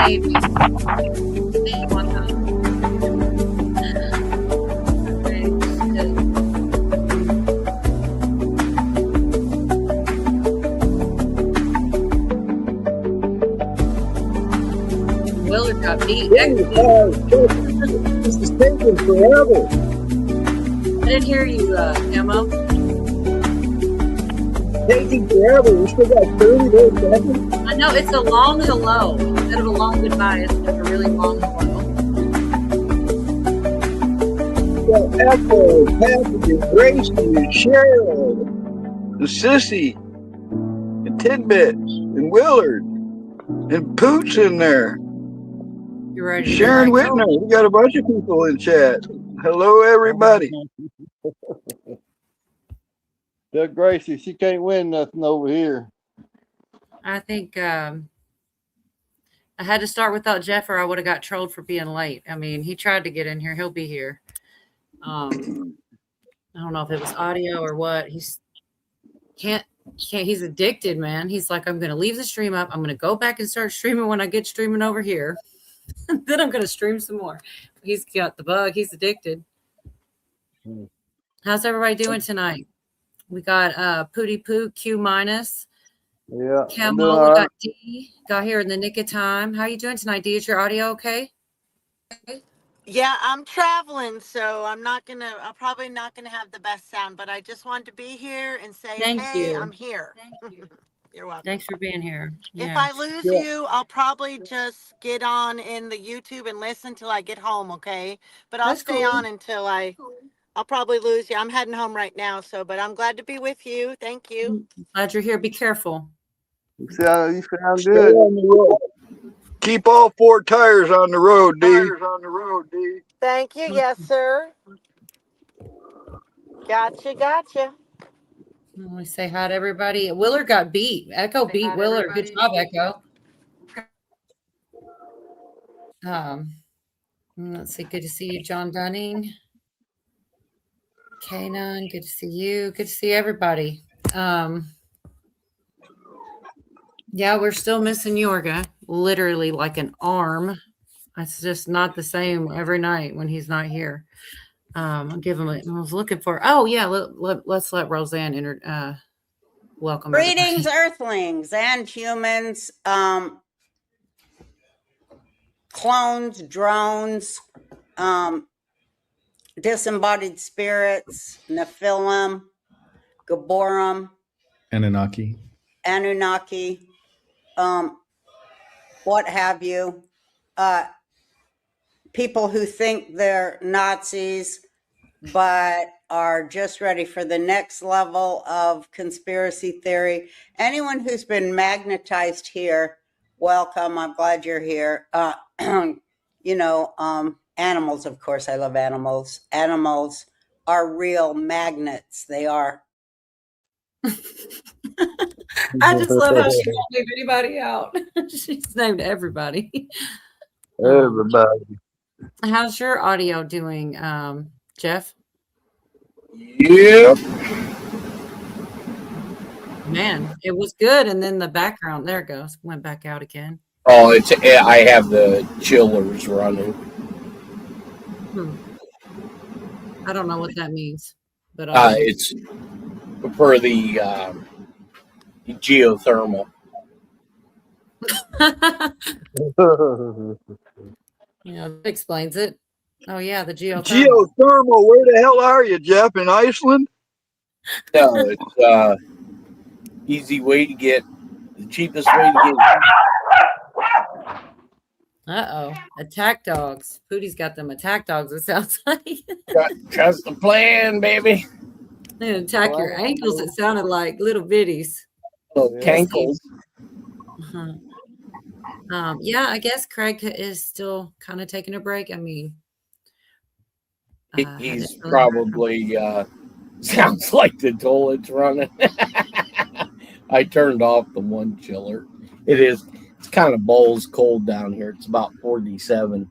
maybe. Maybe one time. Willard got beat. This is taking forever. I didn't hear you, Emma. Taking forever. We still got 30 more seconds. I know, it's a long hello. Instead of a long goodbye, it's like a really long hello. We got Echo, Patrick, and Gracie, and Cheryl, and Sissy, and Tidbits, and Willard, and Pooch in there. You're ready. Sharon Whitner. We got a bunch of people in chat. Hello, everybody. Doug Gracie, she can't win nothing over here. I think I had to start without Jeff, or I would have got trolled for being late. I mean, he tried to get in here. He'll be here. I don't know if it was audio or what. He's addicted, man. He's like, I'm going to leave the stream up. I'm going to go back and start streaming when I get streaming over here. Then I'm going to stream some more. He's got the bug. He's addicted. How's everybody doing tonight? We got Pooty Poo, Q minus. Yeah. Camel, we got D. Got here in the nick of time. How you doing tonight, D? Is your audio okay? Yeah, I'm traveling, so I'm probably not gonna have the best sound, but I just wanted to be here and say, hey, I'm here. Thank you. You're welcome. Thanks for being here. If I lose you, I'll probably just get on in the YouTube and listen till I get home, okay? But I'll stay on until I'll probably lose you. I'm heading home right now, but I'm glad to be with you. Thank you. Glad you're here. Be careful. You sound good. Keep all 4 tires on the road, D. Thank you. Yes, sir. Gotcha. Let me say hi to everybody. Willard got beat. Echo beat Willard. Good job, Echo. Let's see. Good to see you, John Dunning. Kanan, good to see you. Good to see everybody. Yeah, we're still missing Yorga. Literally like an arm. It's just not the same every night when he's not here. I'll give him I was looking for. Oh, yeah. Let's let Roseanne welcome. Greetings, Earthlings and humans, clones, drones, disembodied spirits, Nephilim, Gaborim, Anunnaki, what have you. People who think they're Nazis but are just ready for the next level of conspiracy theory. Anyone who's been magnetized here, welcome. I'm glad you're here. Animals, of course, I love animals. Animals are real magnets. They are. I just love how she won't leave anybody out. She's named everybody. Everybody. How's your audio doing, Jeff? Yep. Man, it was good, and then the background, there it goes, went back out again. Oh, I have the chillers running. I don't know what that means, but it's for the geothermal. That explains it. Oh yeah, the geothermal. Geothermal. Where the hell are you, Jeff? In Iceland? No, it's easy way to get the cheapest way to get. Attack dogs. Pootie's got them attack dogs, it sounds like. Trust the plan, baby. They attack your ankles, it sounded like little bitties. Little cankles. Yeah, I guess Craig is still kind of taking a break. I mean, he's probably sounds like the toilet's running. I turned off the one chiller. It's kind of bowls cold down here. It's about 47.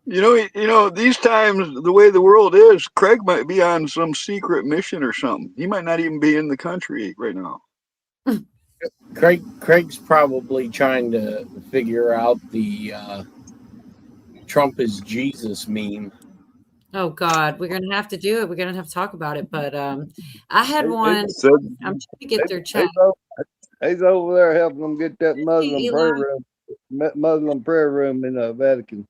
You know, these times, the way the world is, Craig might be on some secret mission or something. He might not even be in the country right now. Craig's probably trying to figure out the Trump is Jesus meme. Oh God, we're gonna have to do it. We're gonna have to talk about it. But I had He- one. So, I'm trying to get their chat. He's over there helping them get that Hey, Eli. Muslim prayer room in the Vatican.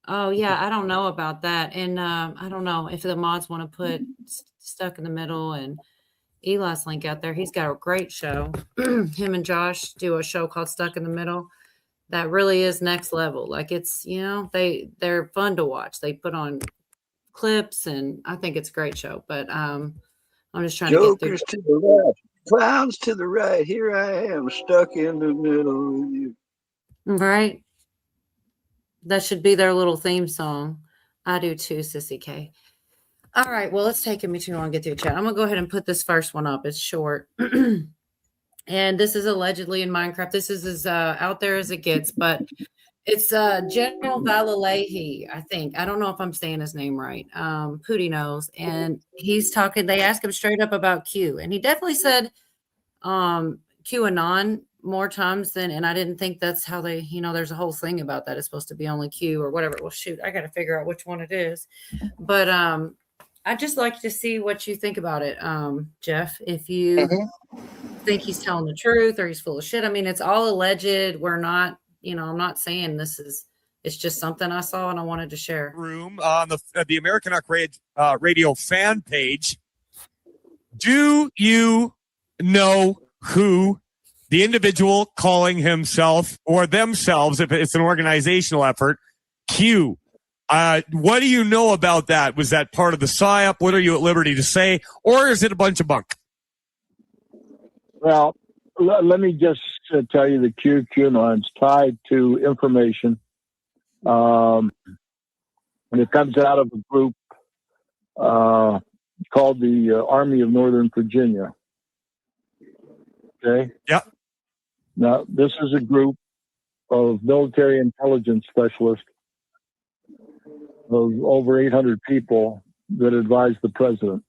Oh yeah, I don't know about that, and I don't know if the mods want to put Stuck in the Middle and Eli's link out there. He's got a great show. Him and Josh do a show called Stuck in the Middle. That really is next level. Like it's, they're fun to watch. They put on clips and I think it's a great show. But I'm just trying to get through. jokers to the left, clowns to the right. Here I am, stuck in the middle of you. Right. That should be their little theme song. I do too, Sissy K. All right. Well, it's taking me too long to get through chat. I'm gonna go ahead and put this first one up. It's short. And this is allegedly in Minecraft. This is as out there as it gets, but it's General Valilehi, I think. I don't know if I'm saying his name right. Pootie knows. And he's talking, they asked him straight up about Q. And he definitely said QAnon more times than, and I didn't think that's how they, there's a whole thing about that. It's supposed to be only Q or whatever. Well, shoot, I got to figure out which one it is. But I'd just like to see what you think about it, Jeff. If you think he's telling the truth or he's full of shit. I mean, it's all alleged. We're not, I'm not saying it's just something I saw and I wanted to share. Room on the American Rock Radio fan page. Do you know who the individual calling himself or themselves, if it's an organizational effort, Q? What do you know about that? Was that part of the PSYOP? What are you at liberty to say? Or is it a bunch of bunk? Well, let me just tell you the QAnon's tied to information. And it comes out of a group called the Army of Northern Virginia. Okay? Yep. Now, this is a group of military intelligence specialists of over 800 people that advise the president.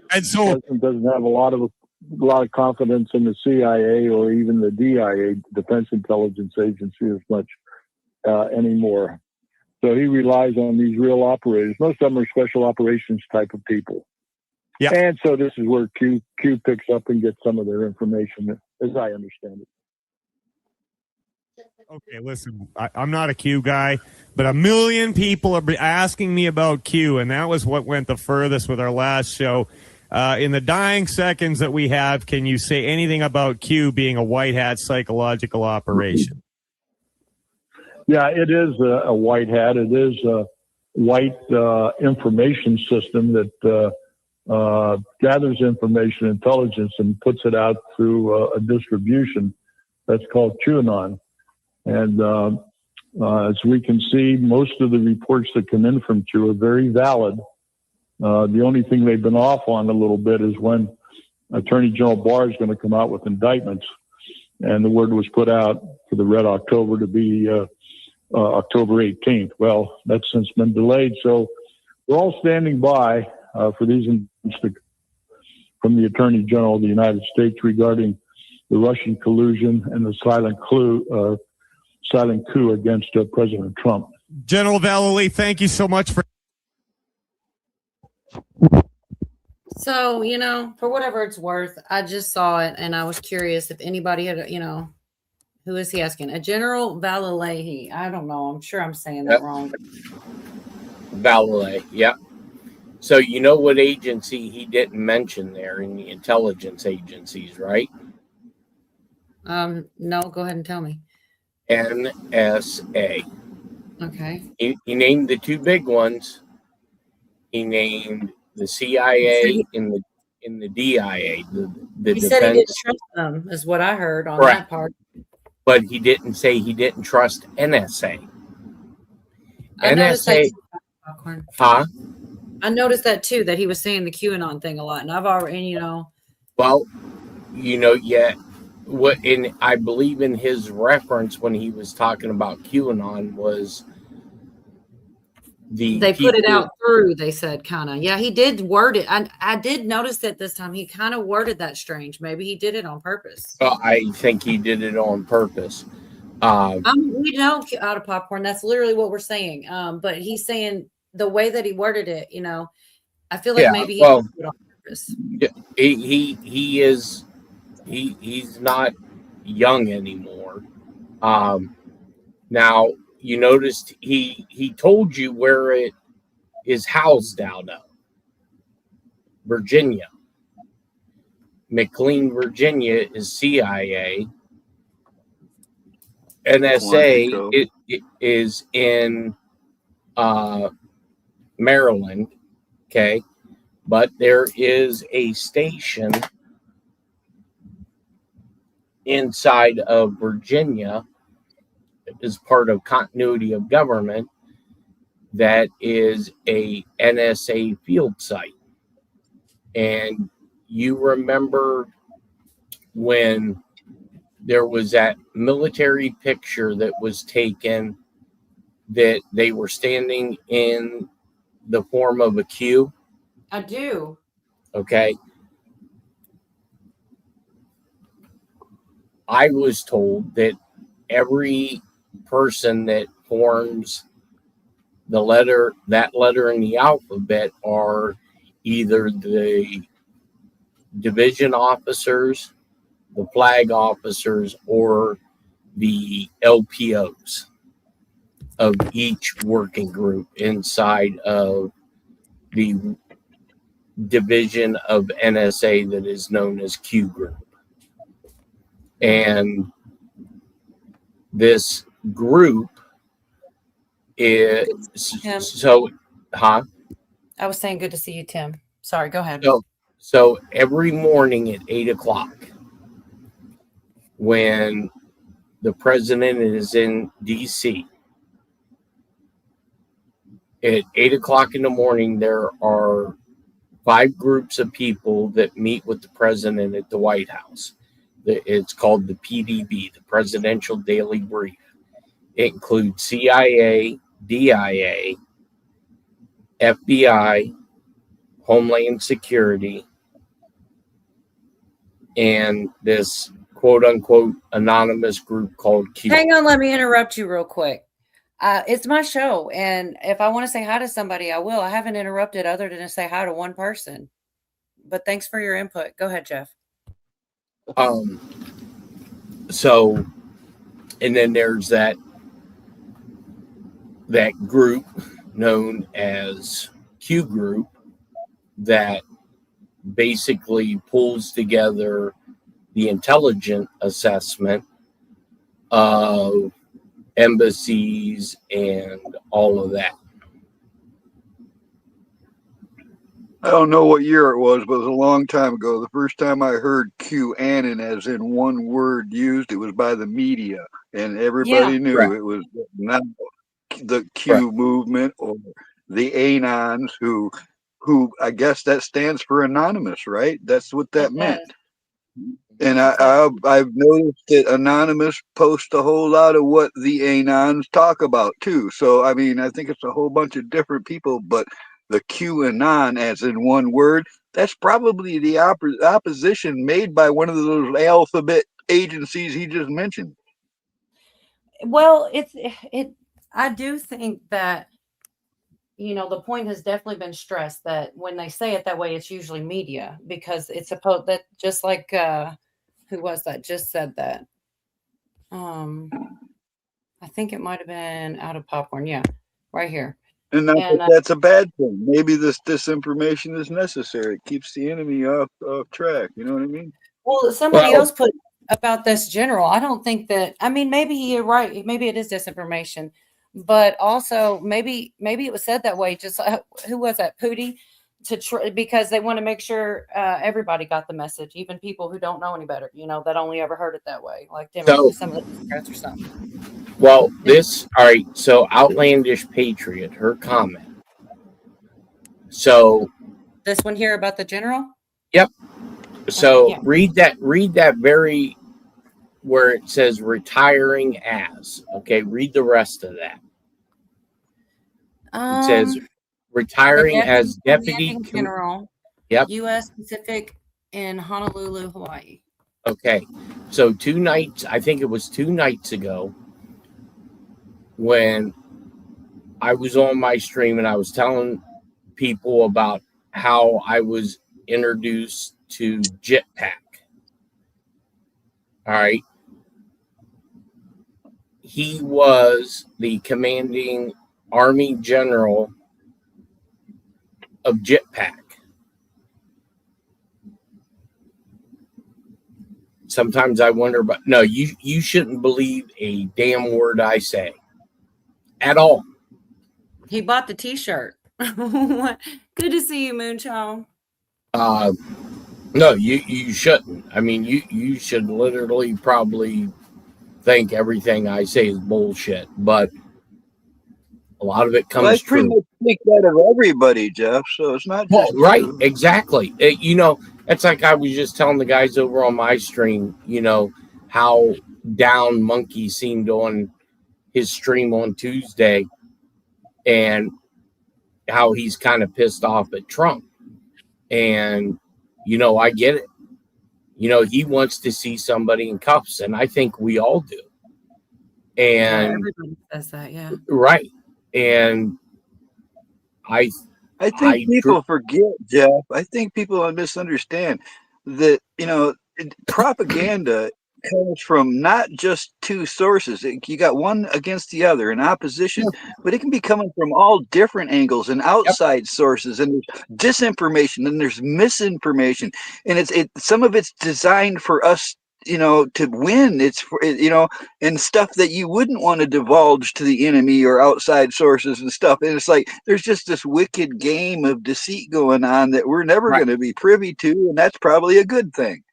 And so The president doesn't have a lot of confidence in the CIA or even the DIA, Defense Intelligence Agency, as much anymore. So he relies on these real operators. Most of them are special operations type of people. Yeah. And so this is where Q picks up and gets some of their information, as I understand it. okay, listen, I'm not a Q guy, but a million people are asking me about Q, and that was what went the furthest with our last show. In the dying seconds that we have, can you say anything about Q being a white hat psychological operation? Yeah, it is a white hat. It is a white information system that gathers information, intelligence, and puts it out through a distribution that's called QAnon. And as we can see, most of the reports that come in from Q are very valid. The only thing they've been off on a little bit is when Attorney General Barr is going to come out with indictments. And the word was put out for the Red October to be October 18th. Well, that's since been delayed. So we're all standing by for these indictments from the Attorney General of the United States regarding the Russian collusion and the silent coup against President Trump. General Vallely, thank you so much for. So, for whatever it's worth, I just saw it and I was curious if anybody had, who is he asking? A General Valilehi. I don't know. I'm sure I'm saying that wrong. Valilehi, yeah. So you know what agency he didn't mention there in the intelligence agencies, right? No, go ahead and tell me. NSA. Okay. He named the two big ones. He named the CIA in the DIA. The he defense. said he didn't trust them, is what I heard on that part. But he didn't say he didn't trust NSA. I noticed that. Huh? I noticed that too, that he was saying the QAnon thing a lot, and I've already, Well, I believe in his reference when he was talking about QAnon was the They put it people. out through, they said, kind of. Yeah, he did word it. I did notice it this time. He kind of worded that strange. Maybe he did it on purpose. I think he did it on purpose. We know out of popcorn. That's literally what we're saying. But he's saying the way that he worded it, I feel like Yeah, maybe he well, did it on purpose. he's not young anymore. Now you noticed he told you where it is housed out of. Virginia. McLean, Virginia is CIA. NSA Quantico. it is in Maryland. Okay. But there is a station inside of Virginia as part of continuity of government that is a NSA field site. And you remember when there was that military picture that was taken that they were standing in the form of a Q? I do. Okay. I was told that every person that forms that letter in the alphabet are either the division officers, the flag officers, or the LPOs of each working group inside of the division of NSA that is known as Q group. And this group is Tim. huh? I was saying good to see you, Tim. Sorry, go ahead. So every morning at 8:00, when the president is in DC, at 8:00 in the morning, there are 5 groups of people that meet with the president at the White House. It's called the PDB, the Presidential Daily Brief. It includes CIA, DIA, FBI, Homeland Security, and this quote-unquote anonymous group called Q. Hang on, let me interrupt you real quick. It's my show, and if I want to say hi to somebody, I will. I haven't interrupted other than to say hi to one person. But thanks for your input. Go ahead, Jeff. So, and then there's that group known as Q Group that basically pulls together the intelligence assessment of embassies and all of that. I don't know what year it was, but it was a long time ago. The first time I heard QAnon as in one word used, it was by the media, and everybody knew Correct. it was not the Q movement or the Anons, who I guess that stands for anonymous, right? That's what that meant. And I've noticed that Anonymous posts a whole lot of what the Anons talk about too. So I mean, I think it's a whole bunch of different people, but the QAnon, as in one word, that's probably the opposition made by one of those alphabet agencies he just mentioned. Well, I do think that, the point has definitely been stressed that when they say it that way, it's usually media, because it's supposed that, just like, who was that just said that? I think it might have been out of popcorn. Yeah, right here. And that's a bad thing. Maybe this disinformation is necessary. It keeps the enemy off track. You know what I mean? Well, somebody else put about this general. I don't think that. I mean, maybe you're right. Maybe it is disinformation, but also maybe it was said that way. Just who was that? Pootie, because they want to make sure everybody got the message, even people who don't know any better. That only ever heard it that way, like some of the Democrats or something. Well, all right. So Outlandish Patriot, her comment. So this one here about the general. Yep. So read that very where it says retiring as. Okay, read the rest of that. It says The retiring as deputy deputy. commanding general, Yep. U.S. Pacific in Honolulu, Hawaii. Okay. So 2 nights, I think it was 2 nights ago, when I was on my stream and I was telling people about how I was introduced to Jetpack. All right. He was the commanding Army general of Jetpack. Sometimes I wonder, but no, you shouldn't believe a damn word I say at all. He bought the T-shirt. Good to see you, Moonchild. No, you shouldn't. I mean, you should literally probably think everything I say is bullshit, but a lot of it Well, I comes pretty true. much think that of everybody, Jeff. So it's not Well, just right, you. exactly. It's like I was just telling the guys over on my stream, how down Monkey seemed on his stream on Tuesday and how he's kind of pissed off at Trump. And, I get it. He wants to see somebody in cuffs, and I think we all do. Yeah, And everybody says that. Yeah. right. And I think people forget, Jeff. I think people misunderstand that, propaganda comes from not just two sources. You got one against the other in opposition, but it can be coming from all different angles and outside sources. And there's disinformation and there's misinformation. And some of it's designed for us, to win. It's for, and stuff that you wouldn't want to divulge to the enemy or outside sources and stuff. And it's like there's just this wicked game of deceit going on that we're never going to be privy to, and that's probably a good thing.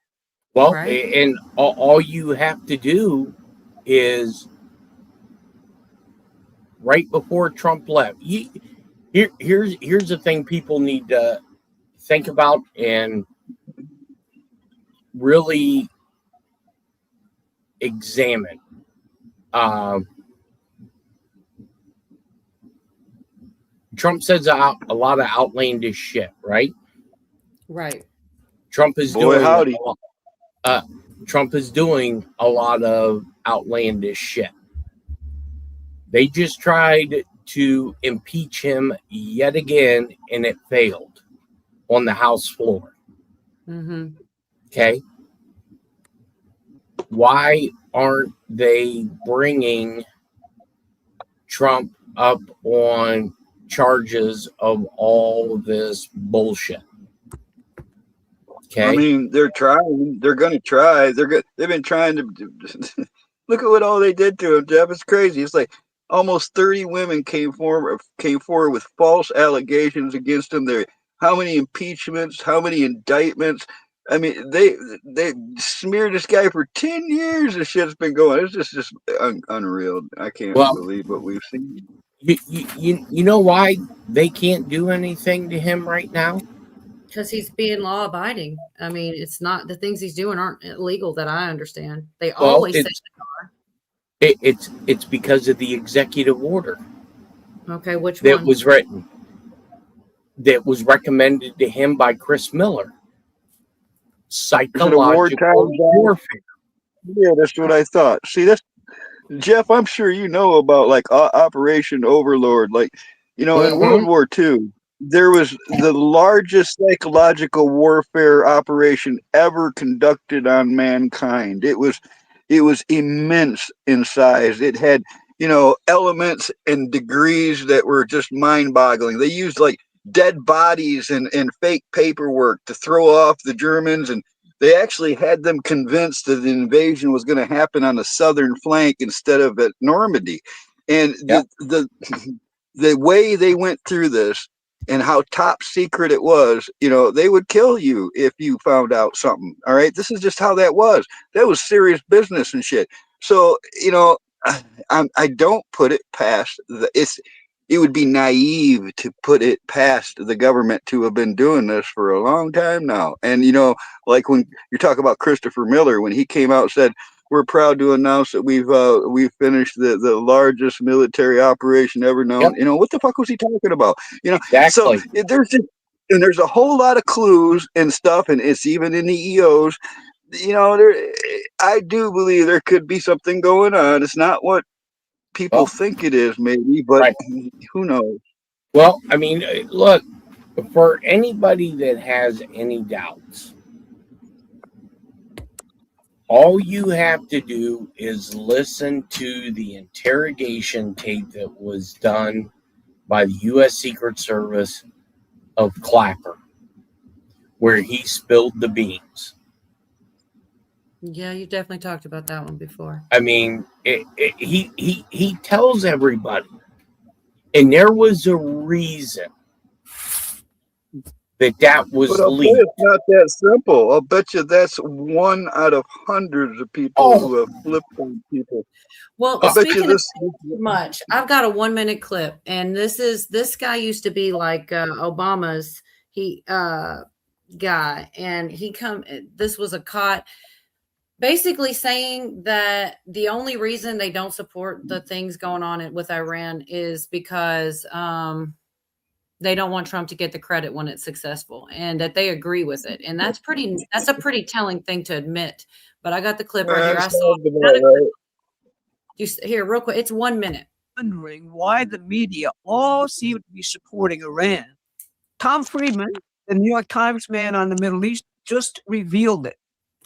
Well, and all you have to do is right before Trump left. Here's the thing people need to think about and really examine. Trump says a lot of outlandish shit, right? Right. Trump is doing a lot of outlandish shit. They just tried to impeach him yet again, and it failed on the House floor. Mm-hmm. Okay. Why aren't they bringing Trump up on charges of all this bullshit? Okay. I mean, they're trying. They're going to try. They've been trying to look at what all they did to him, Jeff. It's crazy. It's like almost 30 women came forward with false allegations against him. How many impeachments? How many indictments? I mean, they smeared this guy for 10 years. This shit's been going. It's just unreal. I can't believe what we've seen. You know why they can't do anything to him right now? Because he's being law abiding. I mean, it's not, the things he's doing aren't illegal that I understand. They always say they are. It's because of the executive order. Okay, which that one? was written, that was recommended to him by Chris Miller. Psychological warfare. Yeah, that's what I thought. See, Jeff, I'm sure you know about like Operation Overlord. Like, in World War II, there was the largest psychological warfare operation ever conducted on mankind. It was immense in size. It had, elements and degrees that were just mind-boggling. They used like dead bodies and fake paperwork to throw off the Germans, and they actually had them convinced that the invasion was going to happen on the southern flank instead of at Normandy. And the way they went through this and how top secret it was, they would kill you if you found out something. All right. This is just how that was. That was serious business and shit. So, I don't put it past it would be naive to put it past the government to have been doing this for a long time now. And, like when you talk about Christopher Miller, when he came out and said, we're proud to announce that we've finished the largest military operation ever known. Yep. You know, what the fuck was he talking about? You know, so Exactly. there's a whole lot of clues and stuff, and it's even in the EOs. You know, I do believe there could be something going on. It's not what people Well, think it is, maybe, but right. who knows? Well, I mean, look, for anybody that has any doubts, all you have to do is listen to the interrogation tape that was done by the U.S. Secret Service of Clapper, where he spilled the beans. Yeah, you definitely talked about that one before. I mean, he tells everybody, and there was a reason that was But I'll bet leaked. it's not that simple. I'll bet you that's one out of hundreds of people who have flipped on people. Well, I bet you speaking of this. too much, I've got a 1-minute clip, and this guy used to be like Obama's guy, and this was a caught basically saying that the only reason they don't support the things going on with Iran is because they don't want Trump to get the credit when it's successful, and that they agree with it. And that's a pretty telling thing to admit. But I got the clip right here. I saw here real quick. It's 1 minute. Wondering why the media all seem to be supporting Iran. Tom Friedman, the New York Times man on the Middle East, just revealed it.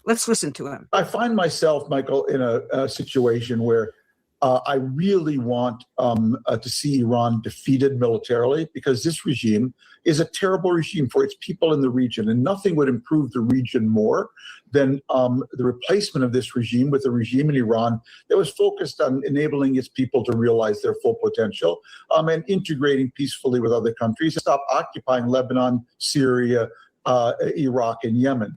Let's listen to him. I find myself, Michael, in a situation where I really want to see Iran defeated militarily, because this regime is a terrible regime for its people in the region, and nothing would improve the region more than the replacement of this regime with a regime in Iran that was focused on enabling its people to realize their full potential and integrating peacefully with other countries, and stop occupying Lebanon, Syria, Iraq, and Yemen.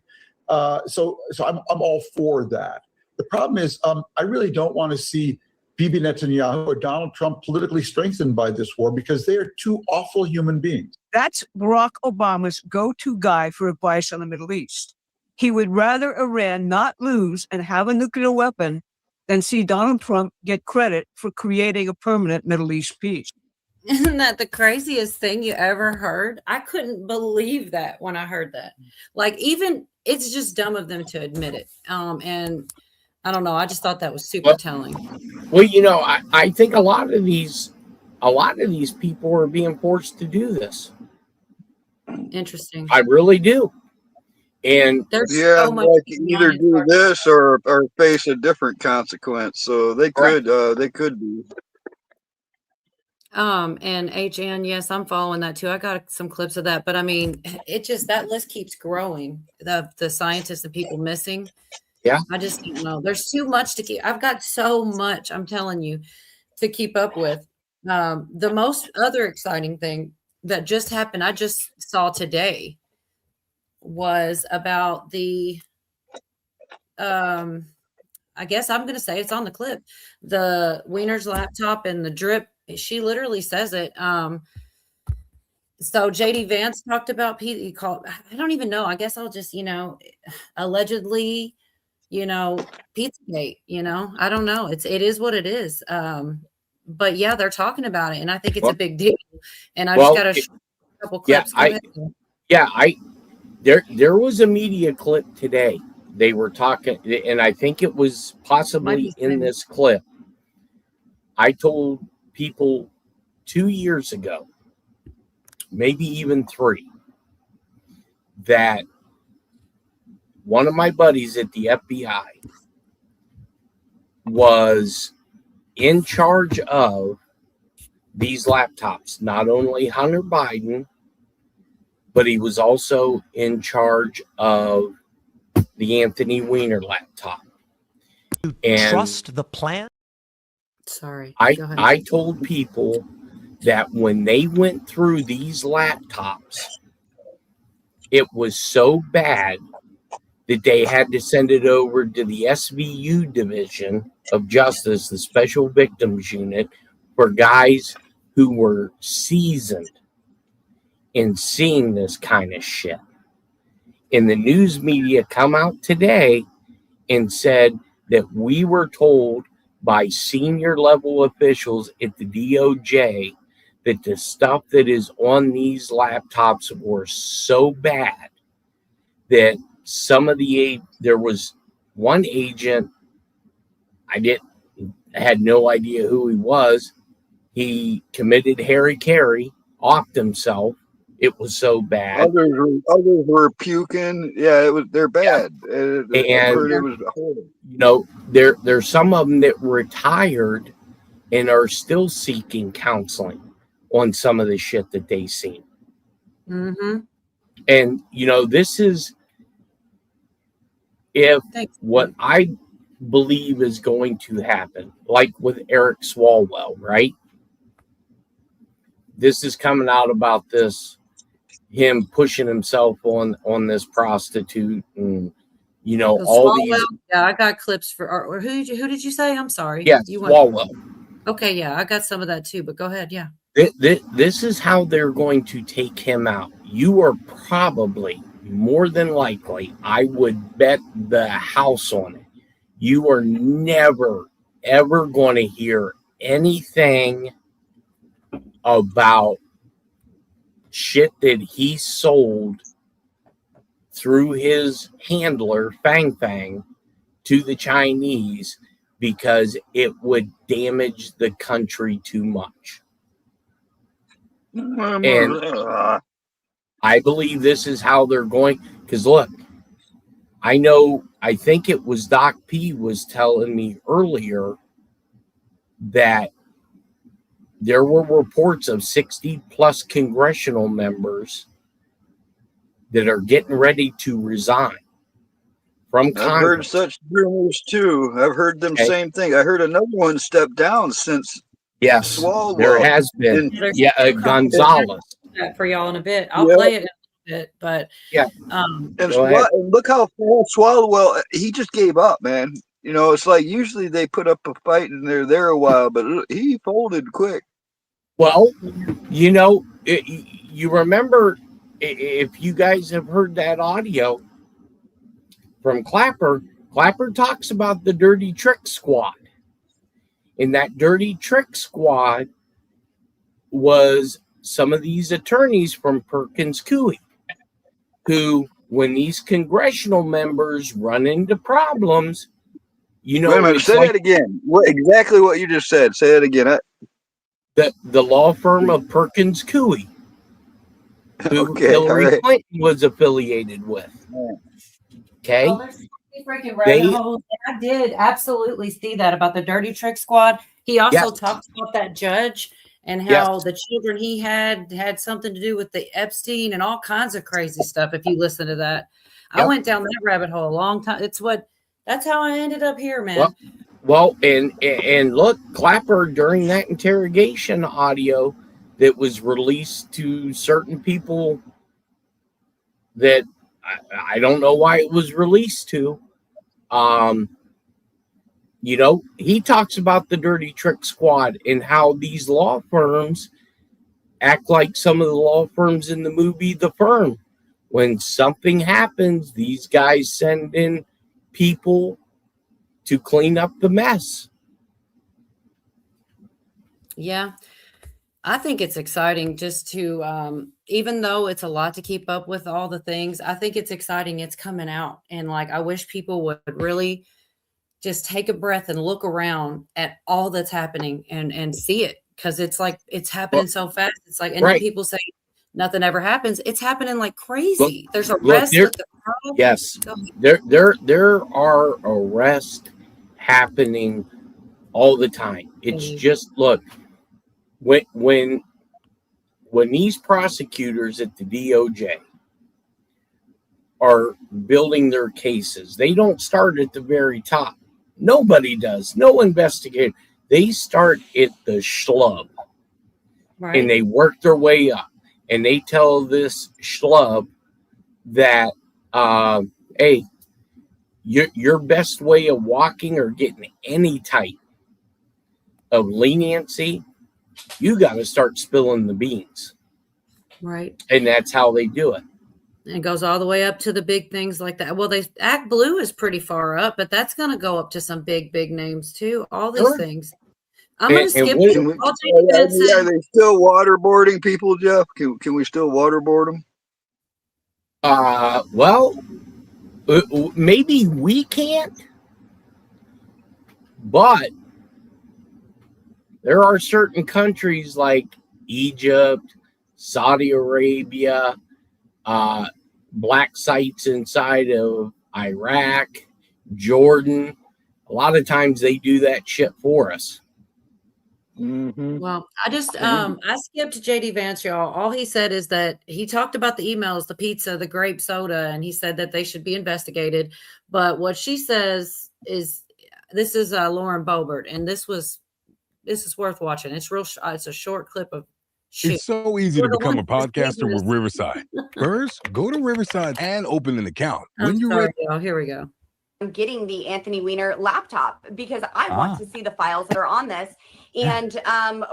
So I'm all for that. The problem is I really don't want to see Bibi Netanyahu or Donald Trump politically strengthened by this war, because they are two awful human beings. That's Barack Obama's go-to guy for advice on the Middle East. He would rather Iran not lose and have a nuclear weapon than see Donald Trump get credit for creating a permanent Middle East peace. Isn't that the craziest thing you ever heard? I couldn't believe that when I heard that. Like, even it's just dumb of them to admit it. And I don't know. I just thought that was super telling. Well, you know, I think a lot of these people are being forced to do this. Interesting. I really do. And there's Yeah, so much like either do this or face a different consequence. So they could be. And HN, yes, I'm following that too. I got some clips of that, but I mean, it just, that list keeps growing. The scientists and people missing. Yeah. I just don't know. There's too much to keep. I've got so much, I'm telling you, to keep up with. The most other exciting thing that just happened, I just saw today, was about the, I guess I'm going to say it's on the clip, the Weiner's laptop and the drip. She literally says it. So JD Vance talked about, he called, I don't even know. I guess I'll just, allegedly, Pizzagate, I don't know. It is what it is. But yeah, they're talking about it, and I think it's a big deal. And I just got a couple clips. There was a media clip today. They were talking, and I think it was possibly in this clip. I told people 2 years ago, maybe even 3, that one of my buddies at the FBI was in charge of these laptops, not only Hunter Biden, but he was also in charge of the Anthony Weiner laptop. And trust the plan? Sorry. I told people that when they went through these laptops, it was so bad that they had to send it over to the SVU Division of Justice, the Special Victims Unit, for guys who were seasoned in seeing this kind of shit. And the news media come out today and said that we were told by senior level officials at the DOJ that the stuff that is on these laptops were so bad that there was one agent, had no idea who he was. He committed Harry-Carry, offed himself. It was so bad. Others were puking. Yeah, they're bad. And I've heard it was horrible. There's some of them that retired and are still seeking counseling on some of the shit that they seen. Mm-hmm. And this is what I believe is going to happen, like with Eric Swalwell, right? This is coming out about him pushing himself on this prostitute, and all these. Yeah, I got clips for. Or who did you say? I'm sorry. Yes, Swalwell. Okay, yeah, I got some of that too. But go ahead. Yeah. This is how they're going to take him out. You are probably, more than likely, I would bet the house on it, you are never, ever going to hear anything about shit that he sold through his handler, Fang Fang, to the Chinese, because it would damage the country too much. And I believe this is how they're going. Because look, I think it was Doc P was telling me earlier that there were reports of 60 plus congressional members that are getting ready to resign from Congress. I've heard such rumors too. I've heard them same thing. I heard another one step down since. Yes, Swalwell. there has been. Gonzalez. For y'all in a bit. I'll play it in a bit, but and look how Swalwell, he just gave up, man. It's like usually they put up a fight and they're there a while, but he folded quick. Well, you remember, if you guys have heard that audio from Clapper talks about the Dirty Trick Squad. And that Dirty Trick Squad was some of these attorneys from Perkins Coie, who, when these congressional members run into problems, Wait a minute, say that again. Exactly what you just said. Say it again. The law firm of Perkins Coie, who Hillary Clinton was affiliated with. Okay. Oh, there's freaking rabbit holes. I did absolutely see that about the Dirty Trick Squad. He also talked about that judge and how the children he had something to do with the Epstein and all kinds of crazy stuff. If you listen to that, I went down that rabbit hole a long time. That's how I ended up here, man. Well, and look, Clapper, during that interrogation audio that was released to certain people that I don't know why it was released to, he talks about the Dirty Trick Squad and how these law firms act like some of the law firms in the movie The Firm. When something happens, these guys send in people to clean up the mess. Yeah. I think it's exciting just to, even though it's a lot to keep up with all the things, I think it's exciting. It's coming out. And I wish people would really just take a breath and look around at all that's happening and see it. Cause it's it's happening so fast. It's then people say nothing ever happens. It's happening like crazy. There's arrests at the problem. Yes. There are arrests happening all the time. It's just, look, when these prosecutors at the DOJ are building their cases, they don't start at the very top. Nobody does. No investigator. They start at the schlub, and they work their way up. And they tell this schlub that, hey, your best way of walking or getting any type of leniency, you got to start spilling the beans. Right. And that's how they do it. And it goes all the way up to the big things like that. Well, they Act Blue is pretty far up, but that's going to go up to some big names too. All these things. I'm going to skip. Are they still waterboarding people, Jeff? Can we still waterboard them? Well, maybe we can't, but there are certain countries like Egypt, Saudi Arabia, black sites inside of Iraq, Jordan. A lot of times they do that shit for us. Mm-hmm. Well, I skipped JD Vance, y'all. All he said is that he talked about the emails, the pizza, the grape soda, and he said that they should be investigated. But what she says is, this is Lauren Boebert, and this is worth watching. It's real. It's a short clip of shit. It's so easy to become a podcaster with Riverside. First, go to Riverside and open an account. When you're ready. Y'all, here we go. I'm getting the Anthony Weiner laptop because I want to see the files that are on this. And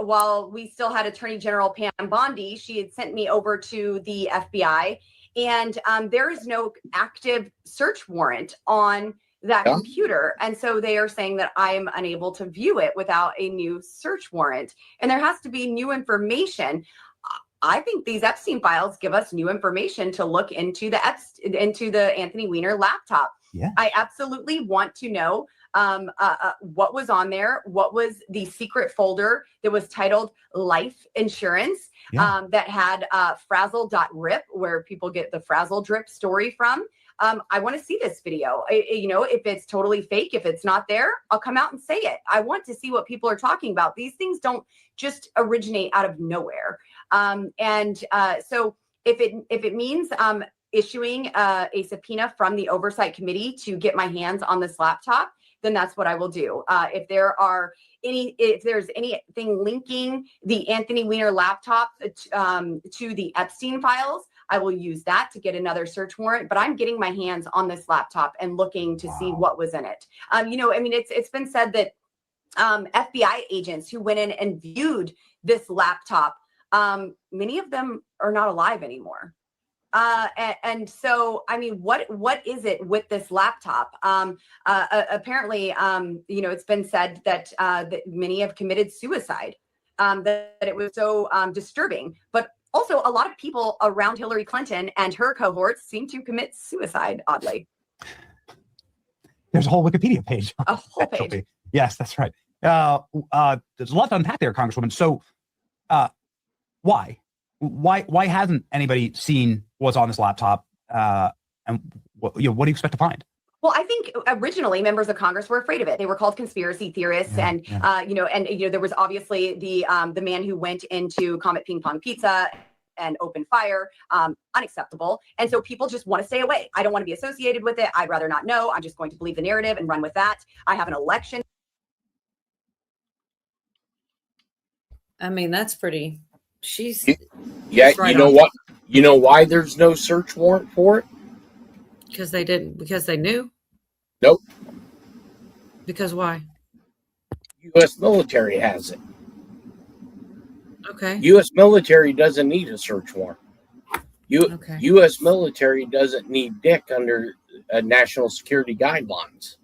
while we still had Attorney General Pam Bondi, she had sent me over to the FBI, and there is no active search warrant on that computer. And so they are saying that I am unable to view it without a new search warrant. And there has to be new information. I think these Epstein files give us new information to look into the Anthony Weiner laptop. Yeah. I absolutely want to know what was on there, what was the secret folder that was titled Life Insurance, that had frazzle.rip, where people get the frazzle drip story from. I want to see this video. If it's totally fake, if it's not there, I'll come out and say it. I want to see what people are talking about. These things don't just originate out of nowhere. So if it means issuing a subpoena from the Oversight Committee to get my hands on this laptop, then that's what I will do. If there's anything linking the Anthony Weiner laptop to the Epstein files, I will use that to get another search warrant. But I'm getting my hands on this laptop and looking to see what was in it. It's been said that FBI agents who went in and viewed this laptop, many of them are not alive anymore. And so, what is it with this laptop? Apparently, it's been said that many have committed suicide, that it was so disturbing. But also, a lot of people around Hillary Clinton and her cohorts seem to commit suicide, oddly. There's a whole Wikipedia page. A whole page. Yes, that's right. There's a lot to unpack there, Congresswoman. So why hasn't anybody seen what's on this laptop? And what do you expect to find? Well, I think originally members of Congress were afraid of it. They were called conspiracy theorists, and there was obviously the man who went into Comet Ping Pong Pizza and opened fire, unacceptable. And so people just want to stay away. I don't want to be associated with it. I'd rather not know. I'm just going to believe the narrative and run with that. I have an election. That's pretty. Yeah, right, you know what? You know why there's no search warrant for it? Because they knew? Nope. Because why? U.S. military has it. Okay. U.S. military doesn't need a search warrant. U.S. military doesn't need dick under national security guidelines.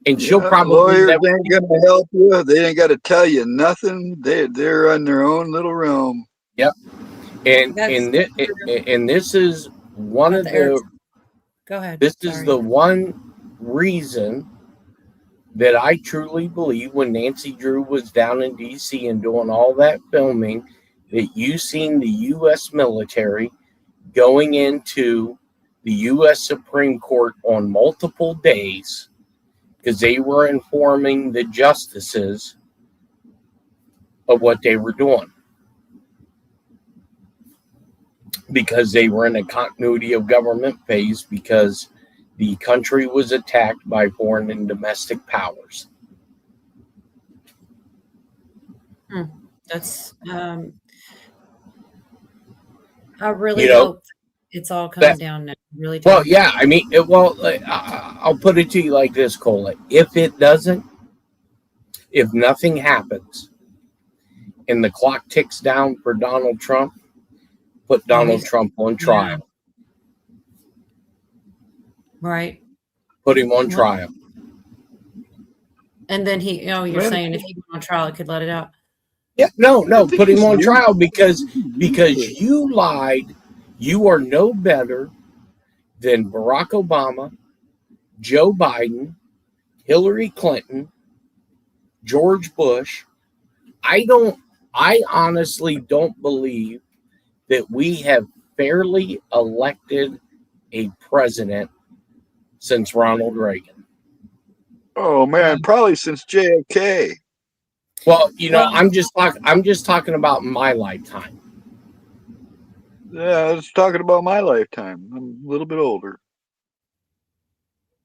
And she'll probably lawyers ain't gonna help you. They ain't got to tell you nothing. They're on their own little realm. Yep. And this is one of the. Go ahead. This is the one reason that I truly believe when Nancy Drew was down in D.C. and doing all that filming, that you seen the U.S. military going into the U.S. Supreme Court on multiple days because they were informing the justices of what they were doing. Because they were in a continuity of government phase because the country was attacked by foreign and domestic powers. That's I really hope it's all coming down now. Really. Well, yeah. I'll put it to you like this, Cole. If nothing happens, and the clock ticks down for Donald Trump, put Donald Trump on trial. Right. put him on trial. And then you're saying if he went on trial, it could let it out. Yeah, no, put him on trial because you lied. You are no better than Barack Obama, Joe Biden, Hillary Clinton, George Bush. I honestly don't believe that we have fairly elected a president since Ronald Reagan. Oh man, probably since JFK. Well, I'm just talking about my lifetime. Yeah, I was talking about my lifetime. I'm a little bit older.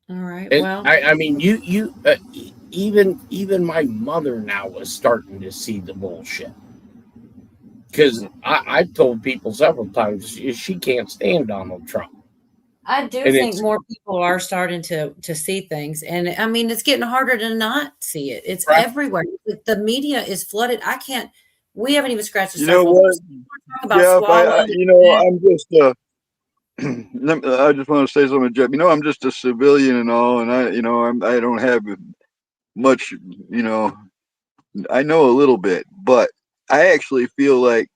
All right. And Well, I mean, even my mother now is starting to see the bullshit. Because I've told people several times she can't stand Donald Trump. I do think more people are starting to see things. And I mean, it's getting harder to not see it. It's everywhere. The media is flooded. We haven't even scratched the surface. You know what? Jeff, I'm just I just want to say something, Jeff. I'm just a civilian and all, and I don't have much, I know a little bit, but I actually feel like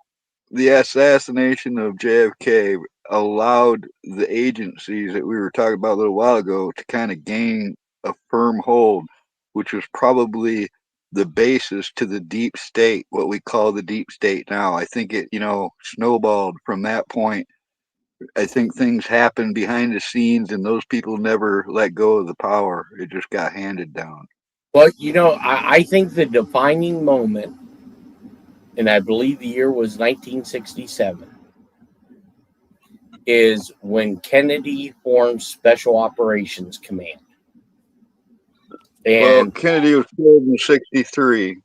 the assassination of JFK allowed the agencies that we were talking about a little while ago to kind of gain a firm hold, which was probably the basis to the deep state, what we call the deep state now. I think it, snowballed from that point. I think things happened behind the scenes and those people never let go of the power. It just got handed down. Well, I think the defining moment, and I believe the year was 1967, is when Kennedy formed Special Operations Command. And Kennedy was killed in 63,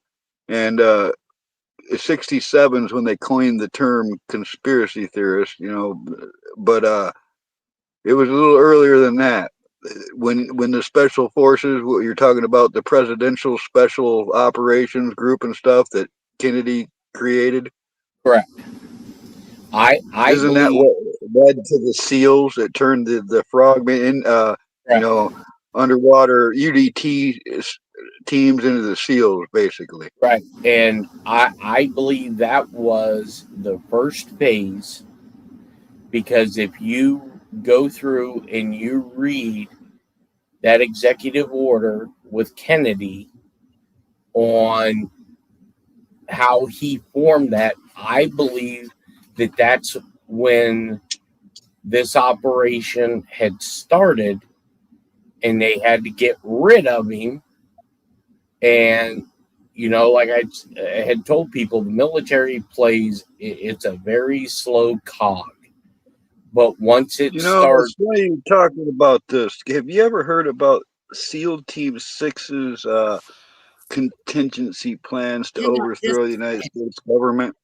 and 67 is when they coined the term conspiracy theorist, but it was a little earlier than that. When the special forces, what you're talking about, the presidential special operations group and stuff that Kennedy created. Correct. Isn't that what led to the SEALs that turned the frogmen, underwater UDT teams into the SEALs, basically? Right. And I believe that was the first phase, because if you go through and you read that executive order with Kennedy on how he formed that, I believe that that's when this operation had started, and they had to get rid of him. And like I had told people, the military plays, it's a very slow cog, but once it starts. It's funny you talking about this. Have you ever heard about SEAL Team 6's contingency plans to overthrow the United States government?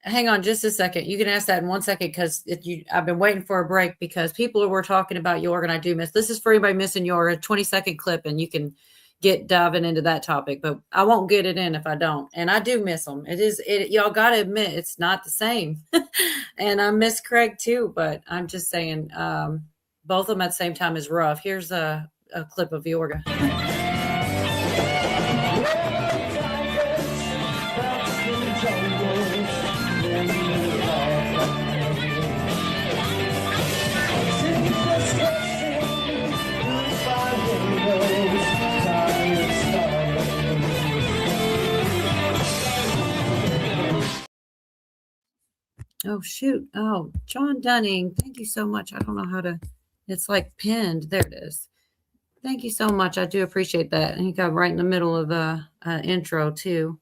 Hang on just a second. You can ask that in 1 second, because I've been waiting for a break because people were talking about Yorga, and I do miss. This is for anybody missing Yorga, 20-second clip, and you can get diving into that topic, but I won't get it in if I don't. And I do miss them. Y'all got to admit, it's not the same. And I miss Craig too, but I'm just saying, both of them at the same time is rough. Here's a clip of Yorga. Oh, shoot. Oh, John Dunning. Thank you so much. I don't know how to, it's like pinned. There it is. Thank you so much. I do appreciate that. And he got right in the middle of the intro too.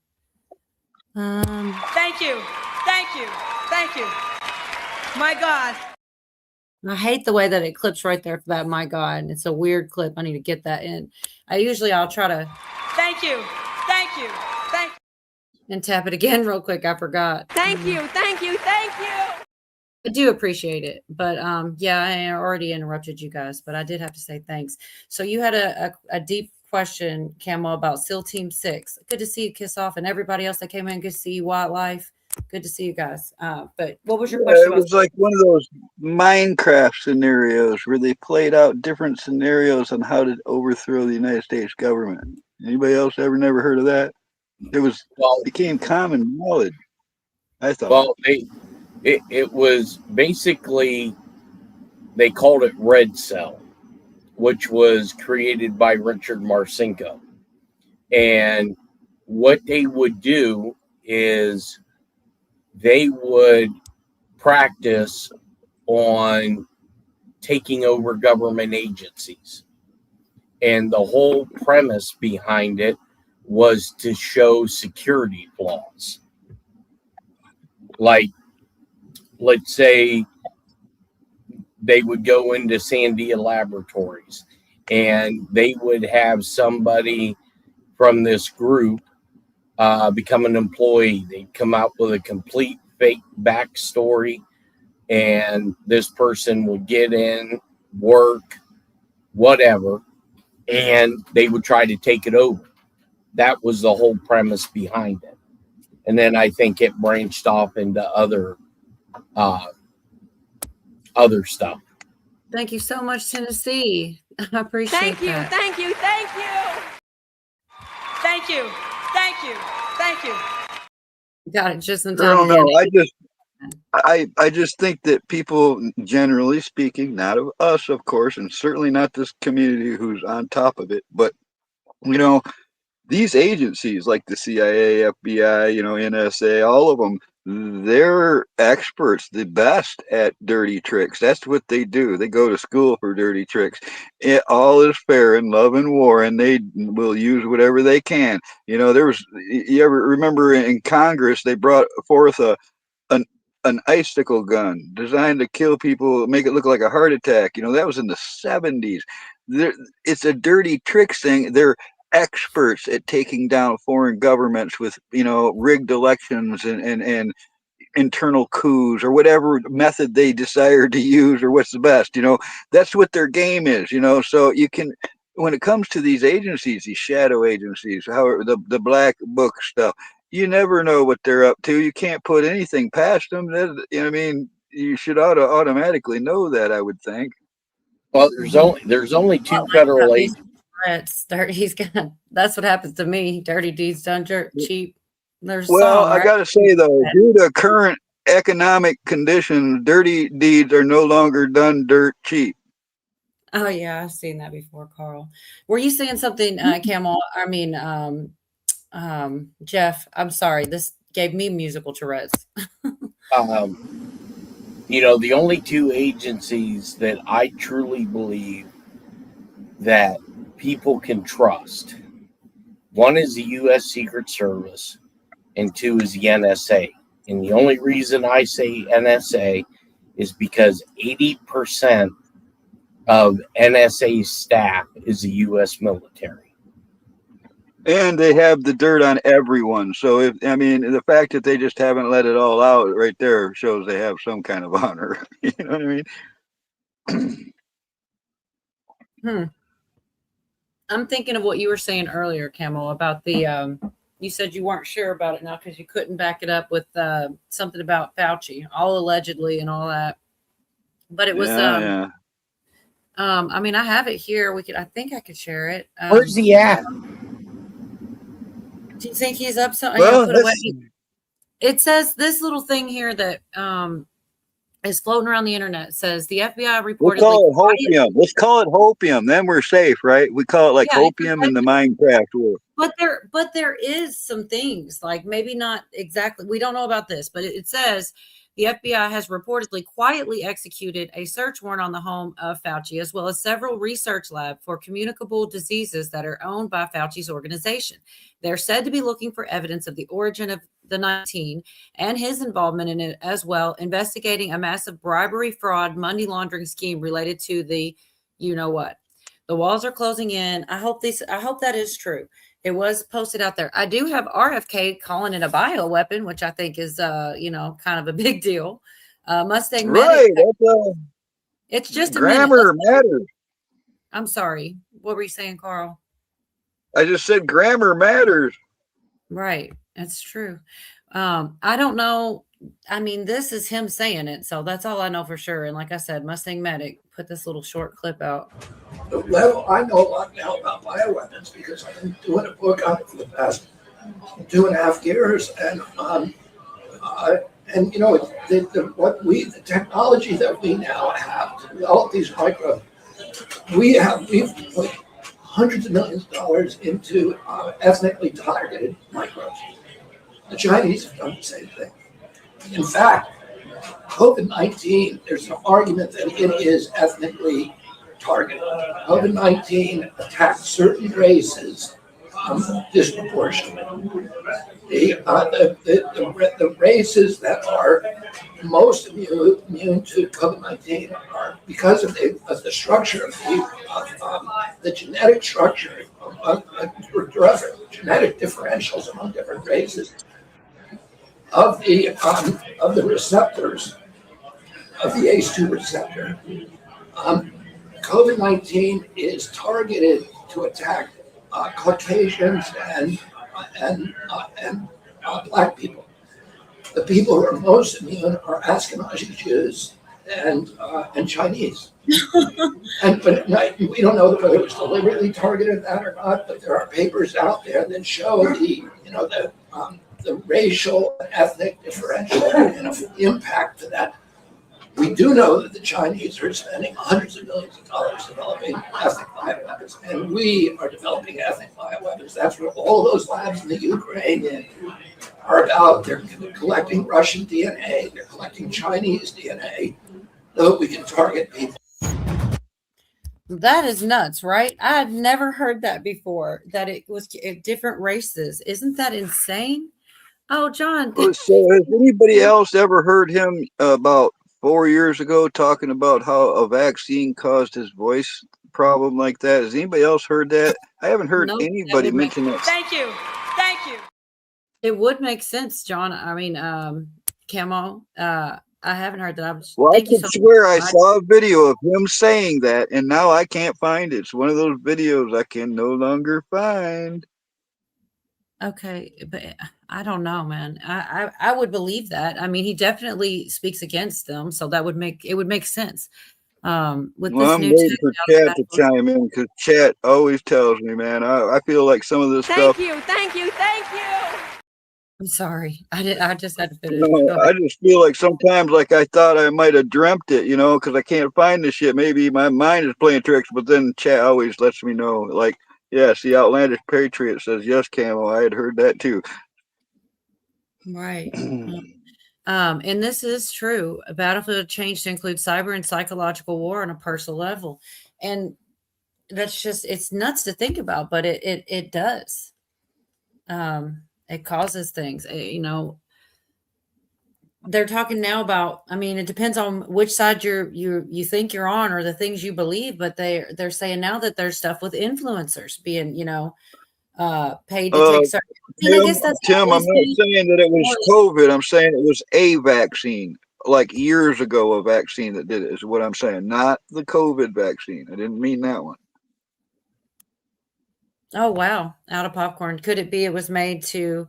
Thank you. Thank you. Thank you. My God. I hate the way that it clips right there for that. My God. It's a weird clip. I need to get that in. I'll try to. Thank you. Thank you. Thank you. And tap it again real quick. I forgot. Thank you. Thank you. Thank you. I do appreciate it. But yeah, I already interrupted you guys, but I did have to say thanks. So you had a deep question, Camo, about SEAL Team 6. Good to see you, Kiss Off, and everybody else that came in. Good to see you, Wildlife. Good to see you guys. But what was your Yeah, question it about? was like one of those Minecraft scenarios where they played out different scenarios on how to overthrow the United States government. Anybody else ever never heard of that? It was became common knowledge, I thought. Well, it was basically, they called it Red Cell, which was created by Richard Marcinko. And what they would do is they would practice on taking over government agencies. And the whole premise behind it was to show security flaws. Like, let's say they would go into Sandia Laboratories and they would have somebody from this group become an employee. They'd come out with a complete fake backstory, and this person would get in, work, whatever, and they would try to take it over. That was the whole premise behind it. And then I think it branched off into other stuff. Thank you so much, Tennessee. I appreciate Thank you, that. thank you, thank you. Thank you, thank you, thank you. Got it just in I time. don't know. Again. I just think that people, generally speaking, not of us, of course, and certainly not this community who's on top of it, but you know, these agencies like the CIA, FBI, NSA, all of them, they're experts, the best at dirty tricks. That's what they do. They go to school for dirty tricks. All is fair in love and war, and they will use whatever they can. You ever remember in Congress, they brought forth an icicle gun designed to kill people, make it look like a heart attack. That was in the 70s. It's a dirty tricks thing. They're experts at taking down foreign governments with rigged elections and internal coups or whatever method they desire to use, or what's the best. That's what their game is. So you can, when it comes to these agencies, these shadow agencies, however, the black book stuff, you never know what they're up to. You can't put anything past them. You should automatically know that, I would think. Well, there's only two federal agencies. He's got. That's what happens to me. Dirty deeds done cheap. There's a Well, song, I right? gotta say though, due to current economic conditions, dirty deeds are no longer done dirt cheap. Oh yeah, I've seen that before, Carl. Were you saying something, Camel? I mean, Jeff. I'm sorry. This gave me musical Tourette's. The only two agencies that I truly believe that people can trust, one is the U.S. Secret Service, and two is the NSA. And the only reason I say NSA is because 80% of NSA's staff is the U.S. military. And they have the dirt on everyone. So the fact that they just haven't let it all out right there shows they have some kind of honor. You know what I mean? I'm thinking of what you were saying earlier, Camel, about the. You said you weren't sure about it now because you couldn't back it up with something about Fauci, all allegedly and all that. But it was. Yeah. I mean, I have it here. I think I could share it. Where's he at? Do you think he's up something? Well, put away. It says this little thing here that is floating around the internet. It says the FBI reportedly. Let's call it hopium. Let's call it hopium. Then we're safe, right? We call it like hopium in the Minecraft world. But there is some things, like maybe not exactly. We don't know about this, but it says the FBI has reportedly quietly executed a search warrant on the home of Fauci, as well as several research labs for communicable diseases that are owned by Fauci's organization. They're said to be looking for evidence of the origin of the 19 and his involvement in it as well, investigating a massive bribery, fraud, money laundering scheme related to the, you know what. The walls are closing in. I hope that is true. It was posted out there. I do have RFK calling it a bioweapon, which I think is, kind of a big deal. Mustang Right. It's just grammar matters. I'm sorry. What were you saying, Carl? I just said grammar matters. Right. That's true. I don't know. I mean, this is him saying it, so that's all I know for sure. And like I said, Mustang Medic put this little short clip out. Well, I know a lot now about bioweapons because I've been doing a book on it for the past 2.5 years, and you know, the technology that we now have to develop these microbes, we've put hundreds of millions of dollars into ethnically targeted microbes. The Chinese have done the same thing. In fact, COVID-19, there's an argument that it is ethnically targeted. COVID-19 attacked certain races disproportionately. The races that are most immune to COVID-19 are because of the structure of the genetic structure of genetic differentials among different races of the receptors of the ACE2 receptor. COVID-19 is targeted to attack Caucasians and Black people. The people who are most immune are Ashkenazi Jews and Chinese. But we don't know whether it was deliberately targeted that or not. But there are papers out there that show the racial and ethnic differential impact to that. We do know that the Chinese are spending hundreds of millions of dollars developing ethnic bioweapons, and we are developing ethnic bioweapons. That's what all those labs in the Ukraine are about. They're collecting Russian DNA, they're collecting Chinese DNA, so that we can target people. That is nuts, right? I had never heard that before, that it was different races. Isn't that insane? Oh, John. So has anybody else ever heard him about 4 years ago talking about how a vaccine caused his voice problem like that? Has anybody else heard that? I haven't heard anybody mention that. Thank you. Thank you. It would make sense, John. I mean, Camo, I haven't heard that. Well, I could swear I saw a video of him saying that, and now I can't find it. It's one of those videos I can no longer find. Okay, but I don't know, man. I would believe that. I mean, he definitely speaks against them, so that would make sense. With Well, this I'm new waiting for Chat to chime in because Chat always tells me, man. I feel like some of this stuff. Thank you. Thank you. Thank you. I'm sorry. I just had to finish. No, I just feel like sometimes, like I thought I might have dreamt it, because I can't find this shit. Maybe my mind is playing tricks, but then Chat always lets me know, like, yes, the Outlandish Patriot says yes, Camo. I had heard that too. Right. And this is true. A battlefield change to include cyber and psychological war on a personal level. And that's just, it's nuts to think about, but it does. It causes things, they're talking now about, I mean, it depends on which side you think you're on or the things you believe, but they're saying now that there's stuff with influencers being, paid to take certain. I guess that's Tim, I'm not saying that it was COVID. I'm saying it was a vaccine, like years ago, a vaccine that did it is what I'm saying, not the COVID vaccine. I didn't mean that one. Oh, wow. Out of popcorn. Could it be it was made to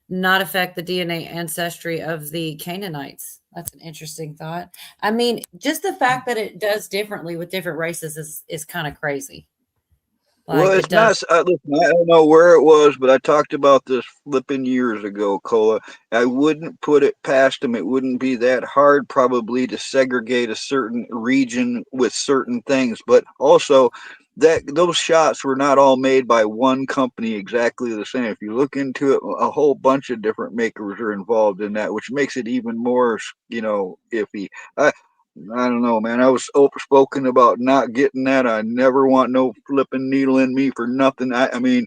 not affect the DNA ancestry of the Canaanites? That's an interesting thought. I mean, just the fact that it does differently with different races is kind of crazy. Well, it's not. Listen, I don't know where it was, but I talked about this flipping years ago, Cola. I wouldn't put it past them. It wouldn't be that hard, probably, to segregate a certain region with certain things. But also, those shots were not all made by one company exactly the same. If you look into it, a whole bunch of different makers are involved in that, which makes it even more, iffy. I don't know, man. I was outspoken about not getting that. I never want no flipping needle in me for nothing. I mean,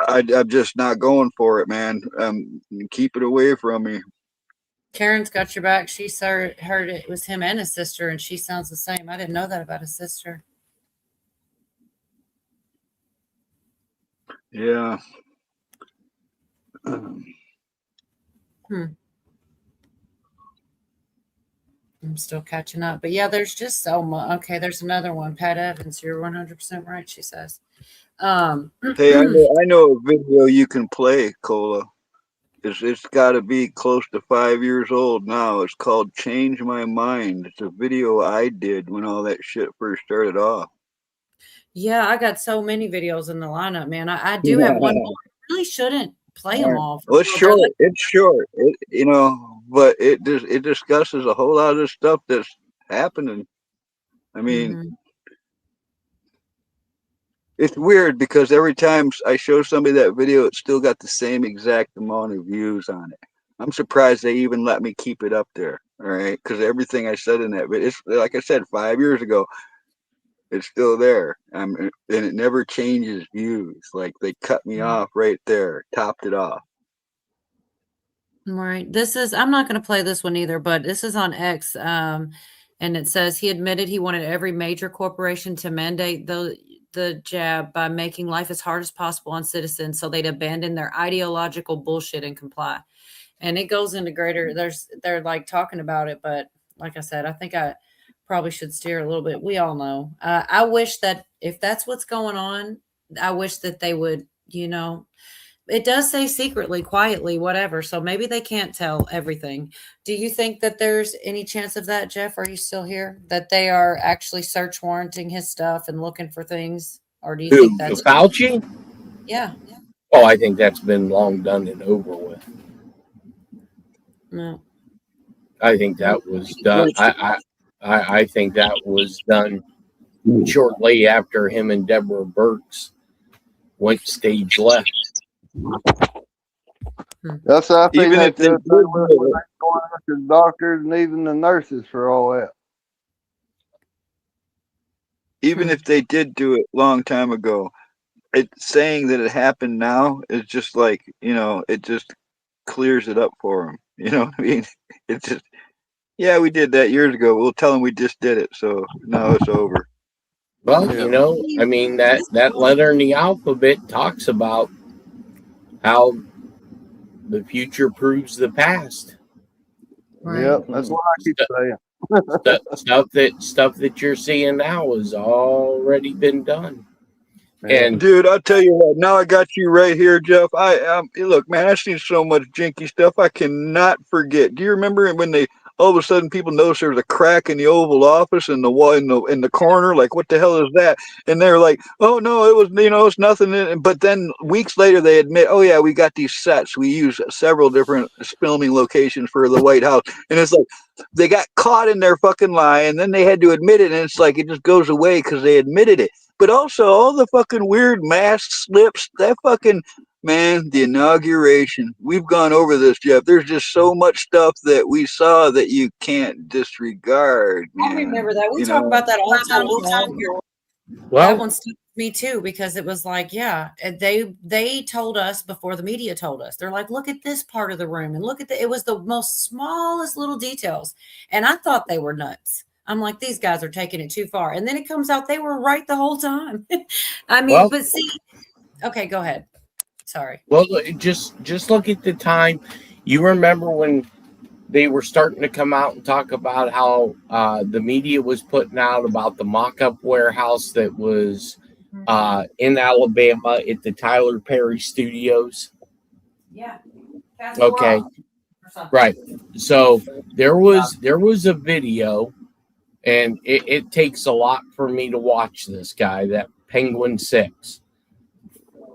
I'm just not going for it, man. Keep it away from me. Karen's got your back. She heard it was him and his sister, and she sounds the same. I didn't know that about his sister. Yeah. I'm still catching up. But yeah, there's just so much. Okay, there's another one. Pat Evans, you're 100% right, she says. Hey, I know a video you can play, Cola. It's got to be close to 5 years old now. It's called Change My Mind. It's a video I did when all that shit first started off. Yeah, I got so many videos in the lineup, man. I do have one more. I really shouldn't play them all. Well, it's short. It's short. But it discusses a whole lot of this stuff that's happening. I mean, it's weird because every time I show somebody that video, it's still got the same exact amount of views on it. I'm surprised they even let me keep it up there. All right, because everything I said in that video, it's like I said 5 years ago. It's still there, and it never changes views. Like they cut me off right there, topped it off. Right. I'm not going to play this one either, but this is on X. And it says he admitted he wanted every major corporation to mandate the jab by making life as hard as possible on citizens so they'd abandon their ideological bullshit and comply. And it goes into greater, they're like talking about it, but like I said, I think I probably should steer a little bit. We all know. I wish that if that's what's going on, I wish that they would, it does say secretly, quietly, whatever. So maybe they can't tell everything. Do you think that there's any chance of that, Jeff? Are you still here? That they are actually search warranting his stuff and looking for things? Or do you think that's Fauci? Yeah. Oh, I think that's been long done and over with. No. I think that was done. I think that was done shortly after him and Deborah Burks went stage left. That's I think Even that's if they the other thing with going after the doctors and even the nurses for all that. Even if they did do it long time ago, saying that it happened now is just like, it just clears it up for them. You know what I mean? It's just, yeah, we did that years ago. We'll tell them we just did it. So now it's over. Well, I mean, that letter in the alphabet talks about how the future proves the past. Right. Yep, that's what I keep saying. stuff that you're seeing now has already been done. And dude, I'll tell you what. Now I got you right here, Jeff. Look, man. I've seen so much jinky stuff. I cannot forget. Do you remember when they all of a sudden people noticed there was a crack in the Oval Office in the wall in the corner? Like, what the hell is that? And they're like, oh no, it was it's nothing. But then weeks later they admit, oh yeah, we got these sets. We use several different filming locations for the White House, and it's like they got caught in their fucking lie, and then they had to admit it, and it's like it just goes away because they admitted it. But also all the fucking weird mask slips, that fucking, man, the inauguration. We've gone over this, Jeff. There's just so much stuff that we saw that you can't disregard, man. I remember that. We talk about that all the time. Well, that one stuck with me too, because it was like, yeah, they told us before the media told us. They're like, look at this part of the room and look at it was the most smallest little details. And I thought they were nuts. I'm like, these guys are taking it too far. And then it comes out they were right the whole time. I mean, but see, okay, go ahead. Sorry. Well, just look at the time. You remember when they were starting to come out and talk about how the media was putting out about the mock-up warehouse that was in Alabama at the Tyler Perry Studios? Yeah. Okay. Right. So there was a video. And it takes a lot for me to watch this guy, that Penguin 6.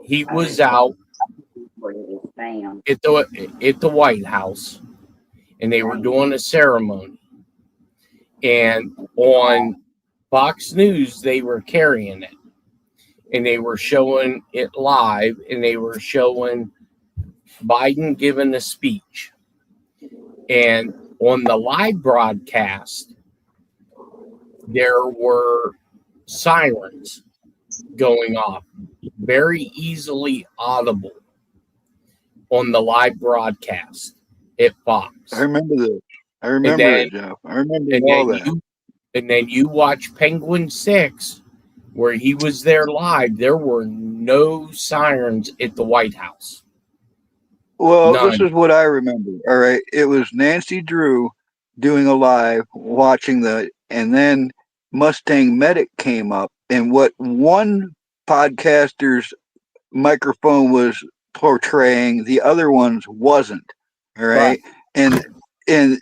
He was out at the White House, and they were doing a ceremony. And on Fox News, they were carrying it. And they were showing it live, and they were showing Biden giving a speech. And on the live broadcast, there were sirens going off, very easily audible on the live broadcast at Fox. I remember this. I remember it, Jeff. I remember all that. And then you watch Penguin 6, where he was there live. There were no sirens at the White House. Well, This is what I remember. All right. It was Nancy Drew doing a live, watching and then Mustang Medic came up, and what one podcaster's microphone was portraying, the other ones wasn't. All right. And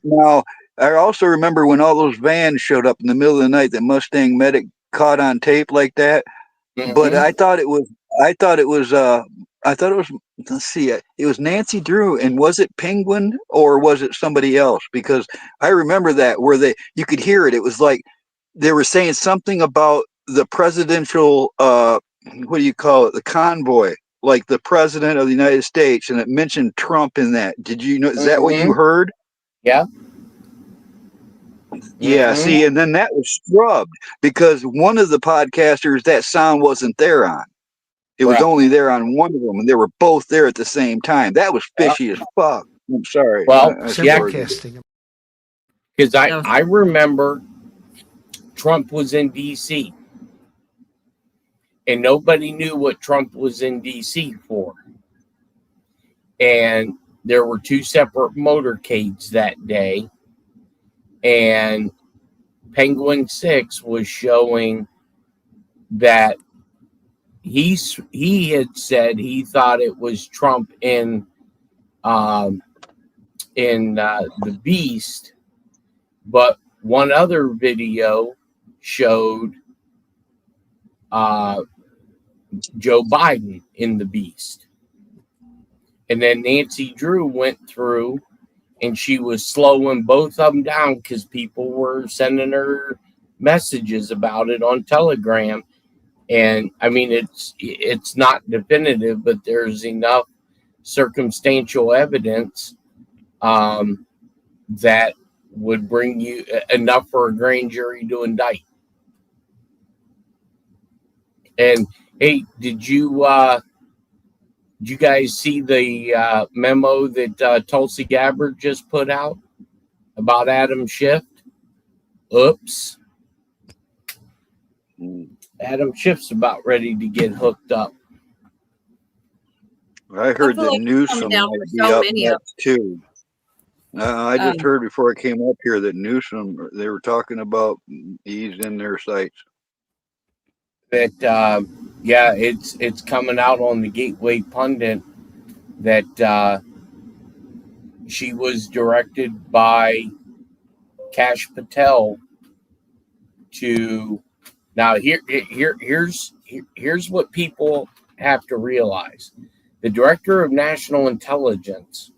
now I also remember when all those vans showed up in the middle of the night that Mustang Medic caught on tape like that. But I thought it was let's see, it was Nancy Drew, and was it Penguin or was it somebody else? Because I remember that where you could hear it. It was like they were saying something about the presidential what do you call it, the convoy, like the president of the United States, and it mentioned Trump in that. Did you know? Is that what you heard? Yeah. Yeah, see, and then that was scrubbed because one of the podcasters, that sound wasn't there on. It was only there on one of them, and they were both there at the same time. That was fishy as fuck. I'm sorry. Well, Simulcasting. Because I remember Trump was in D.C. and nobody knew what Trump was in D.C. for. And there were 2 separate motorcades that day. And Penguin 6 was showing that he had said he thought it was Trump in the Beast, but one other video showed Joe Biden in the Beast. And then Nancy Drew went through and she was slowing both of them down because people were sending her messages about it on Telegram. And I mean, it's not definitive, but there's enough circumstantial evidence that would bring you enough for a grand jury to indict. And hey, did you guys see the memo that Tulsi Gabbard just put out about Adam Schiff? Oops. Adam Schiff's about ready to get hooked up. I heard that Newsom might be up next too. I just heard before I came up here that Newsom, they were talking about he's in their sights. That yeah, it's coming out on the Gateway Pundit that she was directed by Kash Patel to. Now here's what people have to realize: the Director of National Intelligence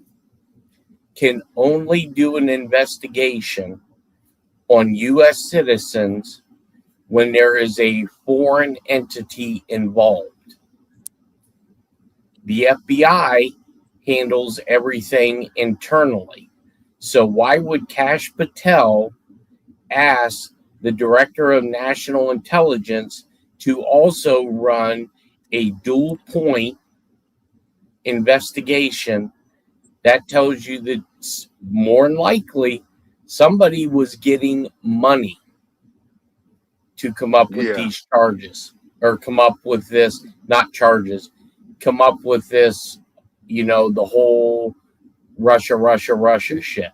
can only do an investigation on U.S. citizens when there is a foreign entity involved. The FBI handles everything internally. So why would Kash Patel ask the Director of National Intelligence to also run a dual point investigation? That tells you that more than likely somebody was getting money to come up with these charges, or come up with this, not charges, come up with this, the whole Russia shit.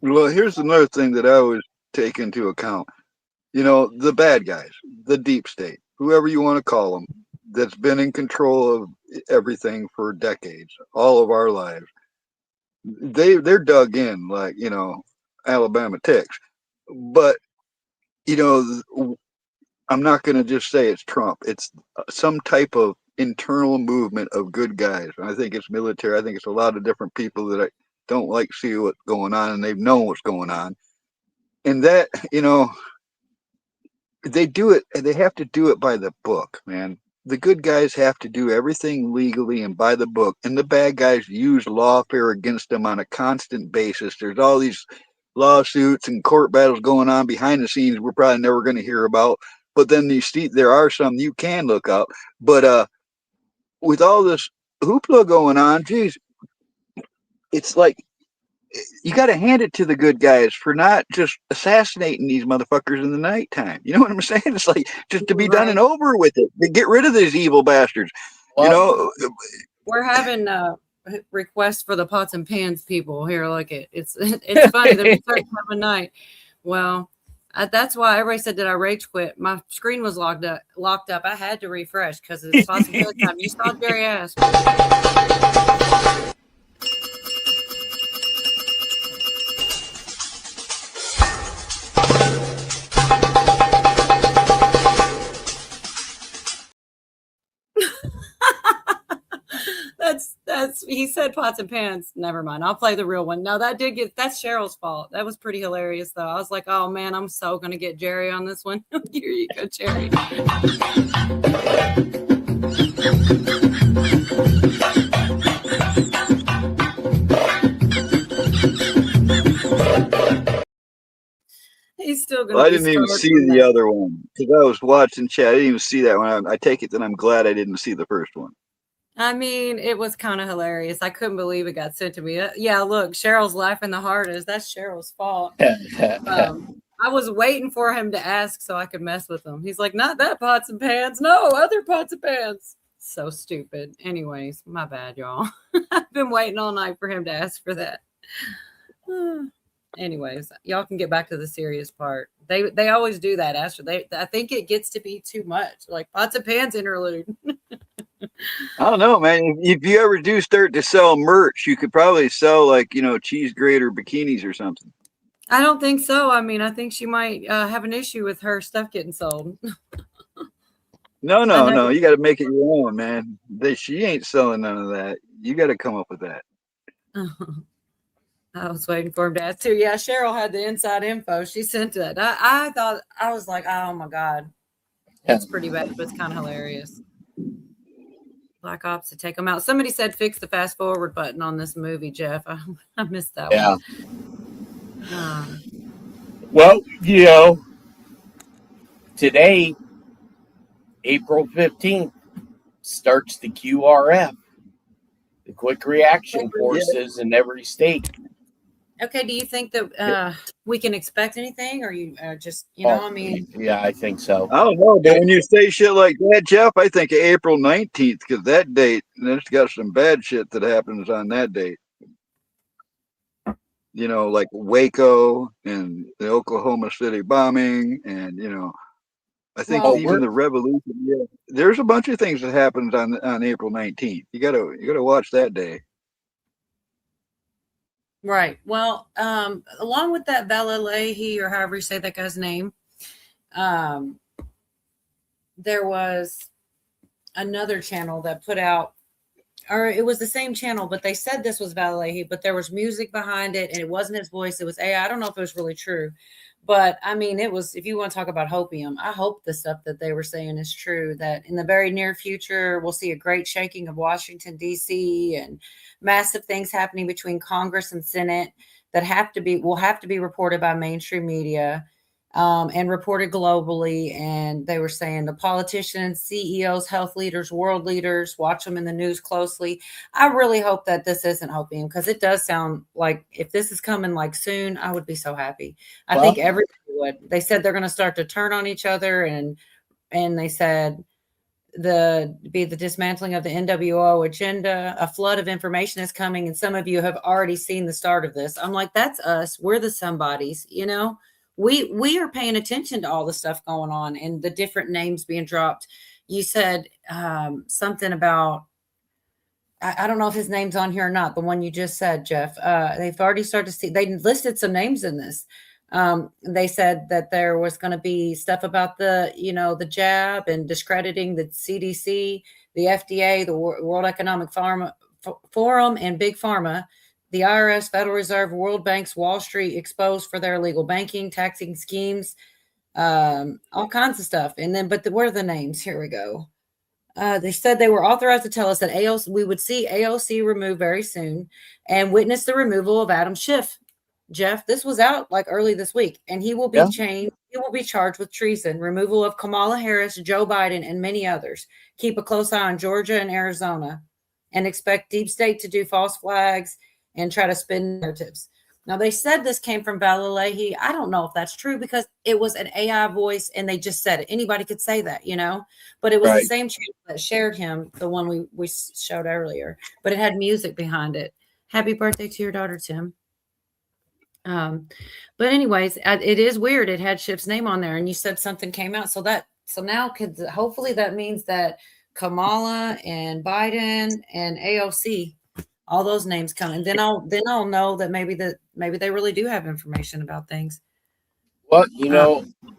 Well, here's another thing that I always take into account. The bad guys, the deep state, whoever you want to call them, that's been in control of everything for decades, all of our lives. They're dug in like, Alabama ticks. But, I'm not going to just say it's Trump. It's some type of internal movement of good guys. I think it's military. I think it's a lot of different people that I don't like see what's going on, and they've known what's going on. And that, they do it, and they have to do it by the book, man. The good guys have to do everything legally and by the book, and the bad guys use lawfare against them on a constant basis. There's all these lawsuits and court battles going on behind the scenes we're probably never going to hear about. But then there are some you can look up. But with all this hoopla going on, geez, it's like you got to hand it to the good guys for not just assassinating these motherfuckers in the nighttime. You know what I'm saying? It's like just to be done and over with it. Get rid of these evil bastards. Well, we're having requests for the pots and pans people here. Like it's funny. They're starting to have a night. Well, That's why everybody said, did I rage quit? My screen was locked up. I had to refresh because it's possible time. You saw Jerry ask. That's he said pots and pans. Never mind. I'll play the real one. No, that's Cheryl's fault. That was pretty hilarious though. I was like, oh man, I'm so gonna get Jerry on this one. Here you go, Jerry. He's still gonna. I didn't even see the other one because I was watching chat. I didn't even see that one. I take it that I'm glad I didn't see the first one. I mean, it was kind of hilarious. I couldn't believe it got sent to me. Yeah, look, Cheryl's laughing the hardest. That's Cheryl's fault. I was waiting for him to ask so I could mess with him. He's like, not that pots and pans. No, other pots and pans. So stupid. Anyways, my bad, y'all. I've been waiting all night for him to ask for that. Anyways, y'all can get back to the serious part. They always do that after I think it gets to be too much, like pots and pans interlude. I don't know, man. If you ever do start to sell merch, you could probably sell like, cheese grater bikinis or something. I don't think so. I mean, I think she might have an issue with her stuff getting sold. No. You got to make it your own, man. She ain't selling none of that. You got to come up with that. I was waiting for him to ask too. Yeah, Cheryl had the inside info. She sent it. I thought, I was like, oh my God. It's pretty bad, but it's kind of hilarious. Black Ops to take them out. Somebody said fix the fast forward button on this movie, Jeff. I missed that one. Well, today, April 15th, starts the QRF, the Quick Reaction Forces in every state. Okay, do you think that we can expect anything, or you just, I mean? Yeah, I think so. I don't know, but when you say shit like that, Jeff, I think of April 19th, because that date, there's got some bad shit that happens on that date. Like Waco and the Oklahoma City bombing, and I think even the revolution. Yeah, there's a bunch of things that happens on April 19th. You gotta watch that day. Right. Well, along with that Bella Leahy, or however you say that guy's name, there was another channel that put out, or it was the same channel, but they said this was Bella Leahy, but there was music behind it, and it wasn't his voice. It was AI. I don't know if it was really true, but I mean, it was, if you want to talk about hopium, I hope the stuff that they were saying is true, that in the very near future, we'll see a great shaking of Washington, D.C., and massive things happening between Congress and Senate that will have to be reported by mainstream media and reported globally. And they were saying the politicians, CEOs, health leaders, world leaders, watch them in the news closely. I really hope that this isn't hopium, because it does sound like if this is coming like soon, I would be so happy. I think everybody would. They said they're going to start to turn on each other, and they said the dismantling of the NWO agenda. A flood of information is coming, and some of you have already seen the start of this. I'm like, that's us. We're the somebodies, we are paying attention to all the stuff going on and the different names being dropped. You said something about, I don't know if his name's on here or not, the one you just said, Jeff. They've already started to see, they listed some names in this. They said that there was going to be stuff about the jab and discrediting the CDC, the FDA, the World Economic Forum, and Big Pharma, the IRS, Federal Reserve, World Banks, Wall Street exposed for their illegal banking, taxing schemes, all kinds of stuff. And then, what are the names? Here we go. They said they were authorized to tell us that we would see AOC removed very soon and witness the removal of Adam Schiff. Jeff, this was out like early this week, and he will be changed. He will be charged with treason, removal of Kamala Harris, Joe Biden, and many others. Keep a close eye on Georgia and Arizona, and expect deep state to do false flags and try to spin narratives. Now, they said this came from Bella Leahy. I don't know if that's true, because it was an AI voice and they just said it. Anybody could say that, but it was the same channel that shared him, the one we showed earlier, but it had music behind it. Happy birthday to your daughter, Tim. But anyways, it is weird. It had Schiff's name on there, and you said something came out. So now hopefully that means that Kamala and Biden and AOC, all those names come, and then I'll know that maybe they really do have information about things. Well,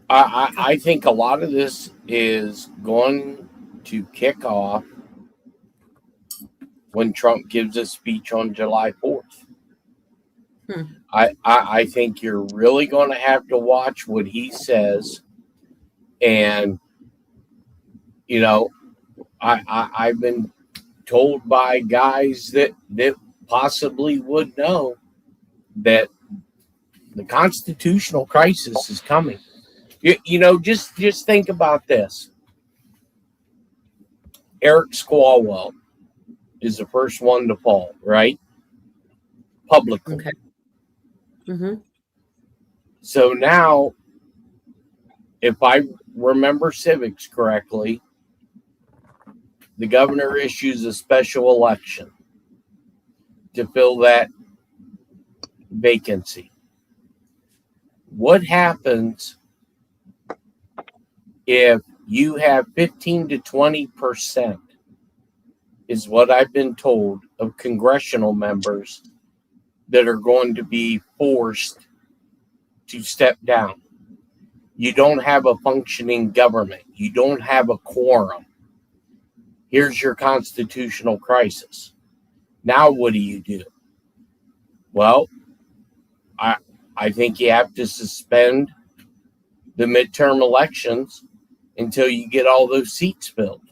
I think a lot of this is going to kick off when Trump gives a speech on July 4th. I think you're really going to have to watch what he says. And, I've been told by guys that possibly would know that the constitutional crisis is coming. Just think about this. Eric Swalwell is the first one to fall, right? Publicly. Okay. Mm-hmm. So now, if I remember civics correctly, the governor issues a special election to fill that vacancy. What happens if you have 15 to 20%, is what I've been told, of congressional members that are going to be forced to step down? You don't have a functioning government. You don't have a quorum. Here's your constitutional crisis. Now what do you do? Well, I think you have to suspend the midterm elections until you get all those seats filled.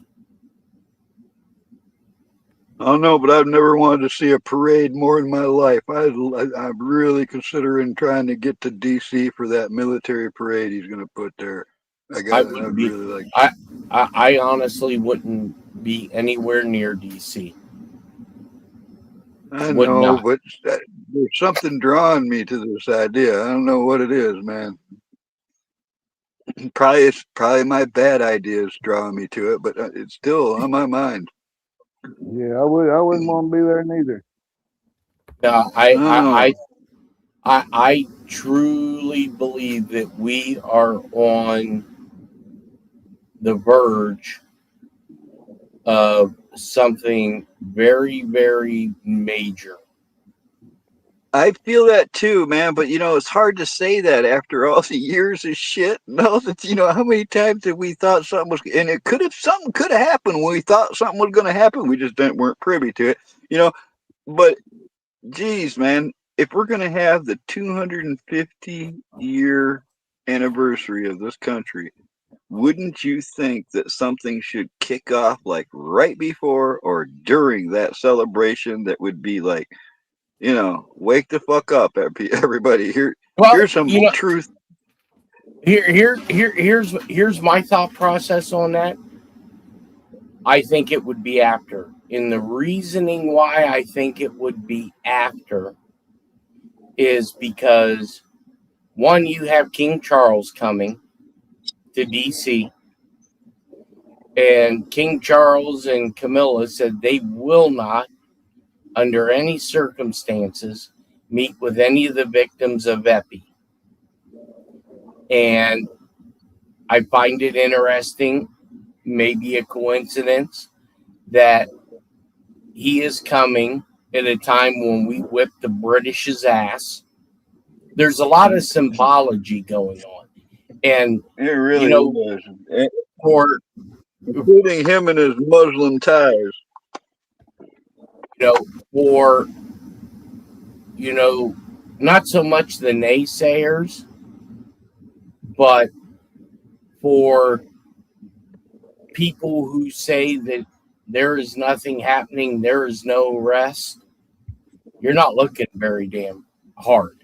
I don't know, but I've never wanted to see a parade more in my life. I'm really considering trying to get to DC for that military parade he's going to put there. I honestly wouldn't be anywhere near DC. I know, but there's something drawing me to this idea. I don't know what it is, man. It's probably my bad ideas drawing me to it, but it's still on my mind. Yeah, I wouldn't want to be there neither. I truly believe that we are on the verge of something very, very major. I feel that too, man. But it's hard to say that after all the years of shit. No, that how many times have we thought something was, and something could have happened when we thought something was going to happen. We just weren't privy to it, But geez, man, if we're going to have the 250-year anniversary of this country, wouldn't you think that something should kick off like right before or during that celebration? That would be like, wake the fuck up, everybody. Here's some truth. Here's my thought process on that. I think it would be after. And the reasoning why I think it would be after is because, one, you have King Charles coming to DC, and King Charles and Camilla said they will not, under any circumstances, meet with any of the victims of Epi. And I find it interesting, maybe a coincidence, that he is coming at a time when we whipped the British's ass. There's a lot of symbology going on. And it really is. Including him and his Muslim ties. For not so much the naysayers, but for people who say that there is nothing happening, there is no rest, you're not looking very damn hard.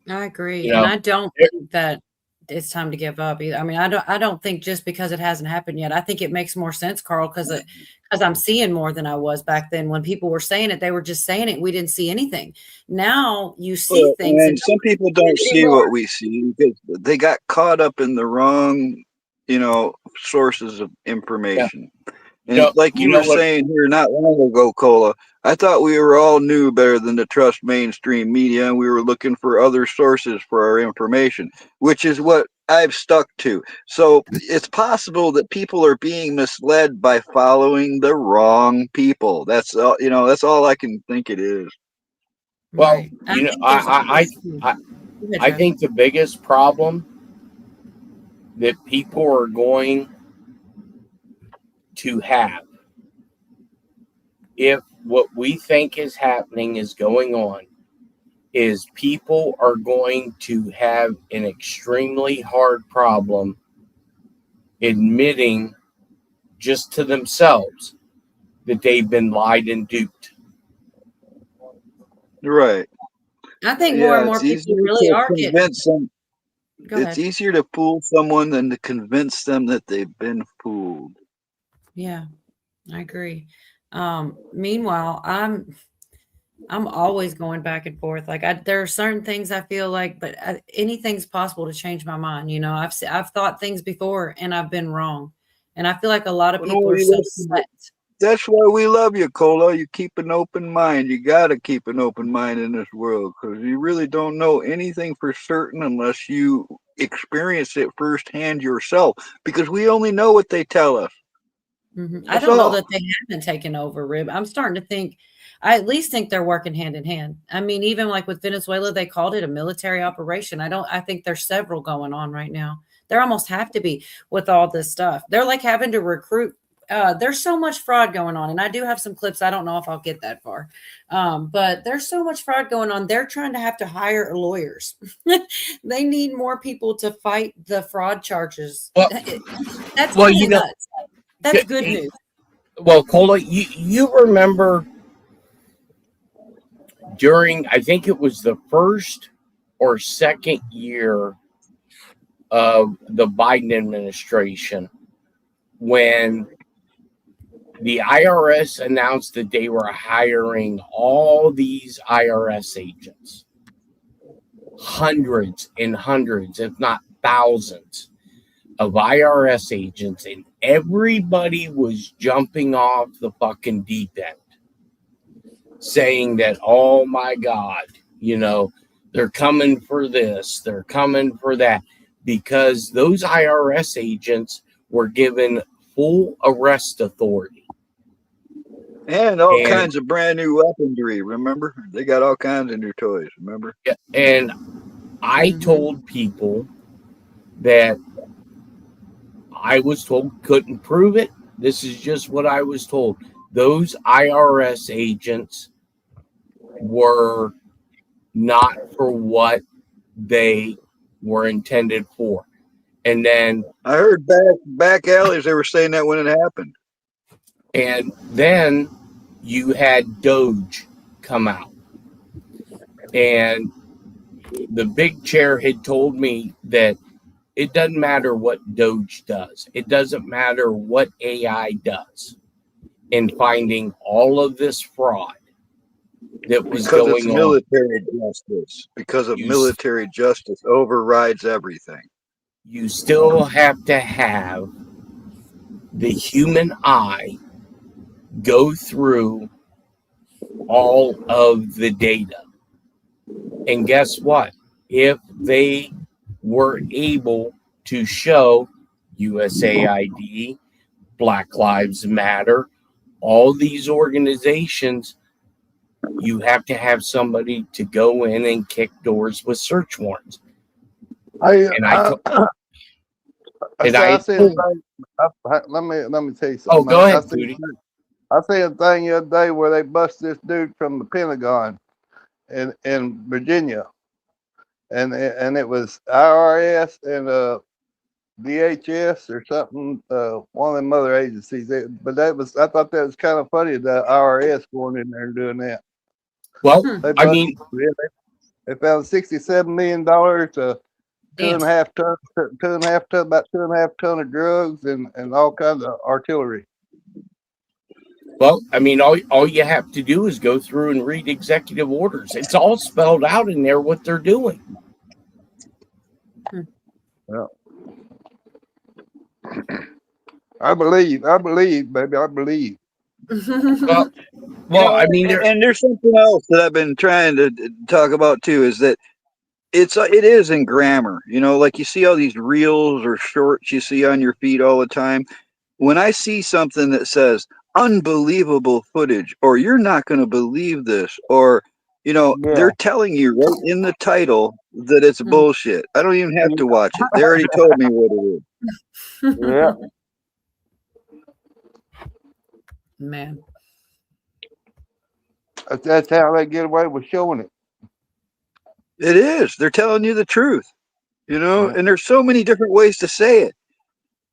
I agree. And I don't think that it's time to give up either. I mean, I don't think just because it hasn't happened yet. I think it makes more sense, Carl, because I'm seeing more than I was back then. When people were saying it, they were just saying it. We didn't see anything. Now you see things. And some people don't see what we see because they got caught up in the wrong, sources of information. And like you know were what? saying here not long ago, Cola, I thought we were all knew better than to trust mainstream media, and we were looking for other sources for our information, which is what I've stuck to. So it's possible that people are being misled by following the wrong people. That's all, that's all I can think it is. Well, Right. you know, think there's I think the biggest problem that people are going to have, if what we think is happening is going on, is people are going to have an extremely hard problem admitting just to themselves that they've been lied and duped. Right. I think more Yeah, and more it's people easier really to are getting. convince them. Go It's ahead. easier to fool someone than to convince them that they've been fooled. Yeah, I agree. Meanwhile, I'm always going back and forth. Like there are certain things I feel like, but anything's possible to change my mind. You know, I've thought things before and I've been wrong, and I feel like a lot of Well, people no, are so set. that's why we love you, Cola. You keep an open mind. You got to keep an open mind in this world because you really don't know anything for certain unless you experience it firsthand yourself. Because we only know what they tell us. I That's don't know all. that they haven't taken over, Rib. I'm starting to think, I at least think they're working hand in hand. I mean, even like with Venezuela, they called it a military operation. I think there's several going on right now. There almost have to be with all this stuff. They're like having to recruit. There's so much fraud going on. And I do have some clips. I don't know if I'll get that far. But there's so much fraud going on. They're trying to have to hire lawyers. They need more people to fight the fraud charges. That's Well, kind of nuts. That's good news. Well, Cola, you remember during, I think it was the first or second year of the Biden administration, when the IRS announced that they were hiring all these IRS agents, hundreds and hundreds, if not thousands, of IRS agents, and everybody was jumping off the fucking deep end, saying that, oh my God, they're coming for this, they're coming for that, because those IRS agents were given full arrest authority. And all kinds of brand new weaponry, remember? They got all kinds of new toys, remember? Yeah, and I told people that I was told, couldn't prove it. This is just what I was told. Those IRS agents were not for what they were intended for. And then I heard back alleys they were saying that when it happened. And then you had Doge come out. And the big chair had told me that it doesn't matter what Doge does. It doesn't matter what AI does in finding all of this fraud that was because it's going on. military justice. Because of military justice overrides everything. You still have to have the human eye go through all of the data. And guess what? If they were able to show USAID, Black Lives Matter, all these organizations, you have to have somebody to go in and kick doors with search warrants. Let me tell you something. Oh, go ahead, Judy. I seen a thing the other day where they bust this dude from the Pentagon in Virginia, and it was IRS and DHS or something, one of them other agencies. But I thought that was kind of funny, the IRS going in there and doing that. Well, they found $67 million to about 2.5 ton of drugs and all kinds of artillery. Well, I mean, all you have to do is go through and read executive orders. It's all spelled out in there what they're doing. Yeah. I believe, baby, I believe. Well, I mean, and there's something else that I've been trying to talk about too, is that it is in grammar. Like you see all these reels or shorts you see on your feed all the time. When I see something that says unbelievable footage, or you're not going to believe this, or Yeah. they're telling you right in the title that it's bullshit. I don't even have to watch it. They already told me what it is. Yeah. Man. That's how they get away with showing it. It is. They're telling you the truth, Yeah. and there's so many different ways to say it.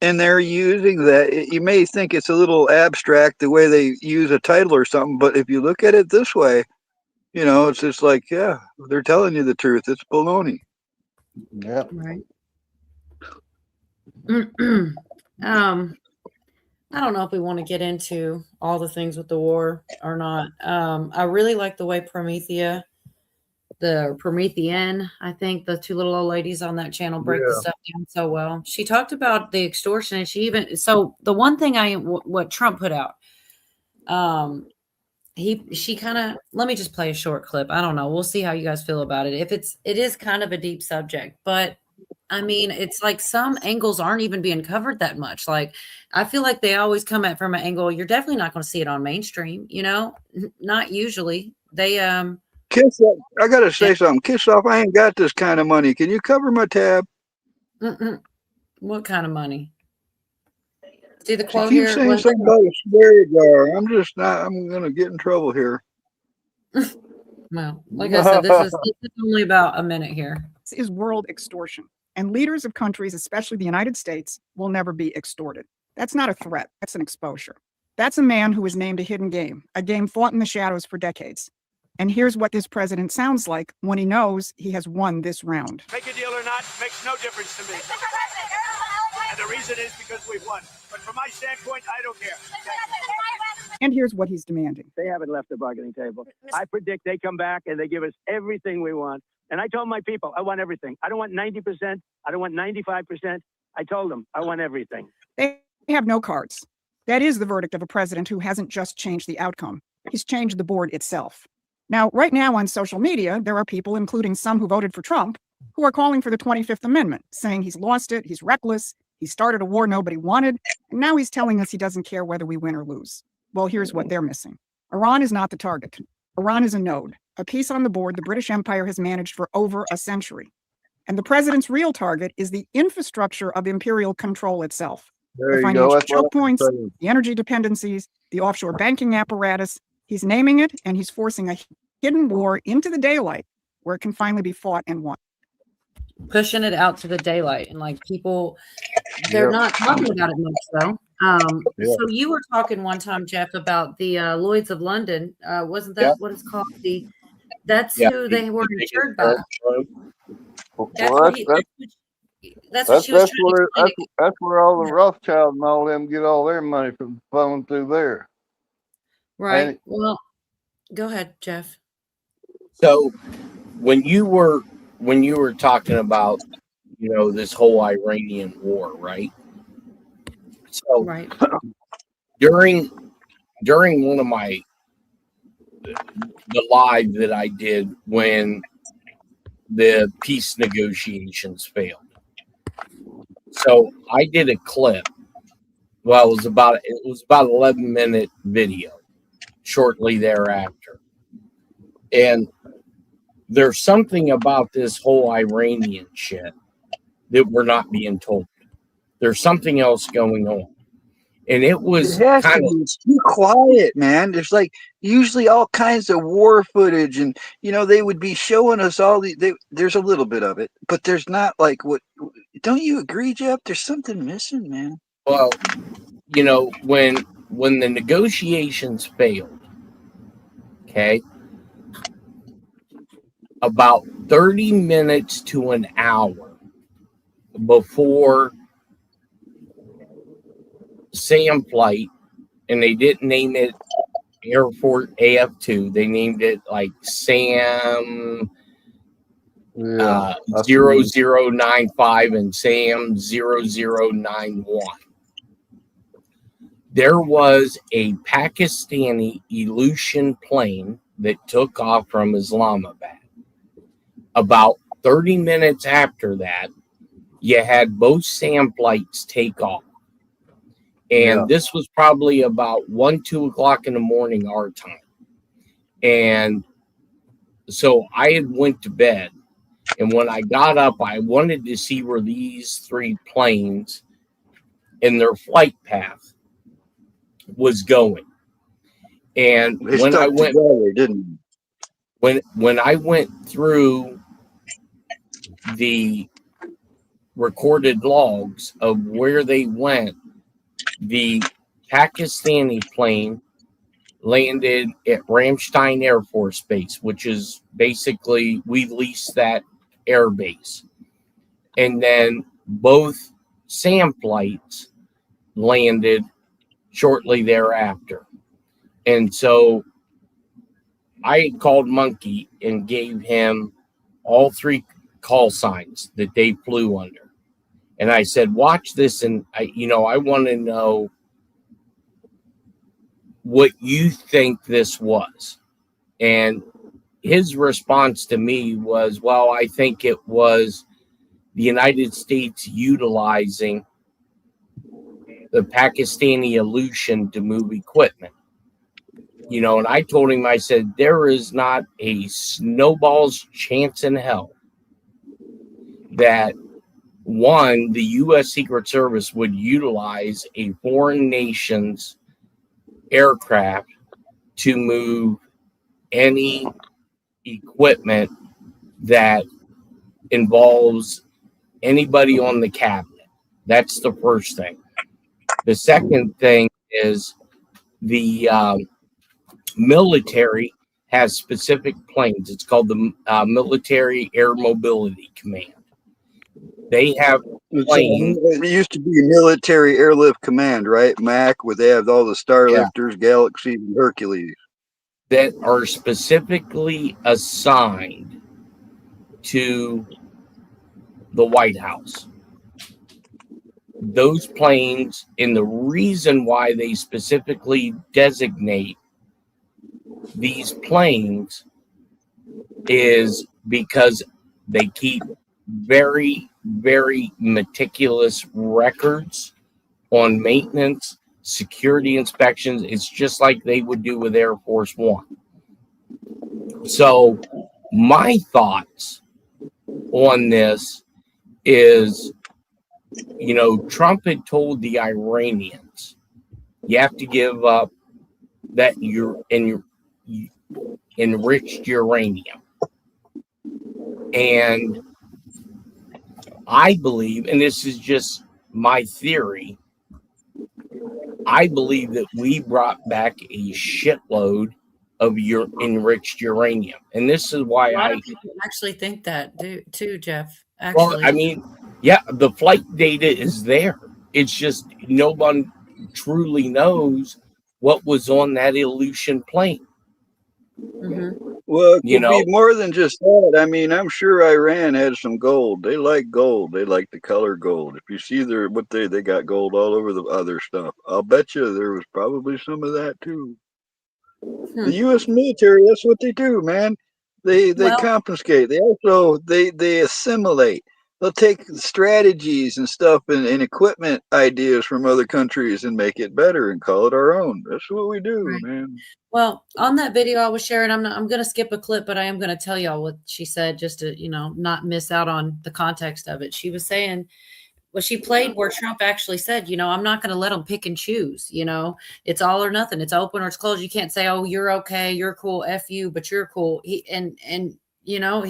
And they're using that. You may think it's a little abstract the way they use a title or something, but if you look at it this way, it's just like, yeah, they're telling you the truth. It's baloney. Yeah. Right. I don't know if we want to get into all the things with the war or not. I really like the way Promethean, I think the two little old ladies on that channel break the stuff down so well. She talked about the extortion, and so the one thing what Trump put out, she kind of, let me just play a short clip. I don't know. We'll see how you guys feel about it. It is kind of a deep subject, but I mean, it's like some angles aren't even being covered that much. Like, I feel like they always come at from an angle. You're definitely not going to see it on mainstream, not usually. They, Kiss off. I got to say something. Kiss off. I ain't got this kind of money. Can you cover my tab? What kind of money? See the She quote keeps here? saying something about a swear jar. I'm just not, I'm going to get in trouble here. Well, like I said, this is only about a minute here. This is world extortion. And leaders of countries, especially the United States, will never be extorted. That's not a threat. That's an exposure. That's a man who was named a hidden game, a game fought in the shadows for decades. And here's what this president sounds like when he knows he has won this round. Make a deal or not makes no difference to me. And the reason is because we've won. But from my standpoint, I don't care. And here's what he's demanding. They haven't left the bargaining table. I predict they come back and they give us everything we want. And I told my people, I want everything. I don't want 90%. I don't want 95%. I told them, I want everything. They have no cards. That is the verdict of a president who hasn't just changed the outcome. He's changed the board itself. Now, right now on social media, there are people, including some who voted for Trump, who are calling for the 25th Amendment, saying he's lost it, he's reckless, he started a war nobody wanted, and now he's telling us he doesn't care whether we win or lose. Well, here's what they're missing. Iran is not the target. Iran is a node, a piece on the board the British Empire has managed for over a century. And the president's real target is the infrastructure of imperial control itself. The financial choke points, the energy dependencies, the offshore banking apparatus. He's naming it, and he's forcing a hidden war into the daylight where it can finally be fought and won. Pushing it out to the daylight, and like people, they're not talking about it much though. So you were talking one time, Jeff, about the Lloyds of London. Wasn't that what it's called? That's who they were insured by. That's what she was trying to explain. That's where all the Rothschild and all them get all their money from flowing through there. Right. And, well, go ahead, Jeff. So when you were talking about, this whole Iranian war, right? So during one of the live that I did when the peace negotiations failed. So I did a clip. Well, it was about 11-minute video shortly thereafter. And there's something about this whole Iranian shit that we're not being told. There's something else going on. And it was kind of too quiet, man. There's like usually all kinds of war footage, and they would be showing us all there's a little bit of it, but there's not like what. Don't you agree, Jeff? There's something missing, man. Well, when the negotiations failed, okay, about 30 minutes to an hour before SAM flight, and they didn't name it Air Force AF2. They named it like SAM 0095 and SAM 0091. there was a Pakistani Illusion plane that took off from Islamabad. About 30 minutes after that, you had both SAM flights take off. And this was probably about 1, 2 o'clock in the morning, our time. And so I had went to bed. And when I got up, I wanted to see where these 3 planes and their flight path was going. And They when I stuck went together, didn't when I went through the recorded logs of where they went, the Pakistani plane landed at Ramstein Air Force Base, which is basically, we lease that air base. And then both SAM flights landed shortly thereafter. And so I called Monkey and gave him all 3 call signs that they flew under. And I said, watch this. And I want to know what you think this was. And his response to me was, well, I think it was the United States utilizing the Pakistani Illusion to move equipment. And I told him, I said, there is not a snowball's chance in hell that, one, the U.S. Secret Service would utilize a foreign nation's aircraft to move any equipment that involves anybody on the cabinet. That's the first thing. The second thing is the military has specific planes. It's called the Military Air Mobility Command. They have planes. It used to be Military Airlift Command, right? MAC, where they have all the Starlifters, Galaxy, and Hercules. That are specifically assigned to the White House. Those planes, and the reason why they specifically designate these planes is because they keep very, very meticulous records on maintenance, security inspections. It's just like they would do with Air Force One. So my thoughts on this is, Trump had told the Iranians, you have to give up that enriched uranium. And I believe, and this is just my theory, I believe that we brought back a shitload of your enriched uranium. And this is why a lot of people actually think that too, Jeff. Well, I mean, yeah, the flight data is there. It's just no one truly knows what was on that Illusion plane. Well, it could be more than just that. I mean, I'm sure Iran had some gold. They like gold. They like the color gold. If you see they got gold all over the other stuff. I'll bet you there was probably some of that too. The U.S. military, that's what they do, man. They confiscate. They also they assimilate. They'll take strategies and stuff and equipment ideas from other countries and make it better and call it our own. That's what we do, man. Well, on that video I was sharing, I'm going to skip a clip, but I am going to tell y'all what she said just to, not miss out on the context of it. She was saying, well, she played where Trump actually said, I'm not going to let them pick and choose. It's all or nothing. It's open or it's closed. You can't say, oh, you're okay, you're cool, F you, but you're cool. He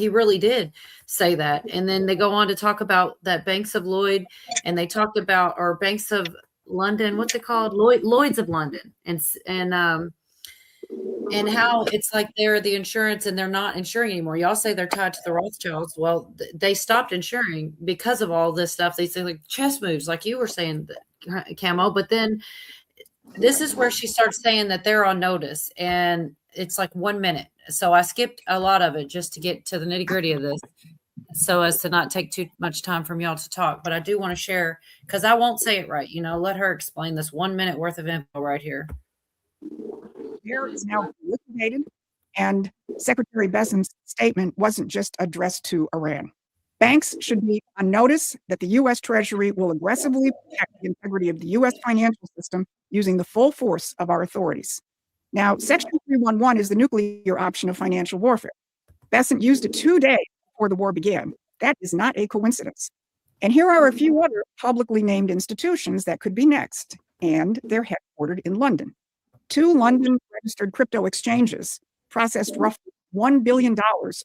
really did say that. And then they go on to talk about that Banks of Lloyd, and they talked about, or Banks of London, what's it called? Lloyd's of London. And how it's like they're the insurance and they're not insuring anymore. Y'all say they're tied to the Rothschilds. Well, they stopped insuring because of all this stuff. They say like chess moves, like you were saying, Camo. But then this is where she starts saying that they're on notice, and it's like 1 minute. So I skipped a lot of it just to get to the nitty gritty of this. so as to not take too much time from y'all to talk. But I do want to share, because I won't say it right. Let her explain this 1 minute worth of info right here. There is now liquidated, and Secretary Bessent's statement wasn't just addressed to Iran. Banks should be on notice that the U.S. Treasury will aggressively protect the integrity of the U.S. financial system using the full force of our authorities. Now, Section 311 is the nuclear option of financial warfare. Bessent used it 2 days before the war began. That is not a coincidence. And here are a few other publicly named institutions that could be next, and they're headquartered in London. 2 London-registered crypto exchanges processed roughly $1 billion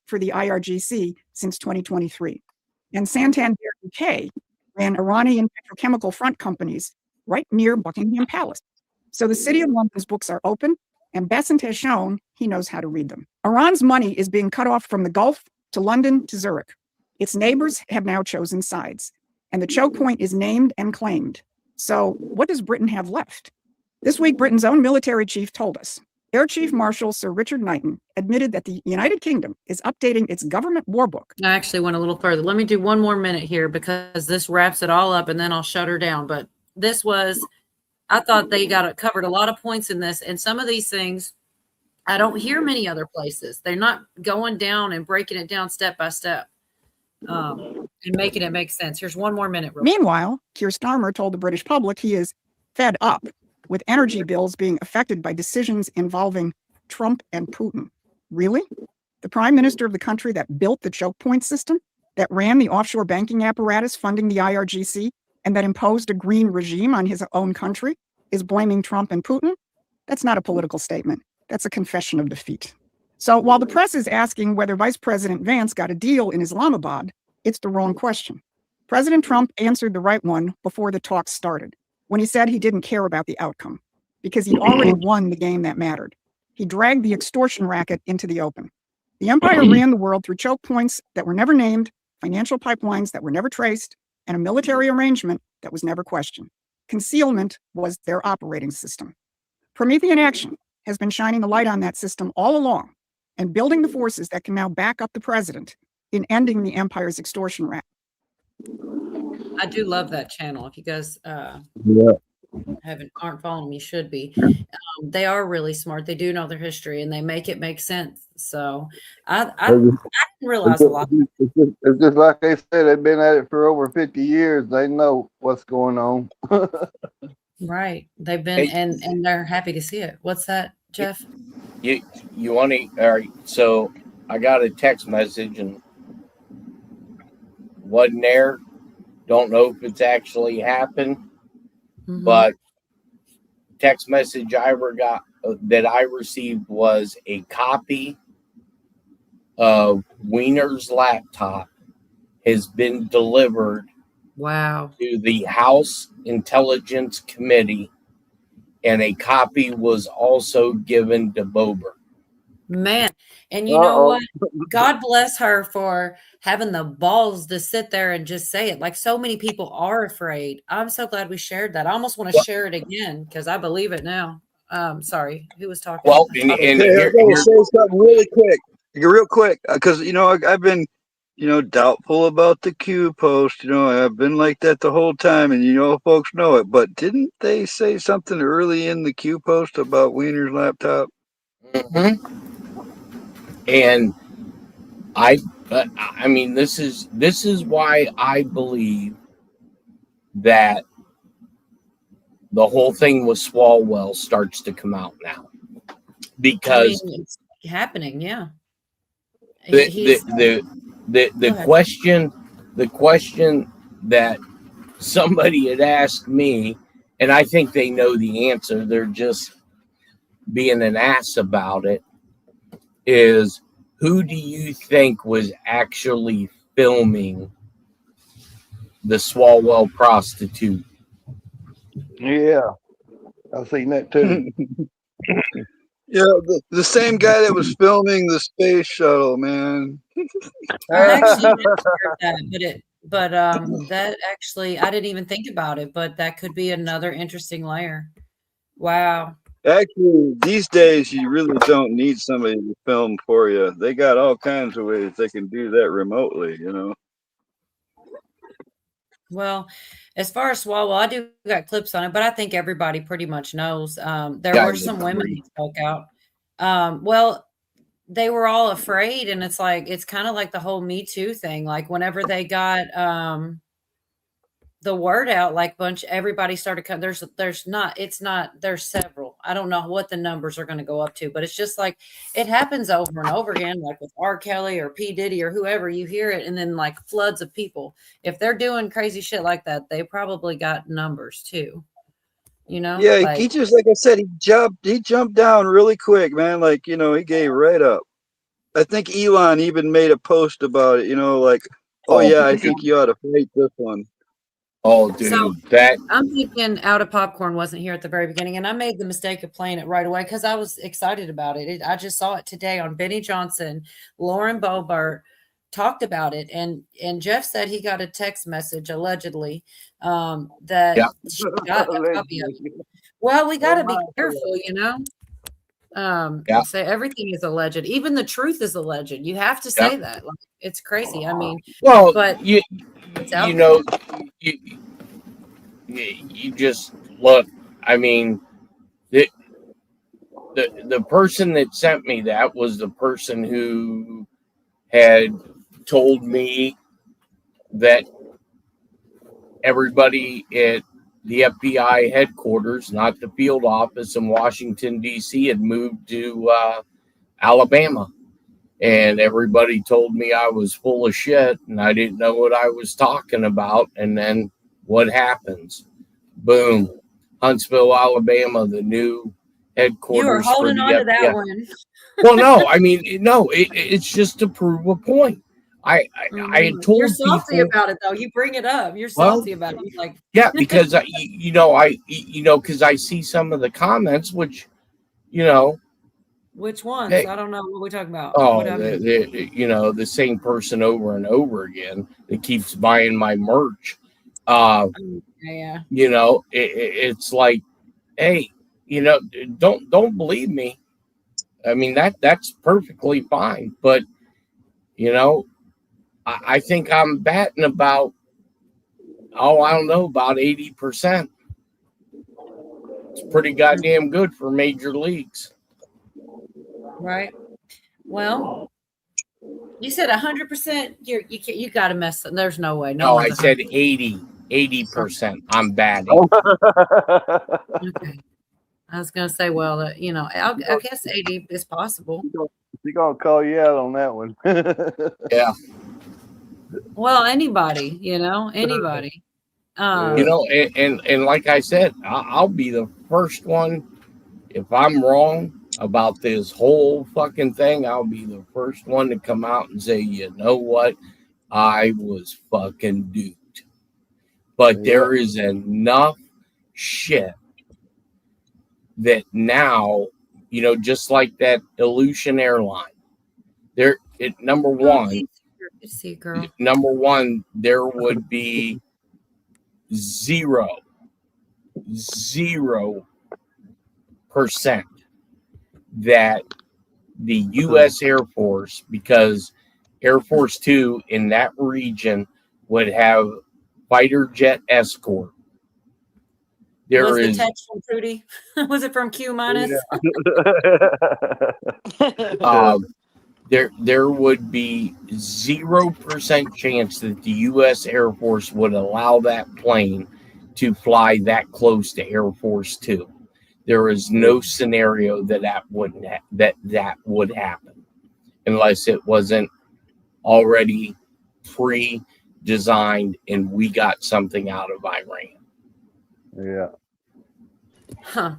for the IRGC since 2023. And Santander UK ran Iranian petrochemical front companies right near Buckingham Palace. So the City of London's books are open, and Bessent has shown he knows how to read them. Iran's money is being cut off from the Gulf to London to Zurich. Its neighbors have now chosen sides, and the choke point is named and claimed. So what does Britain have left? This week, Britain's own military chief told us. Air Chief Marshal Sir Richard Knighton admitted that the United Kingdom is updating its government war book. I actually went a little further. Let me do 1 more minute here, because this wraps it all up, and then I'll shut her down. But this was, I thought they covered a lot of points in this, and some of these things I don't hear many other places. They're not going down and breaking it down step by step and making it make sense. Here's 1 more minute. Meanwhile, Keir Starmer told the British public he is fed up with energy bills being affected by decisions involving Trump and Putin. Really? The prime minister of the country that built the choke point system, that ran the offshore banking apparatus funding the IRGC, and that imposed a green regime on his own country, is blaming Trump and Putin? That's not a political statement. That's a confession of defeat. So while the press is asking whether Vice President Vance got a deal in Islamabad, it's the wrong question. President Trump answered the right one before the talks started, when he said he didn't care about the outcome, because he'd already won the game that mattered. He dragged the extortion racket into the open. The empire ran the world through choke points that were never named, financial pipelines that were never traced, and a military arrangement that was never questioned. Concealment was their operating system. Promethean Action has been shining the light on that system all along and building the forces that can now back up the president in ending the empire's extortion racket. I do love that channel. If you guys aren't following me, should be. They are really smart. They do know their history, and they make it make sense. So I didn't realize a lot. It's just like they said, they've been at it for over 50 years. They know what's going on. Right. They've been, and they're happy to see it. What's that, Jeff? You want to? All right. So I got a text message and wasn't there. Don't know if it's actually happened, but text message I received was a copy of Weiner's laptop has been delivered. Wow. To the House Intelligence Committee, and a copy was also given to Bober. Man, and you know what? God bless her for having the balls to sit there and just say it. Like, so many people are afraid. I'm so glad we shared that. I almost want to share it again because I believe it now. Sorry, who was talking? Well, I'm going to say something real quick, because I've been doubtful about the Q post. I've been like that the whole time, and folks know it. But didn't they say something early in the Q post about Weiner's laptop? Mm-hmm. And I mean, this is why I believe that the whole thing with Swalwell starts to come out now, because it's happening. Yeah. The question that somebody had asked me, and I think they know the answer, they're just being an ass about it, is who do you think was actually filming the Swalwell prostitute? Yeah, I've seen that too. Yeah, the same guy that was filming the space shuttle, man. I actually didn't hear that, but that actually, I didn't even think about it, but that could be another interesting layer. Wow. Actually, these days you really don't need somebody to film for you. They got all kinds of ways they can do that remotely, you know. Well, as far as Swalwell, I do got clips on it, but I think everybody pretty much knows. There Yeah, I were some women agree. who spoke out. Well, they were all afraid, and it's like it's kind of like the whole Me Too thing. Like whenever they got the word out, like everybody started coming. There's several. I don't know what the numbers are going to go up to, but it's just like it happens over and over again, like with R. Kelly or P. Diddy or whoever. You hear it, and then like floods of people. If they're doing crazy shit like that, they probably got numbers too. You know? Yeah, Like, he just, like I said, he jumped down really quick, man. Like, you know, he gave right up. I think Elon even made a post about it, you know, like, oh yeah, I think you ought to fight this one. Oh, dude, so that I'm thinking Out of Popcorn wasn't here at the very beginning, and I made the mistake of playing it right away because I was excited about it. I just saw it today on Benny Johnson. Lauren Boebert talked about it, and Jeff said he got a text message allegedly that yeah. she got a copy of it. Well, we got to be careful, you know. Yeah. Say everything is alleged, even the truth is alleged. You have to Yeah. say that. Like, it's crazy. I mean, Well, but you it's out know, you just look. I mean, the person that sent me that was the person who had told me that everybody at the FBI headquarters, not the field office in Washington, D.C., had moved to Alabama. And everybody told me I was full of shit and I didn't know what I was talking about. And then what happens? Boom. Huntsville, Alabama, the new headquarters. You are holding for on the to that FBI. one. Well, no, I mean, no, it's just to prove a point. I had told You're salty people about it, though. You bring it up. You're Well, salty about it. You're like, yeah, because because I see some of the comments, which, which ones? hey, I don't know what we're talking about. What happened? the same person over and over again that keeps buying my merch. Yeah. It's like, hey, don't believe me. I mean, that's perfectly fine, but I think I'm batting about, I don't know, about 80%. It's pretty goddamn good for major leagues. Right. Well, you said 100%. You got to mess. There's no way. No, I one's said 100%. 80%. I'm batting. Okay. I was gonna say, well, I guess 80 is possible. She's gonna call you out on that one. Yeah. Well, anybody, anybody. And like I said, I'll be the first one. If I'm wrong about this whole fucking thing, I'll be the first one to come out and say, you know what? I was fucking duped. But there is enough shit that now, just like that Aleutian airline, number one, there would be 0% that the U.S. Air Force, because Air Force 2 in that region would have fighter jet escort. Was the text from Trudy? Was it from Q minus? There would be 0% chance that the U.S. Air Force would allow that plane to fly that close to Air Force 2. There is no scenario that would happen unless it wasn't already pre-designed and we got something out of Iran. Yeah. Huh.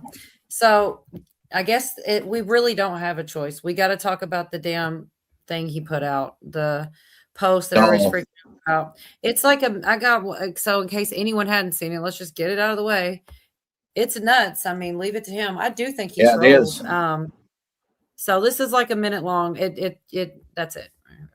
So I guess we really don't have a choice. We got to talk about the damn thing he put out, the post that everybody's freaking out. It's like so in case anyone hadn't seen it, let's just get it out of the way. It's nuts. I mean, leave it to him. I do think he's Yeah, it rolled. is. So this is like a minute long. That's it.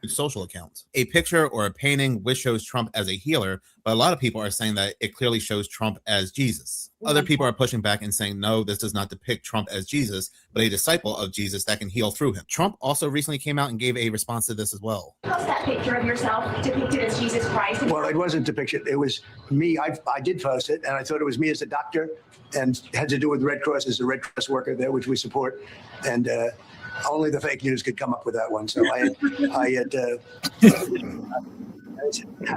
social accounts. A picture or a painting which shows Trump as a healer, but a lot of people are saying that it clearly shows Trump as Jesus. Other people are pushing back and saying, no, this does not depict Trump as Jesus, but a disciple of Jesus that can heal through him. Trump also recently came out and gave a response to this as well. Post that picture of yourself depicted as Jesus Christ. Well, it wasn't depicted. It was me. I did post it, and I thought it was me as a doctor, and had to do with Red Cross as a Red Cross worker there, which we support. And only the fake news could come up with that one. So I said, how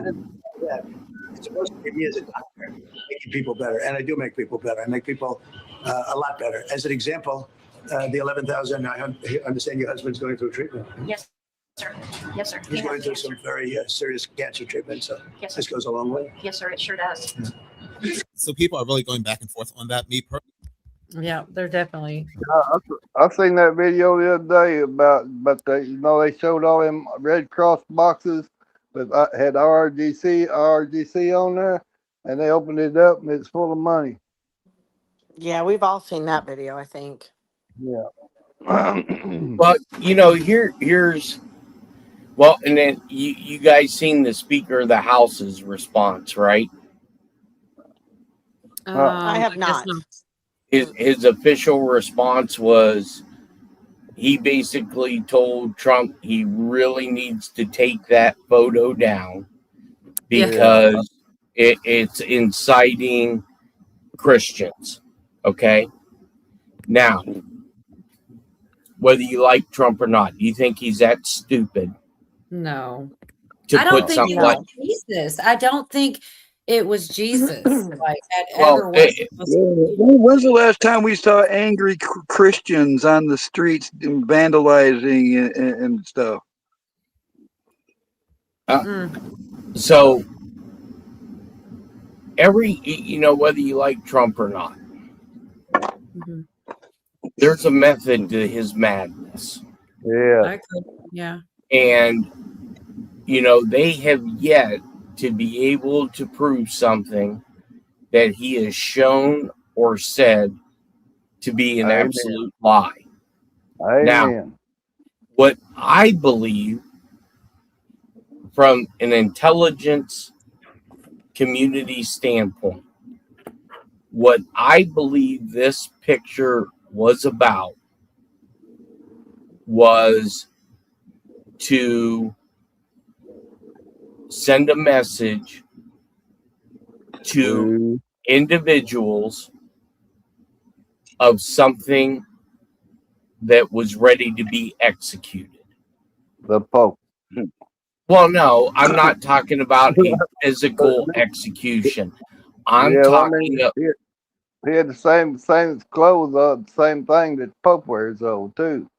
did that? It's supposed to be me as a doctor, making people better. And I do make people better. I make people a lot better. As an example, the 11,000, I understand your husband's going through treatment. Yes, sir. Yes, sir. He's going through some very serious cancer treatment. So Yes, this goes a long way. Yes, sir. It sure does. So people are really going back and forth on that. Me personally, Yeah, they're definitely. I seen that video the other day about they they showed all them Red Cross boxes, but I had RGC on there, and they opened it up and it's full of money. Yeah, we've all seen that video, I think. Yeah. But here's and then you guys seen the Speaker of the House's response, right? I have not. His official response was he basically told Trump he really needs to take that photo down because it's inciting Christians. Okay. Now, whether you like Trump or not, do you think he's that stupid? No. To I don't put think something it was like Jesus. I don't think it was Jesus. Like that Well, ever was. When's the last time we saw angry Christians on the streets vandalizing and stuff? So whether you like Trump or not, there's a method to his madness. Yeah. Yeah. And they have yet to be able to prove something that he has shown or said to be an absolute lie. Amen. Now, what I believe from an intelligence community standpoint, what I believe this picture was about was to send a message to individuals of something that was ready to be executed. The Pope. Well, no, I'm not talking about a physical execution. I'm talking about. He had the same clothes on, the same thing that Pope wears on too.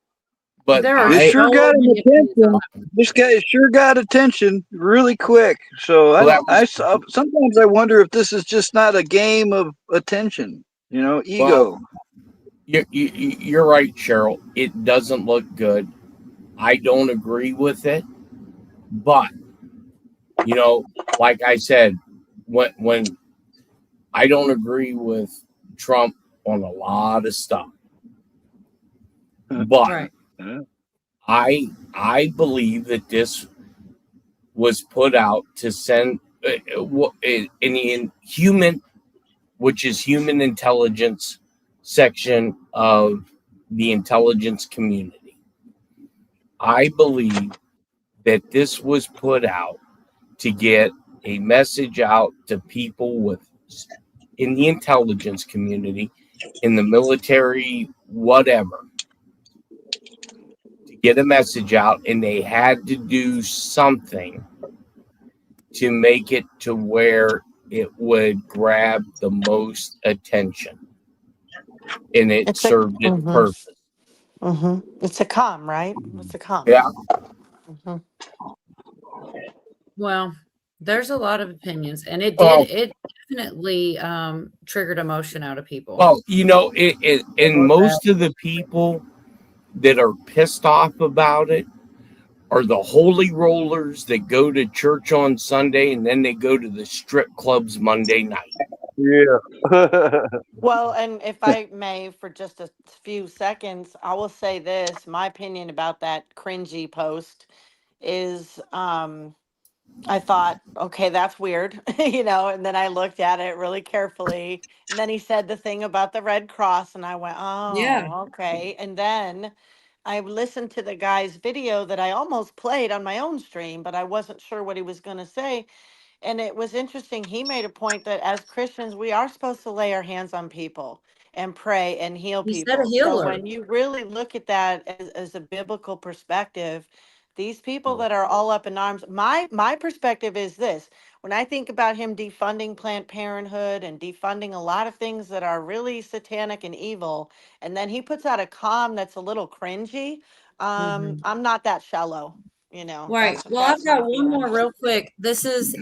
But it sure got him attention. This guy sure got attention really quick. So sometimes I wonder if this is just not a game of attention. Ego. Well, you're right, Cheryl. It doesn't look good. I don't agree with it. But, like I said, when I don't agree with Trump on a lot of stuff. But I believe that this was put out to send in human, which is human intelligence section of the intelligence community. I believe that this was put out to get a message out to people in the intelligence community, in the military, whatever, to get a message out, and they had to do something to make it to where it would grab the most attention, and it served its purpose. It's a calm, right? It's a calm. Yeah. Well, there's a lot of opinions, and it definitely triggered emotion out of people. Well, and most of the people that are pissed off about it are the holy rollers that go to church on Sunday and then they go to the strip clubs Monday night. Yeah. Well, and if I may, for just a few seconds, I will say this. My opinion about that cringy post is I thought, okay, that's weird, and then I looked at it really carefully. And then he said the thing about the Red Cross, and I went, Yeah. oh, okay. And then I listened to the guy's video that I almost played on my own stream, but I wasn't sure what he was going to say. And it was interesting. He made a point that as Christians, we are supposed to lay our hands on people and pray and heal He said a people. So healer. when you really look at that as a biblical perspective, these people that are all up in arms, my perspective is this. When I think about him defunding Planned Parenthood and defunding a lot of things that are really satanic and evil, and then he puts out a calm that's a little cringy, I'm not that shallow. Right. Well, I've That's my got one feeling. more real quick. This is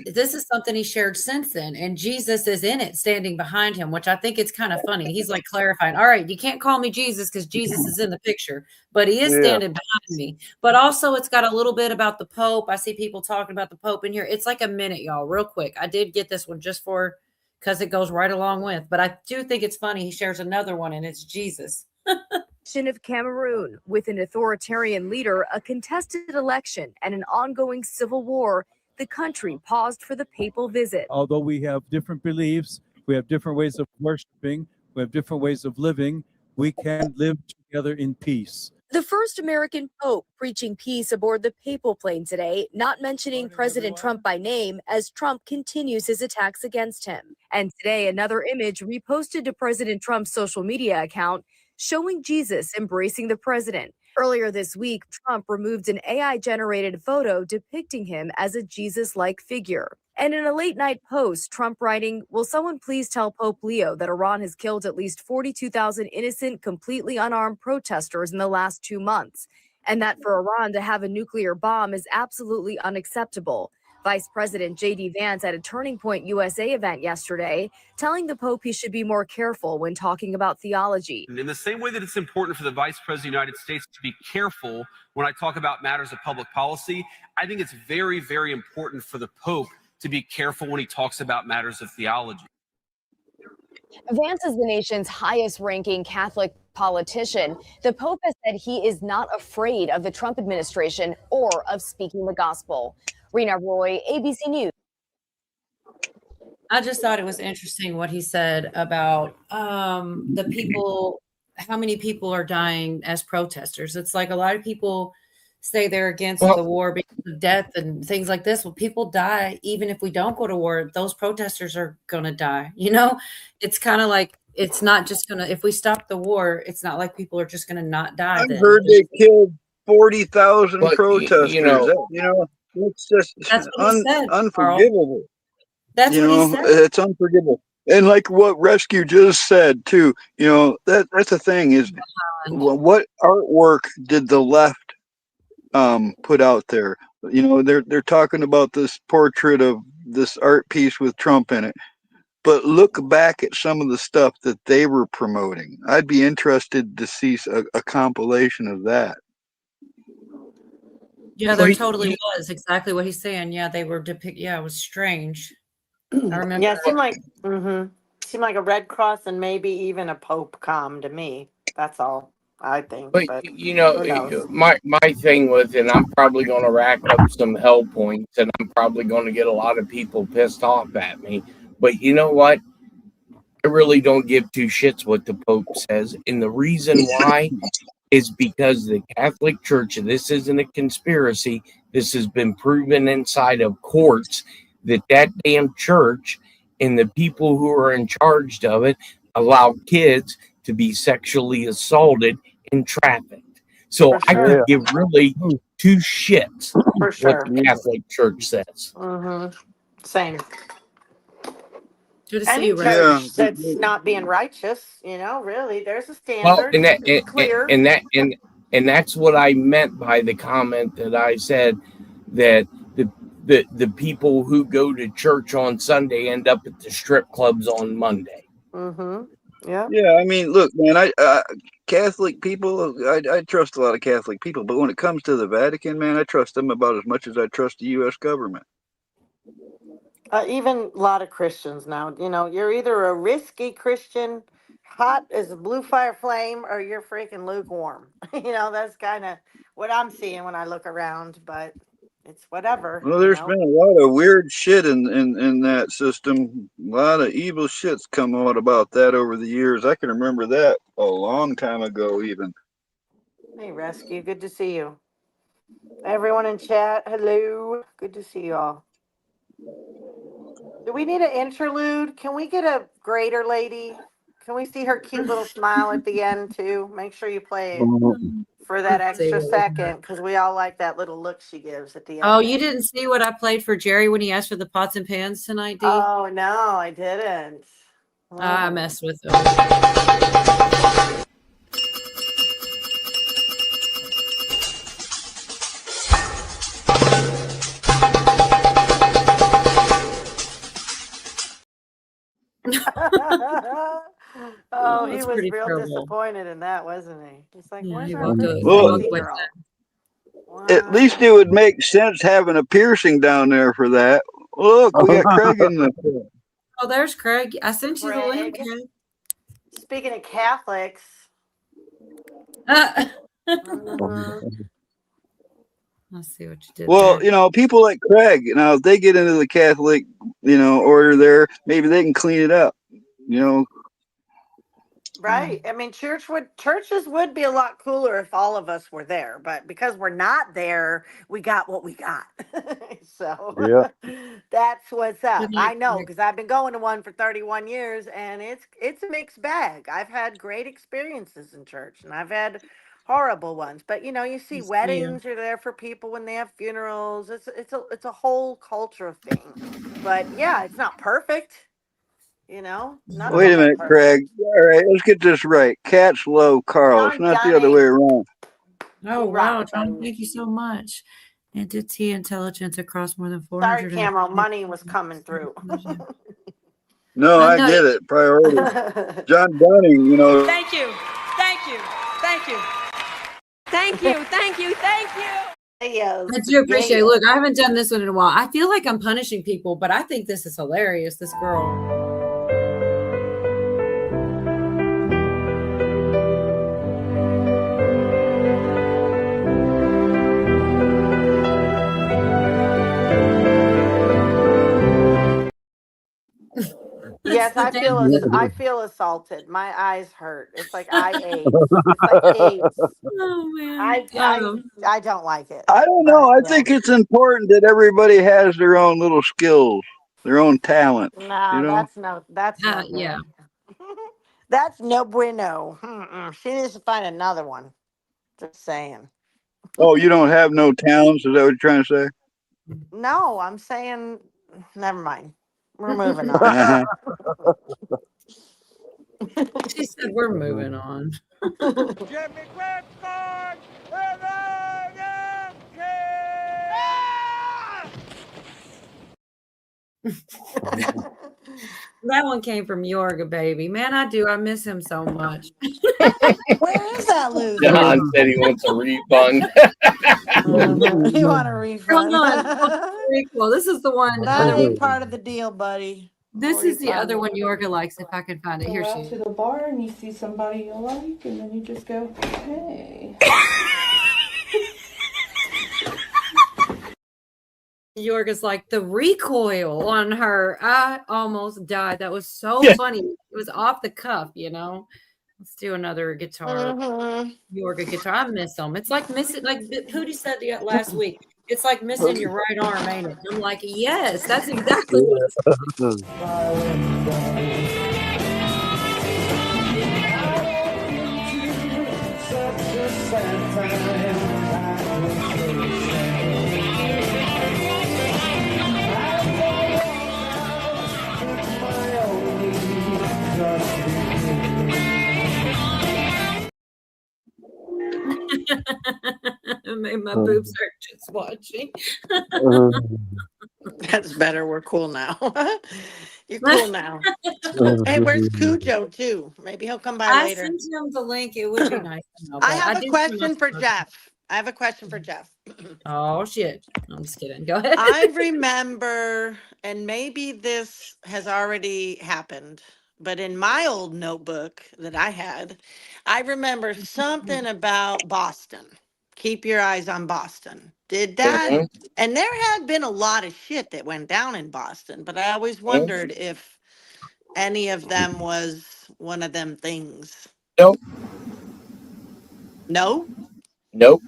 something he shared since then, and Jesus is in it, standing behind him, which I think it's kind of funny. He's like clarifying, all right, you can't call me Jesus because Jesus is in the picture, but he is Yeah. standing behind me. But also, it's got a little bit about the Pope. I see people talking about the Pope in here. It's like a minute, y'all, real quick. I did get this one just because it goes right along with, but I do think it's funny. He shares another one, and it's Jesus. Of Cameroon, with an authoritarian leader, a contested election, and an ongoing civil war, the country paused for the papal visit. Although we have different beliefs, we have different ways of worshiping, we have different ways of living, we can live together in peace. The first American pope preaching peace aboard the papal plane today, not mentioning President Trump by name as Trump continues his attacks against him. And today, another image reposted to President Trump's social media account showing Jesus embracing the president. Earlier this week, Trump removed an AI-generated photo depicting him as a Jesus-like figure. And in a late-night post, Trump writing, "Will someone please tell Pope Leo that Iran has killed at least 42,000 innocent, completely unarmed protesters in the last 2 months, and that for Iran to have a nuclear bomb is absolutely unacceptable." Vice President J.D. Vance at a Turning Point USA event yesterday, telling the Pope he should be more careful when talking about theology. In the same way that it's important for the Vice President of the United States to be careful when I talk about matters of public policy, I think it's very, very important for the Pope to be careful when he talks about matters of theology. Vance is the nation's highest-ranking Catholic politician. The Pope has said he is not afraid of the Trump administration or of speaking the gospel. Rena Roy, ABC News. I just thought it was interesting what he said about the people, how many people are dying as protesters. It's like a lot of people say they're against the war because of death and things like this. Well, people die even if we don't go to war. Those protesters are going to die. It's kind of like it's not just going to, if we stop the war, it's not like people are just going to not die. I heard they killed 40,000 But, protesters. It's just That's what he said, unforgivable. That's what he said. It's unforgivable. And like what Rescue just said too, that's the thing is, what artwork did the left put out there? They're talking about this portrait of this art piece with Trump in it. But look back at some of the stuff that they were promoting. I'd be interested to see a compilation of that. Yeah, there totally was exactly what he's saying. Yeah, they were depicted. Yeah, it was strange. I remember. Yeah, it seemed like a Red Cross and maybe even a Pope come to me. That's all I think. But who knows? my thing with it, and I'm probably going to rack up some hell points, and I'm probably going to get a lot of people pissed off at me. But you know what? I really don't give two shits what the Pope says, and the reason why is because the Catholic Church, and this isn't a conspiracy, this has been proven inside of courts, that damn church and the people who are in charge of it allow kids to be sexually assaulted and trafficked. So I could give really two shits what the Catholic Church says. Same. Good to see Any you, church that's not being righteous, really, there's a Well, standard. It's clear. and that's what I meant by the comment that I said that the people who go to church on Sunday end up at the strip clubs on Monday. Yeah. Yeah, I mean, look, man, Catholic people, I trust a lot of Catholic people, but when it comes to the Vatican, man, I trust them about as much as I trust the U.S. government. Even a lot of Christians now, you're either a risky Christian, hot as a blue fire flame, or you're freaking lukewarm. That's kind of what I'm seeing when I look around. But it's whatever, Well, you there's know. been a lot of weird shit in that system. A lot of evil shit's come out about that over the years. I can remember that a long time ago, even. Hey, Rescue, good to see you. Everyone in chat, hello. Good to see you all. Do we need an interlude? Can we get a grater lady? Can we see her cute little smile at the end too? Make sure you play it for that Let's see extra what we got. second because we all like that little look she gives at the Oh, end. you didn't see what I played for Jerry when he asked for the pots and pans tonight, Dee? Oh no, I didn't. I messed with him. Oh, he That's was pretty real terrible. disappointed in that, wasn't he? He's like, Yeah, "Where's he our walked pretty Well, sexy girl?" at least it would make sense having a piercing down there for that. Look, we got Craig in the. Oh, there's Craig. I sent you the link. Craig. Speaking of Catholics. Let's see what you did Well, there. people like Craig, if they get into the Catholic, order there, maybe they can clean it up. Right. I mean, churches would be a lot cooler if all of us were there, but because we're not there, we got what we got. So Yeah. that's what's up. Good night, I know Craig. because I've been going to one for 31 years and it's a mixed bag. I've had great experiences in church and I've had horrible ones. But you see Nice to meet you. weddings are there for people when they have funerals. It's a whole culture thing. But yeah, it's not perfect. None of Wait them a are minute, perfect. Craig. All right, let's get this right. Cats love Carl. It's John not the other way Dunning. around. Oh, You wow, rock, John. buddy. Thank you so much. Entity intelligence across more than Sorry, 400. Camera, money was coming through. No, I I know. get it. Priority. John Dunning, Thank you. Thank you. Thank you. Thank you. Thank you. Thank you. Yes. I do appreciate it. Yeah. Look, I haven't done this one in a while. I feel like I'm punishing people, but I think this is hilarious. This girl. That's Yes, the damn. I feel assaulted. My eyes hurt. It's like eye AIDS. It's like AIDS. Oh man. I don't like it. I don't know. But I yeah. think it's important that everybody has their own little skills, their own talent. No, that's no Yeah. good. That's no bueno. Mm-mm. She needs to find another one. Just saying. Oh, you don't have no talents? Is that what you're trying to say? No, I'm saying never mind. We're moving on. Uh-huh. She said we're moving on. That one came from Yorga, baby. Man, I do. I miss him so much. Where is that loser? John said he wants a refund. You want a refund? Hold on. Well, this is the one. That ain't part of the deal, buddy. This is the other one Yorga likes. If I can find it, here Go she out is. to the bar and you see somebody you like, and then you just go, hey. Yorga's like the recoil on her. I almost died. That was so funny. It was off the cuff, Let's do another guitar. Yorga guitar. I miss them. It's like missing, like Pootie said last week. It's like missing your right arm, ain't it? I'm like, yes, that's exactly what it's It made my boobs hurt just watching. That's better. We're cool now. You're cool now. Hey, where's Cujo too? Maybe he'll come by I later. sent him the link. It would be nice to know. I But have a did question for Jeff. Oh shit! I'm just kidding. Go ahead. I remember, and maybe this has already happened, but in my old notebook that I had, I remember something about Boston. keep your eyes on Boston. Did that? Mhm. And there had been a lot of shit that went down in Boston, but I always wondered if any of them was one of them things. Nope. No? Nope.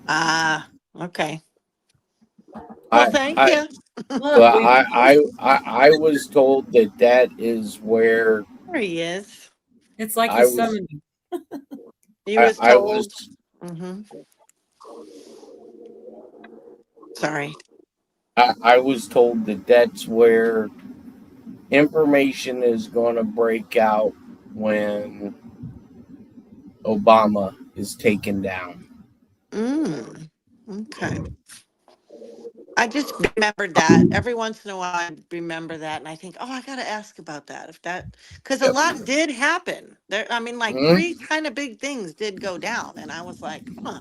Ah, okay. Well, thank I you. well, I was told that that is where There he is. It's like I he's was summoned. He was I told. was Mm-hmm. Sorry. I was told that that's where information is going to break out when Obama is taken down. Okay. I just remembered that every once in a while. I remember that, and I think, oh, I got to ask about that. If that, because a Yep. lot did happen. There, I mean, like Mhm. 3 kind of big things did go down, and I was like, huh.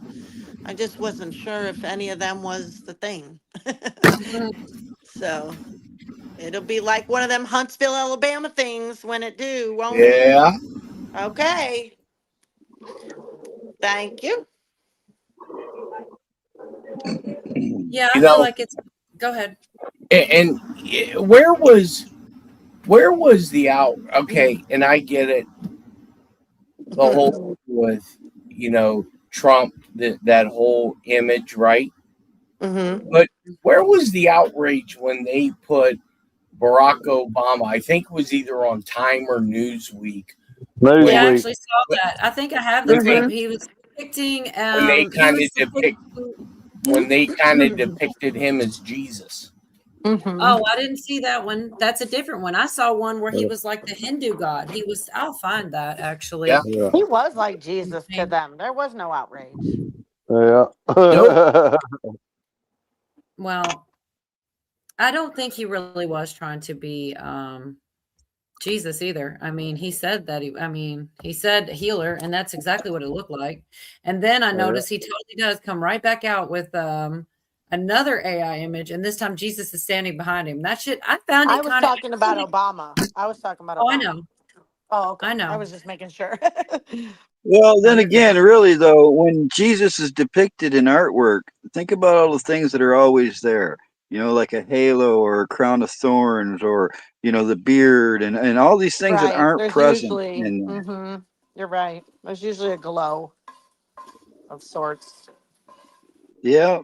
I just wasn't sure if any of them was the thing. So it'll be like one of them Huntsville, Alabama things when it do, won't it? Yeah. Okay. Thank you. Yeah, You I feel know, like it's. Go ahead. and where was the out? Okay, and I get it. The whole with Trump, that whole image, right? Mm-hmm. But where was the outrage when they put Barack Obama? I think it was either on Time or Newsweek. Yeah, I When, actually saw that. I think I have the when they clip. He was depicting. when they He kind was of depicted him as Jesus. Mm-hmm. Oh, I didn't see that one. That's a different one. I saw one where he was like the Hindu god. He was. I'll find that actually. Yeah. He was like Jesus to them. There was no outrage. Yeah. Nope. Well, I don't think he really was trying to be Jesus either. I mean, he said that he said healer, and that's exactly what it looked like. And then I noticed he totally does come right back out with another AI image, and this time Jesus is standing behind him. That shit, I found I it was kind of. talking about Obama. I was talking about Oh, I Obama. know. Oh, okay. I know. I was just making sure. Well, No, then you're good. again, really though, when Jesus is depicted in artwork, think about all the things that are always there. Like a halo or a crown of thorns, or the beard, and all these things that Right. aren't There's present usually, in there. mm-hmm. You're right. There's usually a glow of sorts. Yeah.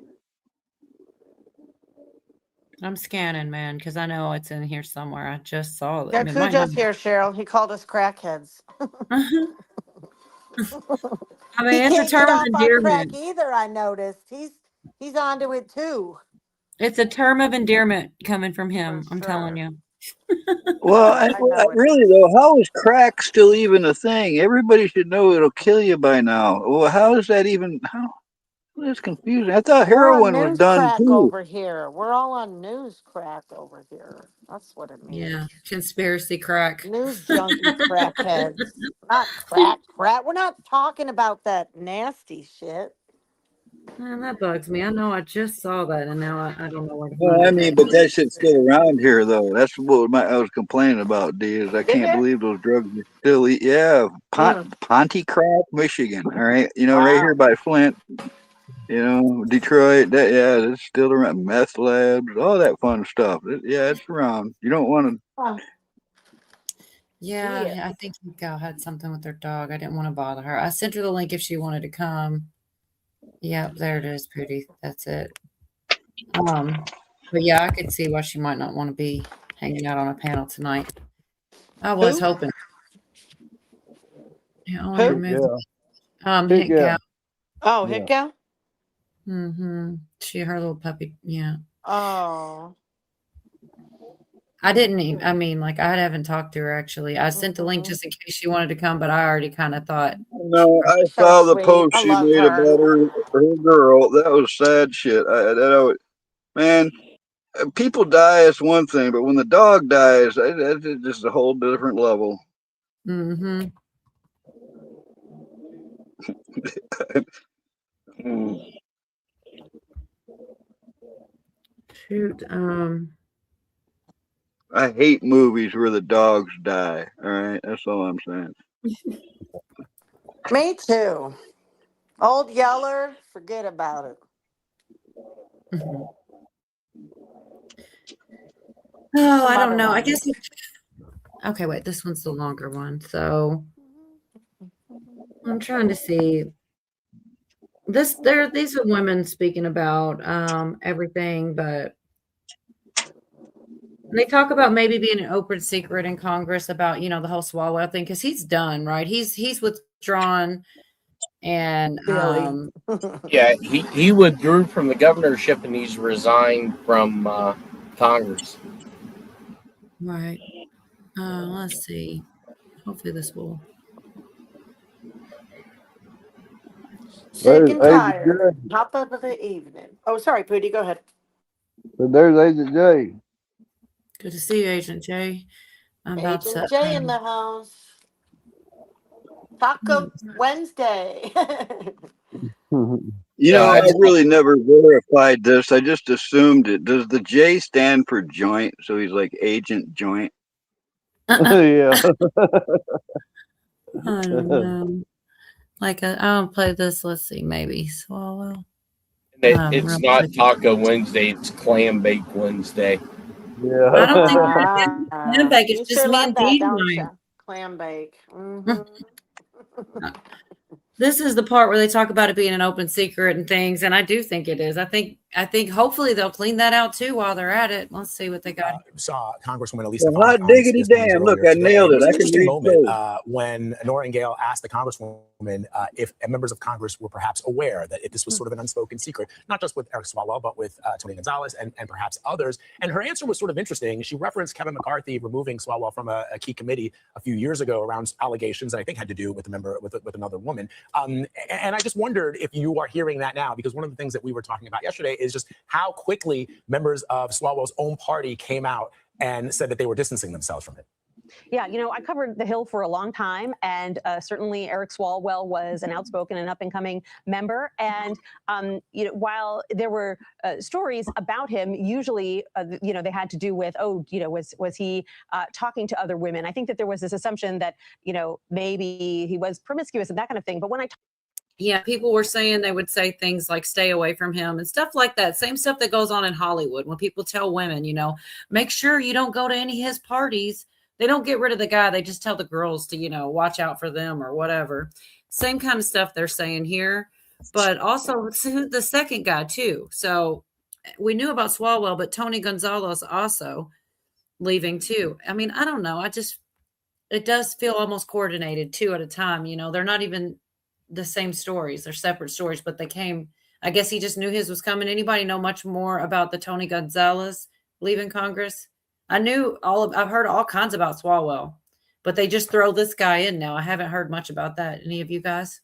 I'm scanning, man, because I know it's in here somewhere. I just saw it. Guess It who might not. just here, Cheryl? He called us crackheads. I He mean, it's a can't get term of off on crack endearment. either, I noticed. He's onto it too. It's a term of endearment coming from For him. I'm telling sure. you. Well, I know it really is. though, how is crack still even a thing? Everybody should know it'll kill you by now. Well, how is that even? How? That's confusing. I thought We're on heroin was news done crack too. over here. We're all on news crack over here. That's what it Yeah, means. conspiracy crack. News junkie crackheads. Not crack. We're not talking about that nasty shit. Man, that bugs me. I know I just saw that, and now I don't know where to Well, find I it. mean, but that shit's still around here, though. That's what I was complaining about, D, is I Is can't it? believe those drugs are still, yeah, Mm. Pontcraft, Michigan, all right? Right here Wow. by Flint, Detroit, that's still around. Meth labs, all that fun stuff. It's around. You don't want Huh. Yeah, Yeah. I think Gal had something with her dog. I didn't want to bother her. I sent her the link if she wanted to come. Yep, there it is, pretty. That's it. But yeah, I could see why she might not want to be hanging out on a panel tonight. I was Who? hoping. Yeah, I'll Who? remove Big Hit Gal. Oh, Yeah. Hit Gal? Her little puppy. Yeah. Oh. I didn't even, I haven't talked to her actually. I sent the link Mhm. just in case she wanted to come, but I already kind of thought, No, I She's so saw the sweet. post I she love made her. about her girl. That was sad shit. Man, people die is one thing, but when the dog dies, it's just a whole different level. mm-hmm. Shoot. I hate movies where the dogs die. All right, that's all I'm saying. Me too. Old Yeller, forget about it. Oh, Some I don't other know. I ones. guess. Okay, wait. This one's the longer one. So I'm trying to see. These are women speaking about everything, but they talk about maybe being an open secret in Congress about, the whole Swalwell thing, because he's done, right? He's withdrawn, and Billy. Yeah, he withdrew from the governorship and he's resigned from Congress. right. Let's see. Hopefully this will. Sick and There's Agent tired. J. Top of the evening. Oh, sorry, Pooty, go ahead. There's Agent J. Good to see you, Agent J. I'm about Agent to. J in the house. Taco Wednesday. You know, I really never verified this. I just assumed it. Does the J stand for joint? So he's like Agent Joint. Yeah. I don't know. Like, I don't play this. Let's see, maybe Swallow. It's not Taco Wednesday, it's Clam Bake Wednesday. Yeah. I don't think clam bake. You It's just sure me love and that, Dee don't tonight. you? Clam bake. Mm-hmm. This is the part where they talk about it being an open secret and things, and I do think it is. I think hopefully they'll clean that out too while they're at it. Let's see what they got. Saw Congresswoman Elisa Well, hot diggity damn! Look, I nailed it. It was I an can interesting read moment code. when Nora Gale asked the Congresswoman if members of Congress were perhaps aware that this was sort of an unspoken secret, not just with Eric Swalwell, but with Tony Gonzalez and perhaps others. And her answer was sort of interesting. She referenced Kevin McCarthy removing Swalwell from a key committee a few years ago around allegations that I think had to do with a member with another woman. And I just wondered if you are hearing that now, because one of the things that we were talking about yesterday is just how quickly members of Swalwell's own party came out and said that they were distancing themselves from it. Yeah, I covered the Hill for a long time, and certainly Eric Swalwell was an outspoken and up-and-coming member. And while there were stories about him, usually they had to do with was he talking to other women? I think that there was this assumption that maybe he was promiscuous and that kind of thing. But when I Yeah, people were saying they would say things like stay away from him and stuff like that. Same stuff that goes on in Hollywood when people tell women, make sure you don't go to any of his parties. They don't get rid of the guy. They just tell the girls to, watch out for them or whatever. Same kind of stuff they're saying here, but also the second guy too. So we knew about Swalwell, but Tony Gonzalez also leaving too. I mean, I don't know. It does feel almost coordinated two at a time. They're not even the same stories. They're separate stories, but they came. I guess he just knew his was coming. Anybody know much more about the Tony Gonzalez leaving Congress? I've heard all kinds about Swalwell, but they just throw this guy in now. I haven't heard much about that. Any of you guys?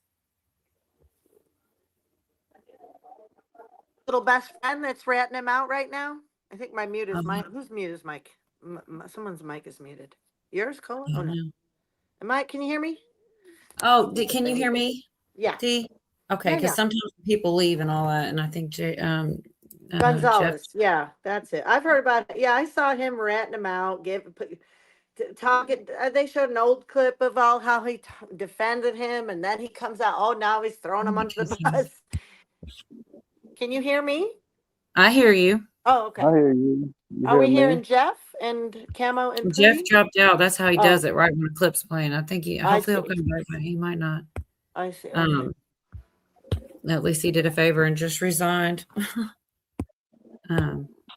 Little best friend that's ratting him out right now. I think my mute is Mike. Whose mute is Mike? Someone's mic is muted. Yours, Cole? Oh no. Mike, can you hear me? Oh, can you hear me? Yeah. D? Okay, because sometimes people leave and all that, and I think Gonzalez. Yeah, that's it. I've heard about it. Yeah, I saw him ratting him out, talking. They showed an old clip of how he defended him, and then he comes out. Oh, now he's throwing him under the bus. Can you hear me? I hear you. Oh, okay. I hear you. Are we hearing Jeff and Camo and Jeff Pootie? dropped out. That's how he does it, right when the clip's playing. I think hopefully he'll see. come back, but he might not. I see. Okay. At least he did a favor and just resigned.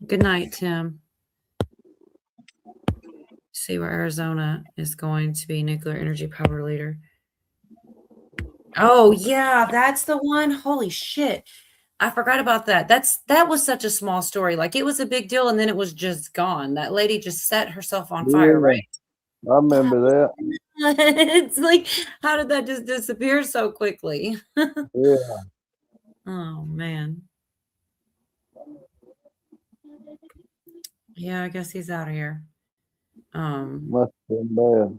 Good night, Tim. See where Arizona is going to be nuclear energy power leader. Oh yeah, that's the one. Holy shit. I forgot about that. That was such a small story. Like it was a big deal and then it was just gone. That lady just set herself on fire, right? I remember that. It's like, how did that just disappear so quickly? Yeah. Oh man. Yeah, I guess he's out of here. Must have been bad.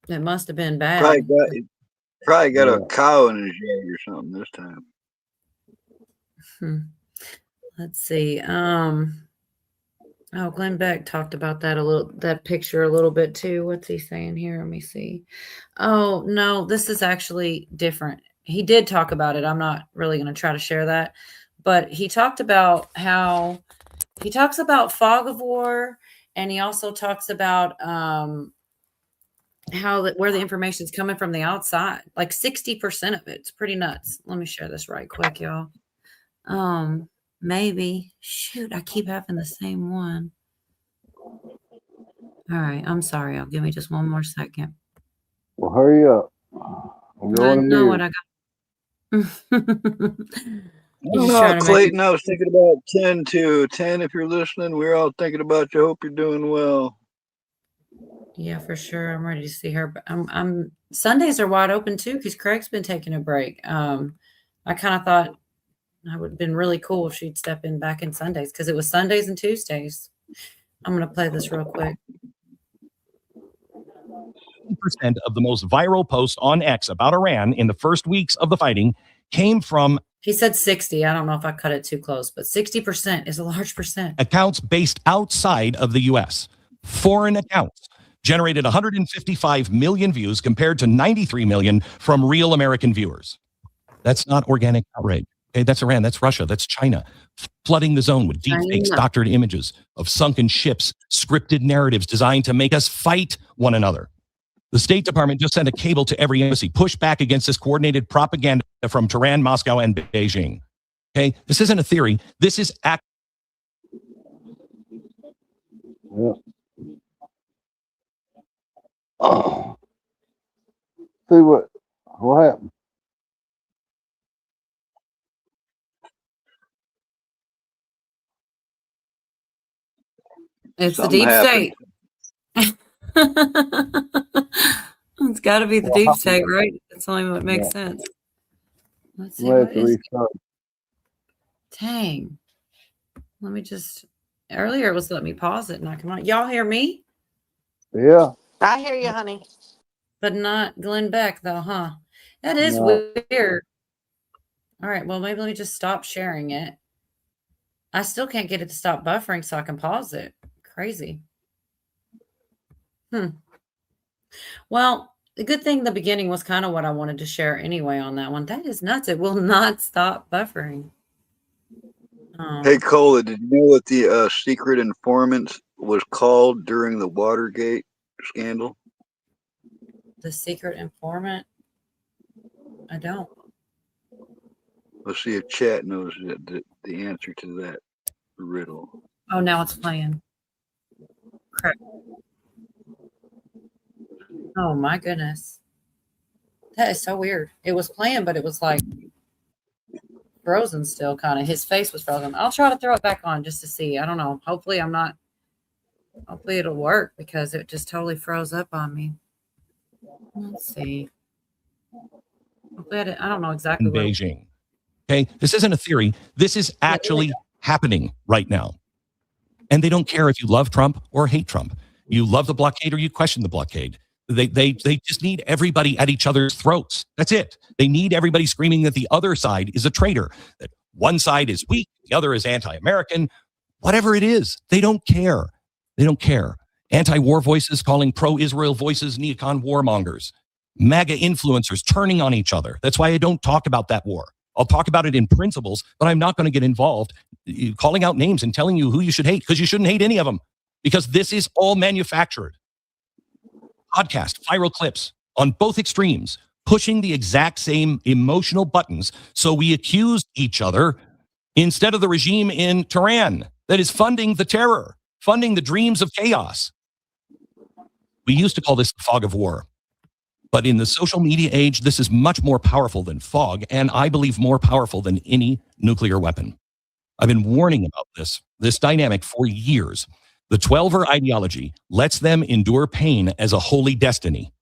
It must have been bad. Probably got a cow in his yard or something this time. Let's see. Oh, Glenn Beck talked about that picture a little bit too. What's he saying here? Let me see. Oh, no, this is actually different. He did talk about it. I'm not really going to try to share that, but he talked about he talks about fog of war, and he also talks about where the information is coming from the outside, like 60% of it. It's pretty nuts. Let me share this right quick, y'all. Maybe. Shoot, I keep having the same one. All right, I'm sorry. I'll give me just one more second. Well, hurry up. I'm I going to know what mute. I got. I He's don't just know, trying to make Clayton. I was thinking about 10 too. 10, if you're listening, we're all thinking about you. Hope you're doing well. Yeah, for sure. I'm ready to see her. But I'm Sundays are wide open too because Craig's been taking a break. I kind of thought I would have been really cool if she'd step in back in Sundays because it was Sundays and Tuesdays. I'm gonna play this real quick. percent of the most viral posts on X about Iran in the first weeks of the fighting came from He said 60. I don't know if I cut it too close, but 60% is a large percent. accounts based outside of the US. Foreign accounts generated 155 million views compared to 93 million from real American viewers. That's not organic outrage. Okay, that's Iran, that's Russia, that's China, flooding the zone with deep fakes, doctored images of sunken ships, scripted narratives designed to make us fight one another. The State Department just sent a cable to every embassy, push back against this coordinated propaganda from Tehran, Moscow, and Beijing. Okay, this isn't a theory. This is act. Yeah. Oh. See what happened? It's Something the deep happened. state. It's got to be the deep state, right? That's only what makes sense. Let's see what is. Dang. Let me just. Earlier it was let me pause it and I come on. Y'all hear me? Yeah. I hear you, honey. But not Glenn Beck though, huh? That is No. weird. All right, well maybe let me just stop sharing it. I still can't get it to stop buffering so I can pause it. Crazy. Well, the good thing the beginning was kind of what I wanted to share anyway on that one. That is nuts. It will not stop buffering. Hey, Cola, did you know what the secret informant was called during the Watergate scandal? The secret informant? I don't. Let's see if chat knows the answer to that riddle. Oh, now it's playing. Crap. Oh my goodness. That is so weird. It was playing, but it was like frozen still, kind of. His face was frozen. I'll try to throw it back on just to see. I don't know. Hopefully it'll work because it just totally froze up on me. Let's see. Hopefully I don't know exactly In Beijing. Okay, this isn't a theory. This is actually happening right now. And they don't care if you love Trump or hate Trump. You love the blockade or you question the blockade. They just need everybody at each other's throats. That's it. They need everybody screaming that the other side is a traitor, that one side is weak, the other is anti-American, whatever it is. They don't care. They don't care. Anti-war voices calling pro-Israel voices neocon warmongers. MAGA influencers turning on each other. That's why I don't talk about that war. I'll talk about it in principles, but I'm not going to get involved calling out names and telling you who you should hate, because you shouldn't hate any of them, because this is all manufactured. Podcast, viral clips on both extremes, pushing the exact same emotional buttons so we accuse each other instead of the regime in Tehran that is funding the terror, funding the dreams of chaos. We used to call this the fog of war. But in the social media age, this is much more powerful than fog, and I believe more powerful than any nuclear weapon. I've been warning about this dynamic for years. The 12er ideology lets them endure pain as a holy destiny.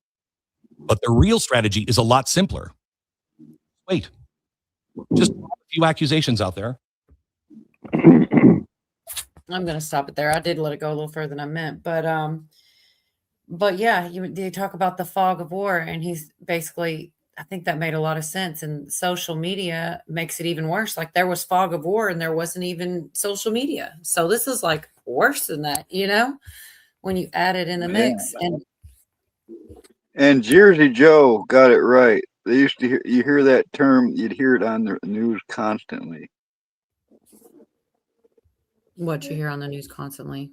But the real strategy is a lot simpler. Wait, just a few accusations out there. I'm going to stop it there. I did let it go a little further than I meant, but yeah, you talk about the fog of war, and he's basically, I think that made a lot of sense. And social media makes it even worse. Like there was fog of war and there wasn't even social media. So this is like worse than that, you know, when you add it in the mix. And Jersey Joe got it right. They used to you hear that term, you'd hear it on the news constantly. What you hear on the news constantly.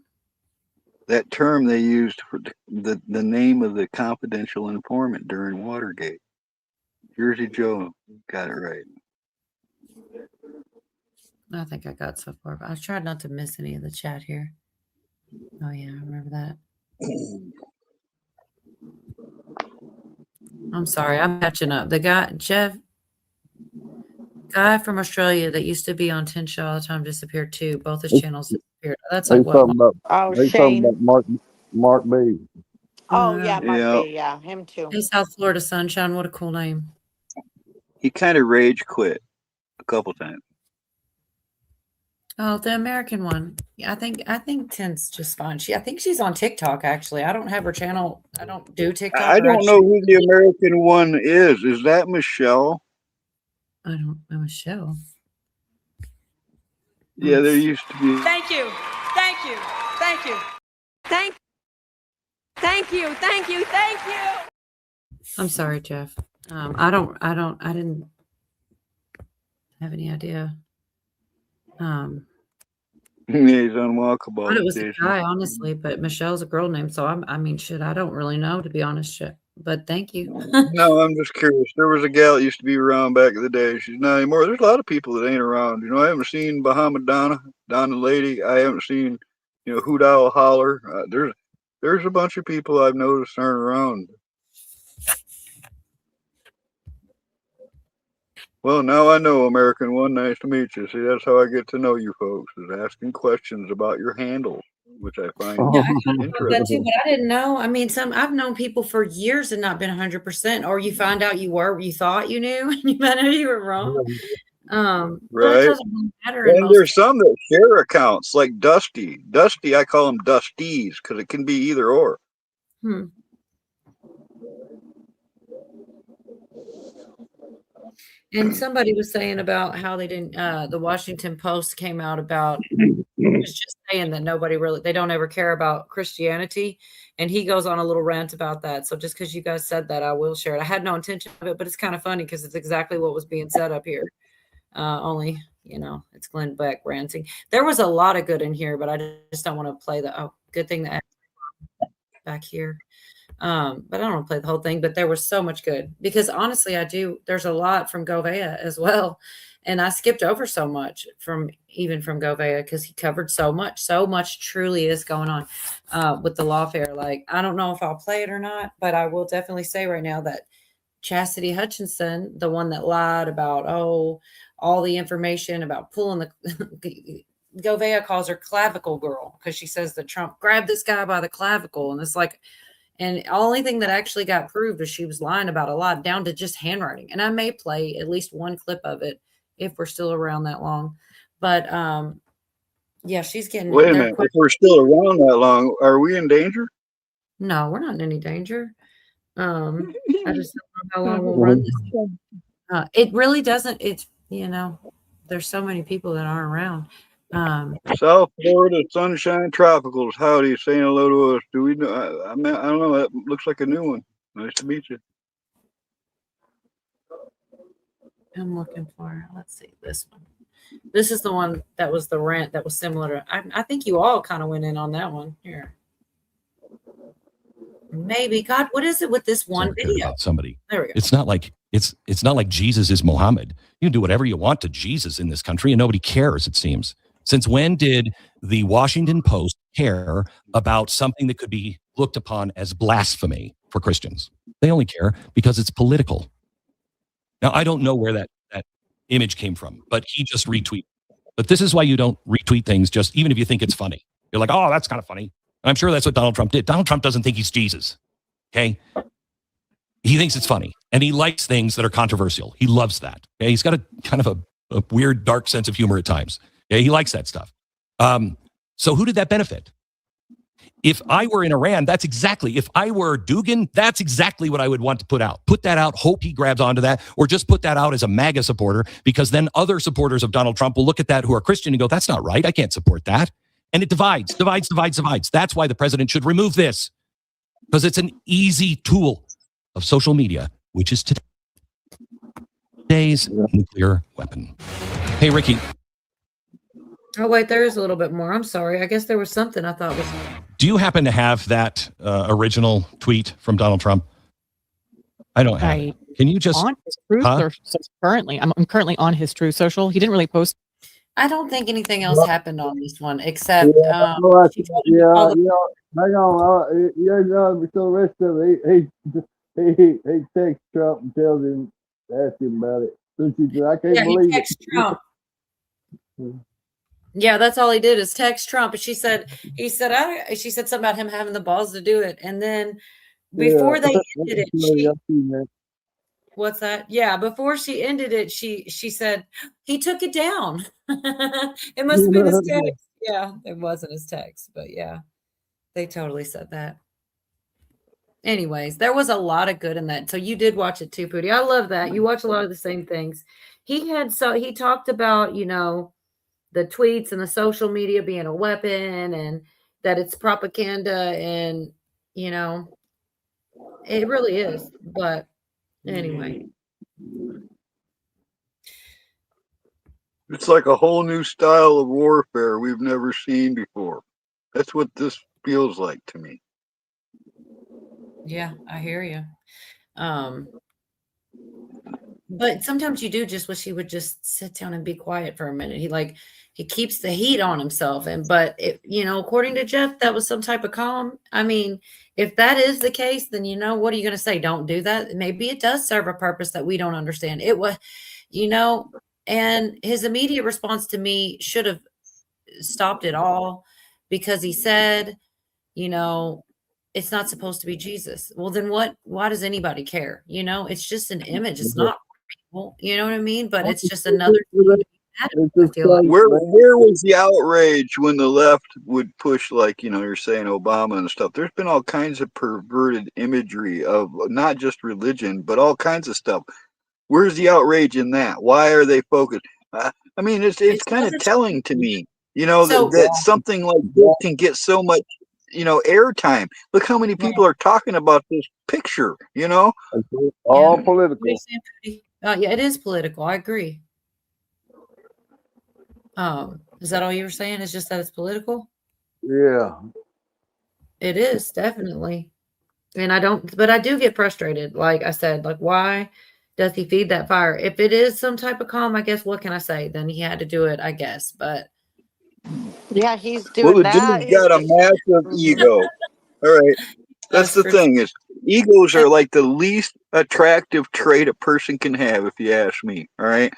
That term they used for the name of the confidential informant during Watergate. Jersey Joe got it right. I think I got so far, but I tried not to miss any of the chat here. Oh yeah, I remember that. I'm sorry, I'm catching up. The guy from Australia that used to be on 10 Show all the time disappeared too. Both his channels disappeared. That's like what? He's talking about Mark B. Oh yeah, Mark Yeah. B. Yeah, him too. Hey, South Florida Sunshine. What a cool name. He kind of rage quit a couple times. Oh, the American one. Yeah, I think 10's just fine. I think she's on TikTok actually. I don't have her channel. I don't do TikTok. I don't know who the American one is. Is that Michelle? I don't know Michelle. Yeah, there used to be. Thank you. Thank you. Thank you. Thank you. Thank you. Thank you. I'm sorry, Jeff. I didn't have any idea. He's unwalkable. But it was a guy, honestly, but Michelle's a girl name, so I mean, shit, I don't really know, to be honest, shit. But thank you. No, I'm just curious. There was a gal that used to be around back in the day. She's not anymore. There's a lot of people that ain't around. You know, I haven't seen Bahama Donna Lady. I haven't seen, Hoot Owl Holler. There's a bunch of people I've noticed aren't around. Well, now I know, American One. Nice to meet you. See, that's how I get to know you folks, is asking questions about your handles, which I find interesting. That too, but I didn't know. I mean, I've known people for years and not been 100%, or you find out you thought you knew, and you found out you were wrong. But it Right. doesn't really matter. And there's some that share accounts, like Dusty. Dusty, I call them Dusties because it can be either or. And somebody was saying about how they didn't, the Washington Post came out about, was just saying that they don't ever care about Christianity. And he goes on a little rant about that. So just because you guys said that, I will share it. I had no intention of it, but it's kind of funny because it's exactly what was being said up here. Only, it's Glenn Beck ranting. There was a lot of good in here, but I just don't want to play good thing that back here. But I don't want to play the whole thing, but there was so much good because honestly, there's a lot from Govea as well. And I skipped over so much from Govea because he covered so much truly is going on with the lawfare. Like, I don't know if I'll play it or not, but I will definitely say right now that Chastity Hutchinson, the one that lied about, all the information about pulling the Govea calls her clavicle girl because she says that Trump grabbed this guy by the clavicle. And it's like, and the only thing that actually got proved is she was lying about a lot down to just handwriting. And I may play at least one clip of it if we're still around that long. But yeah, she's getting. Wait a minute. If we're still around that long, are we in danger? No, we're not in any danger. I just don't know how long we'll run this. It really doesn't. It's, there's so many people that aren't around. South Florida Sunshine Tropicals. Howdy, saying hello to us. Do we know? I don't know. That looks like a new one. Nice to meet you. I'm looking for. Let's see this one. This is the one that was the rant that was similar to. I think you all kind of went in on that one here. Maybe God, what is it with this one video? About somebody. There we go. It's not like Jesus is Muhammad. You can do whatever you want to Jesus in this country, and nobody cares. It seems. Since when did the Washington Post care about something that could be looked upon as blasphemy for Christians? They only care because it's political. Now, I don't know where that image came from, but he just retweeted. But this is why you don't retweet things just even if you think it's funny. You're like, oh, that's kind of funny. And I'm sure that's what Donald Trump did. Donald Trump doesn't think he's Jesus. Okay. He thinks it's funny and he likes things that are controversial. He loves that. Okay. He's got a kind of a weird, dark sense of humor at times. Yeah, he likes that stuff. So who did that benefit? If I were in Iran, if I were Dugin, that's exactly what I would want to put out. Put that out, hope he grabs onto that, or just put that out as a MAGA supporter, because then other supporters of Donald Trump will look at that who are Christian and go, that's not right. I can't support that. And it divides. That's why the president should remove this, because it's an easy tool of social media, which is today's nuclear weapon. Hey, Ricky. Oh, wait, there is a little bit more. I'm sorry. I guess there was something I thought was. Do you happen to have that original tweet from Donald Trump? I don't have it. Can you just on his Truth currently? I'm currently on his Truth Social. He didn't really post. I don't think anything else happened on this one except Hang on. The rest of it, he texts Trump and tells him, ask him about it. So she said, I can't believe he texts Trump. Yeah, that's all he did is text Trump. And she said something about him having the balls to do it. And then before they ended it, what's that? Yeah, before she ended it, she said he took it down. It must have been his text. Yeah, it wasn't his text, but yeah, they totally said that. Anyways, there was a lot of good in that. So you did watch it too, Pootie. I love that. You watch a lot of the same things. He talked about, the tweets and the social media being a weapon and that it's propaganda and, it really is. But anyway. It's like a whole new style of warfare we've never seen before. That's what this feels like to me. Yeah, I hear you. But sometimes you do just wish he would just sit down and be quiet for a minute. He keeps the heat on himself. According to Jeff, that was some type of calm. I mean, if that is the case, then what are you going to say? Don't do that. Maybe it does serve a purpose that we don't understand. It was, and his immediate response to me should have stopped it all because he said, it's not supposed to be Jesus. Well, then why does anybody care? It's just an image. It's not real. You know what I mean? But it's just another. Where was the outrage when the left would push, like, you're saying Obama and stuff? There's been all kinds of perverted imagery of not just religion, but all kinds of stuff. Where's the outrage in that? Why are they focused? I mean, it's kind of telling to me, that something like this can get so much, airtime. Look how many people are talking about this picture, all political. Yeah, it is political. I agree. Is that all you were saying? It's just that it's political? Yeah. It is, definitely. And I do get frustrated. Like I said, why does he feed that fire? If it is some type of calm, I guess, what can I say? Then he had to do it, I guess. But yeah, he's doing that. Dude's got a massive ego. All right. That's the thing is egos are like the least attractive trait a person can have, if you ask me. All right.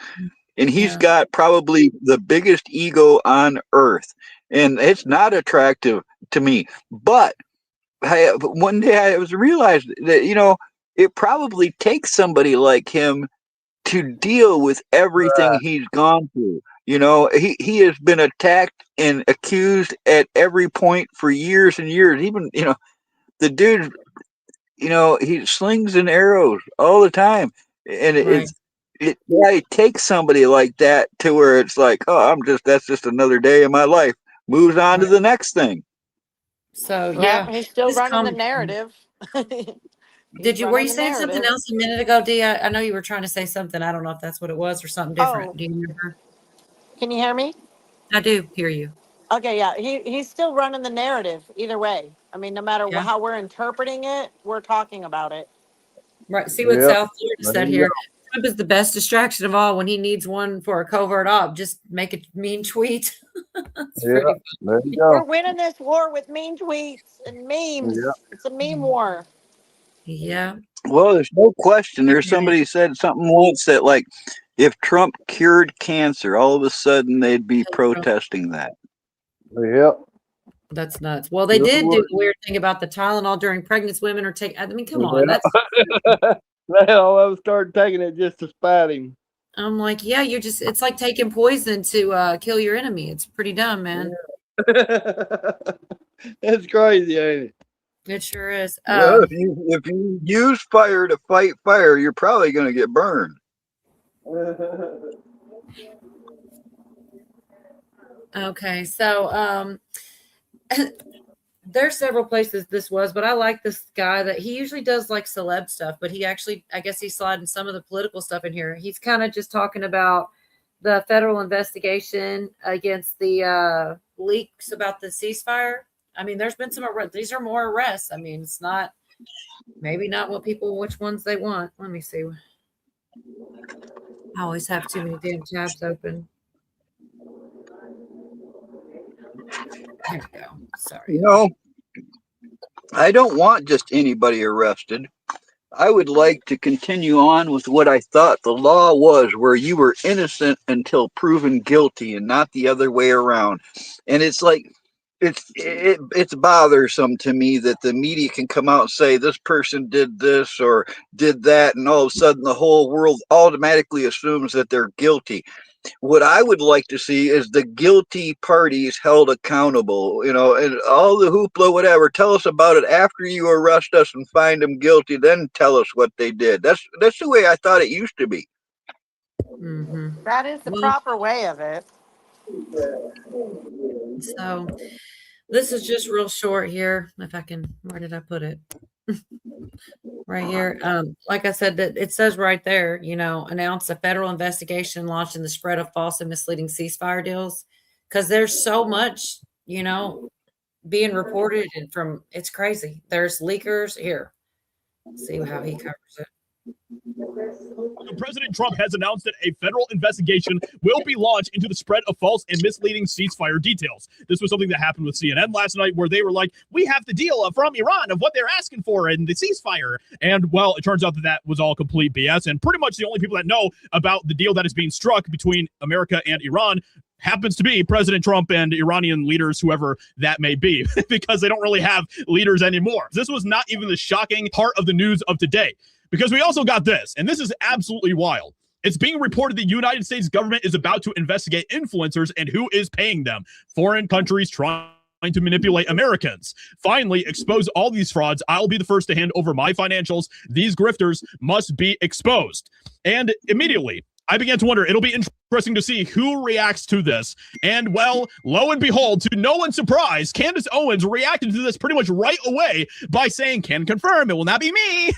And he's got probably the biggest ego on earth. And it's not attractive to me. But one day I was realized that, it probably takes somebody like him to deal with everything he's gone through. He has been attacked and accused at every point for years and years. Even, the dude, he slings and arrows all the time. And it takes somebody like that to where it's like, oh, that's just another day of my life. Moves on to the next thing. So yeah, he's still running the narrative. Were you saying something else a minute ago, Dee? I know you were trying to say something. I don't know if that's what it was or something different. Oh. Do you remember? Can you hear me? I do hear you. Okay, yeah. He's still running the narrative either way. I mean, no matter how we're interpreting it, we're talking about it. Right. See what South Florida said here. Trump is the best distraction of all. When he needs one for a covert op, just make a mean tweet. There you go. We're winning this war with mean tweets and memes. It's a meme war. Yeah. Well, there's no question. There's somebody said something once that, like, if Trump cured cancer, all of a sudden they'd be protesting that. Yep. That's nuts. Well, they did do the weird thing about the Tylenol during pregnant women come on. They all started taking it just to spite him. I'm like, yeah, it's like taking poison to kill your enemy. It's pretty dumb, man. It's crazy, ain't it? It sure is. Well, if you use fire to fight fire, you're probably going to get burned. Okay, so there's several places this was, but I like this guy that he usually does like celeb stuff, but he actually, I guess he's sliding some of the political stuff in here. He's kind of just talking about the federal investigation against the leaks about the ceasefire. I mean, there's been some arrests. These are more arrests. I mean, it's not, maybe not which ones they want. Let me see. I always have too many damn tabs open. There we go. Sorry. You know, I don't want just anybody arrested. I would like to continue on with what I thought the law was, where you were innocent until proven guilty and not the other way around. And it's like, it's bothersome to me that the media can come out and say this person did this or did that, and all of a sudden the whole world automatically assumes that they're guilty. What I would like to see is the guilty parties held accountable, and all the hoopla, whatever. Tell us about it after you arrest us and find them guilty. Then tell us what they did. That's the way I thought it used to be. Mm-hmm. That is the proper way of it. So this is just real short here. If I can, where did I put it? Right here. Like I said, that it says right there, announce a federal investigation launched in the spread of false and misleading ceasefire deals. Because there's so much, being reported and it's crazy. There's leakers here. See how he covers it. President Trump has announced that a federal investigation will be launched into the spread of false and misleading ceasefire details. This was something that happened with CNN last night, where they were like, we have the deal from Iran of what they're asking for and the ceasefire. And well, it turns out that was all complete BS. And pretty much the only people that know about the deal that is being struck between America and Iran happens to be President Trump and Iranian leaders, whoever that may be, because they don't really have leaders anymore. This was not even the shocking part of the news of today. Because we also got this, and this is absolutely wild. It's being reported the United States government is about to investigate influencers and who is paying them. Foreign countries trying to manipulate Americans. Finally, expose all these frauds. I'll be the first to hand over my financials. These grifters must be exposed. And immediately, I began to wonder, it'll be interesting to see who reacts to this. And well, lo and behold, to no one's surprise, Candace Owens reacted to this pretty much right away by saying, can confirm it will not be me.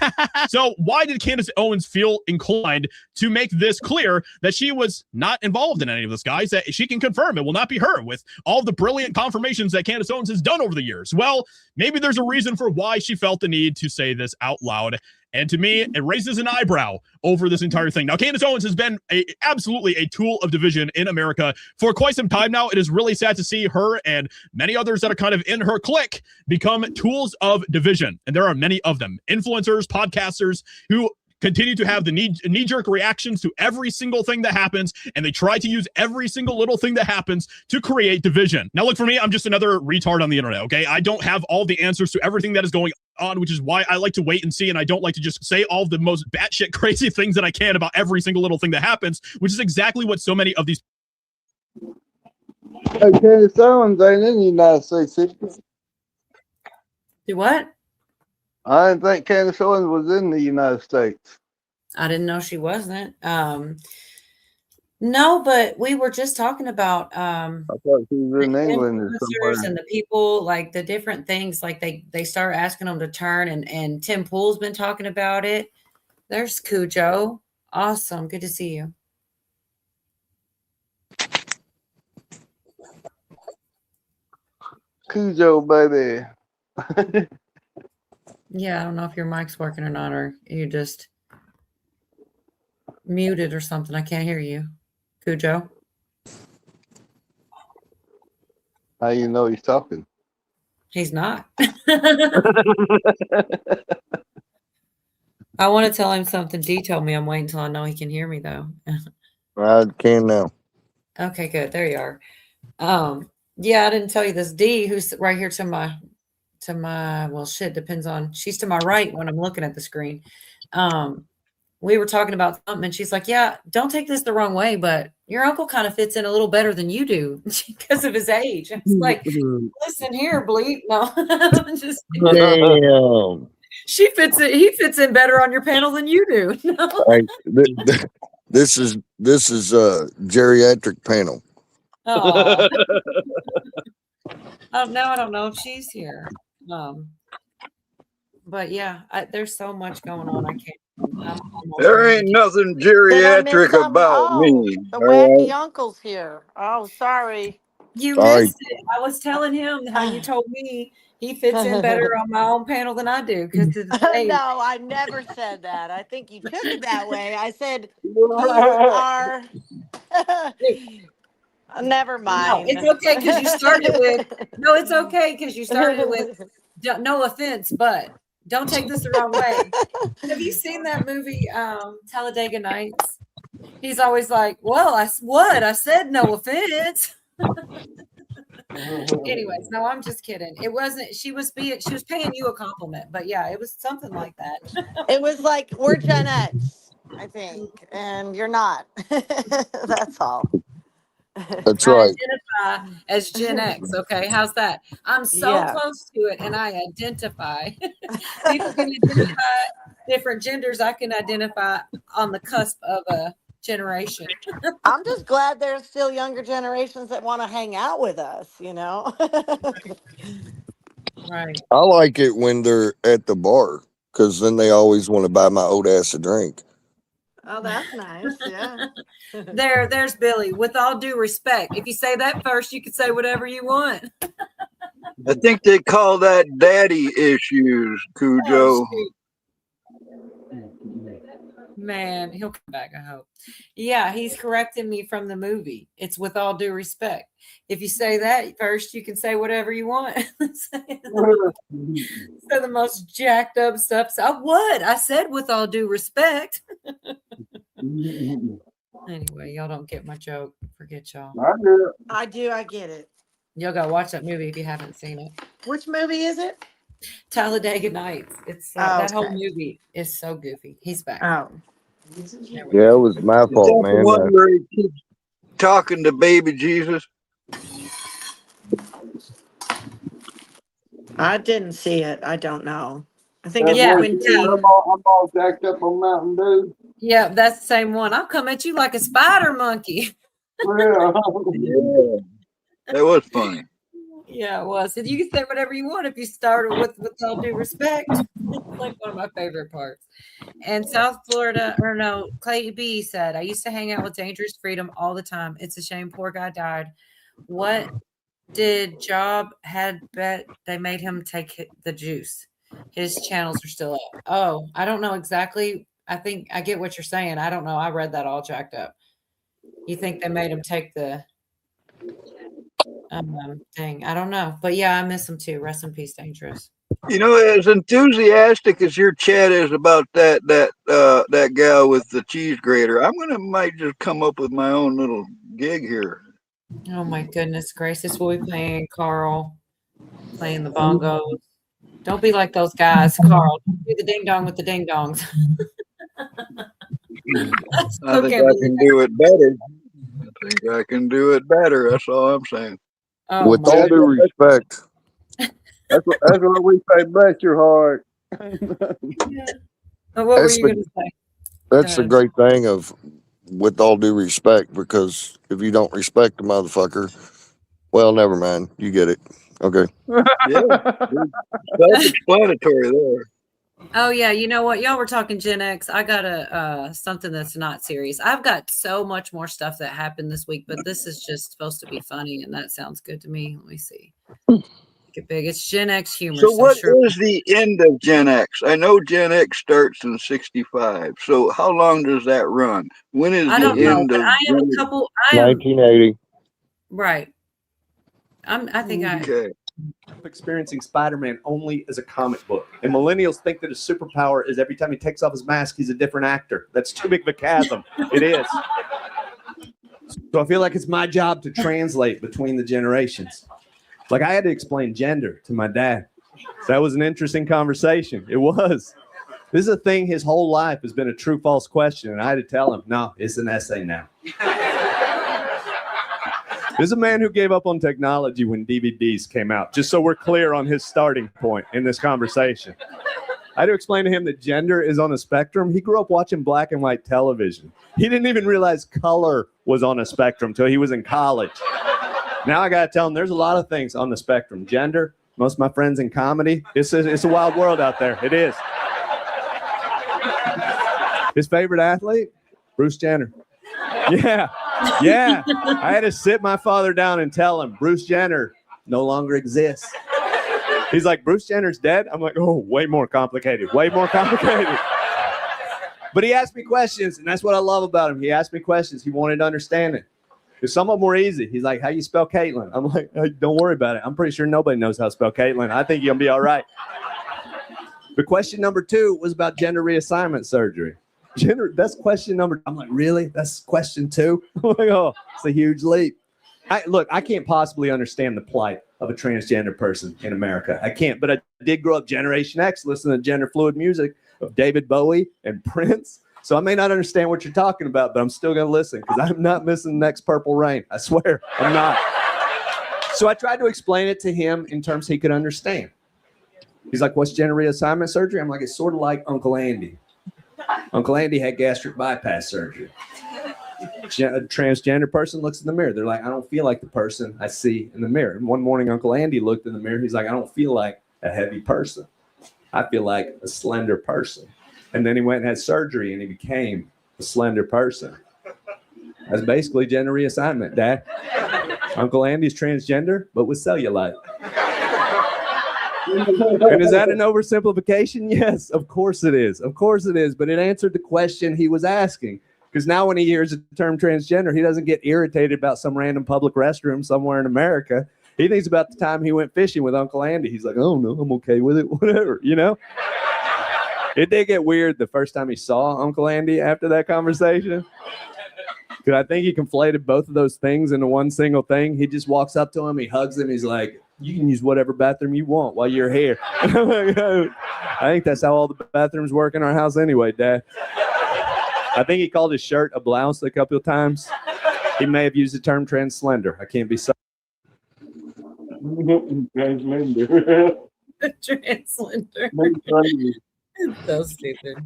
So why did Candace Owens feel inclined to make this clear that she was not involved in any of this, guys, that she can confirm it will not be her with all the brilliant confirmations that Candace Owens has done over the years? Well, maybe there's a reason for why she felt the need to say this out loud. And to me, it raises an eyebrow over this entire thing. Now, Candace Owens has been absolutely a tool of division in America for quite some time now. It is really sad to see her and many others that are kind of in her clique become tools of division. And there are many of them. Influencers, podcasters who continue to have the knee-jerk reactions to every single thing that happens, and they try to use every single little thing that happens to create division. Now, look, for me, I'm just another retard on the internet, okay? I don't have all the answers to everything that is going on, which is why I like to wait and see, and I don't like to just say all the most batshit crazy things that I can about every single little thing that happens, which is exactly what so many of these... Hey, Candace Owens ain't in the United States. Do what? I didn't think Candace Owens was in the United States. I didn't know she wasn't. No, but we were just talking about I thought she was in England or somewhere. and the people, like the different things, like they start asking them to turn, and Tim Pool's been talking about it. There's Cujo. Awesome. Good to see you. Cujo, baby. Yeah, I don't know if your mic's working or not, or you just muted or something. I can't hear you, Cujo. How you know he's talking? He's not. I want to tell him something. D told me I'm waiting until I know he can hear me, though. I can now. Okay, good. There you are. Yeah, I didn't tell you this. D, who's right here to my well, shit, depends on, she's to my right when I'm looking at the screen. We were talking about something, and she's like, yeah, don't take this the wrong way, but your uncle kind of fits in a little better than you do because of his age. I was like, listen here, bleep. No, just Damn. he fits in better on your panel than you do. No. This is a geriatric panel. Oh. Now I don't know if she's here. But yeah, there's so much going on. I can't. I'm almost There ain't nothing Did I miss geriatric something? about Oh, me. the All right? wacky uncle's here. Oh, sorry. You Sorry. missed it. I was telling him how you told me he fits in better on my own panel than I do because No, I never said that. I think you took it that way. I said you are. Never No, mind. it's okay because you started with no, it's okay because you started with no offense, but don't take this the wrong way. Have you seen that movie, Talladega Nights? He's always like, well, I said no offense. Anyways, no, I'm just kidding. It wasn't, she was paying you a compliment, but yeah, it was something like that. It was like, we're Gen X, I think, and you're not. That's all. That's I right. identify as Gen X. Okay, how's that? I'm so Yeah. close to it, and I identify. People can identify different genders. I can identify on the cusp of a generation. I'm just glad there's still younger generations that want to hang out with us, you know? Right. I like it when they're at the bar because then they always want to buy my old ass a drink. Oh, that's nice. Yeah. There's Billy. With all due respect, if you say that first, you can say whatever you want. I think they call that daddy issues, Cujo. Oh, shoot. Man, he'll come back, I hope. Yeah, he's correcting me from the movie. It's with all due respect. If you say that first, you can say whatever you want. So the most jacked up stuff. So I said with all due respect. Anyway, y'all don't get my joke. Forget y'all. I do. I get it. Y'all gotta watch that movie if you haven't seen it. Which movie is it? Talladega Nights. It's that whole movie is so goofy. He's back. Oh. Yeah, it was my fault, man. The one where he keeps talking to baby Jesus. I didn't see it. I don't know. I think it's Yeah. when I'm all jacked up on Mountain Dew. Yeah, that's the same one. I'll come at you like a spider monkey. Yeah, that was funny. Yeah, it was. And you can say whatever you want if you started with all due respect. It's like one of my favorite parts. And South Florida, or no, Clay B said, I used to hang out with Dangerous Freedom all the time. It's a shame poor guy died. What did Job had bet they made him take the juice? His channels are still up. Oh, I don't know exactly. I think I get what you're saying. I don't know. I read that all jacked up. You think they made him take the thing? I don't know. But yeah, I miss him too. Rest in peace, Dangerous. You know, as enthusiastic as your chat is about that gal with the cheese grater, might just come up with my own little gig here. Oh my goodness gracious. We'll be playing Carl, playing the bongos. Don't be like those guys, Carl. Don't do the ding dong with the ding dongs. I think I can do it better. I think I can do it better. That's all I'm saying. Oh, with all due respect. That's what we say. Bless your heart. What were you going to say? That's the great thing of with all due respect, because if you don't respect the motherfucker, well, never mind. You get it. Okay. Yeah. Self-explanatory there. Oh yeah, you know what? Y'all were talking Gen X. I got a something that's not serious. I've got so much more stuff that happened this week, but this is just supposed to be funny, and that sounds good to me. Let me see. Get big. It's Gen X humor. So what is the end of Gen X? I know Gen X starts in 65. So how long does that run? When is I the don't know, end but of I am a couple. I am 1980. right. I think Okay. Experiencing Spider-Man only as a comic book, and millennials think that his superpower is every time he takes off his mask he's a different actor. That's too big of a chasm. It is. So I feel like it's my job to translate between the generations. Like I had to explain gender to my dad. So that was an interesting conversation. It was. This is a thing his whole life has been a true false question, and I had to tell him, no, it's an essay now. This is a man who gave up on technology when DVDs came out, just so we're clear on his starting point in this conversation. I had to explain to him that gender is on a spectrum. He grew up watching black and white television. He didn't even realize color was on a spectrum till he was in college. Now I got to tell them there's a lot of things on the spectrum. Gender, most of my friends in comedy, it's a wild world out there. It is. His favorite athlete, Bruce Jenner. Yeah. I had to sit my father down and tell him Bruce Jenner no longer exists. He's like, Bruce Jenner's dead? I'm like, oh, way more complicated. But he asked me questions, and that's what I love about him. He asked me questions. He wanted to understand it. Because some of them were easy. He's like, how you spell Caitlin? I'm like, hey, don't worry about it. I'm pretty sure nobody knows how to spell Caitlin. I think you'll be all right. But question number 2 was about gender reassignment surgery. That's question number. I'm like, really? That's question 2? I'm like, oh, it's a huge leap. Look, I can't possibly understand the plight of a transgender person in America. I can't, but I did grow up Generation X, listening to gender fluid music of David Bowie and Prince. So I may not understand what you're talking about, but I'm still going to listen because I'm not missing the next Purple Rain. I swear, I'm not. So I tried to explain it to him in terms he could understand. He's like, what's gender reassignment surgery? I'm like, it's sort of like Uncle Andy. Uncle Andy had gastric bypass surgery. A transgender person looks in the mirror. They're like, I don't feel like the person I see in the mirror. And one morning, Uncle Andy looked in the mirror. He's like, I don't feel like a heavy person. I feel like a slender person. And then he went and had surgery, and he became a slender person. That's basically gender reassignment, Dad. Uncle Andy's transgender, but with cellulite. And is that an oversimplification? Yes, of course it is. Of course it is. But it answered the question he was asking. Because now when he hears the term transgender, he doesn't get irritated about some random public restroom somewhere in America. He thinks about the time he went fishing with Uncle Andy. He's like, oh, no, I'm okay with it, whatever, you know? It did get weird the first time he saw Uncle Andy after that conversation. Because I think he conflated both of those things into one single thing. He just walks up to him, he hugs him, he's like, you can use whatever bathroom you want while you're here. I think that's how all the bathrooms work in our house anyway, Dad. I think he called his shirt a blouse a couple of times. He may have used the term trans-slender. I can't be sorry. Translender. It's so stupid.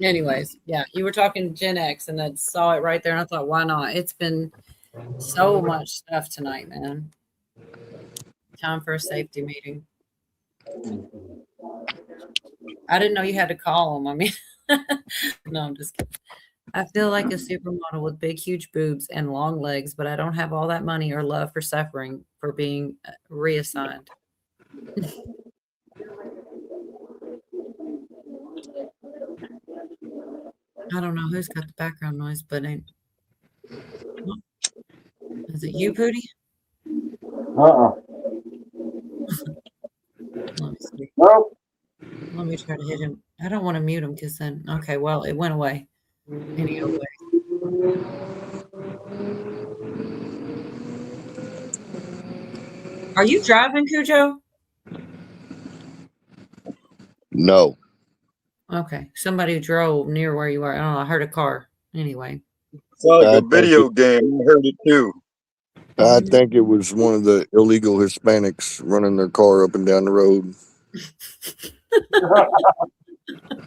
Anyways, yeah, you were talking Gen X, and I saw it right there, and I thought, why not? It's been so much stuff tonight, man. Time for a safety meeting. I didn't know you had to call them. I mean, no, I'm just kidding. I feel like a supermodel with big, huge boobs and long legs, but I don't have all that money or love for suffering for being reassigned. I don't know who's got the background noise, but is it you, Pootie? Let me see. Nope. Let me try to hit him. I don't want to mute him because then, okay, well, it went away. Anyway. Are you driving, Cujo? No. Okay. Somebody drove near where you are. I don't know. I heard a car. Anyway. It's like a video game. I heard it too. I think it was one of the illegal Hispanics running their car up and down the road.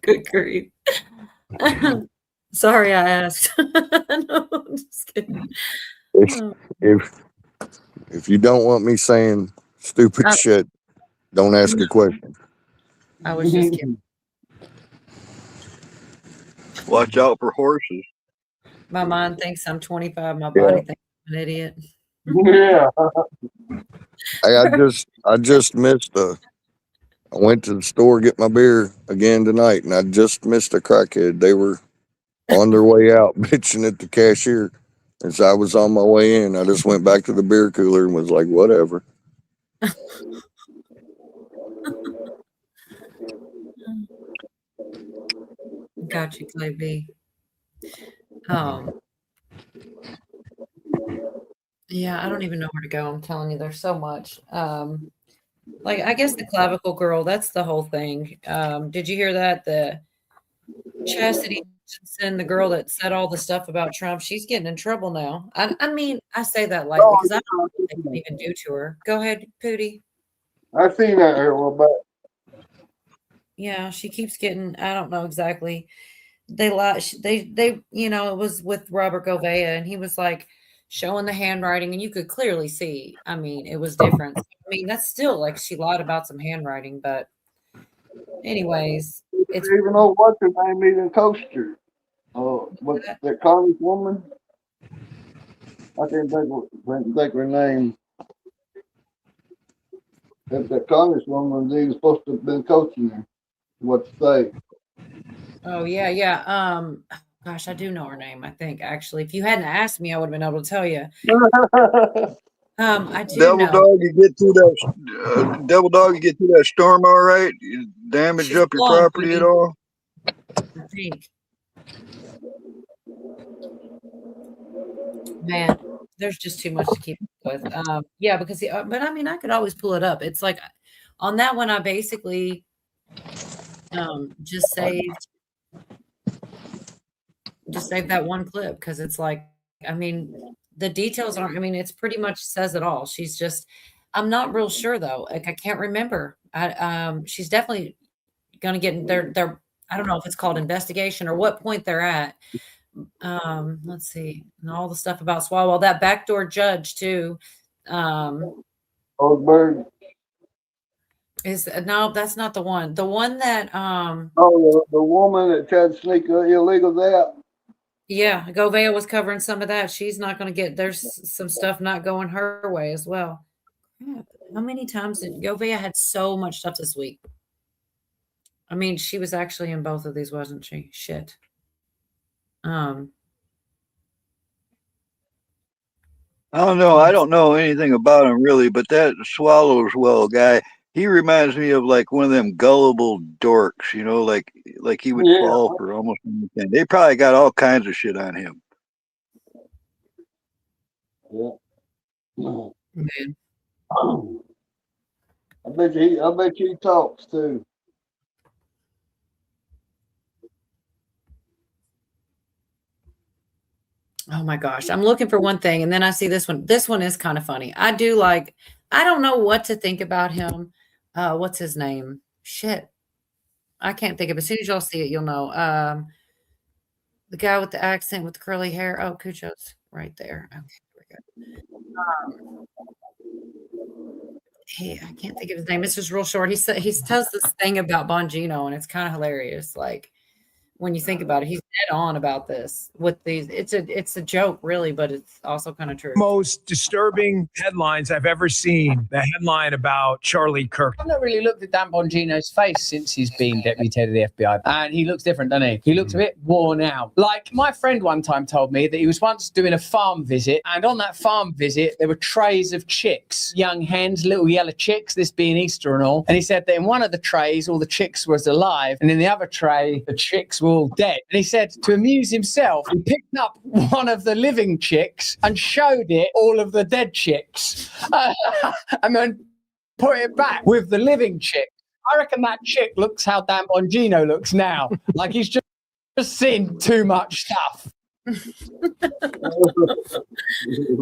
Good grief. Sorry I asked. No, I'm just kidding. If you don't want me saying stupid shit, don't ask a question. I was just kidding. Watch out for horses. My mind thinks I'm 25. My body thinks I'm an idiot. Yeah. I just missed I went to the store to get my beer again tonight, and I just missed a crackhead. They were on their way out bitching at the cashier. As I was on my way in, I just went back to the beer cooler and was like, whatever. Got you, Clay B. Yeah, I don't even know where to go. I'm telling you, there's so much. Like, I guess the clavicle girl, that's the whole thing. Did you hear that? The Chastity Hutchinson, the girl that said all the stuff about Trump, she's getting in trouble now. I mean, I say that lightly because I don't know what they can even do to her. Go ahead, Pootie. I seen that a little bit. Yeah, she keeps getting, I don't know exactly. They, you know, it was with Robert Govea, and he was like, showing the handwriting, and you could clearly see, I mean, it was different. I mean, that's still like she lied about some handwriting, but anyways, it's Even though what's her name even coached her. What that Congresswoman? I can't think her name. That Congresswoman, he was supposed to have been coaching her. What to say? oh yeah. Gosh, I do know her name, I think, actually. If you hadn't asked me, I would have been able to tell you. I do Devil know. dog, you get through that. Devil dog, you get through that storm all right? You damage She's up your blonde, property at sweetie. all? I think. Man, there's just too much to keep up with. Yeah, because but I mean, I could always pull it up. It's like on that one, I basically just saved that one clip because it's like, I mean, the details aren't. I mean, it's pretty much says it all. She's just. I'm not real sure though. Like I can't remember. She's definitely gonna get their. I don't know if it's called investigation or what point they're at. Let's see, and all the stuff about Swalwell, that backdoor judge too. Oldberg. Is no, that's not the one. The one that the woman that tried to sneak illegals out. yeah, Govea was covering some of that. She's not going to get. There's some stuff not going her way as well. Crap. How many times did Govea had so much stuff this week? I mean, she was actually in both of these, wasn't she? Shit. I don't know. I don't know anything about him really, but that Swallowswell guy, he reminds me of like one of them gullible dorks, you know, like he would fall for almost anything. They probably got all kinds of shit on him. Yeah. Man. I bet you he talks too. Oh my gosh. I'm looking for one thing and then I see this one. This one is kind of funny. I don't know what to think about him. What's his name? Shit. I can't think of it. As soon as y'all see it, you'll know. The guy with the accent with the curly hair. Oh, Cujo's right there. Okay, here we go. Hey, I can't think of his name. It's just real short. He tells this thing about Bongino, and it's kind of hilarious. Like when you think about it, he's dead on about this with these. It's a joke, really, but it's also kind of true. Most disturbing headlines I've ever seen. The headline about Charlie Kirk. I've not really looked at Dan Bongino's face since he's been deputy head of the FBI, and he looks different, doesn't he? He looks a bit worn out. Like my friend one time told me that he was once doing a farm visit, and on that farm visit there were trays of chicks, young hens, little yellow chicks. This being Easter and all, and he said that in one of the trays all the chicks was alive, and in the other tray the chicks were all dead. And he said to amuse himself, he picked up one of the living chicks and showed it all of the dead chicks, and then put it back with the living chick. I reckon that chick looks how Dan Bongino looks now, like he's just seen too much stuff.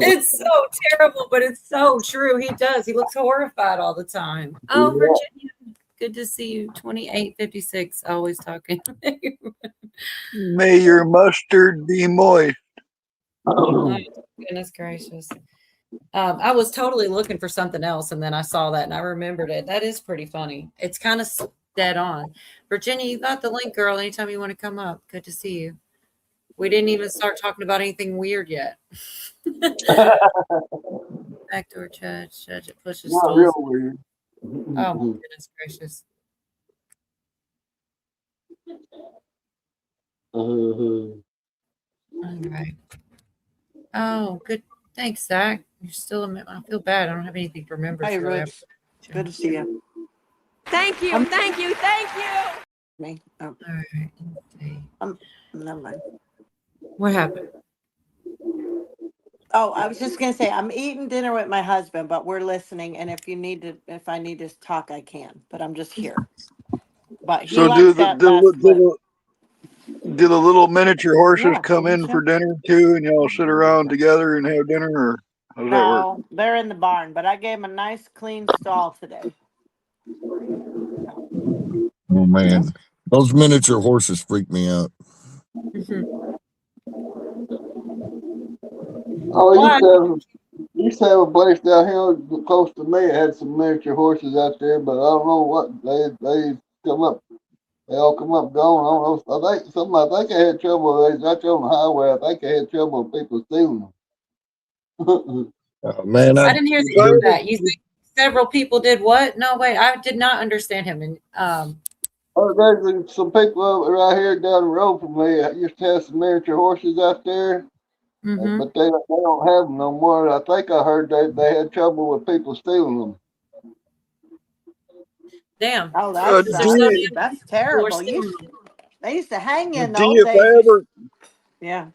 It's so terrible, but it's so true. He does. He looks horrified all the time. Oh, Virginia, good to see you. 2856, always talking. May your mustard be moist. Oh, goodness gracious. I was totally looking for something else, and then I saw that, and I remembered it. That is pretty funny. It's kind of dead on. Virginia, you got the link, girl. Anytime you want to come up, good to see you. We didn't even start talking about anything weird yet. Backdoor judge, it pushes Not stools. real weird. Oh, my goodness gracious. All right. Oh, good. Thanks, Zach. You're still I feel bad. I don't have anything to remember. Hi, so Rich. Good to see you. Thank you, thank you, thank you. Me. Oh. All right. Never mind. What happened? Oh, I was just gonna say I'm eating dinner with my husband, but we're listening. And if I need to talk, I can. But I'm just here. But he So likes that last clip. do the little miniature horses Yeah, come in sure. for dinner too, and y'all sit around together and have dinner, or how does that work? No, they're in the barn, but I gave him a nice clean stall today. Oh man, those miniature horses freak me out. Oh, used to have a place down here close to me. It had some miniature horses out there, but I don't know what they come up. They all come up gone. I don't know. I think I had trouble. They out there on the highway. I think I had trouble with people stealing them. Man, I didn't hear the end of that. You think several people did what? No, wait, I did not understand him. And Oh, there's some people right here down the road from me. I used to have some miniature horses out there, but they don't have them no more. I think I heard they had trouble with people stealing them. damn. Oh, that's terrible. They used to hang you in the D, old if I days. ever, Yeah.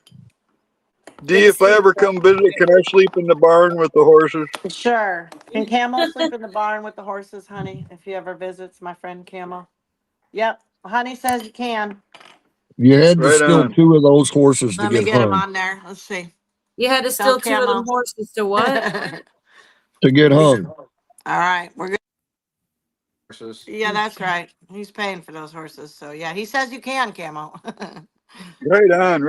D, if I ever come visit, can I sleep in the barn with the horses? Sure. Can Camel sleep in the barn with the horses, honey? If he ever visits, my friend Camel. Yep. Honey says you can. You had to Right steal on. 2 of those horses to Let me get get him hung. on there. Let's see. You had to steal 2 of them horses to what? To get hung. All right. We're good. Yeah, that's right. He's paying for those horses. So, yeah, he says you can, Camel. Right on,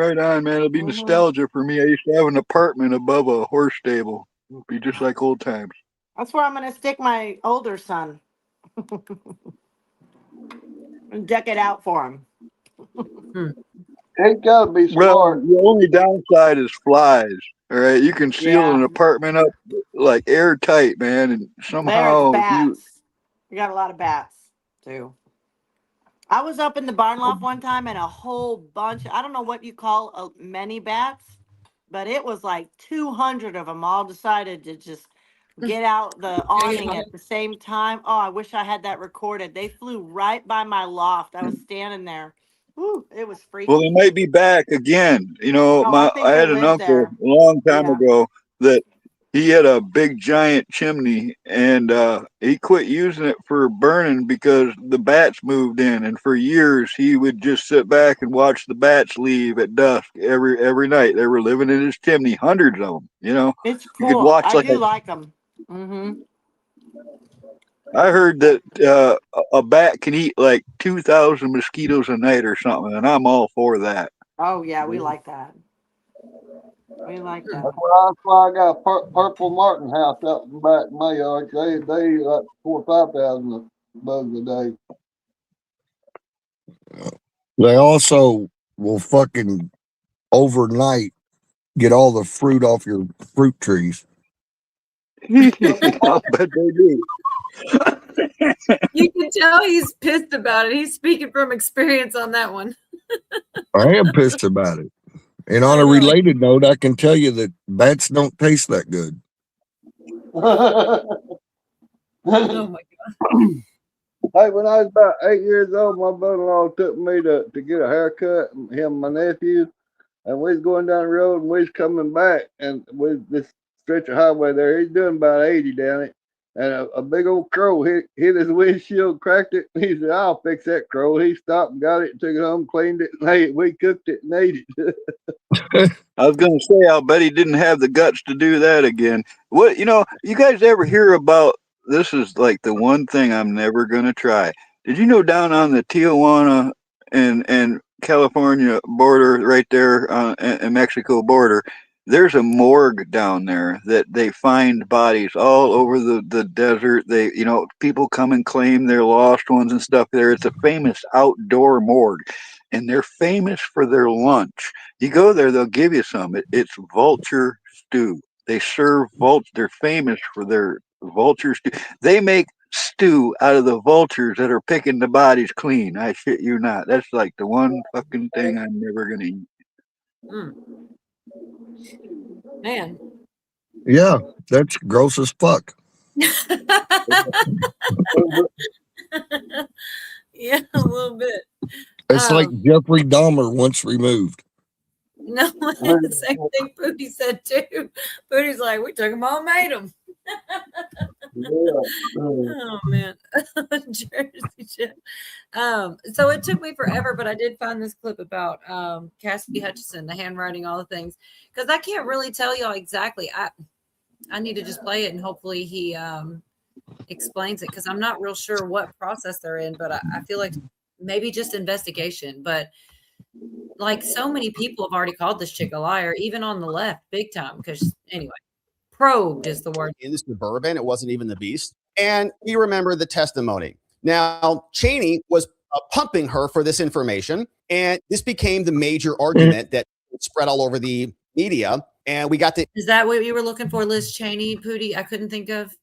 man. It'll be nostalgia for me. I used to have an apartment above a horse stable. It'll be just like old times. That's where I'm going to stick my older son. And deck it out for him. Ain't gotta be Well, smart. the only downside is flies. All right, you can seal an apartment up like airtight, man, and There's somehow bats. You got a lot of bats, too. I was up in the barn loft one time and a whole bunch, I don't know what you call many bats, but it was like 200 of them all decided to just get out the awning at the same time. Oh, I wish I had that recorded. They flew right by my loft. I was standing there. Whew, it was freaky. Well, they might be back again. You know, Oh, I think I they had an live uncle there. a long time ago that he had a big giant chimney, and he quit using it for burning because the bats moved in. And for years, he would just sit back and watch the bats leave at dusk every night. They were living in his chimney, hundreds of them. You know, It's you could cool. watch I like do like them. Mm-hmm. I heard that a bat can eat like 2,000 mosquitoes a night or something, and I'm all for that. Oh, yeah, we like that. We like that. That's why I got a purple martin house out in the back of my yard. They like 4,000 or 5,000 bugs a day. They also will fucking overnight get all the fruit off your fruit trees. I'll bet they do. You can tell he's pissed about it. He's speaking from experience on that one. I am pissed about it. And on a related note, I can tell you that bats don't taste that good. Oh my God. Hey, when I was about 8 years old, my brother-in-law took me to get a haircut, him and my nephew, and we was going down the road and we was coming back, and with this stretch of highway there, he's doing about 80 down it, and a big old crow hit his windshield, cracked it. He said, "I'll fix that crow." He stopped and got it, took it home, cleaned it, and ate it. We cooked it and ate it. I was going to say, I'll bet he didn't have the guts to do that again. What, you guys ever hear about, this is like the one thing I'm never going to try. Did you know down on the Tijuana and California border, right there and Mexico border, there's a morgue down there that they find bodies all over the desert. People come and claim their lost ones and stuff there. It's a famous outdoor morgue, and they're famous for their lunch. You go there, they'll give you some. It's vulture stew. They serve vulture. They're famous for their vulture stew. They make stew out of the vultures that are picking the bodies clean. I shit you not. That's like the one fucking thing I'm never gonna eat. Man. Yeah, that's gross as fuck. Yeah, a little bit. It's like Jeffrey Dahmer once removed. No, the same thing Pootie said too. Pootie's like, we took them all, made them. Oh man, Jersey shit. So it took me forever, but I did find this clip about Cassidy Hutchinson, the handwriting, all the things, because I can't really tell y'all exactly. I need to just play it and hopefully he explains it, because I'm not real sure what process they're in, but I feel like maybe just investigation. But like so many people have already called this chick a liar, even on the left, big time. Because anyway, probed is the word. In the Suburban, it wasn't even the Beast. And you remember the testimony. Now, Cheney was pumping her for this information, and this became the major argument that spread all over the media. And we got the. Is that what you were looking for, Liz Cheney, Pootie? I couldn't think of.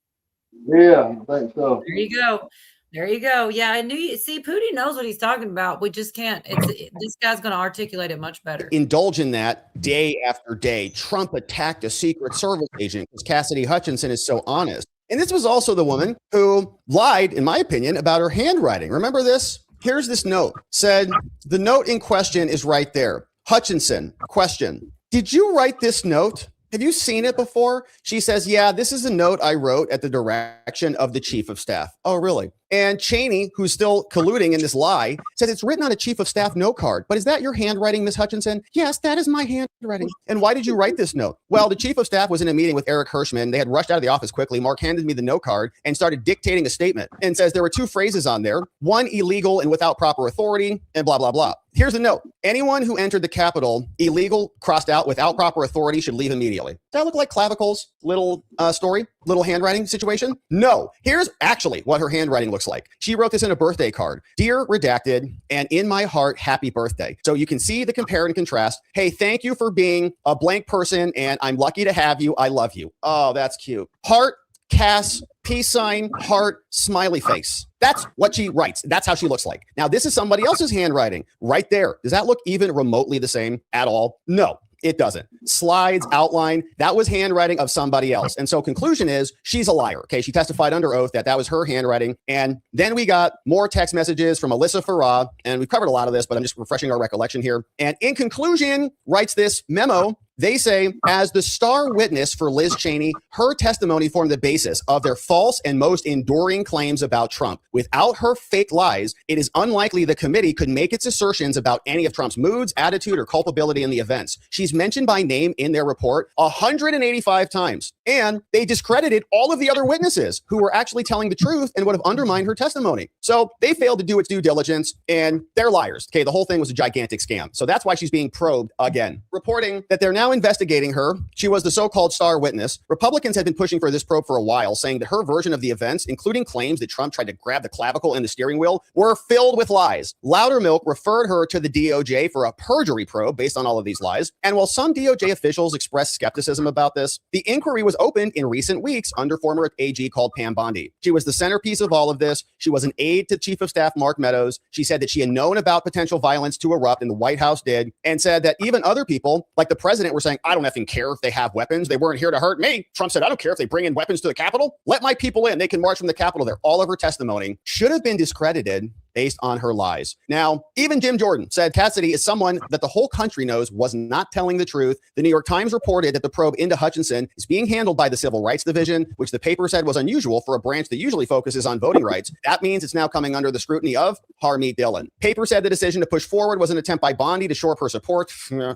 Yeah, I think so. There you go. There you go. Yeah, I knew you. See, Pootie knows what he's talking about. We just can't. This guy's going to articulate it much better. Indulge in that day after day. Trump attacked a Secret Service agent because Cassidy Hutchinson is so honest. And this was also the woman who lied, in my opinion, about her handwriting. Remember this? Here's this note. Said, the note in question is right there. Hutchinson, question. Did you write this note? Have you seen it before? She says, yeah, this is a note I wrote at the direction of the chief of staff. Oh, really? And Cheney, who's still colluding in this lie, says it's written on a chief of staff note card. But is that your handwriting, Miss Hutchinson? Yes, that is my handwriting. And why did you write this note? Well, the chief of staff was in a meeting with Eric Hirschman. They had rushed out of the office quickly. Mark handed me the note card and started dictating a statement and says there were two phrases on there, one illegal and without proper authority and blah, blah, blah. Here's the note. Anyone who entered the Capitol illegal, crossed out, without proper authority should leave immediately. Does that look like Clavicle's little story, little handwriting situation? No. Here's actually what her handwriting looks like. She wrote this in a birthday card. Dear redacted, and in my heart, happy birthday. So you can see the compare and contrast. Hey, thank you for being a blank person, and I'm lucky to have you. I love you. Oh, that's cute. Heart, Cass, peace sign, heart, smiley face. That's what she writes. That's how she looks like. Now, this is somebody else's handwriting right there. Does that look even remotely the same at all? No. It doesn't. Slides, outline, that was handwriting of somebody else. And so conclusion is she's a liar. Okay. She testified under oath that that was her handwriting. And then we got more text messages from Alyssa Farah. And we've covered a lot of this, but I'm just refreshing our recollection here. And in conclusion, writes this memo. They say, as the star witness for Liz Cheney, her testimony formed the basis of their false and most enduring claims about Trump. Without her fake lies, it is unlikely the committee could make its assertions about any of Trump's moods, attitude, or culpability in the events. She's mentioned by name in their report 185 times. And they discredited all of the other witnesses who were actually telling the truth and would have undermined her testimony. So they failed to do its due diligence, and they're liars. Okay, the whole thing was a gigantic scam. So that's why she's being probed again. Reporting that they're now investigating her. She was the so-called star witness. Republicans had been pushing for this probe for a while, saying that her version of the events, including claims that Trump tried to grab the clavicle and the steering wheel, were filled with lies. Loudermilk referred her to the DOJ for a perjury probe based on all of these lies. And while some DOJ officials expressed skepticism about this, the inquiry was opened in recent weeks under former AG called Pam Bondi. She was the centerpiece of all of this. She was an aide to Chief of Staff Mark Meadows. She said that she had known about potential violence to erupt, and the White House did, and said that even other people, like the president, were saying, I don't effing care if they have weapons. They weren't here to hurt me. Trump said, I don't care if they bring in weapons to the Capitol. Let my people in. They can march from the Capitol there. All of her testimony should have been discredited based on her lies. Now, even Jim Jordan said Cassidy is someone that the whole country knows was not telling the truth. The New York Times reported that the probe into Hutchinson is being handled by the Civil Rights Division, which the paper said was unusual for a branch that usually focuses on voting rights. That means it's now coming under the scrutiny of Harmeet Dillon. Paper said the decision to push forward was an attempt by Bondi to shore up her support.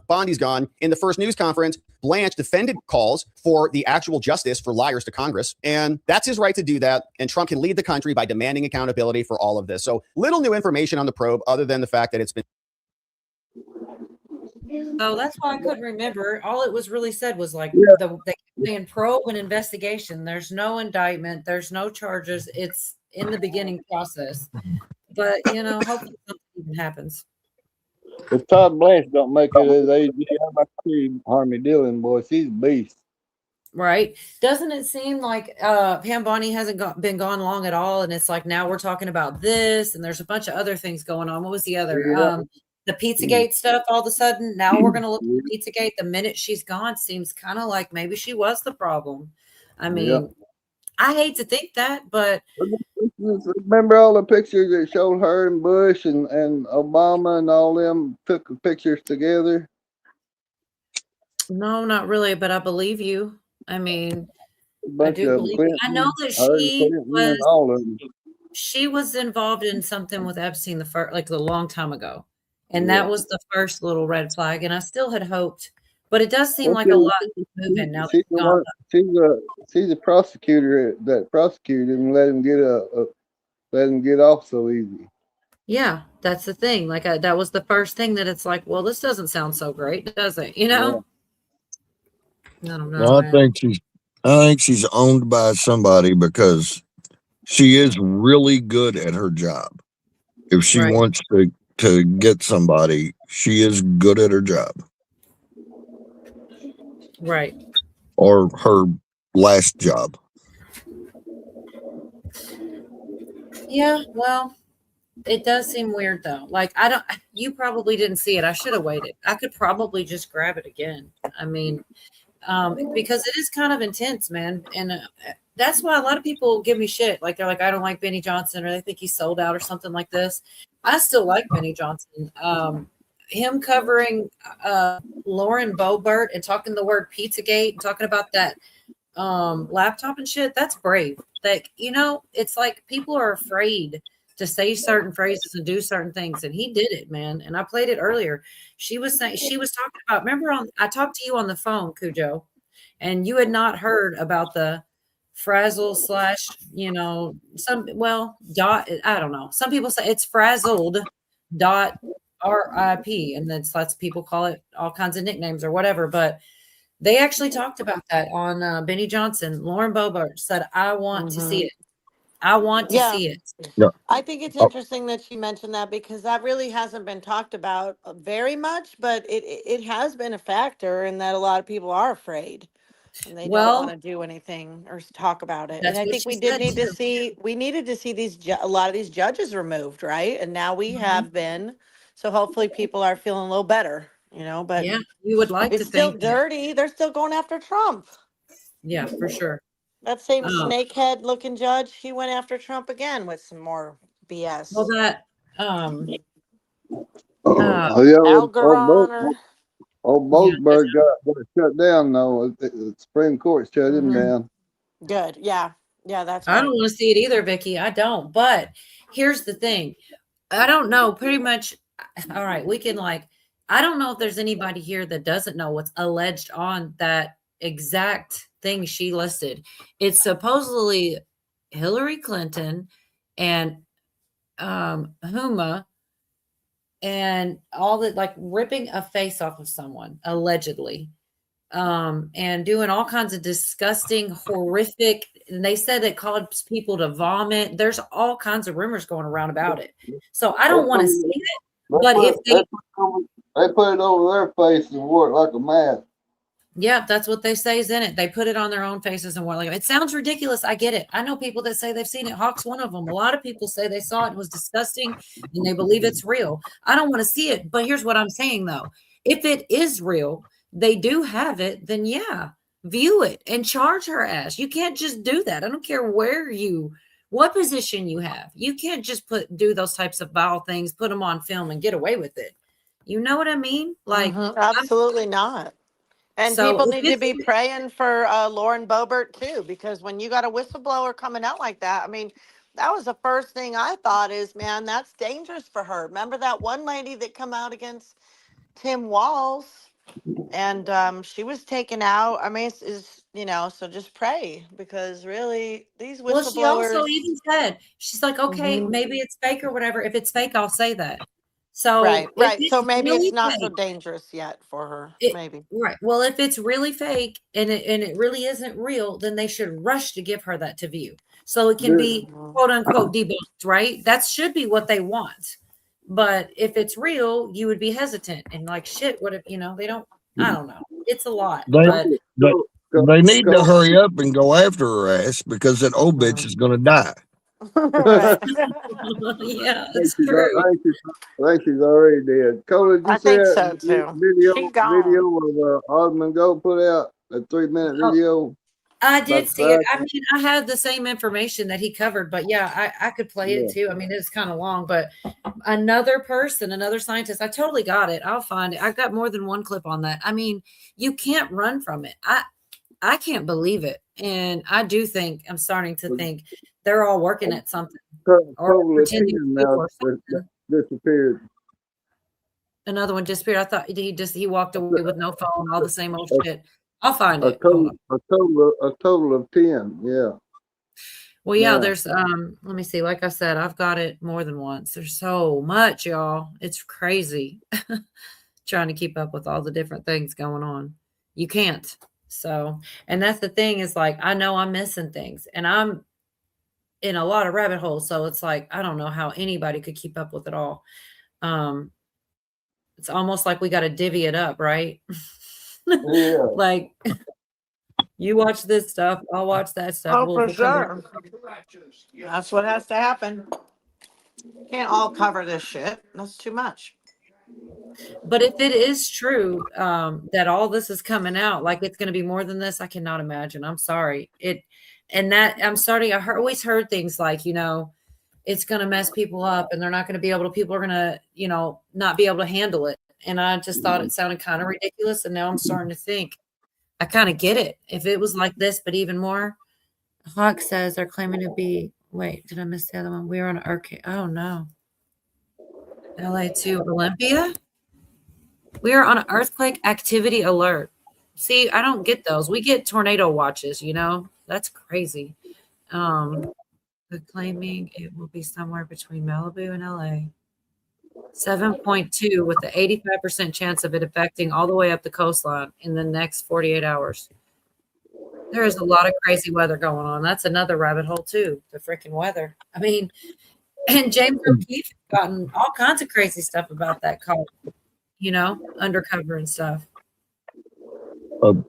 Bondi's gone. In the first news conference, Blanche defended calls for the actual justice for liars to Congress. And that's his right to do that. And Trump can lead the country by demanding accountability for all of this. So little new information on the probe other than the fact that it's been. Oh, that's why I couldn't remember. All it was really said was like they saying probe and investigation. There's no indictment. There's no charges. It's in the beginning process. But, you know, hopefully something even happens. If Todd Blanche don't make it as AG, I'm about to see Harmeet Dillon, boy. She's a beast. Right. Doesn't it seem like Pam Bondi hasn't been gone long at all? And it's like now we're talking about this and there's a bunch of other things going on. What was the other? The Pizzagate stuff all of a sudden. Now we're going to look at Pizzagate. The minute she's gone, seems kind of like maybe she was the problem. I mean, I hate to think that, but remember all the pictures that showed her and Bush and Obama and all them took pictures together? No, not really, but I believe you. I mean, I do believe you. I know that she was involved in something with Epstein like a long time ago. And that was the first little red flag. And I still had hoped, but it does seem like a lot is moving now. She's a prosecutor that prosecuted him and let him get off so easy. Yeah, that's the thing. Like that was the first thing that it's like, well, this doesn't sound so great, does it? You know? I don't know, Well, man. I think she's owned by somebody because she is really good at her job. If she Right. wants to get somebody, she is good at her job. Right. Or her last job. Yeah, well, it does seem weird though. Like you probably didn't see it. I should have waited. I could probably just grab it again. I mean, because it is kind of intense, man. And that's why a lot of people give me shit. Like they're like, I don't like Benny Johnson, or they think he's sold out or something like this. I still like Benny Johnson. Him covering Lauren Boebert and talking the word Pizzagate and talking about that laptop and shit, that's brave. Like, it's like people are afraid to say certain phrases and do certain things, and he did it, man. And I played it earlier. She was talking about, remember I talked to you on the phone, Cujo, and you had not heard about the frazzle slash, dot, I don't know, some people say it's frazzled dot RIP, and then lots of people call it all kinds of nicknames or whatever, but they actually talked about that on Benny Johnson. Lauren Boebert said, I want to see it. I want to Yeah. see it. Yeah. I think it's interesting that she mentioned that because that really hasn't been talked about very much, but it has been a factor in that a lot of people are afraid and they don't want to do anything or talk about it. And That's I what think she we did said need to too. we needed to see a lot of these judges removed, right? And now we have been, so hopefully people are feeling a little better, but Yeah, you would like to it's still think that. dirty. They're still going after Trump. Yeah, for sure. That same Oh. snakehead looking judge, he went after Trump again with some more BS. Well, that Algeron Old Boasberg got shut down though. The Supreme Court shut him down. Good. Yeah. Yeah, that's I right. don't want to see it either, Vicky. I don't. But here's the thing. I don't know. Pretty much. All right. We can I don't know if there's anybody here that doesn't know what's alleged on that exact thing she listed. It's supposedly Hillary Clinton and Huma and all that, ripping a face off of someone, allegedly. And doing all kinds of disgusting, horrific, and they said it caused people to vomit. There's all kinds of rumors going around about it. So I don't want to see it, but if they put it over their face and wore it like a mask. Yeah, that's what they say is in it. They put it on their own faces and wore it. It sounds ridiculous. I get it. I know people that say they've seen it. Hawk's one of them. A lot of people say they saw it and was disgusting and they believe it's real. I don't want to see it, but here's what I'm saying though. If it is real, they do have it, then yeah, view it and charge her ass. You can't just do that. I don't care what position you have. You can't just do those types of vile things, put them on film and get away with it. You know what I mean? Absolutely not. And So people if need to it's be praying for Lauren Boebert too, because when you got a whistleblower coming out like that, I mean, that was the first thing I thought is, man, that's dangerous for her. Remember that one lady that come out against Tim Walz, and she was taken out. I mean, so just pray, because really these Well, she also whistleblowers. even said, she's like, okay, maybe it's fake or whatever. If it's fake, I'll say that. So Right. if So it's maybe it's really not so fake, dangerous yet for her. Maybe. right. Well, if it's really fake and it really isn't real, then they should rush to give her that to view. So it can be quote unquote debunked, right? That should be what they want. But if it's real, you would be hesitant and shit, what if, they don't, I don't know. It's a lot. They need to hurry up and go after her ass because that old bitch is going to die. Yeah, it's true. I think she's already dead. Cole, did you see that video of Osmond Gold put out? A 3-minute video? I did see it. I mean, I had the same information that he covered, but yeah, I could play it too. I mean, it's kind of long, but another scientist, I totally got it. I'll find it. I've got more than one clip on that. I mean, you can't run from it. I can't believe it. And I do think, I'm starting to think they're all working at something. Or pretending to be or something. Disappeared. Another one disappeared. I thought he walked away with no phone, all the same old shit. I'll find it. A total of 10, yeah. Well, yeah, Yeah. there's let me see. Like I said, I've got it more than once. There's so much, y'all. It's crazy trying to keep up with all the different things going on. You can't. So, and that's the thing is like I know I'm missing things and I'm in a lot of rabbit holes. So it's like I don't know how anybody could keep up with it all. Um, it's almost like we got to divvy it up, right? Yeah. Like you watch this stuff, I'll watch that stuff. Oh, for Come back. sure. That's what has to happen. Can't all cover this shit. That's too much. But if it is true that all this is coming out, like it's going to be more than this, I cannot imagine. I'm sorry. I'm sorry. Always heard things like, it's going to mess people up and they're not going to be able to, people are going to, not be able to handle it. And I just thought it sounded kind of ridiculous. And now I'm starting to think I kind of get it. If it was like this, but even more, Hawk says they're claiming to be, wait, did I miss the other one? We were on arcade. Oh no. LA to Olympia. We are on an earthquake activity alert. See, I don't get those. We get tornado watches, That's crazy. They're claiming it will be somewhere between Malibu and LA. 7.2 with the 85% chance of it affecting all the way up the coastline in the next 48 hours. There is a lot of crazy weather going on. That's another rabbit hole too, the freaking weather. I mean, and James O'Keefe has gotten all kinds of crazy stuff about that call, undercover and stuff.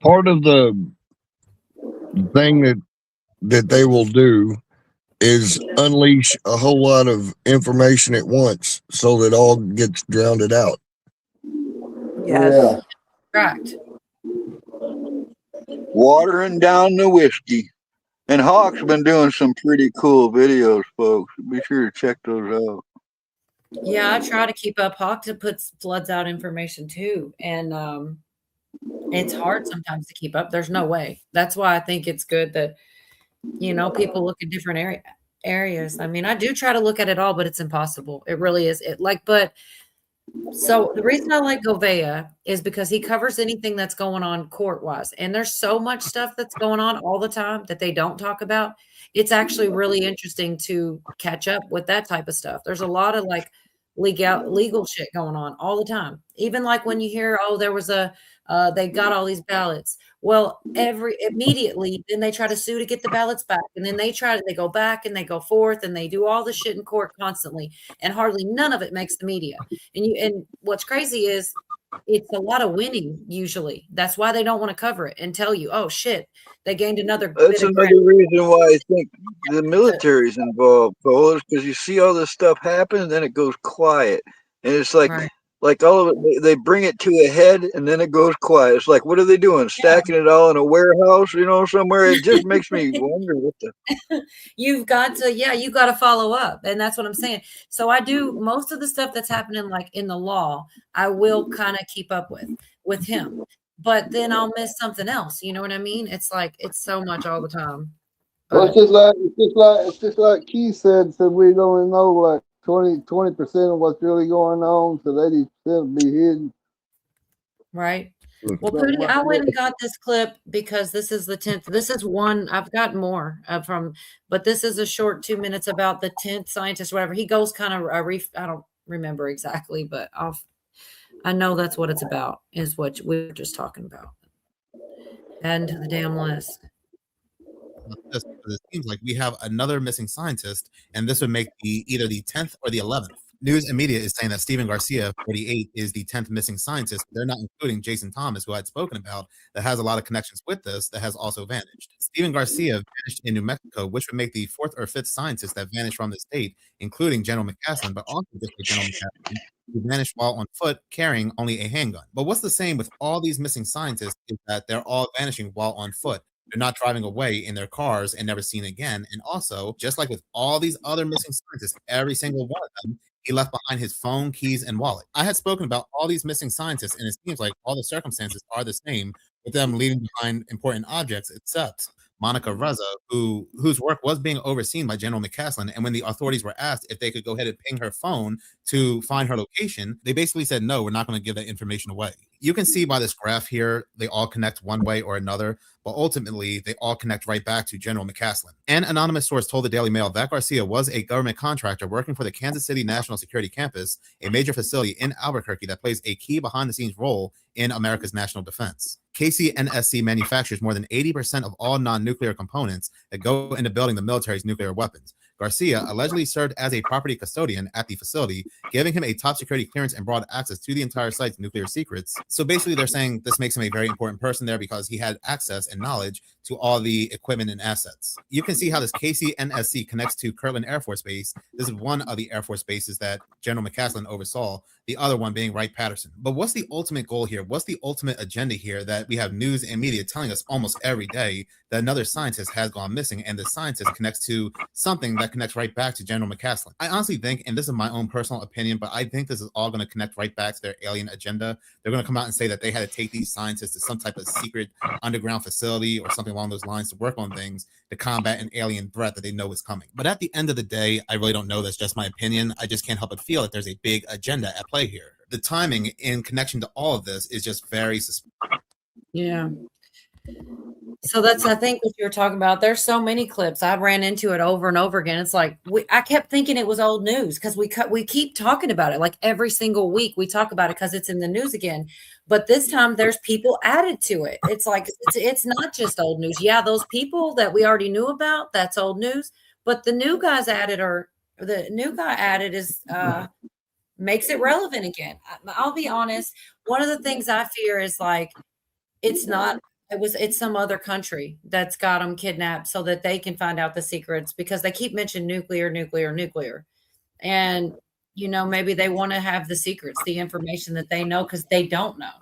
Part of the thing that they will do is unleash a whole lot of information at once so that all gets drowned out. Yes. Correct. Watering down the whiskey. And Hawk's been doing some pretty cool videos, folks. Be sure to check those out. Yeah, I try to keep up. Hawk puts floods out information too. And it's hard sometimes to keep up. There's no way. That's why I think it's good that, people look at different areas. I mean, I do try to look at it all, but it's impossible. It really is. So the reason I like Govea is because he covers anything that's going on court-wise. And there's so much stuff that's going on all the time that they don't talk about. It's actually really interesting to catch up with that type of stuff. There's a lot of legal shit going on all the time. Even like when you hear, there was they got all these ballots. Well, immediately, then they try to sue to get the ballots back. And then they go back and they go forth and they do all the shit in court constantly. And hardly none of it makes the media. And what's crazy is it's a lot of winning usually. That's why they don't want to cover it and tell you, oh shit, they gained another. That's another reason why I think the military's involved, because you see all this stuff happen and then it goes quiet. And it's like all of it, they bring it to a head and then it goes quiet. It's like, what are they doing? Stacking it all in a warehouse, somewhere? It just makes me wonder what the. You've got to follow up. And that's what I'm saying. So I do most of the stuff that's happening like in the law, I will kind of keep up with him. But then I'll miss something else. You know what I mean? It's like it's so much all the time. Well, it's just like Keith said we don't know like 20% of what's really going on, so 80% will be hidden. Right. Well, Pootie, I went and got this clip because this is the 10th. This is one I've got more but this is a short 2 minutes about the 10th scientist, whatever. He goes kind of I don't remember exactly, but I know that's what it's about, is what we were just talking about. Add to the damn list. It seems like we have another missing scientist, and this would make either the 10th or the 11th. News and media is saying that Stephen Garcia, 48, is the 10th missing scientist. They're not including Jason Thomas, who I'd spoken about, that has a lot of connections with this, that has also vanished. Stephen Garcia vanished in New Mexico, which would make the 4th or 5th scientist that vanished from the state, including General McCaslin, but also General McCaslin, who vanished while on foot carrying only a handgun. But what's the same with all these missing scientists is that they're all vanishing while on foot. They're not driving away in their cars and never seen again. And also, just like with all these other missing scientists, every single one of them, he left behind his phone, keys, and wallet. I had spoken about all these missing scientists, and it seems like all the circumstances are the same, with them leaving behind important objects, except Monica Reza, whose work was being overseen by General McCaslin. And when the authorities were asked if they could go ahead and ping her phone to find her location, they basically said, no, we're not going to give that information away. You can see by this graph here, they all connect one way or another, but ultimately they all connect right back to General McCaslin. An anonymous source told the Daily Mail that Garcia was a government contractor working for the Kansas City National Security Campus, a major facility in Albuquerque that plays a key behind-the-scenes role in America's national defense. KCNSC manufactures more than 80% of all non-nuclear components that go into building the military's nuclear weapons. Garcia allegedly served as a property custodian at the facility, giving him a top security clearance and broad access to the entire site's nuclear secrets. So basically, they're saying this makes him a very important person there because he had access and knowledge to all the equipment and assets. You can see how this KCNSC connects to Kirtland Air Force Base. This is one of the Air Force bases that General McCaslin oversaw, the other one being Wright-Patterson. But what's the ultimate goal here? What's the ultimate agenda here that we have news and media telling us almost every day that another scientist has gone missing, and the scientist connects to something that connects right back to General McCaslin? I honestly think, and this is my own personal opinion, but I think this is all going to connect right back to their alien agenda. They're going to come out and say that they had to take these scientists to some type of secret underground facility or something along those lines to work on things to combat an alien threat that they know is coming. But at the end of the day, I really don't know. That's just my opinion. I just can't help but feel that there's a big agenda at play here. The timing in connection to all of this is just very suspicious. Yeah. So that's, I think, what you were talking about. There's so many clips. I ran into it over and over again. It's like I kept thinking it was old news because we keep talking about it. Like every single week we talk about it because it's in the news again. But this time there's people added to it. It's like it's not just old news. Yeah, those people that we already knew about, that's old news. But the new guys added, or the new guy added, is makes it relevant again. I'll be honest. One of the things I fear is like it's some other country that's got them kidnapped so that they can find out the secrets, because they keep mentioning nuclear. And, maybe they want to have the secrets, the information that they know, because they don't know.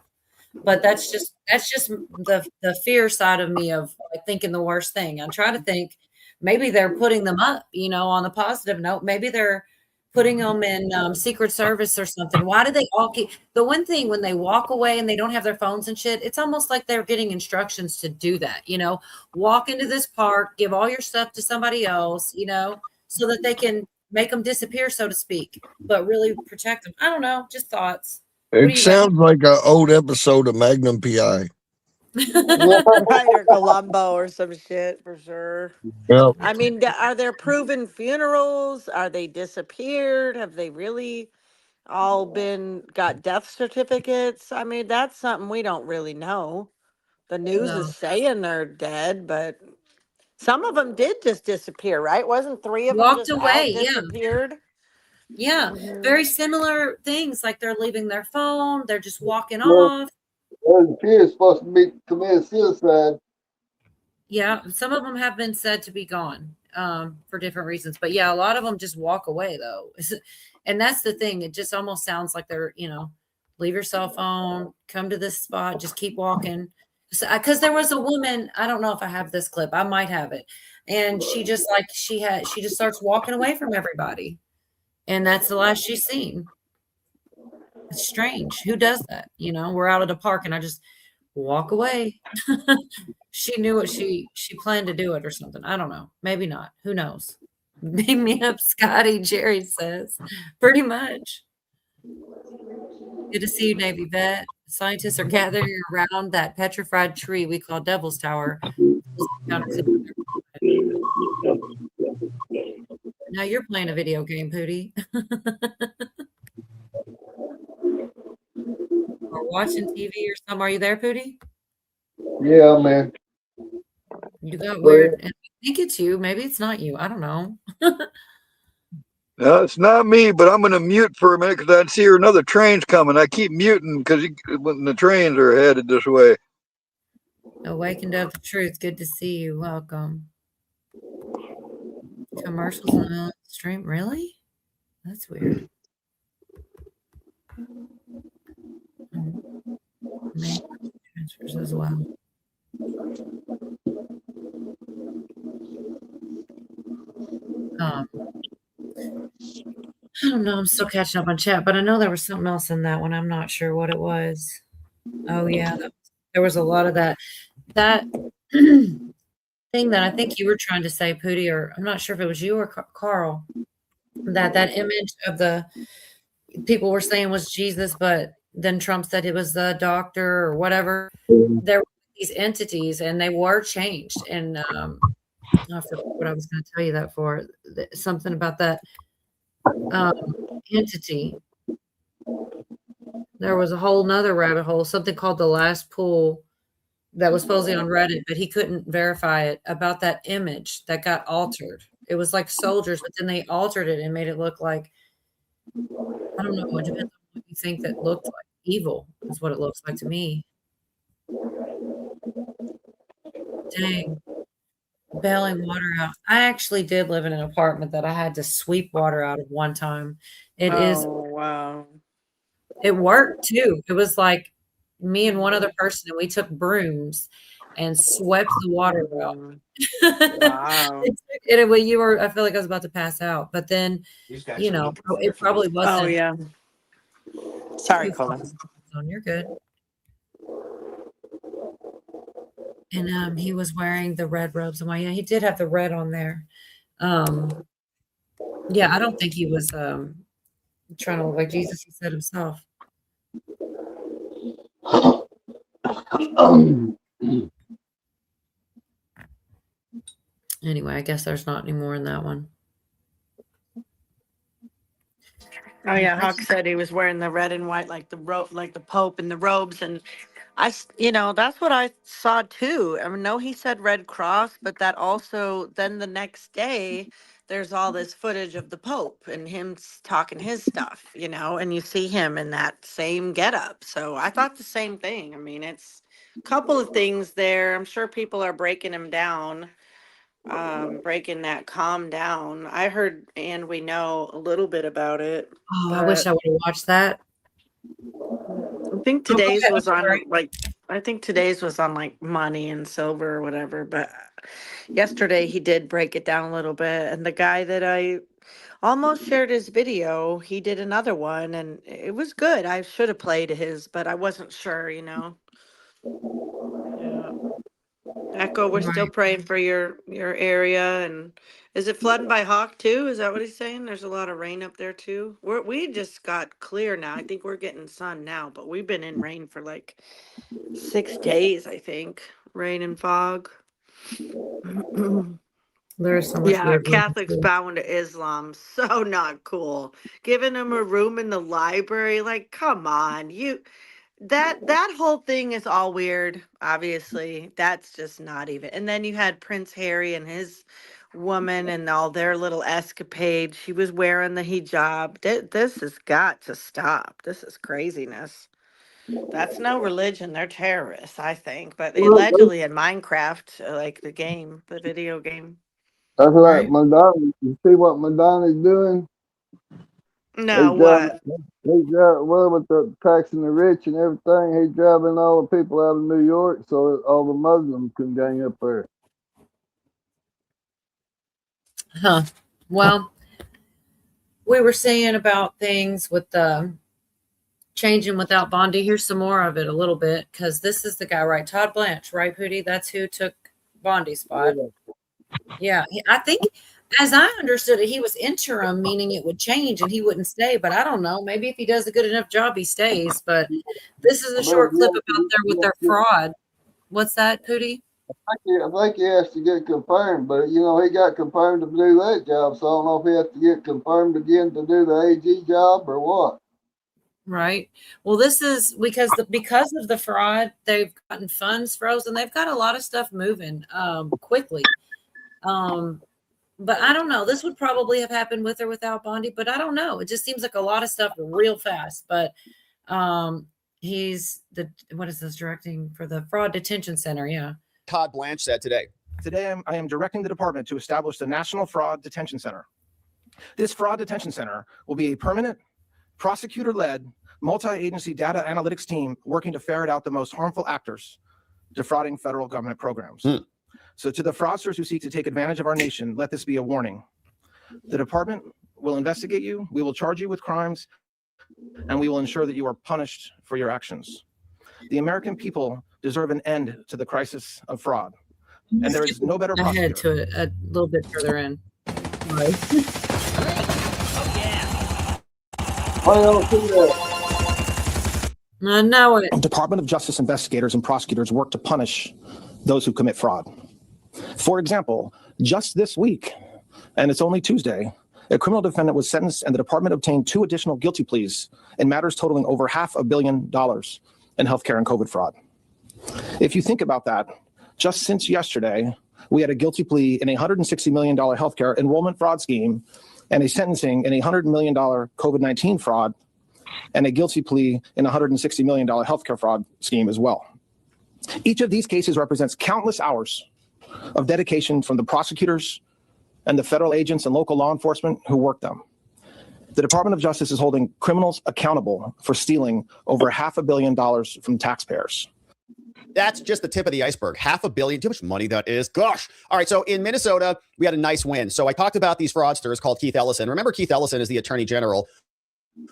But that's just the fear side of me of like thinking the worst thing. I try to think maybe they're putting them up, on the positive note. Maybe they're putting them in Secret Service or something. Why do they all keep the one thing when they walk away and they don't have their phones and shit? It's almost like they're getting instructions to do that. Walk into this park, give all your stuff to somebody else, so that they can make them disappear, so to speak, but really protect them. I don't know, just thoughts. It sounds like an old episode of Magnum PI. Right, or Columbo or some shit for sure. Yep. I mean, are there proven funerals? Are they disappeared? Have they really all got death certificates? I mean, that's something we don't really know. The news No. is saying they're dead, but some of them did just disappear, right? Wasn't 3 of them Walked just away, yeah. disappeared? Yeah, Mhm. very similar things. Like they're leaving their phone, they're just walking off. The kid is supposed to be committing suicide. Yeah, some of them have been said to be gone for different reasons. But yeah, a lot of them just walk away though. And that's the thing. It just almost sounds like they're, leave your cell phone, come to this spot, just keep walking. Because there was a woman, I don't know if I have this clip, I might have it. And she just she just starts walking away from everybody. And that's the last she's seen. It's strange. Who does that? We're out at a park and I just walk away. She knew what she planned to do it or something. I don't know. Maybe not. Who knows? Beam me up, Scotty, Jerry says. Pretty much. Good to see you, Navy vet. Scientists are gathering around that petrified tree we call Devil's Tower. Now you're playing a video game, Pootie. Or watching TV or something. Are you there, Pootie? Yeah, man. You got weird. I think it's you. Maybe it's not you. I don't know. No, it's not me, but I'm going to mute for a minute because I see another train's coming. I keep muting because when the trains are headed this way. Awakened of the truth. Good to see you. Welcome. Commercials on the stream. Really? That's weird. Make transfers as well. I don't know. I'm still catching up on chat, but I know there was something else in that one. I'm not sure what it was. Oh yeah, there was a lot of that thing that I think you were trying to say, Pootie, or I'm not sure if it was you or Carl. That image of the people were saying was Jesus, but Then Trump said it was the doctor or whatever. There were these entities, and they were changed. And I forgot what I was going to tell you that for. Something about that entity. There was a whole nother rabbit hole, something called the last pool that was supposedly on Reddit, but he couldn't verify it, about that image that got altered. It was like soldiers, but then they altered it and made it look like, I don't know, it depends on what you think that looked like. Evil is what it looks like to me. Dang. Bailing water out. I actually did live in an apartment that I had to sweep water out of one time. It is, wow. it worked too. It was like me and one other person, and we took brooms and swept the water out. Wow. In a way, I feel like I was about to pass out, but then, you know, it probably wasn't. Oh, yeah. Sorry, Colin. You're good. And he was wearing the red robes. And yeah, he did have the red on there. Yeah, I don't think he was trying to look like Jesus. He said himself. Anyway, I guess there's not any more in that one. Oh yeah, Hawk said he was wearing the red and white, like the Pope and the robes, and that's what I saw too. I mean, no, he said Red Cross, but that also then the next day there's all this footage of the Pope and him talking his stuff, and you see him in that same getup. So I thought the same thing. I mean, it's a couple of things there. I'm sure people are breaking him down. Breaking that calm down. I heard, and we know a little bit about it. Oh, I wish I would have watched that. I think today's was on like money and silver or whatever, but yesterday he did break it down a little bit. And the guy that I almost shared his video, he did another one, and it was good. I should have played his, but I wasn't sure, Yeah. Echo, we're still praying for your area. And is it flooding by Hawk too? Is that what he's saying? There's a lot of rain up there too. We just got clear now. I think we're getting sun now, but we've been in rain for like 6 days, I think. Rain and fog. There's so much Yeah, weird Catholics too. bowing to Islam. So not cool. Giving them a room in the library. Like, come on. That whole thing is all weird, obviously. That's just not even. And then you had Prince Harry and his woman and all their little escapades. She was wearing the hijab. This has got to stop. This is craziness. That's no religion. They're terrorists, I think. But allegedly in Minecraft, like the video game. That's right, Madonna. You see what Madonna's doing? No, what? Well, with the taxing the rich and everything, he's driving all the people out of New York so that all the Muslims can gang up there. Huh. Well, we were saying about things with the changing without Bondi. Here's some more of it a little bit, because this is the guy, right? Todd Blanche, right, Pootie? That's who took Bondi's spot. Yeah, I think, as I understood it, he was interim, meaning it would change and he wouldn't stay. But I don't know. Maybe if he does a good enough job, he stays. But this is a short clip about there with their fraud. What's that, Pootie? I think he has to get confirmed, but he got confirmed to do that job, so I don't know if he has to get confirmed again to do the AG job or what. Right. Well, this is because of the fraud, they've gotten funds frozen. They've got a lot of stuff moving quickly. But I don't know. This would probably have happened with or without Bondi, but I don't know. It just seems like a lot of stuff real fast. But he's what is this, directing for the fraud detention center? Yeah. Todd Blanche said today. Today, I am directing the department to establish the National Fraud Detention Center. This fraud detention center will be a permanent, prosecutor-led, multi-agency data analytics team working to ferret out the most harmful actors defrauding federal government programs. So to the fraudsters who seek to take advantage of our nation, let this be a warning. The department will investigate you, we will charge you with crimes, and we will ensure that you are punished for your actions. The American people deserve an end to the crisis of fraud. And there is no better ahead to it a little bit further in. Right. I don't see that. I know it. Department of Justice investigators and prosecutors work to punish those who commit fraud. For example, just this week, and it's only Tuesday, a criminal defendant was sentenced and the department obtained 2 additional guilty pleas in matters totaling over $500 million in healthcare and COVID fraud. If you think about that, just since yesterday, we had a guilty plea in a $160 million healthcare enrollment fraud scheme and a sentencing in a $100 million COVID-19 fraud and a guilty plea in a $160 million healthcare fraud scheme as well. Each of these cases represents countless hours of dedication from the prosecutors and the federal agents and local law enforcement who work them. The Department of Justice is holding criminals accountable for stealing over $500 million from taxpayers. That's just the tip of the iceberg. $500 million, too much money that is. Gosh. All right. So in Minnesota, we had a nice win. So I talked about these fraudsters called Keith Ellison. Remember, Keith Ellison is the attorney general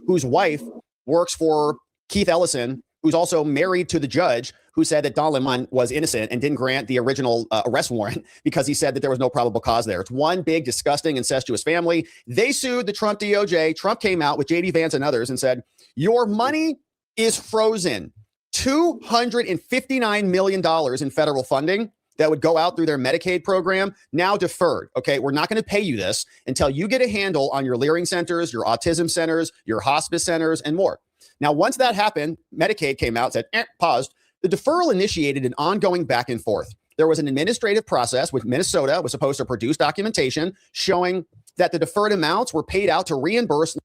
whose wife works for Keith Ellison, who's also married to the judge who said that Don Lemon was innocent and didn't grant the original arrest warrant because he said that there was no probable cause there. It's one big, disgusting, incestuous family. They sued the Trump DOJ. Trump came out with J.D. Vance and others and said, your money is frozen. $259 million in federal funding that would go out through their Medicaid program, now deferred. Okay, we're not going to pay you this until you get a handle on your Leering centers, your autism centers, your hospice centers, and more. Now, once that happened, Medicaid came out, said, paused. The deferral initiated an ongoing back and forth. There was an administrative process which Minnesota was supposed to produce documentation showing that the deferred amounts were paid out to reimburse.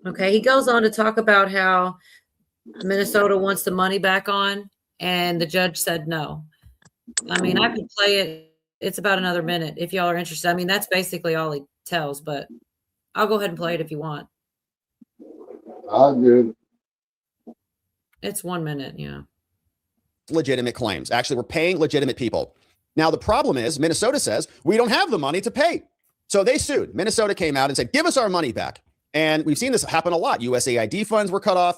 Okay, he goes on to talk about how Minnesota wants the money back on, and the judge said no. I mean, I could play it. It's about another minute if y'all are interested. I mean, that's basically all he tells, but I'll go ahead and play it if you want. I do. It's 1 minute, yeah. Legitimate claims. Actually, we're paying legitimate people. Now, the problem is Minnesota says we don't have the money to pay. So they sued. Minnesota came out and said, give us our money back. And we've seen this happen a lot. USAID funds were cut off.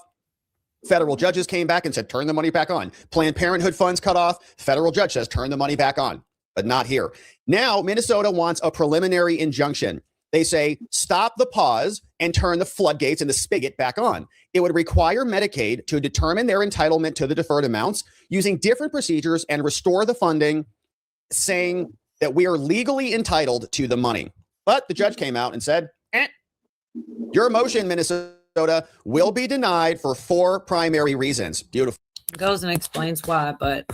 Federal judges came back and said, turn the money back on. Planned Parenthood funds cut off. Federal judge says, turn the money back on, but not here. Now, Minnesota wants a preliminary injunction. They say, stop the pause and turn the floodgates and the spigot back on. It would require Medicaid to determine their entitlement to the deferred amounts using different procedures and restore the funding, saying that we are legally entitled to the money. But the judge came out and said, your motion, Minnesota, will be denied for 4 primary reasons. Beautiful. Goes and explains why, but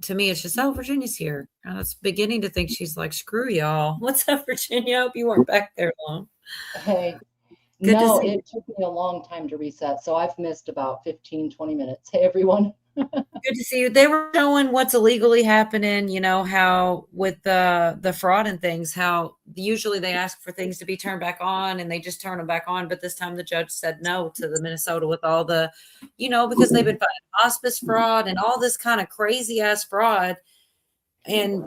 to me, it's just, oh, Virginia's here. I was beginning to think she's like, screw y'all. What's up, Virginia? Hope you weren't back there long. Hey, Good to no, see it took me a long time to reset, so I've missed about 15, 20 minutes. Hey, everyone. Good to see you. They were showing what's illegally happening, you know, how with the fraud and things, how usually they ask for things to be turned back on and they just turn them back on. But this time the judge said no to the Minnesota with all the, you know, because they've been fighting hospice fraud and all this kind of crazy ass fraud. And,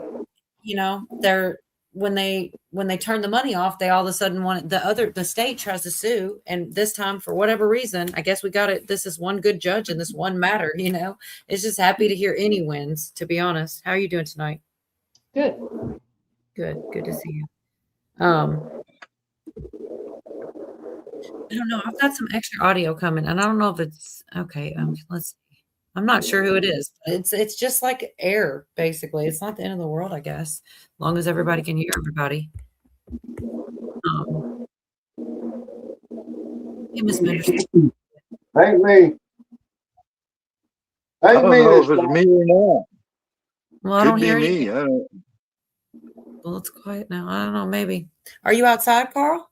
you know, they're when they turn the money off, they all of a sudden want the state tries to sue. And this time, for whatever reason, I guess we got it. This is one good judge in this one matter, you know. It's just happy to hear any wins, to be honest. How are you doing tonight? Good. Good to see you. I don't know. I've got some extra audio coming, and I don't know if it's okay. Let's see. I'm not sure who it is. It's just like air, basically. It's not the end of the world, I guess, as long as everybody can hear everybody. Hey, Miss Menderson. Ain't me. I Ain't don't me know if this it's me or not. Well, I Could don't be hear me. anything. I don't. Well, it's quiet now. I don't know. Maybe. Are you outside, Carl?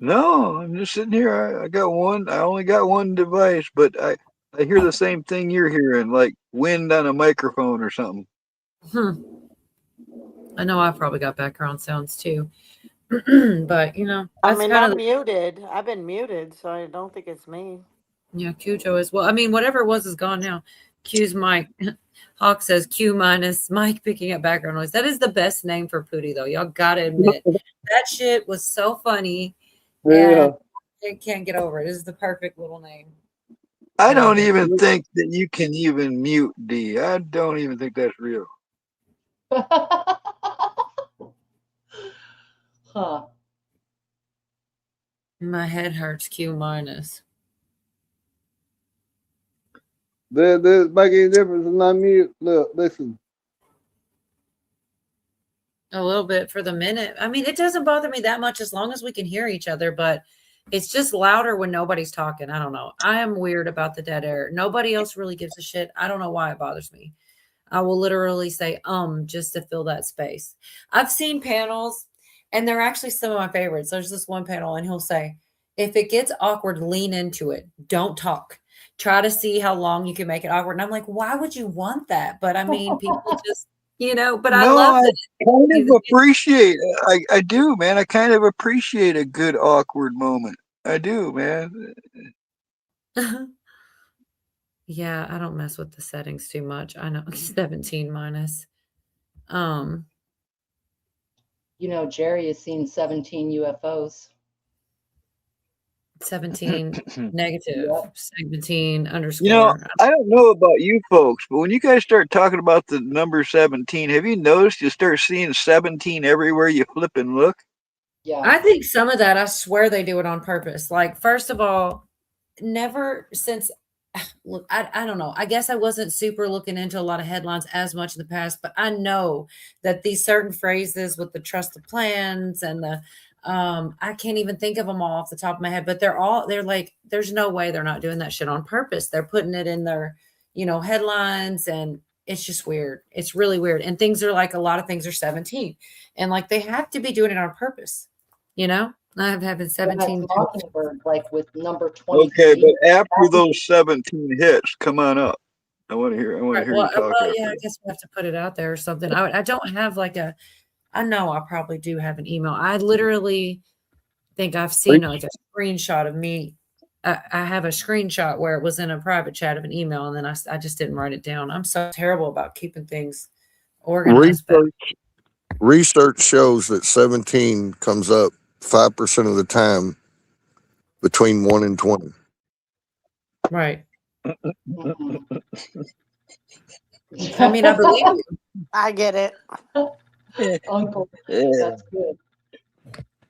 No, I'm just sitting here. I got one. I only got one device, but I hear the same thing you're hearing, like wind on a microphone or something. I know I've probably got background sounds too. But, you know, I that's mean, kind I'm of muted. I've been muted, so I don't think it's me. yeah, Cujo is well. I mean, whatever it was is gone now. Q's Mike. Hawk says Q minus Mike picking up background noise. That is the best name for Pootie, though. Y'all gotta admit that shit was so funny. Yeah. And I can't get over it. This is the perfect little name. I don't even think that you can even mute D. I don't even think that's real. Huh. My head hurts. Q minus. Does it make any difference in my mute? Look, listen. A little bit for the minute. I mean, it doesn't bother me that much as long as we can hear each other, but it's just louder when nobody's talking. I don't know. I am weird about the dead air. Nobody else really gives a shit. I don't know why it bothers me. I will literally say just to fill that space. I've seen panels, and they're actually some of my favorites. There's this one panel, and he'll say, if it gets awkward, lean into it. Don't talk. Try to see how long you can make it awkward. And I'm like, why would you want that? But I mean, people just, but I No, love I that. kind of appreciate. I do, man. I kind of appreciate a good awkward moment. I do, man. Yeah, I don't mess with the settings too much. I know 17 minus. Jerry has seen 17 UFOs. 17 negative, Yep. 17 underscore. I don't know about you folks, but when you guys start talking about the number 17, have you noticed you start seeing 17 everywhere you flip and look? Yeah. I think some of that, I swear they do it on purpose. Like, first of all, never since, look, I don't know. I guess I wasn't super looking into a lot of headlines as much in the past, but I know that these certain phrases with the trust the plans and the, I can't even think of them all off the top of my head, but they're like, there's no way they're not doing that shit on purpose. They're putting it in their, headlines, and it's just weird. It's really weird. And things are like, a lot of things are 17, and like, they have to be doing it on purpose. I have having 17. Mockingbird, like with number 23. Okay, but after those 17 hits, come on up. I want to hear. I want to hear you talk. Yeah, I guess we have to put it out there or something. I don't have I know I probably do have an email. I literally think I've seen like a screenshot of me. I have a screenshot where it was in a private chat of an email, and then I just didn't write it down. I'm so terrible about keeping things organized. Research shows that 17 comes up 5% of the time between 1 and 20. Right. I mean, I believe you. I get it. Uncle, that's good.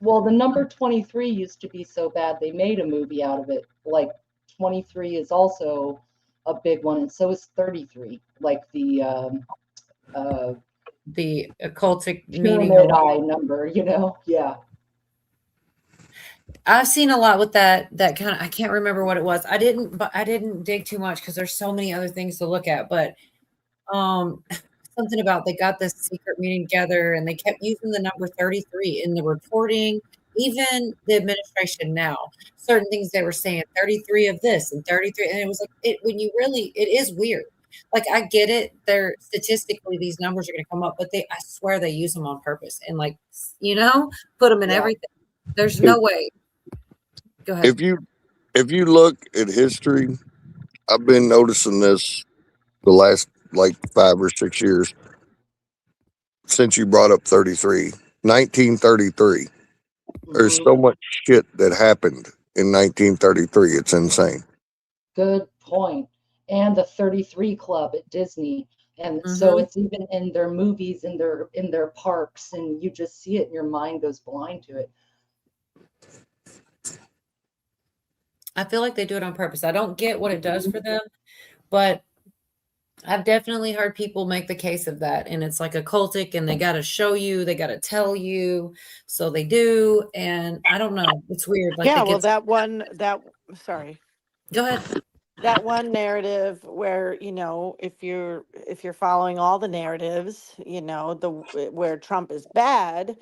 Well, the number 23 used to be so bad they made a movie out of it. Like 23 is also a big one, and so is 33. Like the occultic meaning pyramid eye number, yeah. I've seen a lot with that kind of, I can't remember what it was. I didn't dig too much because there's so many other things to look at, but something about they got this secret meeting together and they kept using the number 33 in the reporting, even the administration now, certain things they were saying 33 of this and 33, and it was like it is weird. Like, I get it, they're statistically these numbers are going to come up, but I swear they use them on purpose and put them in everything. There's no way. Go ahead. If you look at history, I've been noticing this the last like 5 or 6 years since you brought up 33. 1933. There's so much shit that happened in 1933. It's insane. Good point. And the 33 Club at Disney. And so it's even in their movies, in their parks, and you just see it and your mind goes blind to it. I feel like they do it on purpose. I don't get what it does for them, but I've definitely heard people make the case of that. And it's like occultic, and they got to show you, they got to tell you. So they do. And I don't know. It's weird. Like, Yeah, well, sorry. Go ahead. That one narrative where, if you're following all the narratives, where Trump is bad,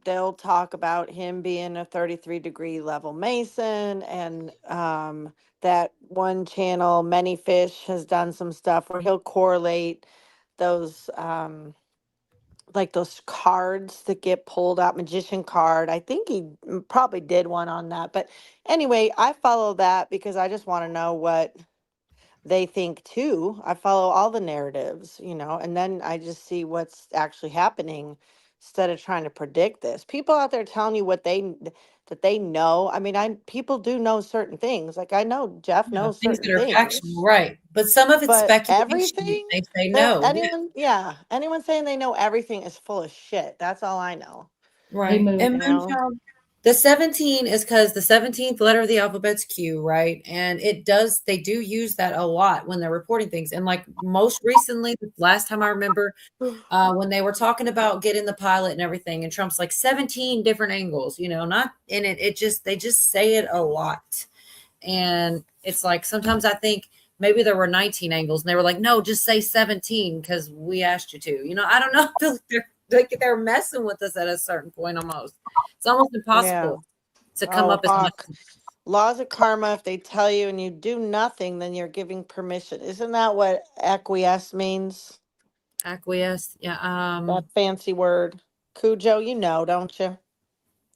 they'll talk about him being a 33-degree level Mason, and that one channel, Many Fish, has done some stuff where he'll correlate those like those cards that get pulled out, magician card. I think he probably did one on that. But anyway, I follow that because I just want to know what they think too. I follow all the narratives, and then I just see what's actually happening instead of trying to predict this. People out there telling you that they know. I mean, people do know certain things. Like, I know Jeff knows things certain that are things. factual, right? But some of it's speculation. Everything, they say no. Anyone saying they know everything is full of shit. That's all I know. Right. Hey, And Moonchild, The 17 is because the 17th letter of the alphabet's Q, right? And they do use that a lot when they're reporting things. And like most recently, the last time I remember, when they were talking about getting the pilot and everything, and Trump's like 17 different angles, not in it. They just say it a lot. And it's like, sometimes I think maybe there were 19 angles and they were like, no, just say 17 because we asked you to, I don't know. I feel like they're messing with us at a certain point almost. It's almost impossible to come up as much. Laws of karma, if they tell you and you do nothing, then you're giving permission. Isn't that what acquiesce means? Acquiesce, yeah. That fancy word. Cujo, you know, don't you?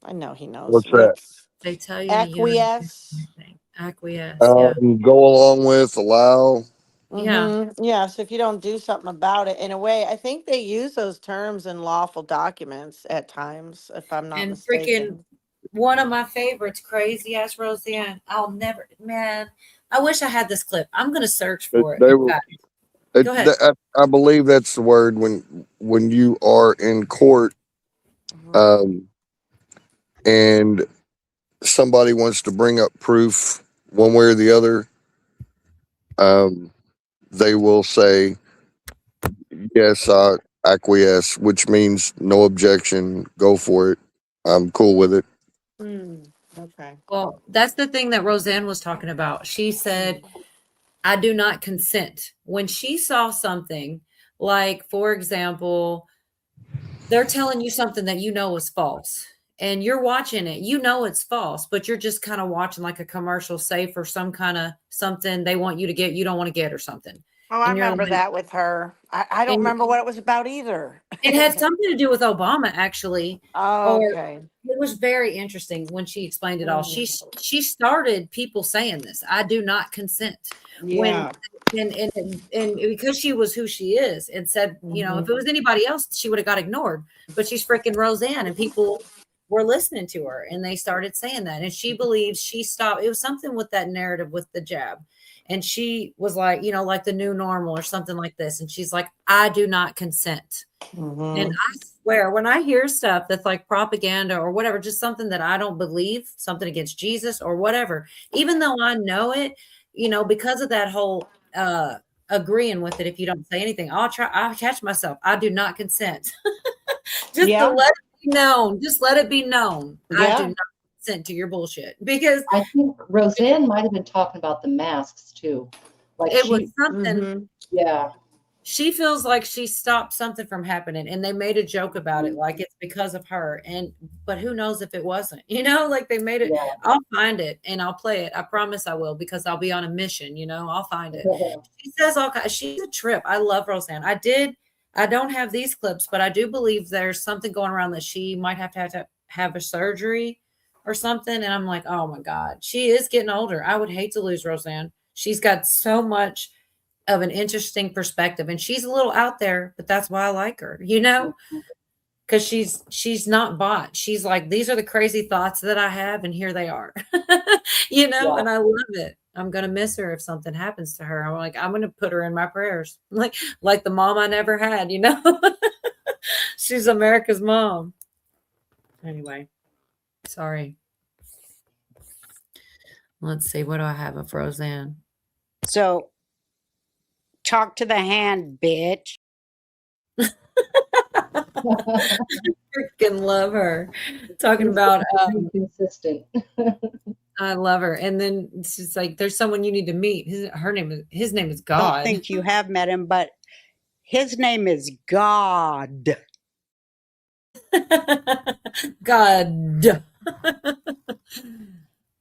I know he knows. What's that? They tell you Acquiesce. Acquiesce, yeah. Go along with, allow. Yeah. Yeah. So if you don't do something about it, in a way, I think they use those terms in lawful documents at times, if I'm not mistaken. Freaking one of my favorites, crazy ass Roseanne. I wish I had this clip. I'm gonna search for it. Go ahead. I believe that's the word when you are in court, and somebody wants to bring up proof one way or the other. They will say, yes, I acquiesce, which means no objection, go for it. I'm cool with it. Okay. Well, that's the thing that Roseanne was talking about. She said, I do not consent. When she saw something, like, for example, they're telling you something that is false, and you're watching it, it's false, but you're just kind of watching like a commercial, say for some kind of something they want you to get, you don't want to get or something. Oh, I And you're remember like, that with her. I don't remember what it was about either. it had something to do with Obama, actually. Oh, okay. It was very interesting when she explained it all. She started people saying this. I do not consent. Yeah. And because she was who she is, and said, if it was anybody else, she would have got ignored. But she's freaking Roseanne, and people were listening to her, and they started saying that. And she believes she stopped. It was something with that narrative with the jab. And she was like, like the new normal or something like this. And she's like, I do not consent. And I swear, when I hear stuff that's like propaganda or whatever, just something that I don't believe, something against Jesus or whatever, even though I know it, because of that whole agreeing with it, if you don't say anything, I'll catch myself. I do not consent. Just to let it be known. Just let it be known. I do not consent to your bullshit. Because I think Roseanne might have been talking about the masks too. Like it was something. Yeah. She feels like she stopped something from happening, and they made a joke about it, like it's because of her. But who knows if it wasn't, like they made it. Yeah. I'll find it and I'll play it. I promise I will, because I'll be on a mission, I'll find it. She says she's a trip. I love Roseanne. I don't have these clips, but I do believe there's something going around that she might have to have a surgery or something. And I'm like, oh my God, she is getting older. I would hate to lose Roseanne. She's got so much of an interesting perspective, and she's a little out there, but that's why I like her, because she's not bought. She's like, these are the crazy thoughts that I have, and here they are. And I love it. I'm gonna miss her if something happens to her. I'm like, I'm gonna put her in my prayers, like the mom I never had. She's America's mom. Anyway, sorry. Let's see, what do I have of Roseanne? So talk to the hand, bitch. Freaking love her. Talking about consistent. I love her. And then she's like, there's someone you need to meet. His name is I God. don't think you have met him, but his name is God. God.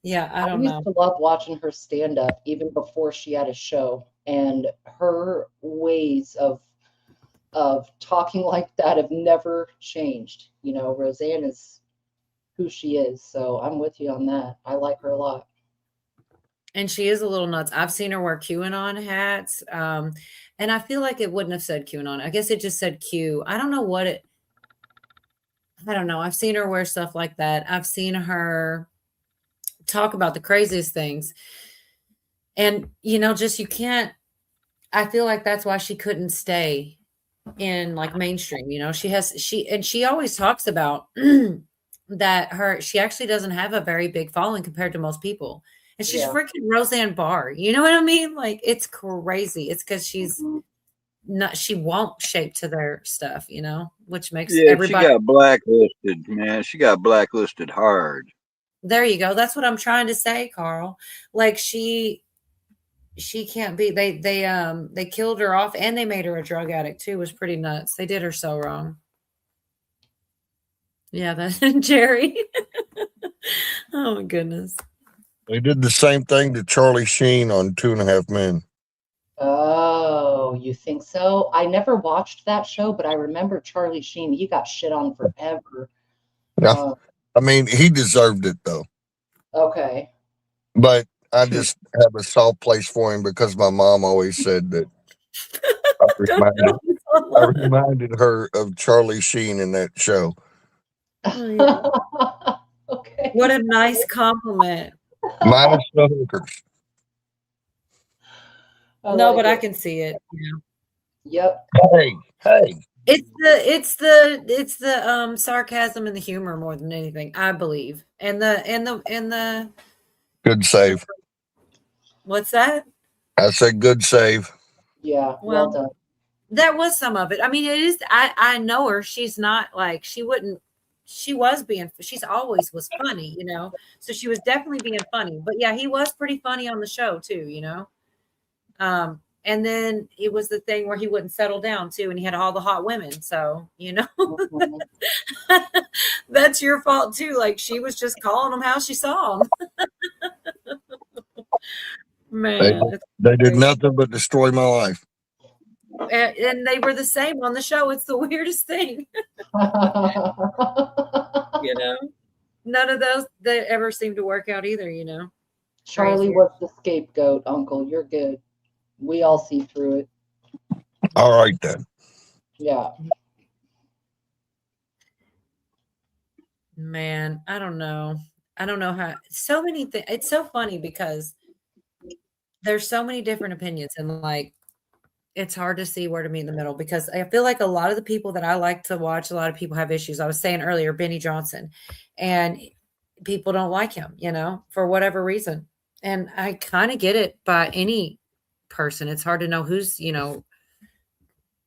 Yeah, I don't know. used to love watching her stand up even before she had a show, and her ways of talking like that have never changed. Roseanne is who she is, so I'm with you on that. I like her a lot. And she is a little nuts. I've seen her wear QAnon hats, and I feel like it wouldn't have said QAnon. I guess it just said Q. I don't know I don't know. I've seen her wear stuff like that. I've seen her talk about the craziest things. And, just you can't, I feel like that's why she couldn't stay in like mainstream. She always talks about that she actually doesn't have a very big following compared to most people. And she's Yeah. freaking Roseanne Barr. You know what I mean? Like, it's crazy. It's because she won't shape to their stuff, which makes Yeah, she everybody. got blacklisted, man. She got blacklisted hard. There you go. That's what I'm trying to say, Carl. Like, she can't be. They killed her off, and they made her a drug addict too. It was pretty nuts. They did her so wrong. Yeah, that Jerry. Oh my goodness. They did the same thing to Charlie Sheen on 2.5 Men. Oh, you think so? I never watched that show, but I remember Charlie Sheen. He got shit on forever. Yeah. I mean, he deserved it though. Okay. But I just have a soft place for him because my mom always said that. I reminded her of Charlie Sheen in that show. Okay. What a nice compliment. Minus the hookers. No, but I can see it. Yeah. Yep. Hey. It's the sarcasm and the humor more than anything, I believe. And the Good save. What's that? I said good save. Yeah, well done. That was some of it. I mean, it is. I know her. She's not like she always was funny, So she was definitely being funny. But yeah, he was pretty funny on the show too, And then it was the thing where he wouldn't settle down too, and he had all the hot women. So, that's your fault too. Like, she was just calling them how she saw them. Man, they did nothing but destroy my life. And they were the same on the show. It's the weirdest thing. None of those that ever seemed to work out either, Charlie was the scapegoat, Uncle. You're good. We all see through it. All right then. Yeah. Man, I don't know how so many things. It's so funny because there's so many different opinions, and like, it's hard to see where to meet in the middle, because I feel like a lot of the people that I like to watch, a lot of people have issues. I was saying earlier, Benny Johnson, and people don't like him, for whatever reason. And I kind of get it by any person. It's hard to know who's,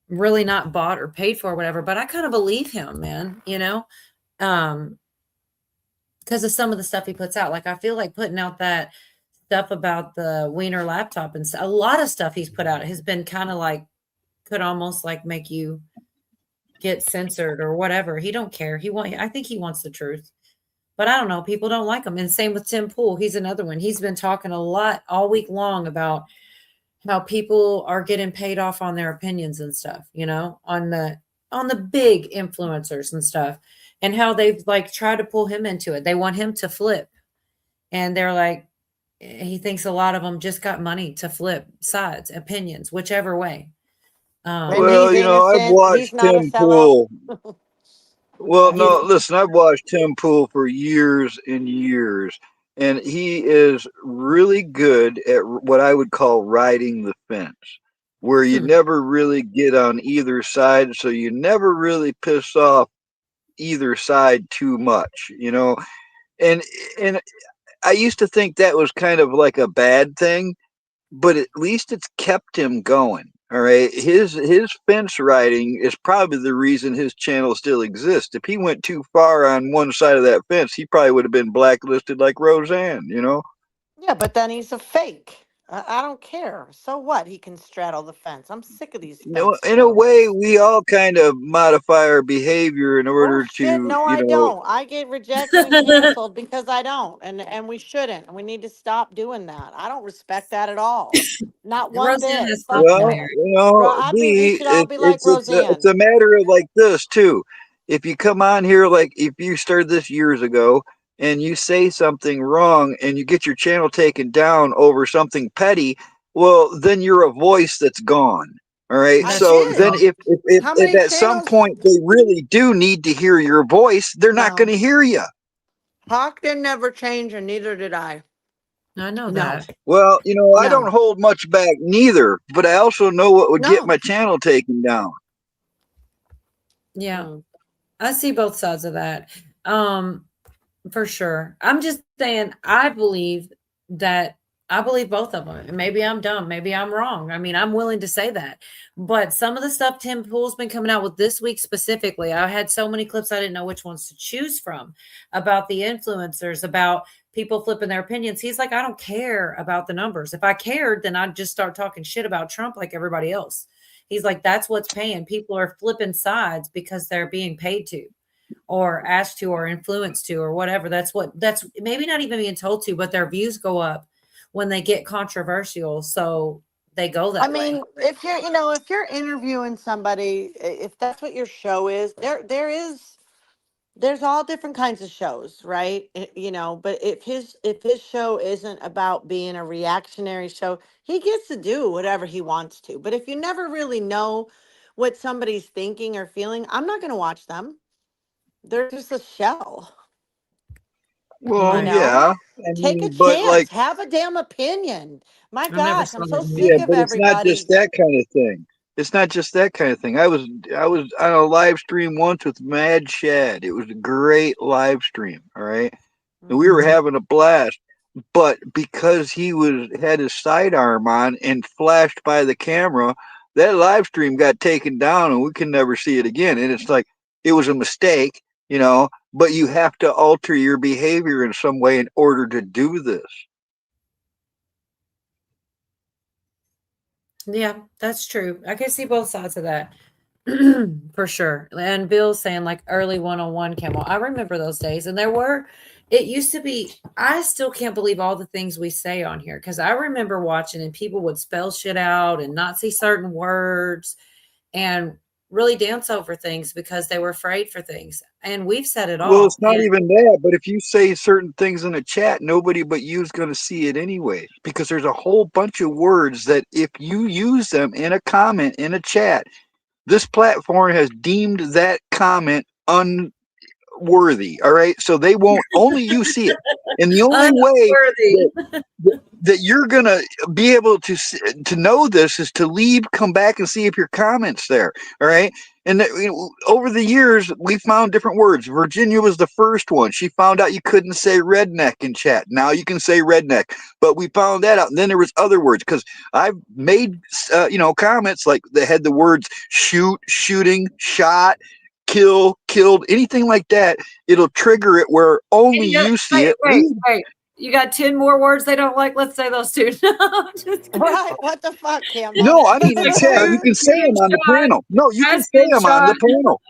really not bought or paid for or whatever, but I kind of believe him, man, because of some of the stuff he puts out. Like, I feel like putting out that stuff about the Weiner laptop and a lot of stuff he's put out has been kind of like, could almost like make you get censored or whatever. He don't care. I think he wants the truth, but I don't know. People don't like him. And same with Tim Pool. He's another one. He's been talking a lot all week long about how people are getting paid off on their opinions and stuff, on the big influencers and stuff, and how they've like tried to pull him into it. They want him to flip, and they're like, he thinks a lot of them just got money to flip sides, opinions, whichever way. Well, I've watched Tim Pool. Well, no, listen, I've watched Tim Pool for years and years, and he is really good at what I would call riding the fence, where you never really get on either side, so you never really piss off either side too much, and I used to think that was kind of like a bad thing, but at least it's kept him going. All right. His fence riding is probably the reason his channel still exists. If he went too far on one side of that fence, he probably would have been blacklisted like Roseanne, Yeah, but then he's a fake. I don't care. So what? He can straddle the fence. I'm sick of these. In a way, we all kind of modify our behavior in order to. No, I don't. I get rejected and canceled because I don't, and we shouldn't. And we need to stop doing that. I don't respect that at all. Not one bit. Well, we should all be like Roseanne. It's a matter of like this too. If you come on here, like if you started this years ago, and you say something wrong and you get your channel taken down over something petty, well, then you're a voice that's gone. All right. So then if at some point they really do need to hear your voice, they're not going to hear you. Hawk didn't never change, and neither did I. I know that. Well, I don't hold much back neither, but I also know what would get my channel taken down. Yeah. I see both sides of that. For sure. I'm just saying, I believe both of them. And maybe I'm dumb. Maybe I'm wrong. I mean, I'm willing to say that. But some of the stuff Tim Pool's been coming out with this week specifically, I had so many clips I didn't know which ones to choose from about the influencers, about people flipping their opinions. He's like, I don't care about the numbers. If I cared, then I'd just start talking shit about Trump like everybody else. He's like, that's what's paying. People are flipping sides because they're being paid to, or asked to, or influenced to, or whatever. That's maybe not even being told to, but their views go up when they get controversial. So they go that I way. mean, if you're interviewing somebody, if that's what your show is, there's all different kinds of shows, right? But if his show isn't about being a reactionary show, he gets to do whatever he wants to. But if you never really know what somebody's thinking or feeling, I'm not going to watch them. They're just a shell. Well, yeah. I Take a mean, but chance. Have a damn opinion. My gosh, I'm so yeah, sick of but it's not everybody. just that kind of thing. It's not just that kind of thing. I was on a live stream once with Mad Shad. It was a great live stream. All right. And we were having a blast. But because he had his sidearm on and flashed by the camera, that live stream got taken down and we can never see it again. And it's like it was a mistake, but you have to alter your behavior in some way in order to do this. Yeah, that's true. I can see both sides of that. For sure. And Bill's saying like early 101 Camel. I remember those days. And it used to be, I still can't believe all the things we say on here, because I remember watching and people would spell shit out and not see certain words and really dance over things because they were afraid for things. And we've said it all. Well, it's not even that, but if you say certain things in a chat, nobody but you is going to see it anyway, because there's a whole bunch of words that if you use them in a comment in a chat, this platform has deemed that comment unworthy. All right. So they won't, only you see it. And the only way that you're going to be able to know this is to come back and see if your comment's there. All right. And over the years, we found different words. Virginia was the first one. She found out you couldn't say redneck in chat. Now you can say redneck, but we found that out. And then there was other words, because I've made, comments like that had the words shoot, shooting, shot, kill, killed, anything like that. It'll trigger it where only you see it. Wait. You got 10 more words they don't like? Let's say those two. Right. What the fuck, Cam? No, I mean, in chat, you can say them on the panel. No, you can say them on the panel.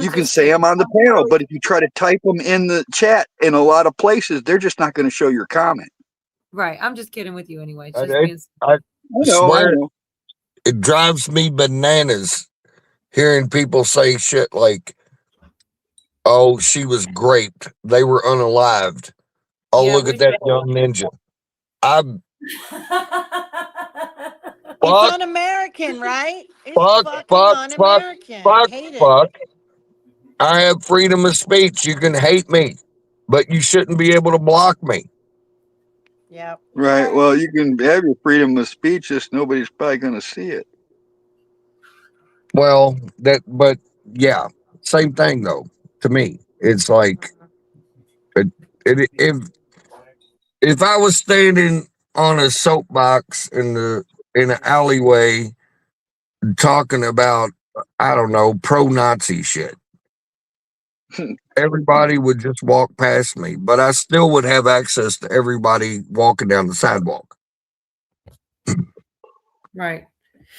You can say them on the panel, but if you try to type them in the chat in a lot of places, they're just not going to show your comment. Right. I'm just kidding with you anyway. I swear, it drives me bananas hearing people say shit like, oh, she was raped. They were unalived. Oh, look at that young ninja. It's un-American, right? It's fucking un-American. Hate it. I have freedom of speech. You can hate me, but you shouldn't be able to block me. Yep. Right. Well, you can have your freedom of speech, just nobody's probably going to see it. Well, but yeah, same thing though. To me, it's like, if I was standing on a soapbox in an alleyway talking about, I don't know, pro-Nazi shit, everybody would just walk past me, but I still would have access to everybody walking down the sidewalk. Right.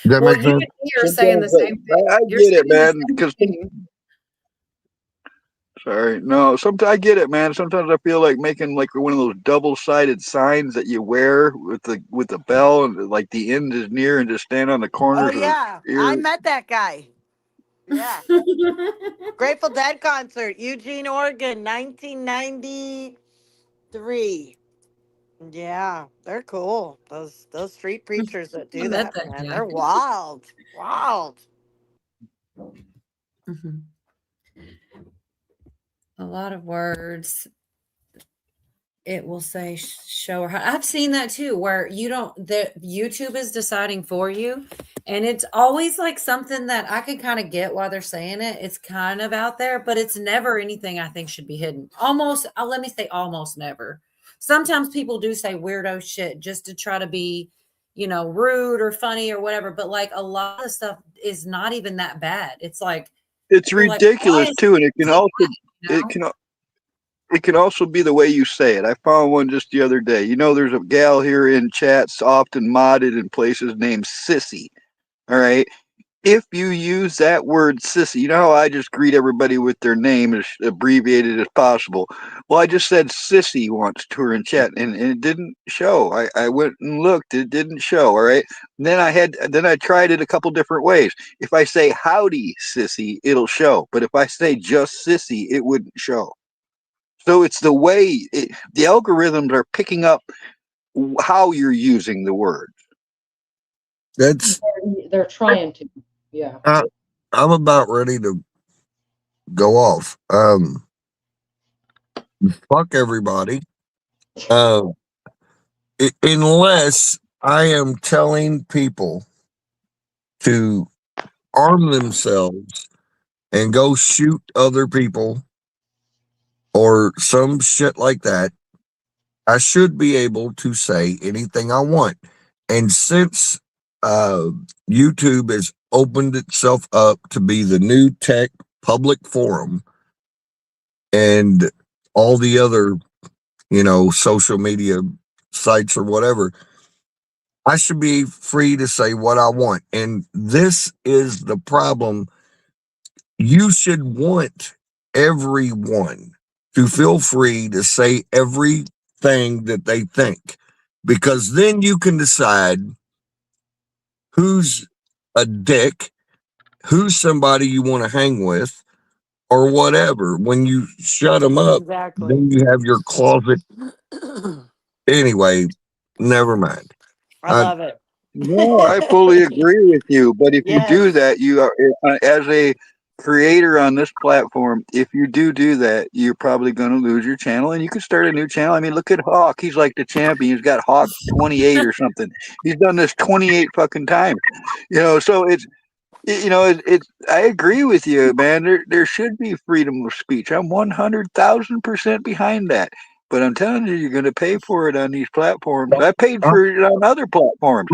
Does that make sense? You're saying the same thing. I get it, man. Because sometimes I get it, man. Sometimes I feel like making like one of those double-sided signs that you wear with the bell, and like the end is near, and just stand on the corner. Oh yeah, I met that guy. Yeah. Grateful Dead concert, Eugene, Oregon, 1993. Yeah, they're cool. Those street preachers that do that, man, they're wild. Wild. A lot of words. It will say show her. I've seen that too, where YouTube is deciding for you, And it's always like something that I can kind of get why they're saying it. It's kind of out there, but it's never anything I think should be hidden. Almost, let me say almost never. Sometimes people do say weirdo shit just to try to be, rude or funny or whatever. But like a lot of stuff is not even that bad. It's like, It's you're like, why ridiculous is too, and it can it also that, it can it can also be the way you say it. I found one just the other day. There's a gal here in chats often modded in places named Sissy. All right. If you use that word sissy, you know how I just greet everybody with their name as abbreviated as possible. Well, I just said sissy once to her in chat, and it didn't show. I went and looked, it didn't show. All right. And then I tried it a couple different ways. If I say howdy sissy, it'll show. But if I say just sissy, it wouldn't show. So it's the way the algorithms are picking up how you're using the word. That's They're trying to. Yeah. I'm about ready to go off. Fuck everybody. Unless I am telling people to arm themselves and go shoot other people or some shit like that, I should be able to say anything I want. And since YouTube has opened itself up to be the new tech public forum and all the other, social media sites or whatever, I should be free to say what I want. And this is the problem. You should want everyone to feel free to say everything that they think, because then you can decide who's a dick, who's somebody you want to hang with, or whatever. When you shut them up, then you have your closet. Anyway, never mind. I love it. No, I fully agree with you. But if you do that, you are, as a creator on this platform, if you do that, you're probably going to lose your channel, and you could start a new channel. I mean, look at Hawk. He's like the champion. He's got Hawk 28 or something. He's done this 28 fucking times. So it's I agree with you, man. There should be freedom of speech. I'm 100,000% behind that. But I'm telling you, you're going to pay for it on these platforms. I paid for it on other platforms.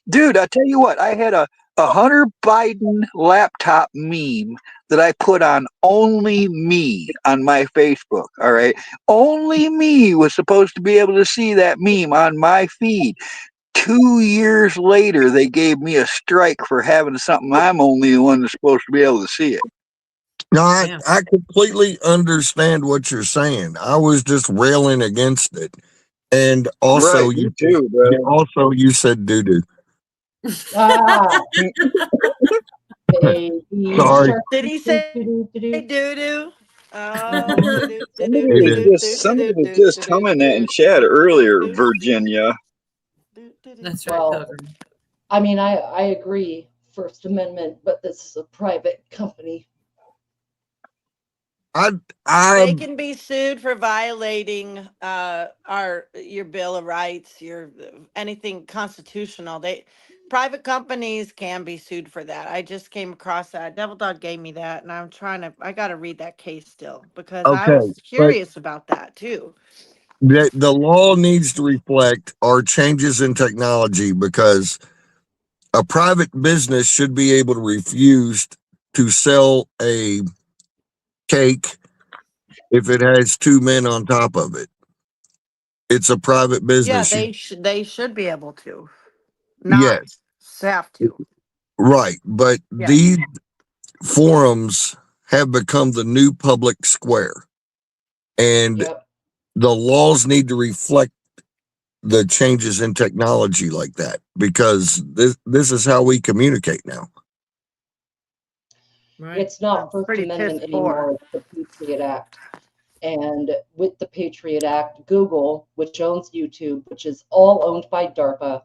Dude, I tell you what, I had a Hunter Biden laptop meme that I put on Only Me on my Facebook. All right. Only me was supposed to be able to see that meme on my feed. 2 years later, they gave me a strike for having something I'm only the one that's supposed to be able to see it. No, I completely understand what you're saying. I was just railing against it. And also, Right, you too, bro. Also, you said doo-doo. Sorry. Did he say doo-doo? Somebody was just humming that in chat earlier, Virginia. That's right, Well, Pilgrim. I mean, I agree, First Amendment, but this is a private company. They can be sued for violating your Bill of Rights, your anything constitutional. Private companies can be sued for that. I just came across that. Devil Dog gave me that, and I got to read that case still because I was curious about that too. The law needs to reflect our changes in technology, because a private business should be able to refuse to sell a cake if it has two men on top of it. It's a private business. Yeah, they should be able to. Not have to. Right, but these forums have become the new public square, and the laws need to reflect the changes in technology like that, because this is how we communicate now. Right. It's not First Amendment anymore, it's the Patriot Act. And with the Patriot Act, Google, which owns YouTube, which is all owned by DARPA,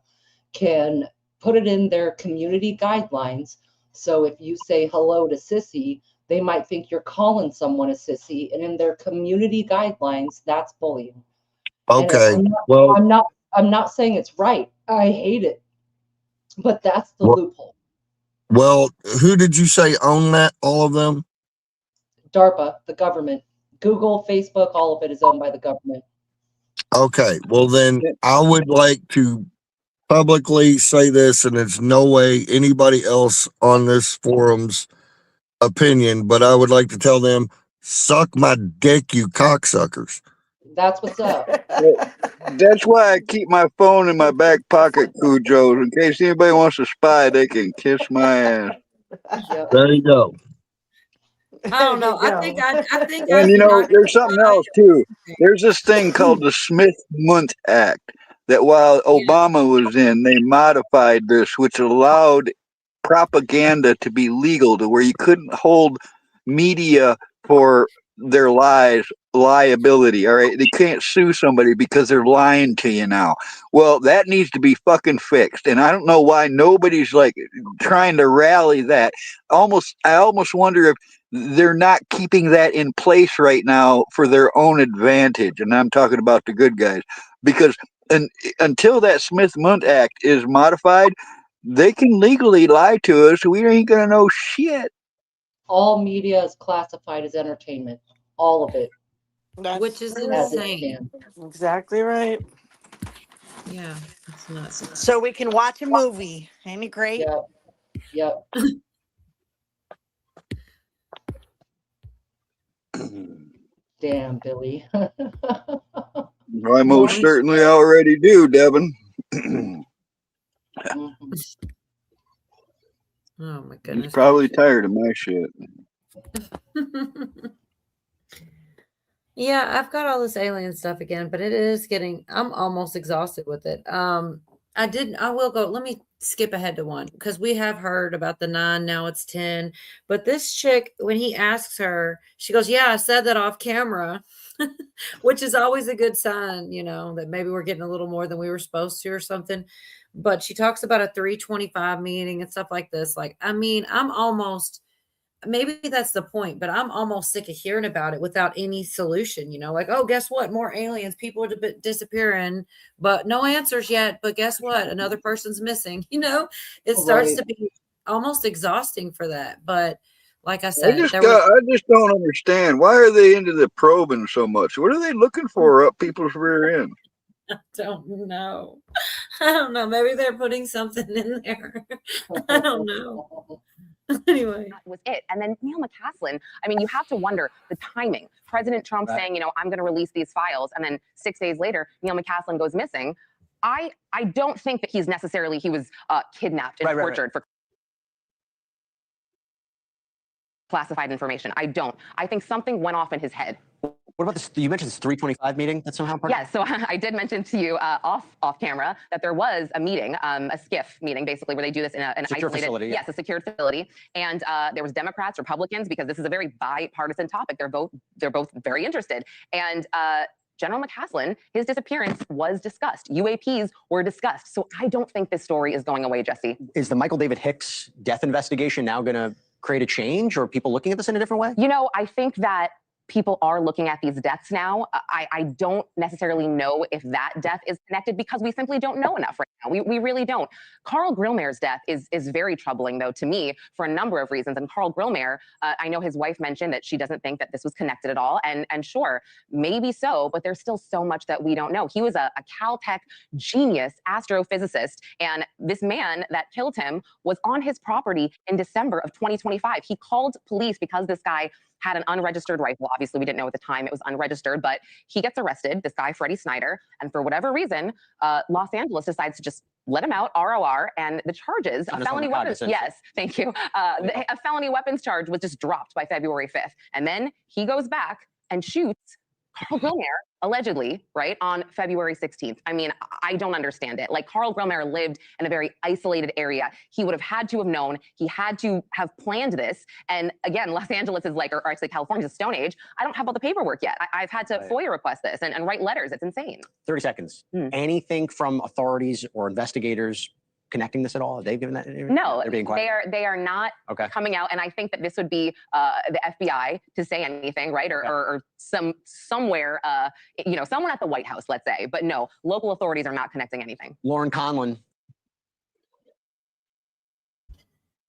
can put it in their community guidelines. So if you say hello to sissy, they might think you're calling someone a sissy, and in their community guidelines, that's bullying. Okay. I'm not saying it's right. I hate it, but that's the loophole. Well, who did you say owned that? All of them? DARPA, the government. Google, Facebook, all of it is owned by the government. Okay. Well, then I would like to publicly say this, and it's no way anybody else on this forum's opinion, but I would like to tell them, suck my dick, you cocksuckers. That's what's up. That's why I keep my phone in my back pocket, Cujo. In case anybody wants to spy, they can kiss my ass. Yep. There you go. I don't know. I think And you know, there's something else too. There's this thing called the Smith-Mundt Act that while Obama was in, they modified this, which allowed propaganda to be legal, to where you couldn't hold media for their liability. All right, they can't sue somebody because they're lying to you now. Well, that needs to be fucking fixed, and I don't know why nobody's like trying to rally that. I almost wonder if they're not keeping that in place right now for their own advantage, and I'm talking about the good guys, because until that Smith-Mundt Act is modified, they can legally lie to us. We ain't gonna know shit. All media is classified as entertainment. All of it. Which is As it insane. stands. Exactly right. Yeah, it's nuts. So we can watch a movie. Ain't it great? Yep. Yep. Damn, Billy. I most certainly already do, Devin. Oh my He's goodness. probably tired of my shit. Yeah, I've got all this alien stuff again, but it is getting, I'm almost exhausted with it. I will go, let me skip ahead to one because we have heard about the 9, now it's 10. But this chick, when he asks her, she goes, yeah, I said that off camera, which is always a good sign, you know, that maybe we're getting a little more than we were supposed to or something. But she talks about a 325 meeting and stuff like this. Like, I mean, maybe that's the point, but I'm almost sick of hearing about it without any solution, you know, like, oh, guess what? More aliens, people are disappearing, but no answers yet. But guess what? Another person's missing, you know, it starts to be almost exhausting for that. But like I said, I just don't understand. Why are they into the probing so much? What are they looking for up people's rear end? I don't know. I don't know. Maybe they're putting something in there. I don't know. Anyway, that was it. And then Neil McCaslin, I mean, you have to wonder the timing. President Trump saying, you know, I'm going to release these files, and then 6 days later, Neil McCaslin goes missing. I don't think that he was kidnapped and tortured for classified information. I don't. I think something went off in his head. What about this? You mentioned this 325 meeting that's somehow part Yes, so I did mention to you off camera that there was a meeting, a SCIF meeting, basically, where they do this in an secure isolated facility. Yes, a secured facility, and there was Democrats, Republicans, because this is a very bipartisan topic. They're both very interested, and General McCaslin, his disappearance was discussed. UAPs were discussed. So I don't think this story is going away, Jesse. Is the Michael David Hicks death investigation now going to create a change, or are people looking at this in a different way? You know, I think that people are looking at these deaths now. I don't necessarily know if that death is connected because we simply don't know enough right now. We really don't. Carl Grillmair's death is very troubling, though, to me for a number of reasons. And Carl Grillmair, I know his wife mentioned that she doesn't think that this was connected at all. And sure, maybe so, but there's still so much that we don't know. He was a Caltech genius astrophysicist. And this man that killed him was on his property in December of 2025. He called police because this guy had an unregistered rifle. Obviously, we didn't know at the time it was unregistered, but he gets arrested, this guy, Freddie Snyder, and for whatever reason, Los Angeles decides to just let him out, ROR, and the charges, a felony weapons, yes, thank you, a felony weapons charge was just dropped by February 5th. And then he goes back and shoots Carl Grillmair, allegedly, right, on February 16th. I mean, I don't understand it. Like, Carl Grillmair lived in a very isolated area. He would have had to have known. He had to have planned this. And again, Los Angeles is like, or actually California's a stone age. I don't have all the paperwork yet. I've had to FOIA request this and write letters. It's insane. 30 seconds. Anything from authorities or investigators connecting this at all? Have they given that? No, they're being quiet. they are not coming out, and I think that this would be the FBI to say anything, right? Or somewhere, you know, someone at the White House, let's say. But no, local authorities are not connecting anything. Lauren Conlon.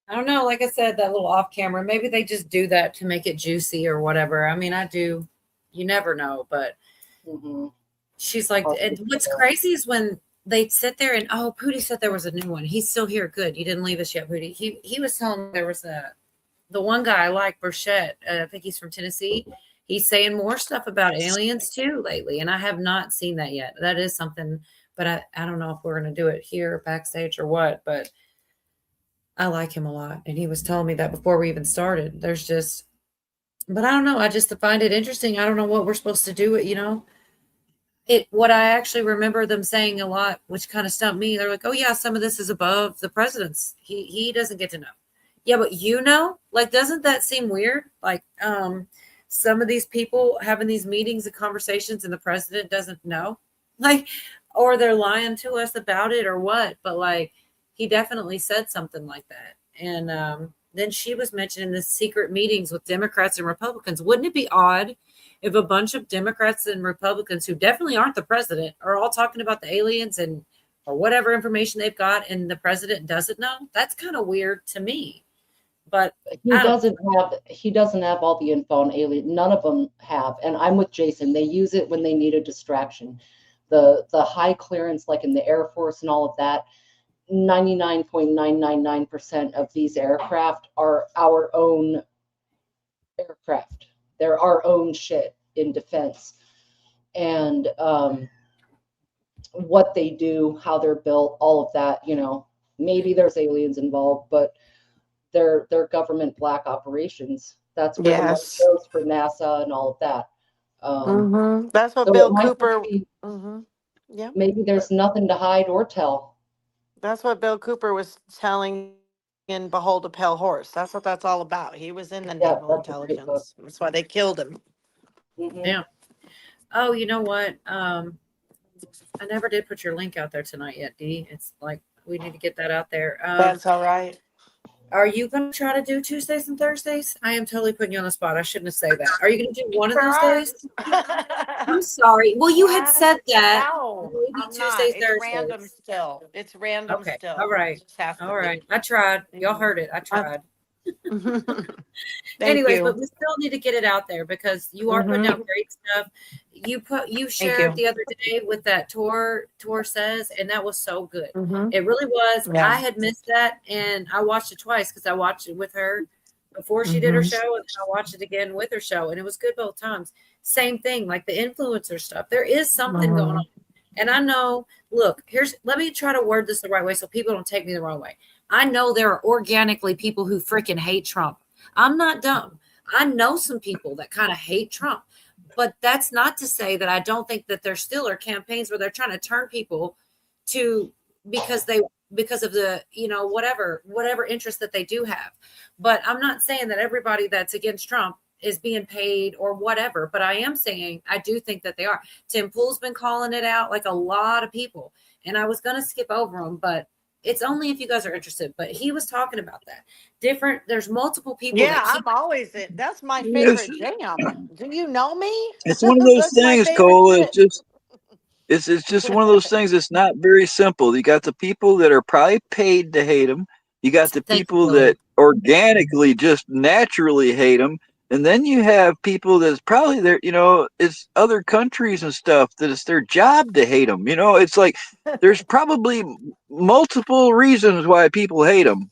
I don't know. Like I said, that little off camera, maybe they just do that to make it juicy or whatever. I mean, you never know, but she's like, and what's crazy is when they sit there and, oh, Pootie said there was a new one. He's still here. Good. You didn't leave us yet, Pootie. He was telling me there was the one guy I like, Burchett. I think he's from Tennessee. He's saying more stuff about aliens too lately. And I have not seen that yet. That is something, but I don't know if we're going to do it here backstage or what, but I like him a lot. And he was telling me that before we even started. But I don't know. I just find it interesting. I don't know what we're supposed to do. What I actually remember them saying a lot, which kind of stumped me. They're like, oh yeah, some of this is above the president's. He doesn't get to know. Yeah, but like, doesn't that seem weird? Like, some of these people having these meetings and conversations and the president doesn't know, like, or they're lying to us about it or what, but like, he definitely said something like that. And then she was mentioning the secret meetings with Democrats and Republicans. Wouldn't it be odd if a bunch of Democrats and Republicans who definitely aren't the president are all talking about the aliens or whatever information they've got and the president doesn't know? That's kind of weird to me. But he doesn't have all the info on alien. None of them have. And I'm with Jason. They use it when they need a distraction. The high clearance, like in the Air Force and all of that, 99.999% of these aircraft are our own aircraft. They're our own shit in defense. And what they do, how they're built, all of that, maybe there's aliens involved, but they're government black operations. That's where the money goes for NASA and all of that. That's what so Bill Cooper. Yeah. Maybe there's nothing to hide or tell. That's what Bill Cooper was telling in Behold a Pale Horse. That's what that's all about. He was in the naval intelligence. That's why they killed him. Yeah. Oh, you know what? I never did put your link out there tonight yet, Dee. It's like we need to get that out there. That's all right. Are you going to try to do Tuesdays and Thursdays? I am totally putting you on the spot. I shouldn't have said that. Are you going to do one of those days? I'm sorry. Well, you had said that. No, maybe Tuesdays, Thursdays. Random still. It's random still. All right. All right. I tried. Y'all heard it. I tried. Anyways, but we still need to get it out there because you are putting out great stuff. You shared the other day with that Tor says, and that was so good. It really was. Yeah. I had missed that, and I watched it twice because I watched it with her before she did her show, and then I watched it again with her show, and it was good both times. Same thing, like the influencer stuff. There is something going on, and I know. Look, let me try to word this the right way so people don't take me the wrong way. I know there are organically people who freaking hate Trump. I'm not dumb. I know some people that kind of hate Trump, but that's not to say that I don't think that there still are campaigns where they're trying to turn people to because of the, whatever interest that they do have. But I'm not saying that everybody that's against Trump is being paid or whatever, but I am saying I do think that they are. Tim Pool's been calling it out, like a lot of people, and I was going to skip over them, but it's only if you guys are interested, but he was talking about that. There's multiple people. Yeah, I'm always in. That's my favorite jam. Do you know me? It's one of those things, Cole. It's just one of those things that's not very simple. You got the people that are probably paid to hate him. You got the people that organically just naturally hate him. And then you have people that's probably there, it's other countries and stuff that it's their job to hate them. It's like there's probably multiple reasons why people hate them.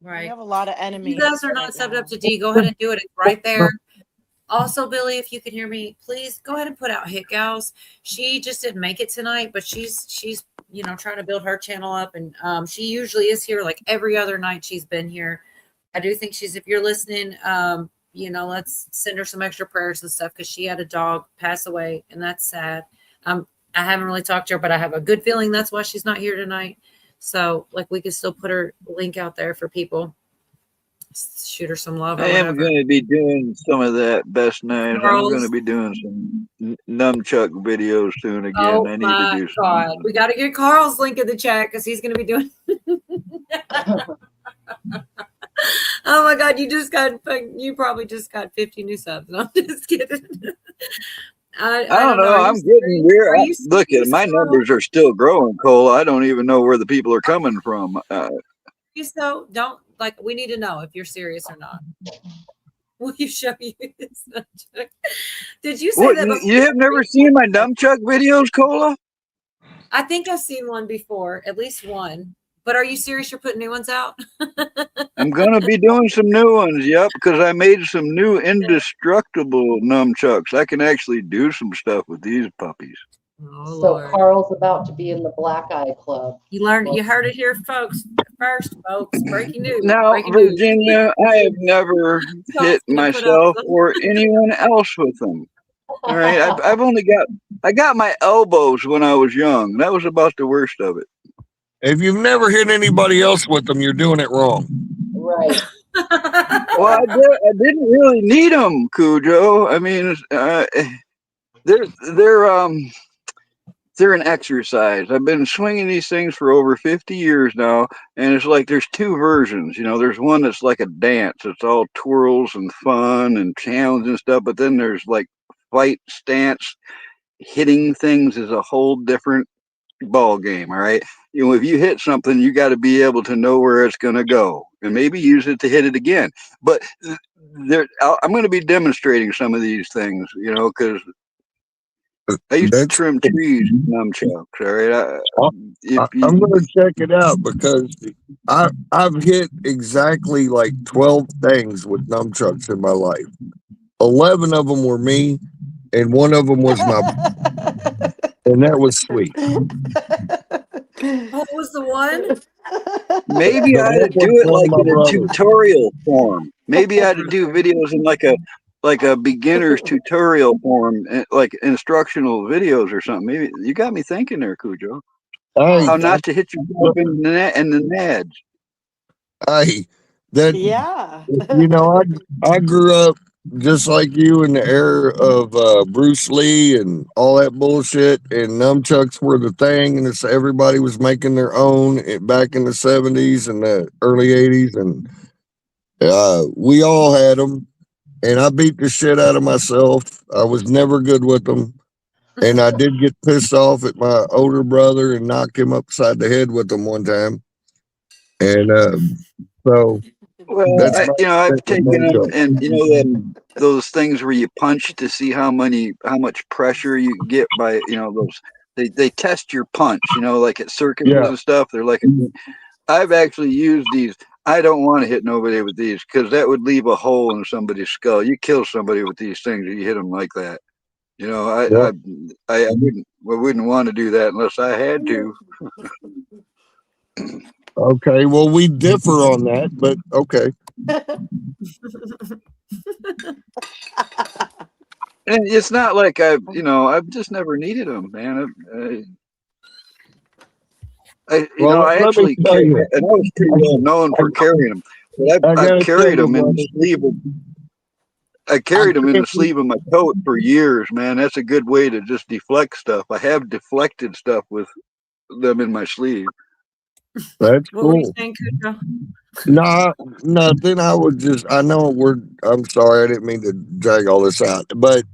Right. We have a lot of enemies. You guys are not subbed up to D. Go ahead and do it. It's right there. Also, Billy, if you can hear me, please go ahead and put out Hit Gals. She just didn't make it tonight, but she's trying to build her channel up, and she usually is here like every other night she's been here. I do think if you're listening, let's send her some extra prayers and stuff because she had a dog pass away, and that's sad. I haven't really talked to her, but I have a good feeling that's why she's not here tonight. So, we could still put her link out there for people. Shoot her some love. I am going to be doing some of that best night. I'm going to be doing some nunchuck videos soon again. Oh, I need to do some. We got to get Carl's link in the chat because he's going to be doing. Oh my God, you probably just got 50 new subs. No, I'm just kidding. I don't know. I'm getting weird. Look at my numbers are still growing, Cole. I don't even know where the people are coming from. Like, we need to know if you're serious or not. Will you show you this nunchuck? Did you say What, that before? you have never seen my nunchuck videos, Cola? I think I've seen one before, at least one. But are you serious? You're putting new ones out? I'm gonna be doing some new ones, yep, because I made some new indestructible nunchucks. I can actually do some stuff with these puppies. Oh, So Lord. Carl's about to be in the Black Eye Club. You heard it here, folks. First, folks, breaking news. Now, Breaking news. Virginia, I have never hit myself or anyone else with them. All right, I've only got my elbows when I was young. That was about the worst of it. If you've never hit anybody else with them, you're doing it wrong. Right. Well, I didn't really need them, Cujo. I mean, they're an exercise. I've been swinging these things for over 50 years now, and it's like there's two versions. You know, there's one that's like a dance. It's all twirls and fun and challenge and stuff. But then there's like fight stance. Hitting things is a whole different ball game. All right. You know, if you hit something, you got to be able to know where it's going to go and maybe use it to hit it again. But I'm going to be demonstrating some of these things, you know, because I used to trim trees with nunchucks. All right. I'm going to check it out because I've hit exactly like 12 things with nunchucks in my life. 11 of them were me, and one of them was my, and that was sweet. What was the one? Maybe I had to do it like in a tutorial form. Maybe I had to do videos in like a beginner's tutorial form, like instructional videos or something. Maybe you got me thinking there, Cujo. How not to hit yourself in the nads. Hey, that Yeah. you know, I grew up just like you in the era of Bruce Lee and all that bullshit, and nunchucks were the thing, and everybody was making their own back in the 70s and the early 80s, and we all had them, and I beat the shit out of myself. I was never good with them, and I did get pissed off at my older brother and knock him upside the head with them one time, and so. Well, I've taken them, and you know those things where you punch to see how much pressure you get by, you know, those they test your punch, you know, like at circuses and stuff. They're like, I've actually used these. I don't want to hit nobody with these because that would leave a hole in somebody's skull. You kill somebody with these things, you hit them like that. You know, I wouldn't want to do that unless I had to. Okay, well, we differ on that, but okay. And it's not like I've just never needed them, man. I actually carry, and I was pretty well known for carrying them. But I've carried them in the sleeve of. I carried them in the sleeve of my coat for years, man. That's a good way to just deflect stuff. I have deflected stuff with them in my sleeve. That's What were you cool. saying, Cujo? No, nothing. I'm sorry, I didn't mean to drag all this out, but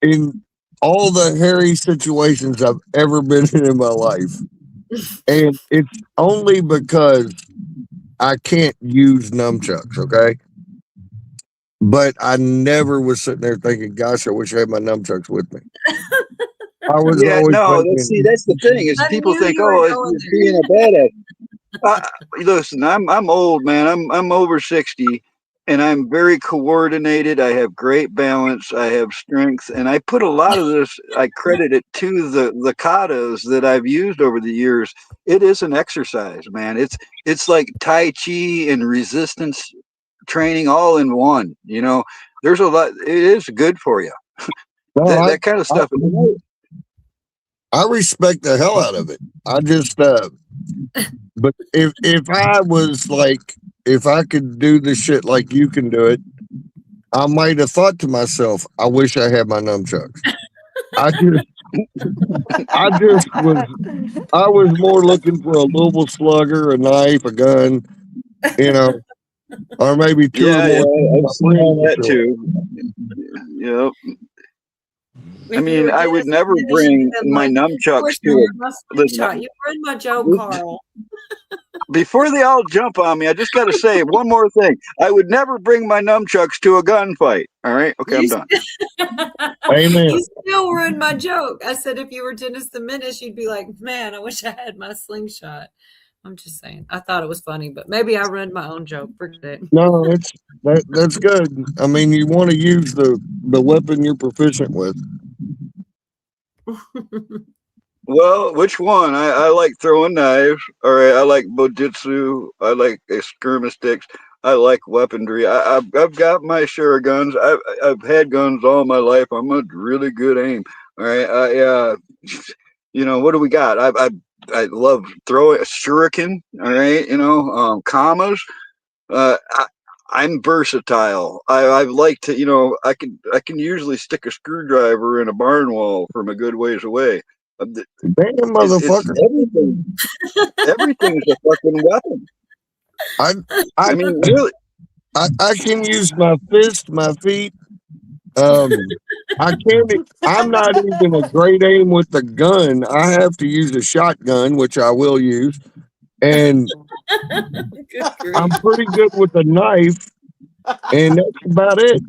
in all the hairy situations I've ever been in my life, and it's only because I can't use nunchucks, okay? But I never was sitting there thinking, gosh, I wish I had my nunchucks with me. I was always thinking, that's the thing is people think, it's being a badass. Listen, I'm old, man. I'm over 60, and I'm very coordinated. I have great balance. I have strength, and I put a lot of this. I credit it to the katas that I've used over the years. It is an exercise, man. It's like Tai Chi and resistance training all in one. You know, there's a lot. It is good for you. That kind of stuff. I respect the hell out of it. I just, but if I was like, if I could do the shit like you can do it, I might have thought to myself, I wish I had my nunchucks. I was more looking for a Louisville slugger, a knife, a gun, you know, or maybe two or more. I've seen all that too. Yep. I mean, I would never bring my nunchucks to You ruined my joke, Carl. Before they all jump on me, I just got to say one more thing. I would never bring my nunchucks to a gunfight. All right? Okay, I'm done. Amen. You still ruined my joke. I said if you were Dennis the Menace, you'd be like, man, I wish I had my slingshot. I'm just saying. I thought it was funny, but maybe I ruined my own joke. Forget it. No, that's good. I mean, you want to use the weapon you're proficient with. Well, which one? I like throwing knives. All right, I like bojutsu. I like skirmish sticks. I like weaponry. I've got my share of guns. I've had guns all my life. I'm a really good aim. All right, what do we got? I love throwing a shuriken. All right, commas. I'm versatile. I like to, I can usually stick a screwdriver in a barn wall from a good ways away. Damn, It's motherfucker. everything. Everything's a fucking weapon. I mean, really. I can use my fist, my feet. I can't. I'm not even a great aim with the gun. I have to use a shotgun, which I will use, and I'm pretty good with a knife, and that's about it.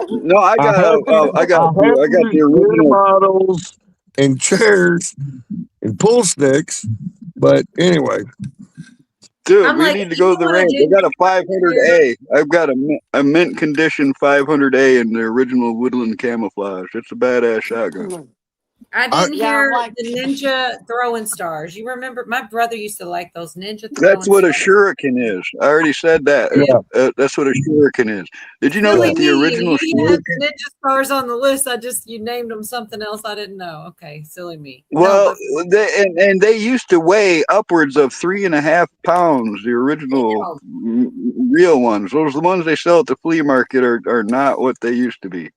No, I got the beer original bottles and chairs and pool sticks, but anyway. Dude, we need to go to the range. I got a 500A. I've got a mint condition 500A in the original woodland camouflage. It's a badass shotgun. I didn't hear the ninja throwing stars. You remember my brother used to like those ninja throwing That's what a stars. shuriken is. I already said that. Yeah. That's what a shuriken is. Did you know Silly that the me. original He had shuriken? ninja stars on the list. You named them something else I didn't know. Okay, silly me. Well, they used to weigh upwards of 3.5 pounds. The original real ones. Those the ones they sell at the flea market are not what they used to be.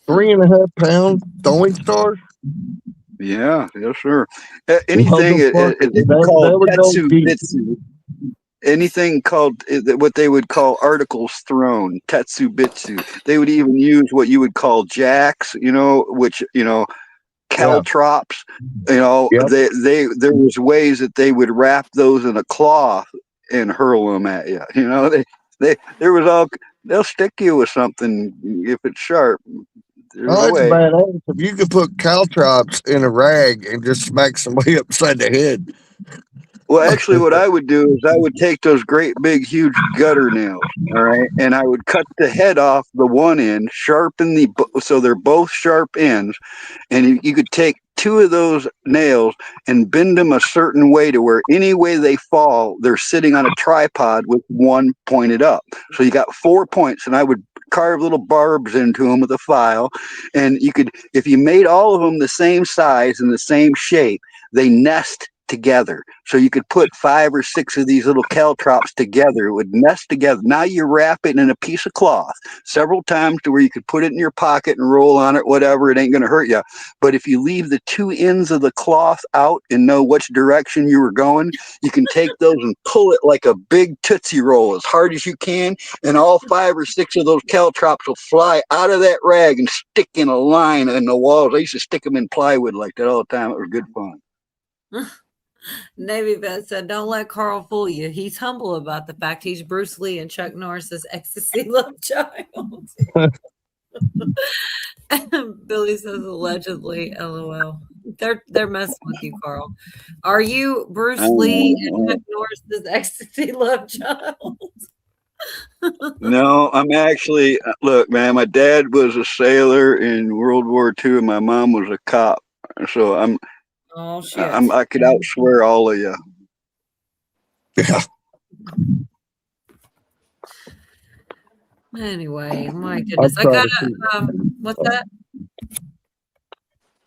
3.5 pound throwing stars. Yeah, yes, sir. Anything Motherfucker, called that would go deep. tetsubitsu. Anything called what they would call articles thrown, tetsubitsu. They would even use what you would call jacks, which caltrops. Yep. There was ways that they would wrap those in a cloth and hurl them at you. They'll stick you with something if it's sharp. There's Oh, a that's way. badass. If you could put caltrops in a rag and just smack somebody upside the head. Well, actually, what I would do is I would take those great big huge gutter nails, all right, and I would cut the head off the one end, sharpen so they're both sharp ends, and you could take two of those nails and bend them a certain way to where any way they fall, they're sitting on a tripod with one pointed up. So you got 4 points, and I would carve little barbs into them with a file, and you could, if you made all of them the same size and the same shape, they nest together. So you could put 5 or 6 of these little caltrops together. It would nest together. Now you wrap it in a piece of cloth several times to where you could put it in your pocket and roll on it, whatever. It ain't going to hurt you. But if you leave the 2 ends of the cloth out and know which direction you were going, you can take those and pull it like a big Tootsie Roll as hard as you can. And all 5 or 6 of those caltrops will fly out of that rag and stick in a line in the walls. I used to stick them in plywood like that all the time. It was good fun. Navy vet said, "Don't let Carl fool you. He's humble about the fact he's Bruce Lee and Chuck Norris's ecstasy love child." Billy says, "Allegedly, LOL." They're messing with you, Carl. Are you Bruce Lee and Chuck Norris's ecstasy love child? No, I'm actually, look, man, my dad was a sailor in World War II and my mom was a cop. So Oh shit! I could outswear all of you. Yeah. Anyway, my goodness, I gotta. What's that?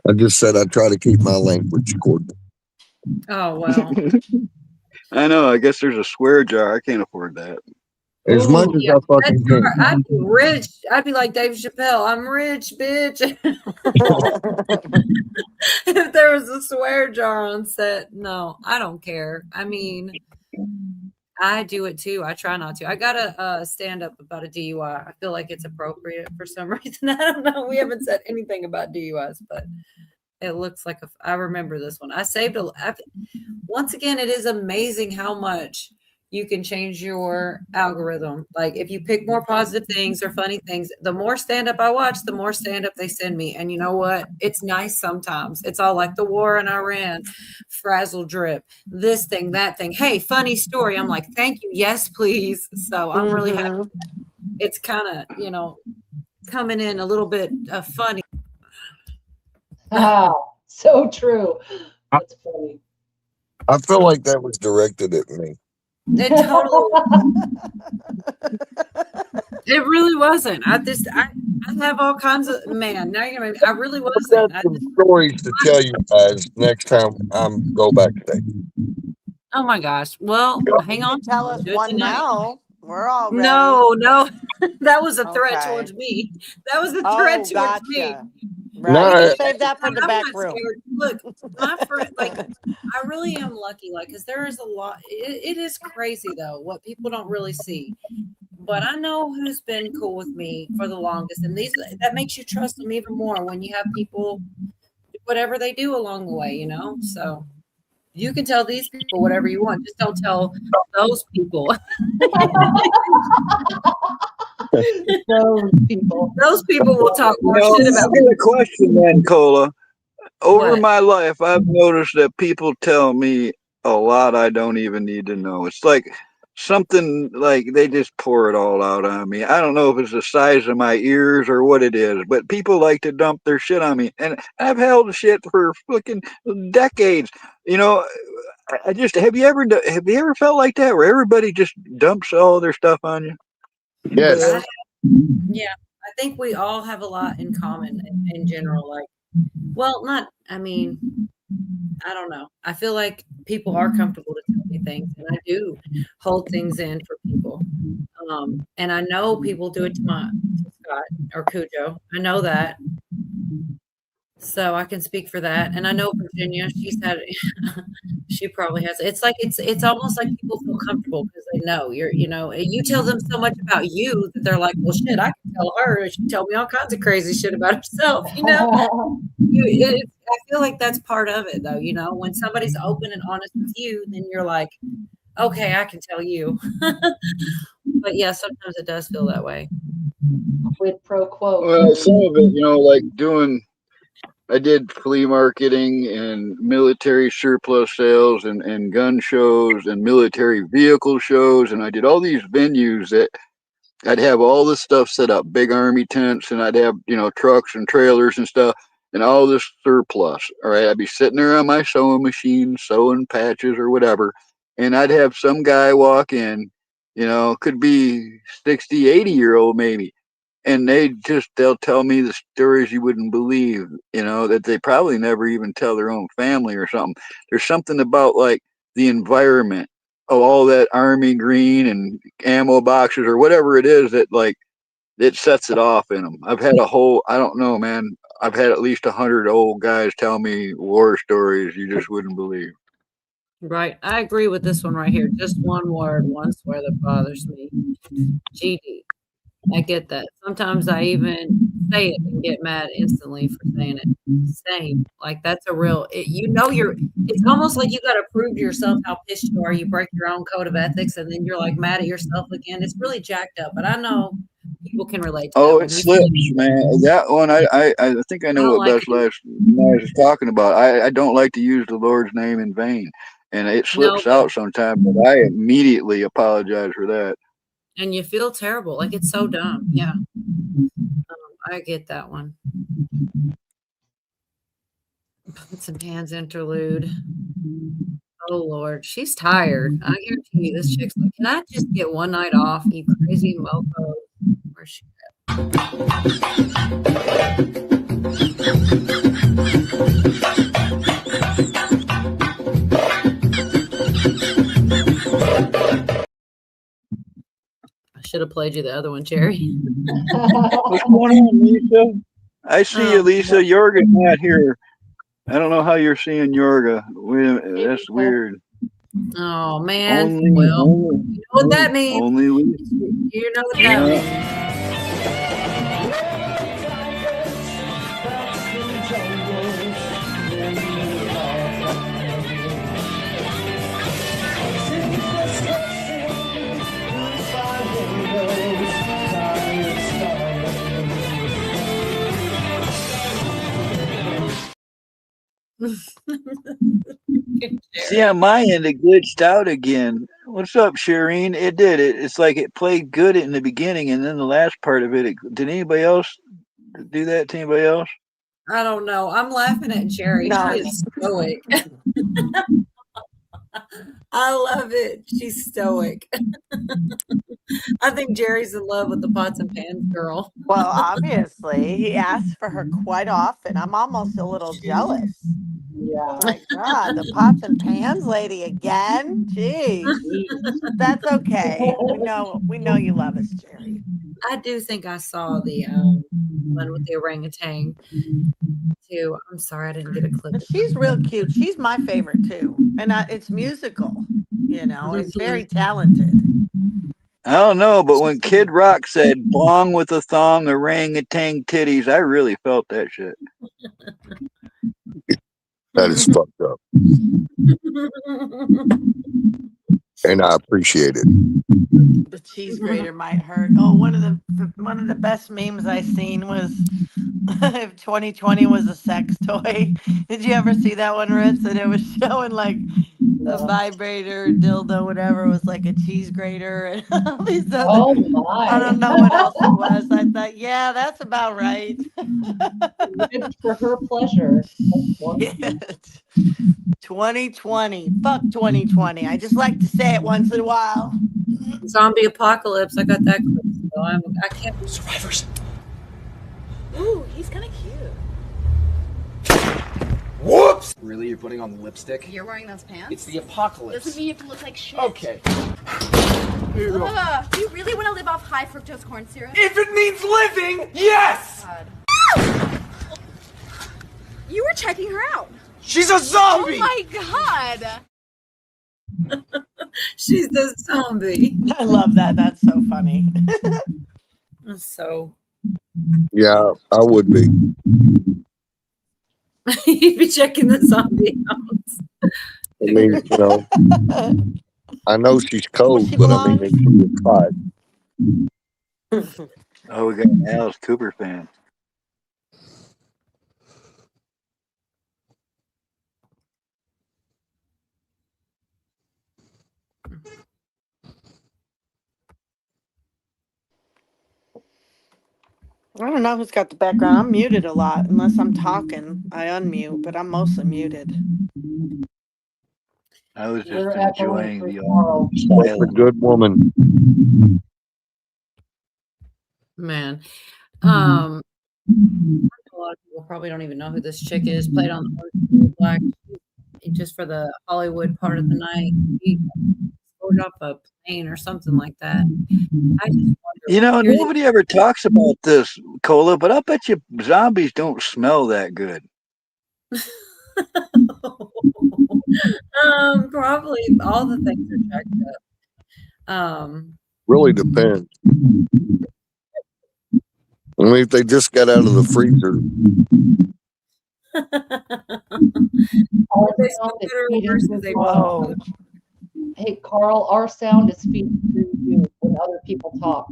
I just said I try to keep my language coordinated. Oh well. I know. I guess there's a swear jar. I can't afford that. As much as I fucking can. I'd be rich. I'd be like Dave Chappelle. I'm rich, bitch. If there was a swear jar on set, no, I don't care. I mean, I do it too. I try not to. I gotta stand up about a DUI. I feel like it's appropriate for some reason. I don't know. We haven't said anything about DUIs, but It looks like I remember this one. I saved once again, it is amazing how much you can change your algorithm. Like if you pick more positive things or funny things, the more stand-up I watch, the more stand-up they send me. And you know what? It's nice sometimes. It's all like the war in Iran, frazzle drip, this thing, that thing. Hey, funny story. I'm like, thank you. Yes, please. So I'm really happy. It's kind of, coming in a little bit funny. Wow, so true. That's funny. I feel like that was directed at me. It totally it really wasn't. I have all kinds of man. Now you're gonna. I really wasn't. I've got some stories to tell you guys next time I'm go backstage. Oh my gosh. Well, hang on. Tell us one now. We're all ready. No, that was a threat Okay. towards me. That was a threat towards me. Right. No, We can save that for the I'm back not room. scared. Look, my friend, I really am lucky, because there is a lot. It is crazy though what people don't really see. But I know who's been cool with me for the longest, and that makes you trust them even more when you have people do whatever they do along the way, So you can tell these people whatever you want. Just don't tell those people. Those people will talk more shit about I got a question then, Cola. Over What? my life, I've noticed that people tell me a lot I don't even need to know. It's like something like they just pour it all out on me. I don't know if it's the size of my ears or what it is, but people like to dump their shit on me. And I've held shit for fucking decades. I just have you ever felt like that where everybody just dumps all their stuff on you? Yes. Yeah, I think we all have a lot in common in general. I don't know. I feel like people are comfortable to tell me things, and I do hold things in for people. And I know people do it to Scott or Cujo. I know that. So I can speak for that. And I know Virginia, she's had she probably has. It's like it's almost like people feel comfortable because they know you tell them so much about you that they're like, well shit, I can tell her. She tell me all kinds of crazy shit about herself, I feel like that's part of it though, when somebody's open and honest with you, then you're like, okay, I can tell you. But yeah, sometimes it does feel that way. Quid pro quo. Well, some of it, I did flea marketing and military surplus sales and gun shows and military vehicle shows. And I did all these venues that I'd have all this stuff set up, big army tents, and I'd have, trucks and trailers and stuff and all this surplus. All right. I'd be sitting there on my sewing machine, sewing patches or whatever. And I'd have some guy walk in, could be 60, 80-year-old maybe. And they'll tell me the stories you wouldn't believe, that they probably never even tell their own family or something. There's something about like the environment of all that army green and ammo boxes or whatever it is that like, it sets it off in them. I've had I don't know, man. I've had at least 100 old guys tell me war stories you just wouldn't believe. Right. I agree with this one right here. Just one word, one swear that bothers me. GD. I get that. Sometimes I even say it and get mad instantly for saying it. Same. Like that's a real, it's almost like you got to prove to yourself how pissed you are. You break your own code of ethics and then you're like mad at yourself again. It's really jacked up, but I know people can relate to that. Oh, it slips, man. That one, I think I know what Best Life is talking about. I don't like to use the Lord's name in vain, and it slips out sometimes, but I immediately apologize for that. And you feel terrible. Like it's so dumb. Yeah. I get that one. Some hands interlude. Oh Lord, she's tired. I guarantee you this chick's like, can I just get one night off, you crazy mofo? Where's she should have played you the other one, Jerry. What's going on, Lisa? I see you, Lisa. Yorga's not here. I don't know how you're seeing Yorga. That's weird. Oh man. You know what that means. Only Lisa. You know what that means. See, on my end, it glitched out again. What's up, Shireen? It did. It's like it played good in the beginning, and then the last part of it. Did anybody else do that to anybody else? I don't know. I'm laughing at Jerry. No. She is stoic. I love it. She's stoic. I think Jerry's in love with the pots and pans girl. Well, obviously, he asks for her quite often. I'm almost a little jealous. Yeah. My God, the pots and pans lady again. Jeez, that's okay. We know you love us, Jerry. I do think I saw the one with the orangutan too. I'm sorry I didn't get a clip. But she's real cute. She's my favorite too, and it's musical. You know, it's very talented. I don't know, but when Kid Rock said "bong with a thong, orangutan titties," I really felt that shit. That is fucked up. And I appreciate it. The cheese grater might hurt. Oh, one of the best memes I seen was if 2020 was a sex toy. Did you ever see that one, Ritz? And it was showing like a vibrator, dildo, whatever, was like a cheese grater and all these other. Oh my. I don't know what else it was. I thought, yeah, that's about right. Good for her pleasure. Shit. 2020. Fuck 2020. I just like to say it once in a while. Zombie apocalypse. I got that clip. So I can't. Survivors. Ooh, he's kind of cute. Whoops! Really, you're putting on lipstick? You're wearing those pants? It's the apocalypse. Doesn't mean you have to look like shit. Okay. Here you go. Do you really want to live off high fructose corn syrup? If it means living, yes! God. You were checking her out. She's a zombie! Oh my God. She's the zombie. I love that. That's so funny. So Yeah, I would be. you'd be checking the zombie out. I mean, you know, I know she's cold, but I mean, if she was hot. Oh, we got an Alice Cooper fan. I don't know who's got the background. I'm muted a lot. Unless I'm talking, I unmute, but I'm mostly muted. I was just We're echoing enjoying for the Carl. That's a good woman. Man. A lot of people probably don't even know who this chick is. Played on the Orange is the New Black just for the Hollywood part of the night. He rode off a plane or something like that. I just wonder. You know, nobody ever talks about this, Cola, but I bet you zombies don't smell that good. Probably all the things are checked up. Really depends. I mean, if they just got out of the freezer. Our sound is feeding through Carl. Hey, Carl, our sound is feeding through you when other people talk.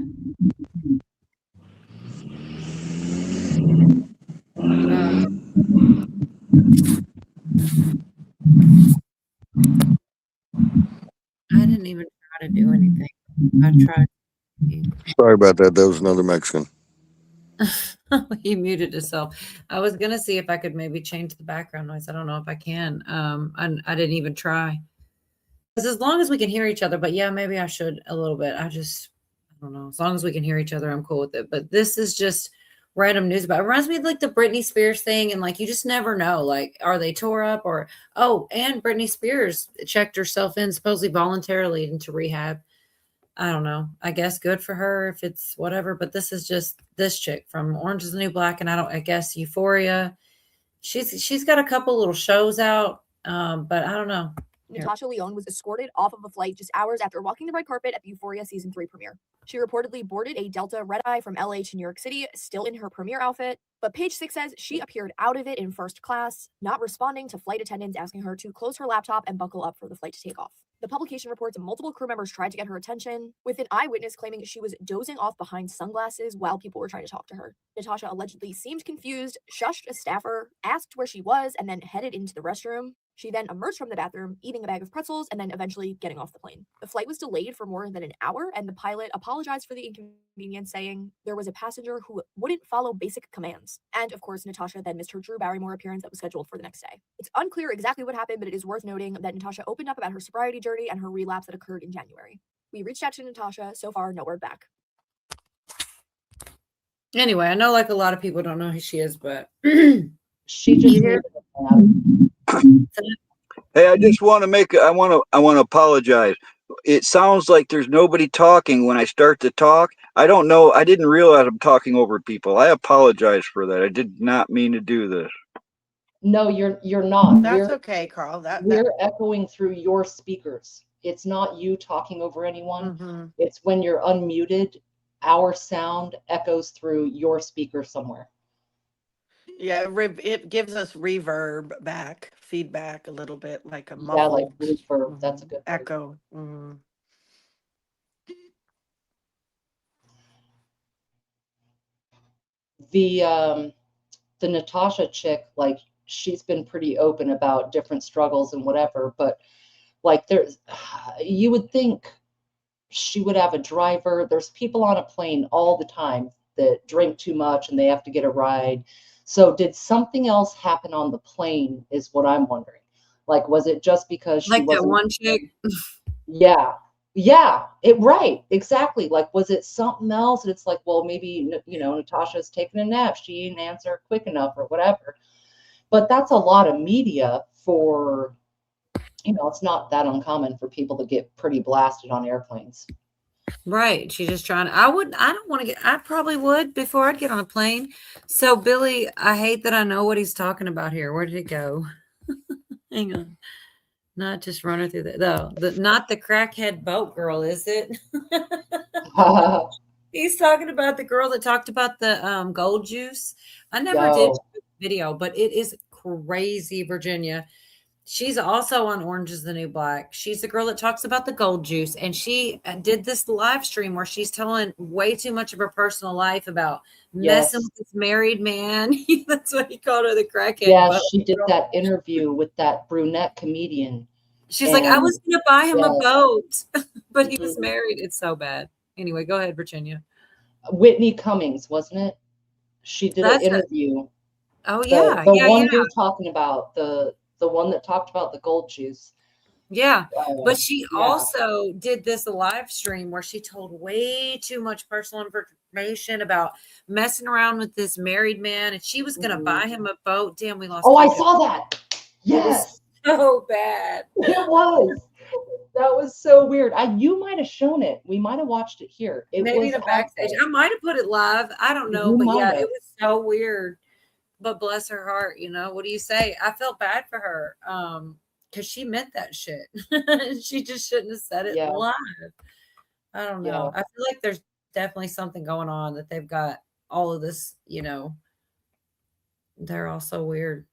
I didn't even try to do anything. I tried. Sorry about that. That was another Mexican. He muted himself. I was gonna see if I could maybe change the background noise. I don't know if I can. I didn't even try. Because as long as we can hear each other, but yeah, maybe I should a little bit. I don't know. As long as we can hear each other, I'm cool with it. But this is just random news about it. Reminds me of like the Britney Spears thing, and like you just never know. Like, are they tore up or and Britney Spears checked herself in supposedly voluntarily into rehab. I don't know. I guess good for her if it's whatever. But this is just this chick from Orange is the New Black, and I guess Euphoria. She's got a couple little shows out, but I don't know. Natasha Lyonne was escorted off of a flight just hours after walking the red carpet at the Euphoria Season 3 premiere. She reportedly boarded a Delta red-eye from LA to New York City, still in her premiere outfit, but Page 6 says she appeared out of it in first class, not responding to flight attendants asking her to close her laptop and buckle up for the flight to take off. The publication reports multiple crew members tried to get her attention, with an eyewitness claiming she was dozing off behind sunglasses while people were trying to talk to her. Natasha allegedly seemed confused, shushed a staffer, asked where she was, and then headed into the restroom. She then emerged from the bathroom, eating a bag of pretzels, and then eventually getting off the plane. The flight was delayed for more than an hour, and the pilot apologized for the inconvenience, saying there was a passenger who wouldn't follow basic commands. And of course, Natasha then missed her Drew Barrymore appearance that was scheduled for the next day. It's unclear exactly what happened, but it is worth noting that Natasha opened up about her sobriety journey and her relapse that occurred in January. We reached out to Natasha. So far, no word back. Anyway, I know like a lot of people don't know who she is, but she just needed Hey, I just want to make. I want to apologize. It sounds like there's nobody talking when I start to talk. I don't know. I didn't realize I'm talking over people. I apologize for that. I did not mean to do this. No, you're not. That's okay, Carl. We're echoing through your speakers. It's not you talking over anyone. It's when you're unmuted, our sound echoes through your speaker somewhere. Yeah, it gives us reverb back, feedback a little bit, like a muffled Yeah, like reverb. That's a good word. echo. The Natasha chick, like, she's been pretty open about different struggles and whatever, but like you would think she would have a driver. There's people on a plane all the time that drink too much and they have to get a ride. So did something else happen on the plane is what I'm wondering. Like, was it just because she like that wasn't one chick? Yeah, right, exactly. Like, was it something else? And it's like, well, maybe, Natasha's taking a nap. She didn't answer quick enough or whatever. But that's a lot of media for, it's not that uncommon for people to get pretty blasted on airplanes. Right. She's just trying to, I probably would before I'd get on a plane. So Billy, I hate that I know what he's talking about here. Where did it go? Hang on. Not just running through not the crackhead boat girl, is it? He's talking about the girl that talked about the gold juice. I never did the video, but it is crazy, Virginia. She's also on Orange is the New Black. She's the girl that talks about the gold juice. And she did this live stream where she's telling way too much of her personal life about messing with this married man. That's what he called her, the crackhead. Yeah, she did that interview with that brunette comedian. She's like, I was going to buy him a boat, but he was married. It's so bad. Anyway, go ahead, Virginia. Whitney Cummings, wasn't it? She did an interview. Oh, yeah. The one you're talking about, the one that talked about the gold juice. Yeah. But she also did this live stream where she told way too much personal information about messing around with this married man. And she was going to buy him a boat. Damn, we lost. Oh, I saw that. Yes. So bad. It was. That was so weird. You might have shown it. We might have watched it here. Maybe in a backstage. I might have put it live. I don't know. But yeah, it was so weird. But bless her heart, what do you say? I felt bad for her because she meant that shit. She just shouldn't have said it live. I don't know. I feel like there's definitely something going on that they've got all of this, they're all so weird.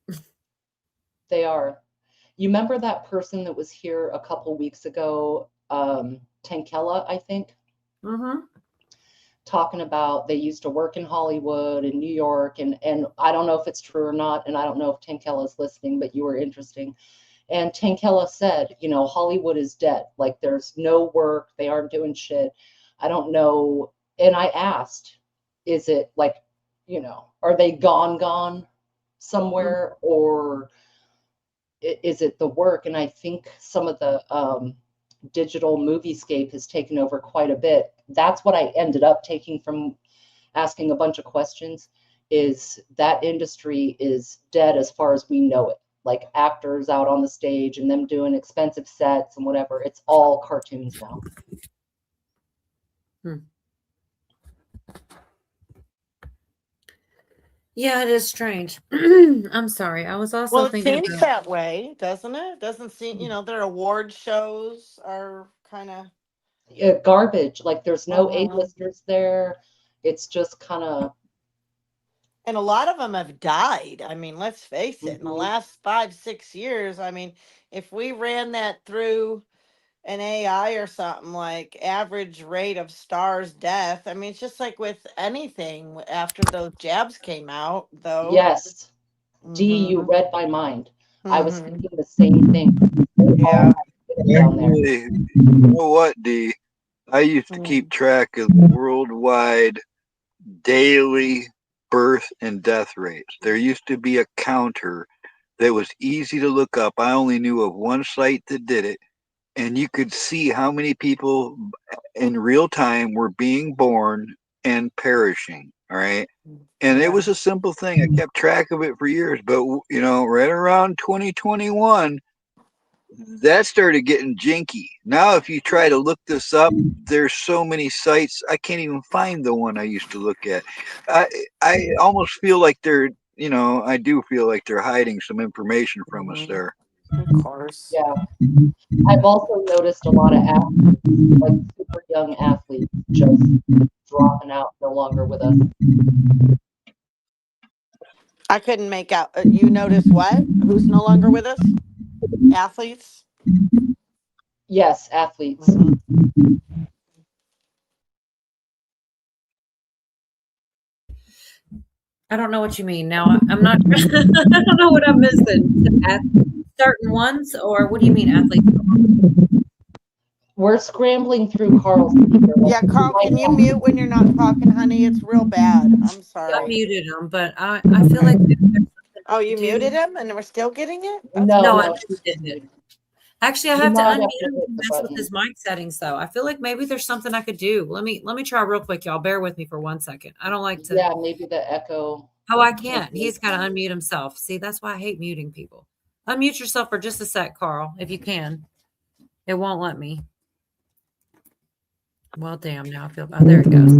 They are. You remember that person that was here a couple weeks ago, Tankella, I think? Talking about they used to work in Hollywood and New York, and I don't know if it's true or not, and I don't know if Tankella is listening, but you were interesting. And Tankella said, Hollywood is dead. Like, there's no work. They aren't doing shit. I don't know. And I asked, is it like, are they gone somewhere, or is it the work? And I think some of the digital moviescape has taken over quite a bit. That's what I ended up taking from asking a bunch of questions, is that industry is dead as far as we know it. Like, actors out on the stage and them doing expensive sets and whatever. It's all cartoons now. Yeah, it is strange. I'm sorry. I was also It thinking seems that way, doesn't it? Doesn't seem, their award shows are kind of garbage. Like, there's no A-listers there. It's just kind of. And a lot of them have died. I mean, let's face it, in the last 5-6 years, I mean, if we ran that through an AI or something, like average rate of stars death. I mean, it's just like with anything after those jabs came out, though. Yes. D, you read my mind. I was thinking the same thing. Yeah. Down there. Actually, you know what, D? I used to keep track of the worldwide daily birth and death rates. There used to be a counter that was easy to look up. I only knew of one site that did it, and you could see how many people in real time were being born and perishing. All right. And it was a simple thing. I kept track of it for years, but you know, right around 2021, that started getting jinky. Now, if you try to look this up, there's so many sites. I can't even find the one I used to look at. I almost feel like they're, you know, I do feel like they're hiding some information from us there. Of course. Yeah. I've also noticed a lot of athletes, like super young athletes, just dropping out, no longer with us. I couldn't make out. You notice what? Who's no longer with us? Athletes? Yes, athletes. I don't know what you mean. Now I'm not. I don't know what I'm missing. At certain ones, or what do you mean, athletes? We're scrambling through Carl's. Yeah, Carl, can you mute when you're not talking, honey? It's real bad. I'm I sorry. muted him, but I feel like. Oh, you muted him and we're still getting it? No, I just didn't. Actually, I have to unmute him to mess with his mic settings, though. I feel like maybe there's something I could do. Let me try real quick, y'all. Bear with me for 1 second. I don't like to. Yeah, maybe the echo. Oh, I can't. He's got to unmute himself. See, that's why I hate muting people. Unmute yourself for just a sec, Carl, if you can. It won't let me. Well, damn. Now I feel. Oh, there it goes.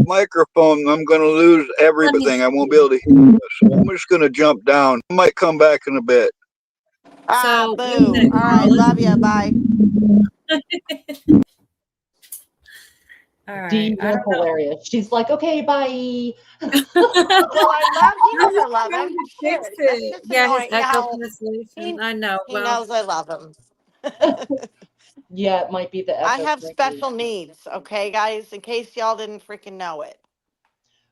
Microphone, I'm going to lose everything. I won't be able to hear this. So I'm just going to jump down. I might come back in a bit. Ah, boo. All right, love you. Bye. All right. Dee, you're hilarious. She's like, okay, bye. Well, I love. He knows I love him. Shit, Fix that's it. just Yeah, his annoying. echo No, cancellation. I know. he knows I love him. Yeah, it might be the echo. I have special needs, okay, guys, in case y'all didn't freaking know it.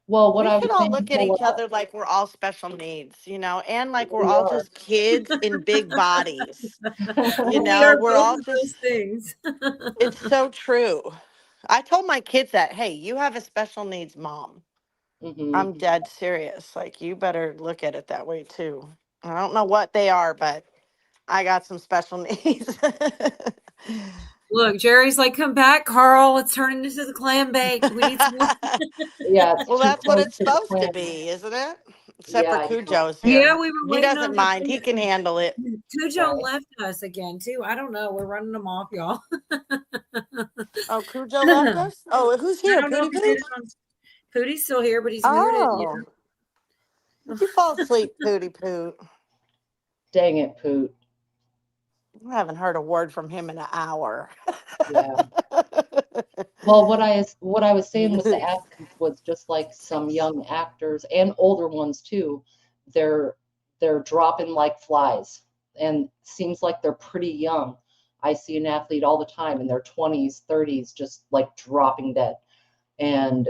Well, what We I was should all saying, look at each other like we're all special needs, you know, and like we're all just kids in big bodies. You know, we're all just things. It's so true. I told my kids that, hey, you have a special needs mom. I'm dead serious. Like, you better look at it that way too. I don't know what they are, but I got some special needs. Look, Jerry's like, come back, Carl. It's turning into the clam bake. We need some more. Yeah, well, that's what it's supposed to be, isn't it? Except for Cujo's here. Yeah, we were He waiting doesn't on mind. He can handle it. Cujo left us again, too. I don't know. We're running them off, y'all. Oh, Cujo left us? Oh, who's here? Pootie Poo? Pootie's still here, but he's Oh. muted. Did you fall asleep, Pootie Poo? Dang it, Poot. I haven't heard a word from him in an hour. Yeah. Well, what I was saying with the athletes was just like some young actors and older ones too. They're dropping like flies, and seems like they're pretty young. I see an athlete all the time in their 20s, 30s, just like dropping dead, and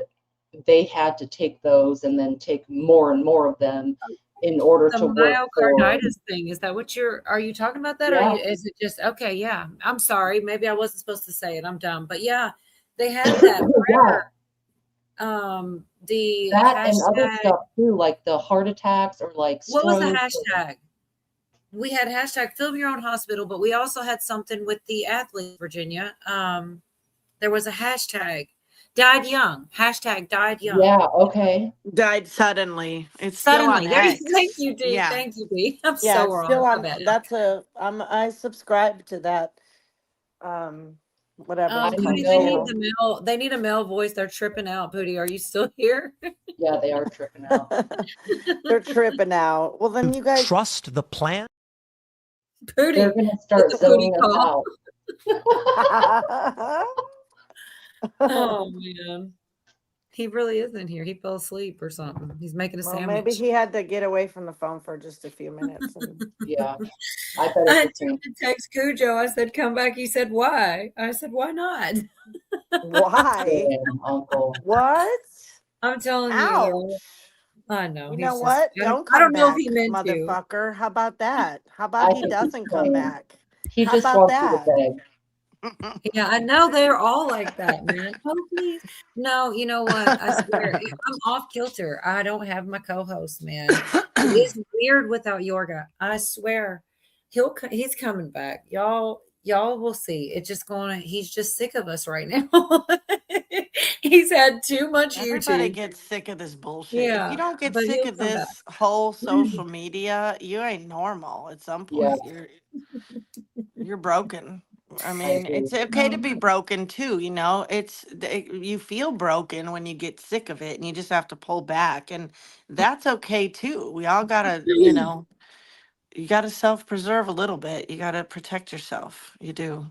they had to take those and then take more and more of them in order The to work myocarditis thing, is that what are you talking about that? Yeah. Or is it just, okay, yeah. I'm sorry. Maybe I wasn't supposed to say it. I'm dumb. But yeah, they had that forever. The that hashtag, and other stuff too, like the heart attacks or like what was the strokes. hashtag? We had hashtag film your own hospital, but we also had something with the athlete, Virginia. There was a hashtag. Died young. Hashtag died young. Yeah, okay. Died suddenly. It's Suddenly. still on X. Thank you, Dee. Yeah. Thank you, Dee. I'm Yeah, so it's wrong. still My on. bad. That's I subscribe to that. Whatever. Pootie, they need a male voice. They're tripping out. Pootie, are you still here? Yeah, they are tripping out. They're tripping out. Well, then you guys trust the plan. They're Pootie, gonna start zoning us out. Oh man. He really isn't here. He fell asleep or something. He's making a Well, maybe sandwich. he had to get away from the phone for just a few minutes. And... Yeah, I bet I had it's the to text Cujo. I said, "Come back." He said, "Why?" I said, "Why not?" Why? same, Uncle. What? I'm telling Ouch. you. I know. You He's know just. what? I Don't don't come know if back, he meant to. motherfucker. How about that? How I about he think he's doesn't come playing. back? He How just about wants you to that? beg. Yeah, I know they're all like that, man. Oh, please. No, you know what? I swear, I'm off kilter. I don't have my co-host, man. It is weird without Yorga. I swear, he's coming back. Y'all will see. It's just going. He's just sick of us right now. He's had too much Everybody YouTube. gets sick of this bullshit. If Yeah, you don't get but sick he'll of come back. this whole social media, you ain't normal. At some Yeah, point, you're broken. I I mean, agree. it's okay to be broken too, you know. You feel broken when you get sick of it and you just have to pull back, and that's okay too. We all got to, you got to self-preserve a little bit. You got to protect yourself. You do.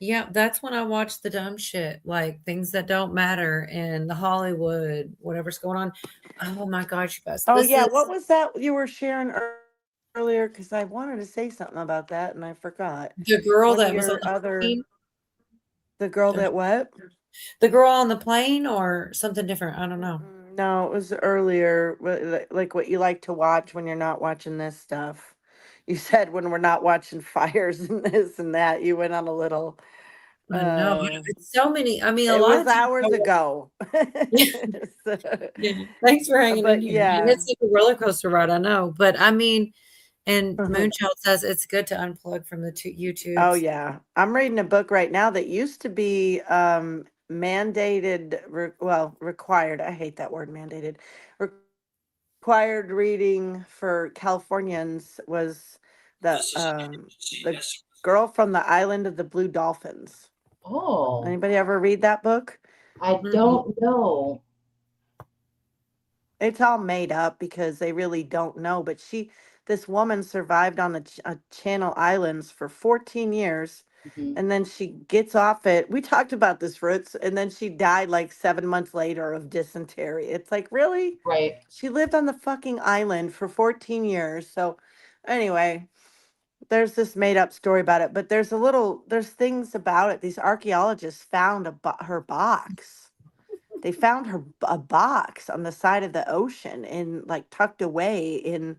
Yeah, that's when I watch the dumb shit, like things that don't matter in the Hollywood, whatever's going on. Oh my gosh, you guys. Oh This yeah, is what was that you were sharing earlier? Because I wanted to say something about that and I forgot. the girl One of that was on your the other, plane. the girl that what? The girl on the plane or something different. I don't know. No, it was earlier, like what you like to watch when you're not watching this stuff. You said when we're not watching fires and this and that, you went on a little. I know. It's so many. I mean, a It lot was of times. hours ago. Yeah, thanks for hanging in But here. And yeah. it's like a roller coaster ride, I know. But I mean, and Mhm. Moonchild says it's good to unplug from the YouTubes. Oh yeah, I'm reading a book right now that used to be mandated, required. I hate that word, mandated. Required reading for Californians was the girl from the island of the Blue Dolphins. Oh, Anybody ever read that book? I don't know. It's all made up because they really don't know. But this woman survived on the Channel Islands for 14 years. Mhm. And then she gets off it. We talked about this, Fritz. And then she died like 7 months later of dysentery. It's like, really? Right. She lived on the fucking island for 14 years. So, anyway, there's this made up story about it. But there's things about it. These archaeologists found her box. They found a box on the side of the ocean and like tucked away in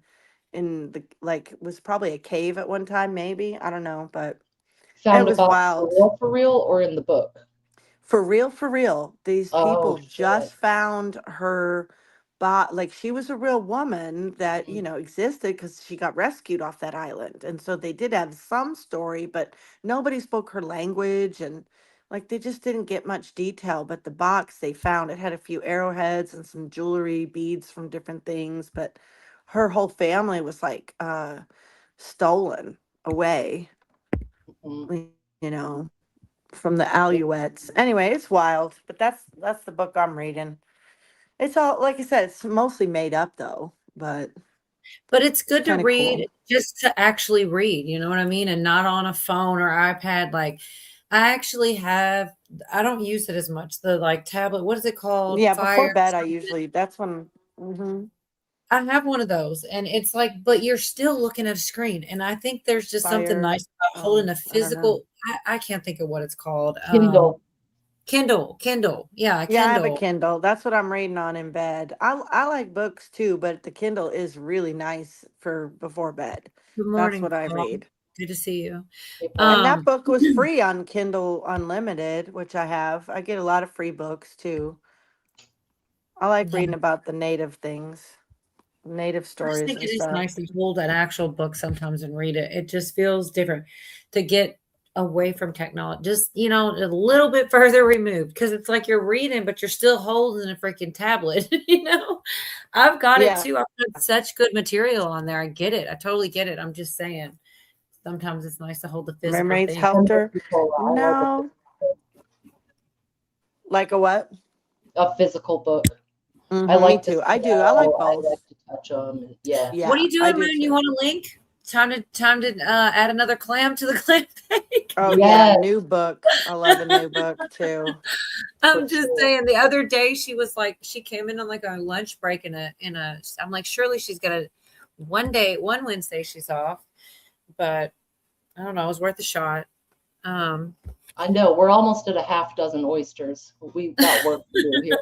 the like was probably a cave at one time, maybe. I don't know, but Found it was about wild. for real or in the book? For real. These Oh, people shit. just found her like she was a real woman that, existed because she got rescued off that island. And so they did have some story, but nobody spoke her language and like they just didn't get much detail. But the box they found, it had a few arrowheads and some jewelry, beads from different things, but her whole family was like stolen away, Mhm. from the Alouettes. Anyway, it's wild, but that's the book I'm reading. It's all, like I said, it's mostly made up though, but it's good to kind of read, cool. just to actually read, you know what I mean? And not on a phone or iPad. Like I actually have, I don't use it as much. The like tablet, what is it called? Yeah, before Fire. bed, that's when. Mhm. I have one of those, and it's like, but you're still looking at a screen. And I think there's just something Fire. nice about holding a I don't know. physical. I can't think of what it's called. Kindle. Kindle. Yeah, Yeah, I have a Kindle. Kindle. That's what I'm reading on in bed. I like books too, but the Kindle is really nice for before bed. Good That's morning, what I Paul. read. Good to see you. And that book was free on Kindle Unlimited, which I have. I get a lot of free books too. I like Yeah. reading about the native things, native I just stories think and it is stuff. nice to hold an actual book sometimes and read it. It just feels different to get away from technology, just, a little bit further removed, because it's like you're reading, but you're still holding a freaking tablet, I've got it Yeah. too. I've got such good material on there. I get it. I totally get it. I'm just saying, sometimes it's nice to hold the physical Memories thing. helped her. No. Like a what? A physical book. I Me like too. to I do. I like smell, I both. like to touch them. Yeah. What are you I doing, do Moon? You too. want a link? Time to add another clam to the clam bake. Oh Yes. yeah, new book. I love a new book too. I'm just saying. The other day, she was like, she came in on like a lunch break in a. I'm like, surely she's gonna. One Wednesday she's off, but I don't know. It was worth a shot. I know we're almost at a half dozen oysters. We've got work to do here.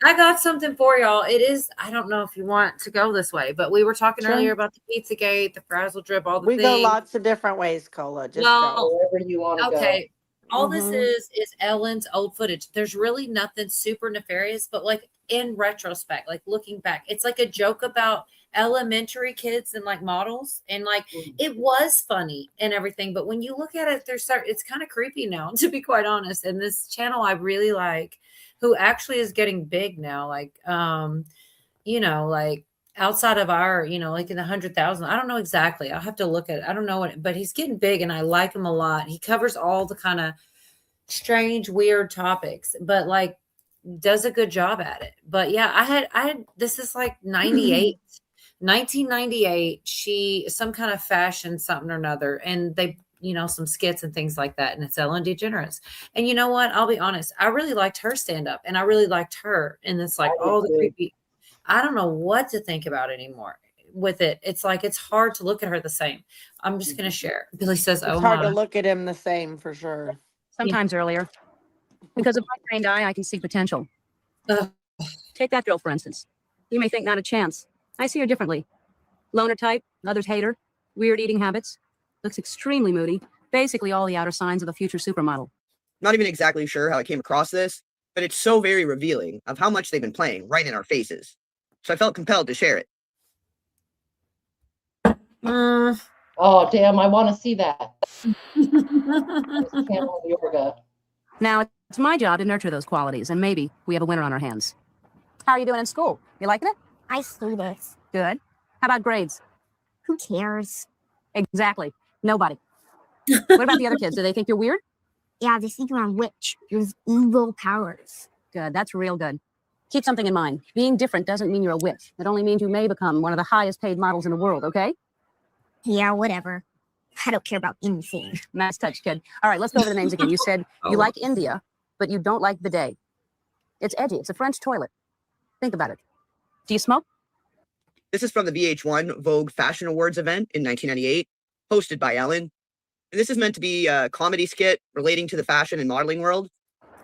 I got something for y'all. It is, I don't know if you want to go this way, but we were talking Sure. earlier about the Pizzagate, the frazzle drip, all the We things. go lots of different ways, Cola. Just go. Wherever you want to Okay. All Mhm. this is Ellen's old footage. There's really nothing super nefarious, but like in retrospect, like looking back, it's like a joke about elementary kids and like models, and like it was funny and everything. But when you look at it, it's kind of creepy now, to be quite honest. And this channel I really like, who actually is getting big now, like like outside of our, like in the 100,000. I don't know exactly. I'll have to look at it. I don't know what, but he's getting big and I like him a lot. He covers all the kind of strange, weird topics, but like does a good job at it. But yeah, I had this is like 98, 1998. Some kind of fashion something or another, and they some skits and things like that, and it's Ellen DeGeneres. And you know what, I'll be honest, I really liked her stand-up, and I really liked her, and it's like all the creepy, I don't know what to think about anymore with it. It's like it's hard to look at her the same. I'm just gonna share. Billy says, It's oh hard to my. look at him the same for sure. Sometimes earlier. Because of my trained eye, I can see potential. Ugh. Take that girl, for instance. You may think not a chance. I see her differently. Loner type, others hate her, weird eating habits, looks extremely moody, basically all the outer signs of a future supermodel. Not even exactly sure how I came across this, but it's so very revealing of how much they've been playing right in our faces. So I felt compelled to share it. Oh, damn, I want to see that. Channel Yorga. Now, it's my job to nurture those qualities, and maybe we have a winner on our hands. How are you doing in school? You liking it? I slew this. Good. How about grades? Who cares? Exactly. Nobody. What about the other kids? Do they think you're weird? Yeah, they think you're a witch. You're evil powers. Good. That's real good. Keep something in mind. Being different doesn't mean you're a witch. It only means you may become one of the highest paid models in the world, okay? Yeah, whatever. I don't care about anything. Nice touch, kid. All right, let's go over the names again. You said you like India, but you don't like bidet. It's edgy. It's a French toilet. Think about it. Do you smoke? This is from the VH1 Vogue Fashion Awards event in 1998, hosted by Ellen. And this is meant to be a comedy skit relating to the fashion and modeling world.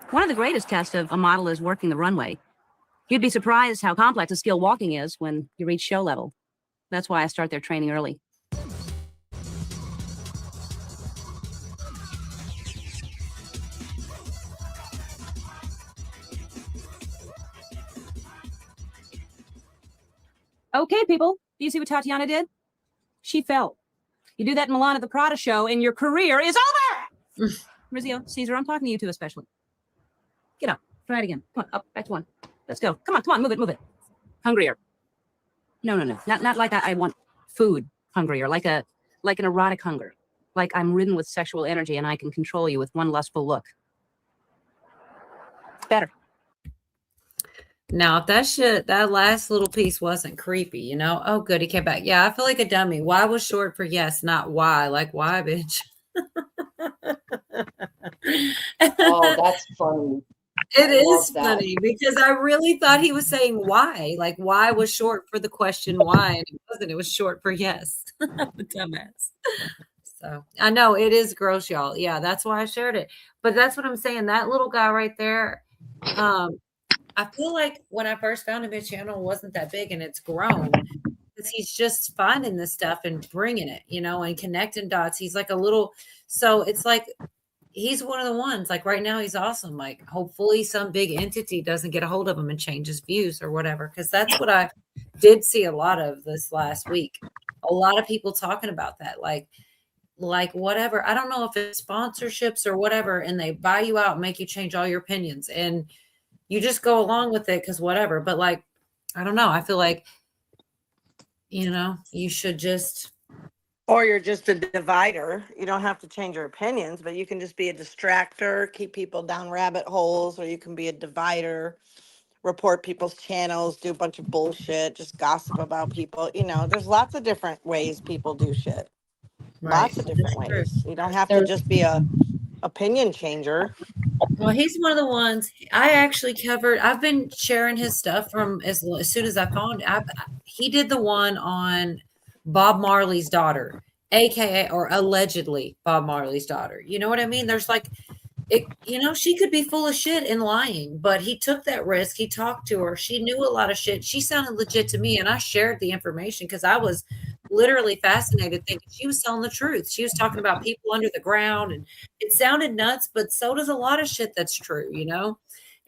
One of the greatest tests of a model is working the runway. You'd be surprised how complex a skill walking is when you reach show level. That's why I start their training early. Okay, people, do you see what Tatiana did? She fell. You do that in Milan at the Prada show, and your career is over! Rizio, Caesar, I'm talking to you two especially. Get up. Try it again. Come on, up, back to one. Let's go. Come on, move it. Hungrier. No. Not like I want food hungrier, like an erotic hunger. Like I'm ridden with sexual energy and I can control you with one lustful look. Better. Now, if that last little piece wasn't creepy, oh, good, he came back. Yeah, I feel like a dummy. Why was short for yes, not why. Like, why, bitch? Oh, that's funny. It is funny because I really thought he was saying why. Like, why was short for the question why, and it wasn't. It was short for yes. The dumbass. So I know it is gross, y'all. Yeah, that's why I shared it. But that's what I'm saying. That little guy right there. I feel like when I first found him, his channel wasn't that big, and it's grown because he's just finding this stuff and bringing it, and connecting dots. He's like a little. So it's like. He's one of the ones, like right now, he's awesome. Like, hopefully some big entity doesn't get a hold of him and change his views or whatever. Cause that's what I did see a lot of this last week. A lot of people talking about that. Like whatever. I don't know if it's sponsorships or whatever. And they buy you out and make you change all your opinions and you just go along with it. Cause whatever. But like, I don't know. I feel like, you should just. Or you're just a divider. You don't have to change your opinions, but you can just be a distractor, keep people down rabbit holes, or you can be a divider. report people's channels, do a bunch of bullshit, just gossip about people. You know, there's lots of different ways people do shit. Right. Lots of different That's true. ways. You don't have to just be a opinion changer. Well, he's one of the ones I actually covered. I've been sharing his stuff from as soon as I found. He did the one on Bob Marley's daughter, aka or allegedly Bob Marley's daughter. You know what I mean? There's like it. You know, she could be full of shit and lying, but he took that risk. He talked to her. She knew a lot of shit. She sounded legit to me, and I shared the information because I was literally fascinated, thinking she was telling the truth. She was talking about people under the ground, and it sounded nuts, but so does a lot of shit that's true, you know?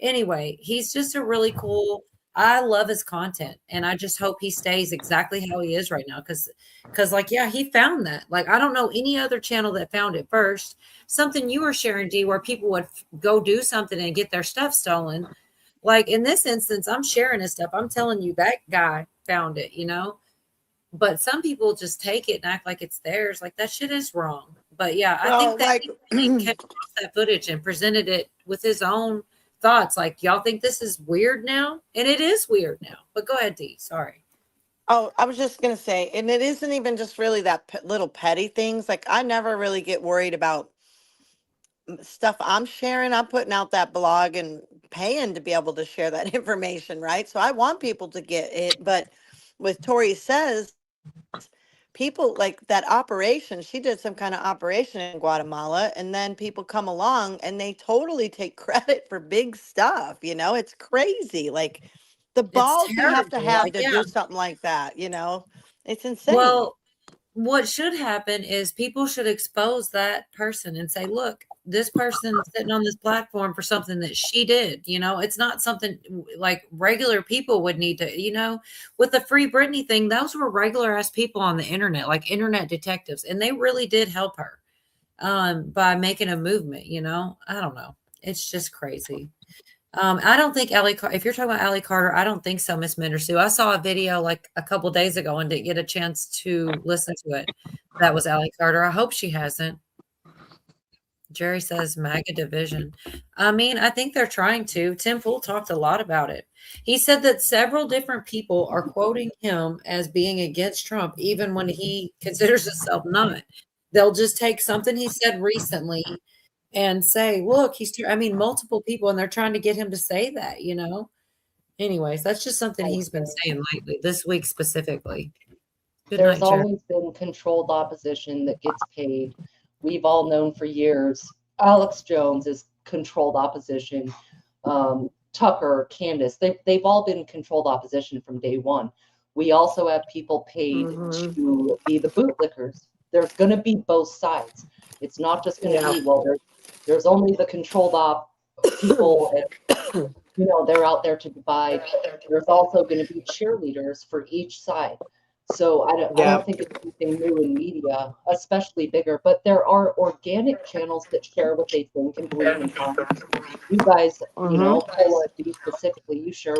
Anyway, he's just a really cool. I love his content, and I just hope he stays exactly how he is right now. Because like, yeah, he found that. Like, I don't know any other channel that found it first. Something you were sharing, D, where people would go do something and get their stuff stolen. Like in this instance, I'm sharing his stuff. I'm telling you that guy found it, you know? But some people just take it and act like it's theirs. Like that shit is wrong. But yeah, I think that he kept that footage and presented it with his own thoughts. Like, y'all think this is weird now? And it is weird now. But go ahead, D. Sorry. Oh, I was just going to say, and it isn't even just really that little petty things. Like, I never really get worried about stuff I'm sharing. I'm putting out that blog and paying to be able to share that information, right? So I want people to get it. But with Tori Says, people like that operation, she did some kind of operation in Guatemala, and then people come along and they totally take credit for big stuff. You know, it's crazy. Like the balls you have to do something like that, you know, it's insane. Well, what should happen is people should expose that person and say, look, this person sitting on this platform for something that she did. You know, it's not something like regular people would need to, you know, with the Free Britney thing, those were regular ass people on the internet, like internet detectives, and they really did help her by making a movement, you know. I don't know. It's just crazy. I don't think if you're talking about Allie Carter, I don't think so, Miss Mendersue. I saw a video like a couple days ago and didn't get a chance to listen to it. That was Allie Carter. I hope she hasn't. Jerry says MAGA division. I mean, I think they're trying to. Tim Pool talked a lot about it. He said that several different people are quoting him as being against Trump, even when he considers himself not. They'll just take something he said recently and say, look, multiple people, and they're trying to get him to say that, you know? Anyways, that's just something he's been saying lately, this week specifically. There's always been controlled opposition that gets paid. We've all known for years. Alex Jones is controlled opposition. Tucker, Candace, they've all been controlled opposition from day one. We also have people paid to be the bootlickers. There's going to be both sides. It's not just going to be, well, there's only the controlled op people, and, you know, they're out there to divide. There's also going to be cheerleaders for each side. So I don't think it's anything new in media, especially bigger, but there are organic channels that share what they think and believe in. You guys, you know, Paula, you specifically, you share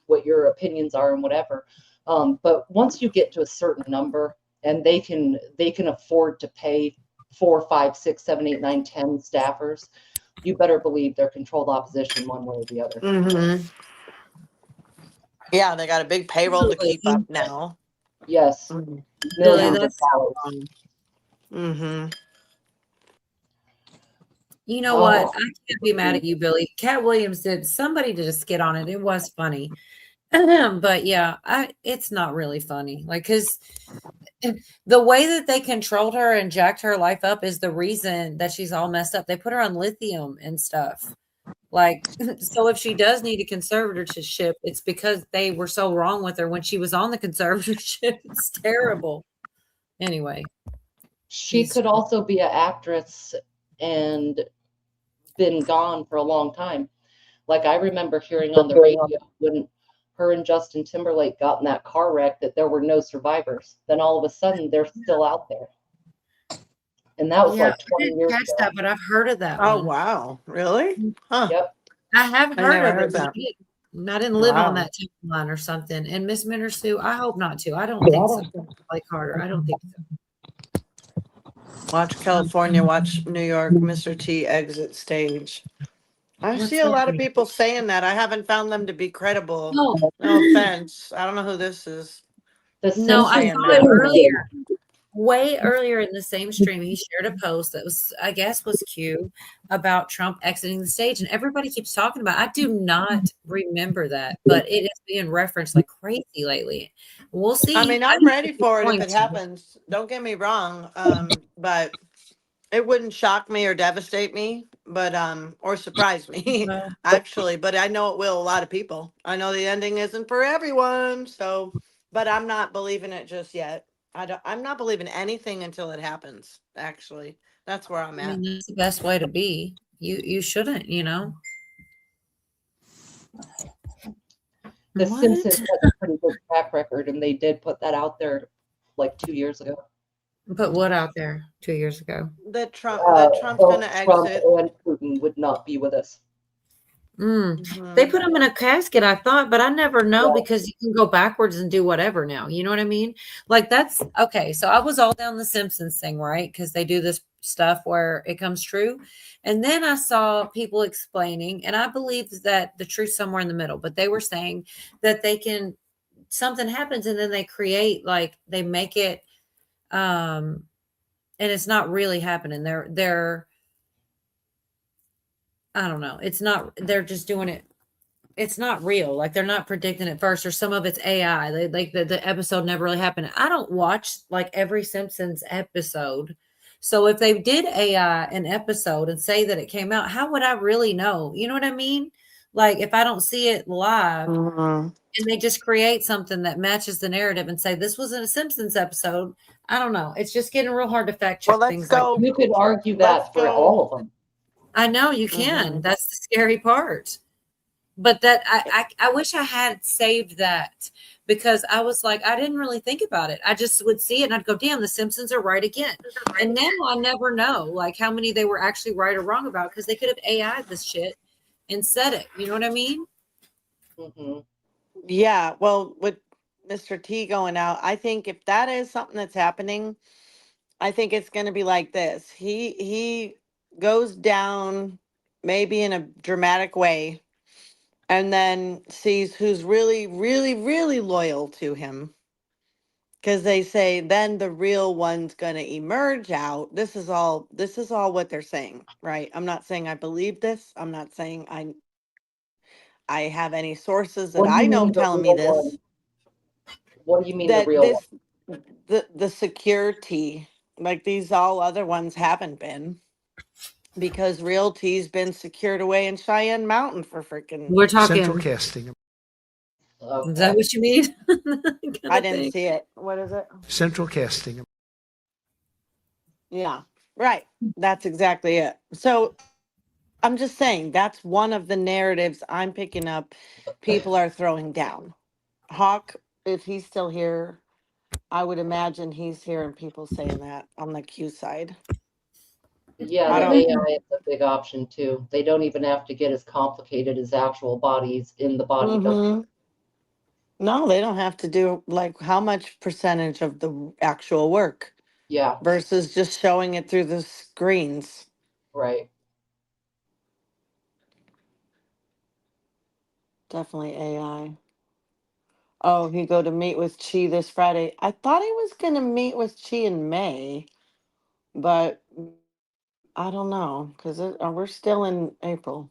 what your opinions are and whatever. But once you get to a certain number and they can afford to pay 4, 5, 6, 7, 8, 9, 10 staffers, you better believe they're controlled opposition one way or the other. Yeah, they got a big payroll to keep up now. Yes. Millions of dollars. You know what? I can't be mad at you, Billy. Cat Williams somebody did a skit on it. It was funny. But yeah, it's not really funny. Like, because the way that they controlled her and jacked her life up is the reason that she's all messed up. They put her on lithium and stuff. Like, so if she does need a conservatorship, it's because they were so wrong with her when she was on the conservatorship. It's terrible. Anyway. She could also be an actress and been gone for a long time. Like, I remember hearing on the radio when her and Justin Timberlake got in that car wreck that there were no survivors. Then all of a sudden they're still out there. And that was like 20 years ago. That, but I've heard of that. Oh, wow. Really? Huh. Yep. I have heard of it. That. I didn't live on that timeline or something. And Miss Mendersue, I hope not to. I don't think so. Like Carter, I don't think so. Watch California, watch New York, Mr. T exit stage. I What's see a lot of happening? people saying that. I haven't found them to be credible. No, No offense. I don't know who this is. The no, I saying saw Simpsons it that. earlier. Way earlier in the same stream, he shared a post that was, I guess, was Q about Trump exiting the stage, and everybody keeps talking about it. I do not remember that, but it is being referenced like crazy lately. We'll see. I mean, I I'm don't ready think it's for it if going it to. happens. Don't get me wrong. But it wouldn't shock me or devastate me, but or surprise me Well, actually. But I know it will a lot of people. I know the ending isn't for everyone, so but I'm not believing it just yet. I'm not believing anything until it happens. Actually, that's where I'm I at. mean, that's the best way to be. You shouldn't, you know. The What? Simpsons has a pretty good track record, and they did put that out there like 2 years ago. Put what out there 2 years ago? That Trump's Both gonna Trump exit. and Putin would not be with us. They Mhm. put him in a casket, I thought, but I never know Yeah. because you can go backwards and do whatever now. You know what I mean? Like that's okay. So I was all down the Simpsons thing, right? Because they do this stuff where it comes true. And then I saw people explaining, and I believe that the truth's somewhere in the middle, but they were saying that they can something happens and then they create like they make it and it's not really happening. They're I don't know. It's not they're just doing it. It's not real. Like they're not predicting it first, or some of it's AI. They, like the episode never really happened. I don't watch like every Simpsons episode. So if they did AI an episode and say that it came out, how would I really know? You know what I mean? Like if I don't see it live Mhm. and they just create something that matches the narrative and say this was in a Simpsons episode, I don't know. It's just getting real hard to fact Well, check let's things like go. You could argue Let's that for go. all of them. I know you can. Mhm. That's the scary part. But that I wish I had saved that because I was like, I didn't really think about it. I just would see it and I'd go, damn, the Simpsons are right again. And now I never know like how many they were actually right or wrong about because they could have AI'd this shit and said it. You know what I mean? Hmm. Yeah. Well, with Mr. T going out, I think if that is something that's happening, I think it's going to be like this. He goes down maybe in a dramatic way and then sees who's really really really loyal to him because they say then the real one's going to emerge out. This is all what they're saying, right? I'm not saying I believe this. I'm not saying I have any sources that What do I you know mean the telling me real this, one? What do you mean the that real one? this the security, like these all other ones haven't been, because realty's been secured away in Cheyenne Mountain for freaking. We're Central talking. casting. Is that what you mean? Kind I of didn't thing. see it. What is it? Central casting. Yeah, right. That's exactly it. So I'm just saying that's one of the narratives I'm picking up. People are throwing down. Hawk, if he's still here, I would imagine he's hearing people saying that on the Q side. Yeah, I the don't. AI is a big option too. They don't even have to get as complicated as actual bodies in the body. Mm-hmm. No, they don't have to do like how much percentage of the actual work Yeah, versus just showing it through the screens. right. Definitely AI. Oh, he go to meet with Chi this Friday. I thought he was going to meet with Chi in May, but I don't know because we're still in April.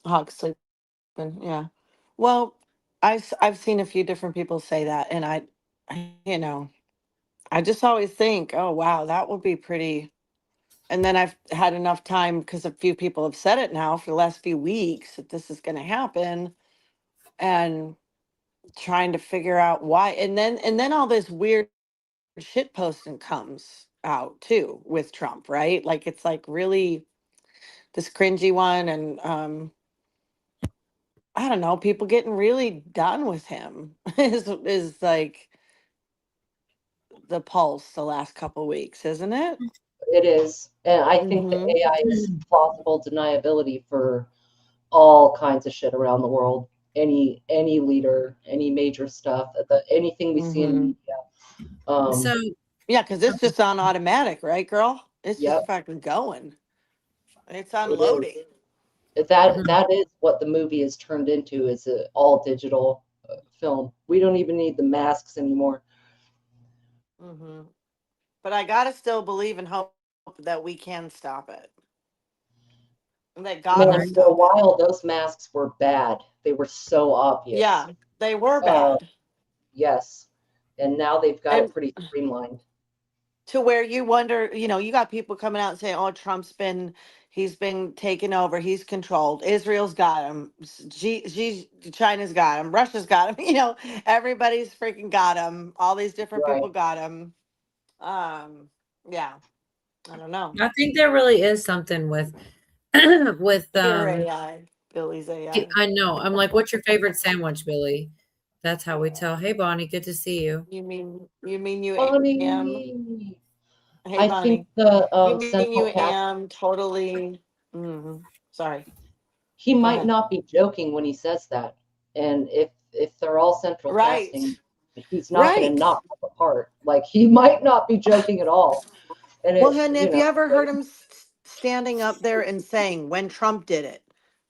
Hawk sleeping, yeah. Well, I've seen a few different people say that, and you know, I just always think, oh wow, that would be pretty. And then I've had enough time because a few people have said it now for the last few weeks that this is going to happen, and trying to figure out why. And then all this weird shit posting comes out too with Trump, right? Like it's like really this cringy one, and I don't know, people getting really done with him is like the pulse the last couple weeks, isn't it? It is. And I think the Mm-hmm. AI is plausible deniability for all kinds of shit around the world. Any leader, any major stuff, anything we see in the Mm-hmm. media. So Yeah, because it's just on automatic, right, girl? It's just Yep. fucking going. It's unloading. That is what the movie has turned into, is an all digital film. We don't even need the masks anymore. But I gotta still believe and hope that we can stop it. That God will Man, for a stop it. while those masks were bad. They were so obvious. Yeah, they were bad. Yes. And now they've got And it pretty streamlined. to where you wonder, you got people coming out and saying, "Oh, he's been taken over, he's controlled. Israel's got him, China's got him, Russia's got him." Everybody's freaking got him. All these different people got him. Yeah, I don't know. I think there really is something with with Your AI, Billy's AI. I know. I'm like, what's your favorite sandwich, Billy? That's how we tell. Hey, Bonnie, good to see you. You mean you Bonnie. am? Hey, I Bonnie. think the You mean central you cast, am totally. Sorry. he Go might ahead. not be joking when he says that. And if they're all central Right. casting, he's not going Right. to not come apart. Like, he might not be joking at all. And Well, it, honey, you have you know, ever heard him standing up there and saying, "When Trump did it,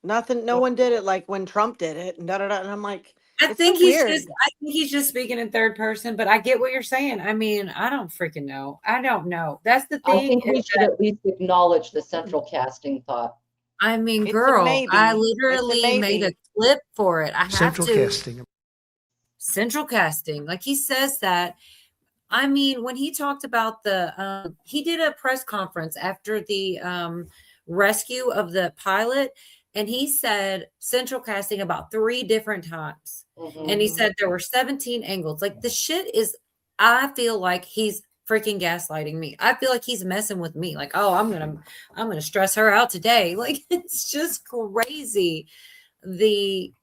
no one did it like when Trump did it," and da da da. And I'm like, I it's think so weird. I think he's just speaking in third person, but I get what you're saying. I mean, I don't freaking know. I don't know. That's the I thing. think we should at least acknowledge the central casting thought. I mean, It's a girl, I maybe. It's a literally made a maybe. clip for it. I have Central to. casting. Central casting. Like he says that. I mean, when he talked about he did a press conference after the rescue of the pilot, and he said central casting about 3 different times. And he said there were 17 angles. Like the shit is, I feel like he's freaking gaslighting me. I feel like he's messing with me. Like, oh, I'm gonna stress her out today. Like it's just crazy. The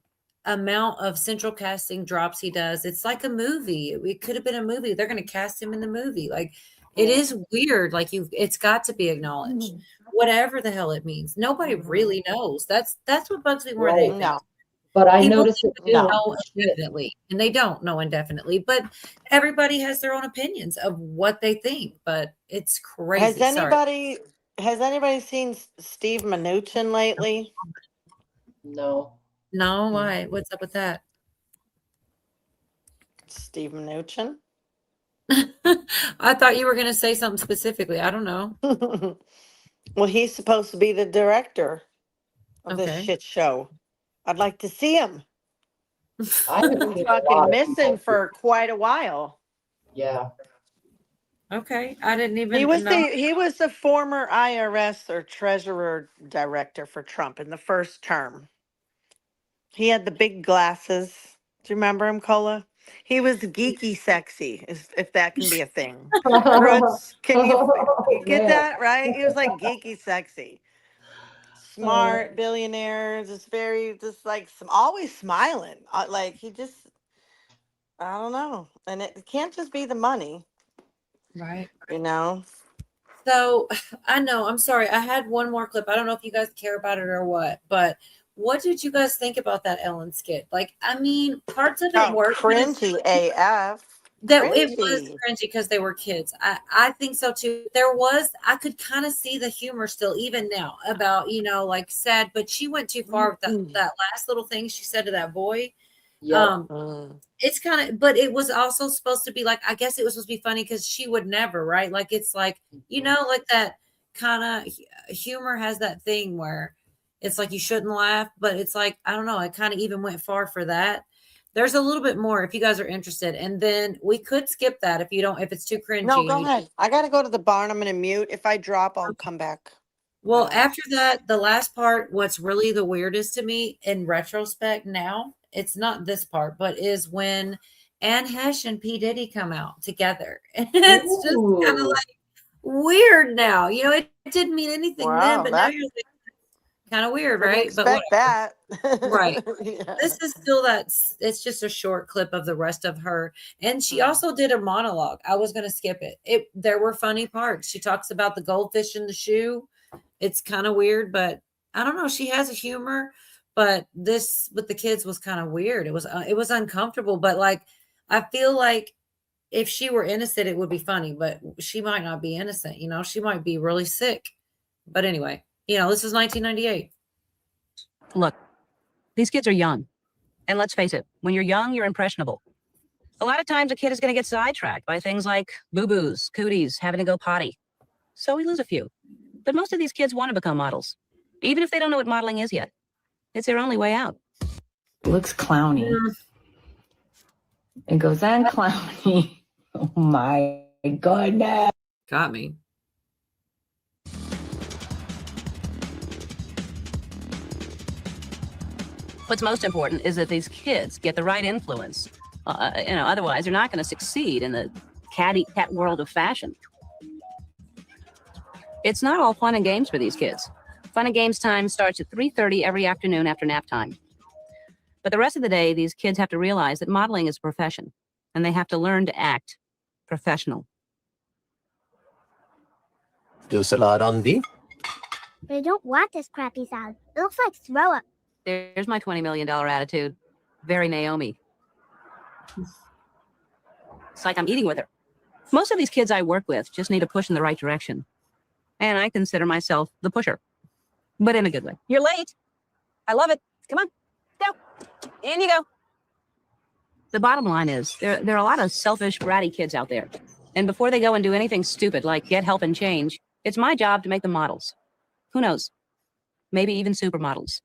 amount of central casting drops he does. It's like a movie. It could have been a movie. They're going to cast him in the movie. Like it is weird. Like it's got to be acknowledged. Whatever the hell it means. Nobody really knows. That's what bugs me more than anything. No. But I People noticed it think they too. know indefinitely, and they don't know indefinitely. But everybody has their own opinions of what they think. But it's crazy. Has Sorry. anybody seen Steve Mnuchin lately? No. No, why? What's up with that? Steve Mnuchin? I thought you were going to say something specifically. I don't know. Well, he's supposed to be the director of this Okay. shit show. I'd like to see him. I He's haven't been seen a fucking lot of missing people. for quite a while. Yeah. Okay. I didn't He even was know. the former IRS or treasurer director for Trump in the first term. He had the big glasses. Do you remember him, Cola? He was geeky sexy, if that can be a thing. Roots, can you get Man. that right? He was like geeky sexy. Smart billionaire, just like always smiling. Like he just, I don't know. And it can't just be the money, Right. you know? So I know, I'm sorry. I had one more clip. I don't know if you guys care about it or what, but what did you guys think about that Ellen skit? Like, I mean, parts of it Oh, worked. cringy AF. That it was Cringy. cringy because they were kids. I think so too. I could kind of see the humor still, even now, about, like sad, but she went too far with that last little thing she said to that boy. Yep. It's kind of, but it was also supposed to be like, I guess it was supposed to be funny because she would never, right? Like, it's like, like that kind of humor has that thing where it's like you shouldn't laugh, but it's like, I don't know, I kind of even went far for that. There's a little bit more if you guys are interested. And then we could skip that if it's too cringy. No, go ahead. I got to go to the barn. I'm going to mute. If I drop, I'll come back. Well, after that, the last part, what's really the weirdest to me in retrospect now, it's not this part, but is when Anne Hesh and P. Diddy come out together. And it's just kind of like weird now. It didn't mean anything then, but now you're like, kind of weird, Didn't right? expect that. Right. Yeah. This is still it's just a short clip of the rest of her. And she also did a monologue. I was going to skip it. There were funny parts. She talks about the goldfish in the shoe. It's kind of weird, but I don't know. She has a humor, but this with the kids was kind of weird. It was uncomfortable, but like, I feel like if she were innocent, it would be funny, but she might not be innocent. She might be really sick. But anyway, This is 1998. Look, these kids are young. And let's face it, when you're young, you're impressionable. A lot of times a kid is going to get sidetracked by things like boo-boos, cooties, having to go potty. So we lose a few. But most of these kids want to become models, even if they don't know what modeling is yet. It's their only way out. Looks clowny. It goes on clowny. Oh my goodness. Got me. What's most important is that these kids get the right influence. Otherwise they're not going to succeed in the cat world of fashion. It's not all fun and games for these kids. Fun and games time starts at 3:30 every afternoon after nap time. But the rest of the day, these kids have to realize that modeling is a profession, and they have to learn to act professional. Do salad on D. But I don't want this crappy salad. It looks like throw up. There's my $20 million attitude. Very Naomi. It's like I'm eating with her. Most of these kids I work with just need a push in the right direction. And I consider myself the pusher. But in a good way. You're late. I love it. Come on. Go. In you go. The bottom line is there are a lot of selfish, bratty kids out there. And before they go and do anything stupid like get help and change, it's my job to make them models. Who knows? Maybe even supermodels.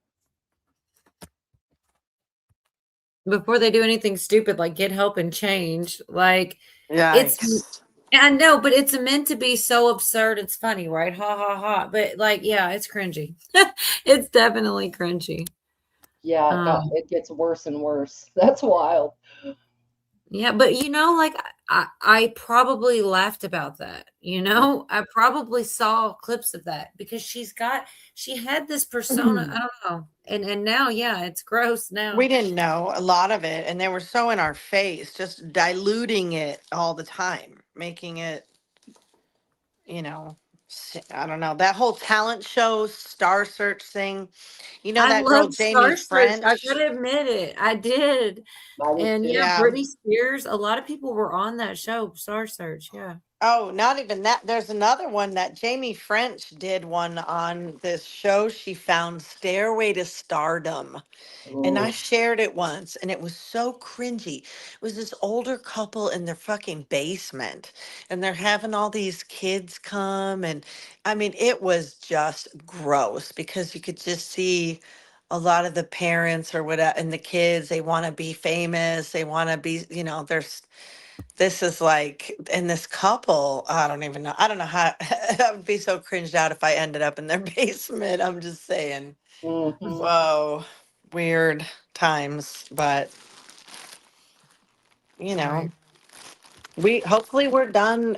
Before they do anything stupid like get help and change, like Yikes. I know, but it's meant to be so absurd. It's funny, right? Ha ha ha. But like, yeah, it's cringy. It's definitely cringy. Yeah, it gets worse and worse. That's wild. Yeah, but like I probably laughed about that. I probably saw clips of that because she had this persona. I don't know. And now, yeah, it's gross now. We didn't know a lot of it, and they were so in our face, just diluting it all the time, making it, I don't know. That whole talent show, Star Search thing, I that girl love Jamie Star Search. I French. gotta admit it. I did. And yeah, Britney Spears, a lot of people were on that show, Star Search. Yeah. Oh, not even that. There's another one that Jamie French did one on this show she found, Stairway to Stardom. And I shared it once, and it was so cringy. It was this older couple in their fucking basement, and they're having all these kids come. And I mean, it was just gross because you could just see a lot of the parents or whatever, and the kids, they want to be famous. They want to be, this is like, and this couple, I don't even know. I don't know how I would be so cringed out if I ended up in their basement. I'm just saying. Whoa, weird times, but Right. hopefully we're done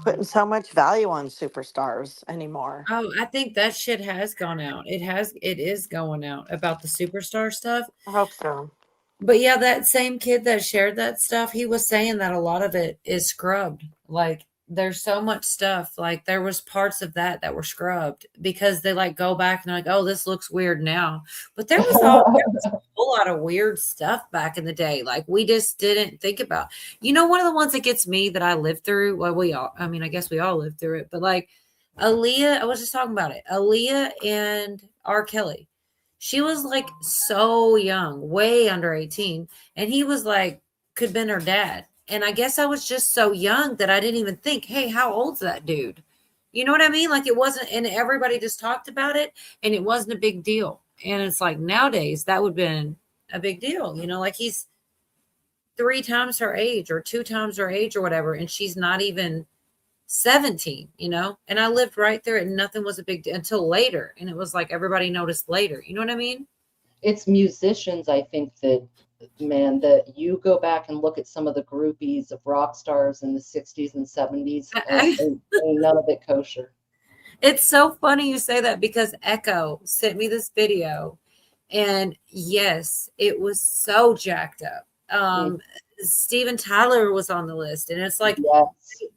putting so much value on superstars anymore. Oh, I think that shit has gone out. It is going out about the superstar stuff. I hope so. But yeah, that same kid that shared that stuff, he was saying that a lot of it is scrubbed. Like there's so much stuff. Like there was parts of that were scrubbed because they like go back and they're like, oh, this looks weird now. But there was a whole lot of weird stuff back in the day. Like we just didn't think about. One of the ones that gets me that I lived through. Well, I guess we all lived through it. But like Aaliyah, I was just talking about it. Aaliyah and R. Kelly. She was like so young, way under 18. And he was like, could have been her dad. And I guess I was just so young that I didn't even think, hey, how old's that dude? You know what I mean? Like it wasn't, and everybody just talked about it and it wasn't a big deal. And it's like nowadays that would have been a big deal. Like he's 3 times her age or 2 times her age or whatever. And she's not even 17, and I lived right there and nothing was a big deal until later. And it was like everybody noticed later. You know what I mean? It's musicians, I think that you go back and look at some of the groupies of rock stars in the 60s and 70s and none of it kosher. It's so funny you say that because Echo sent me this video and yes, it was so jacked up. Steven Tyler was on the list, and it's like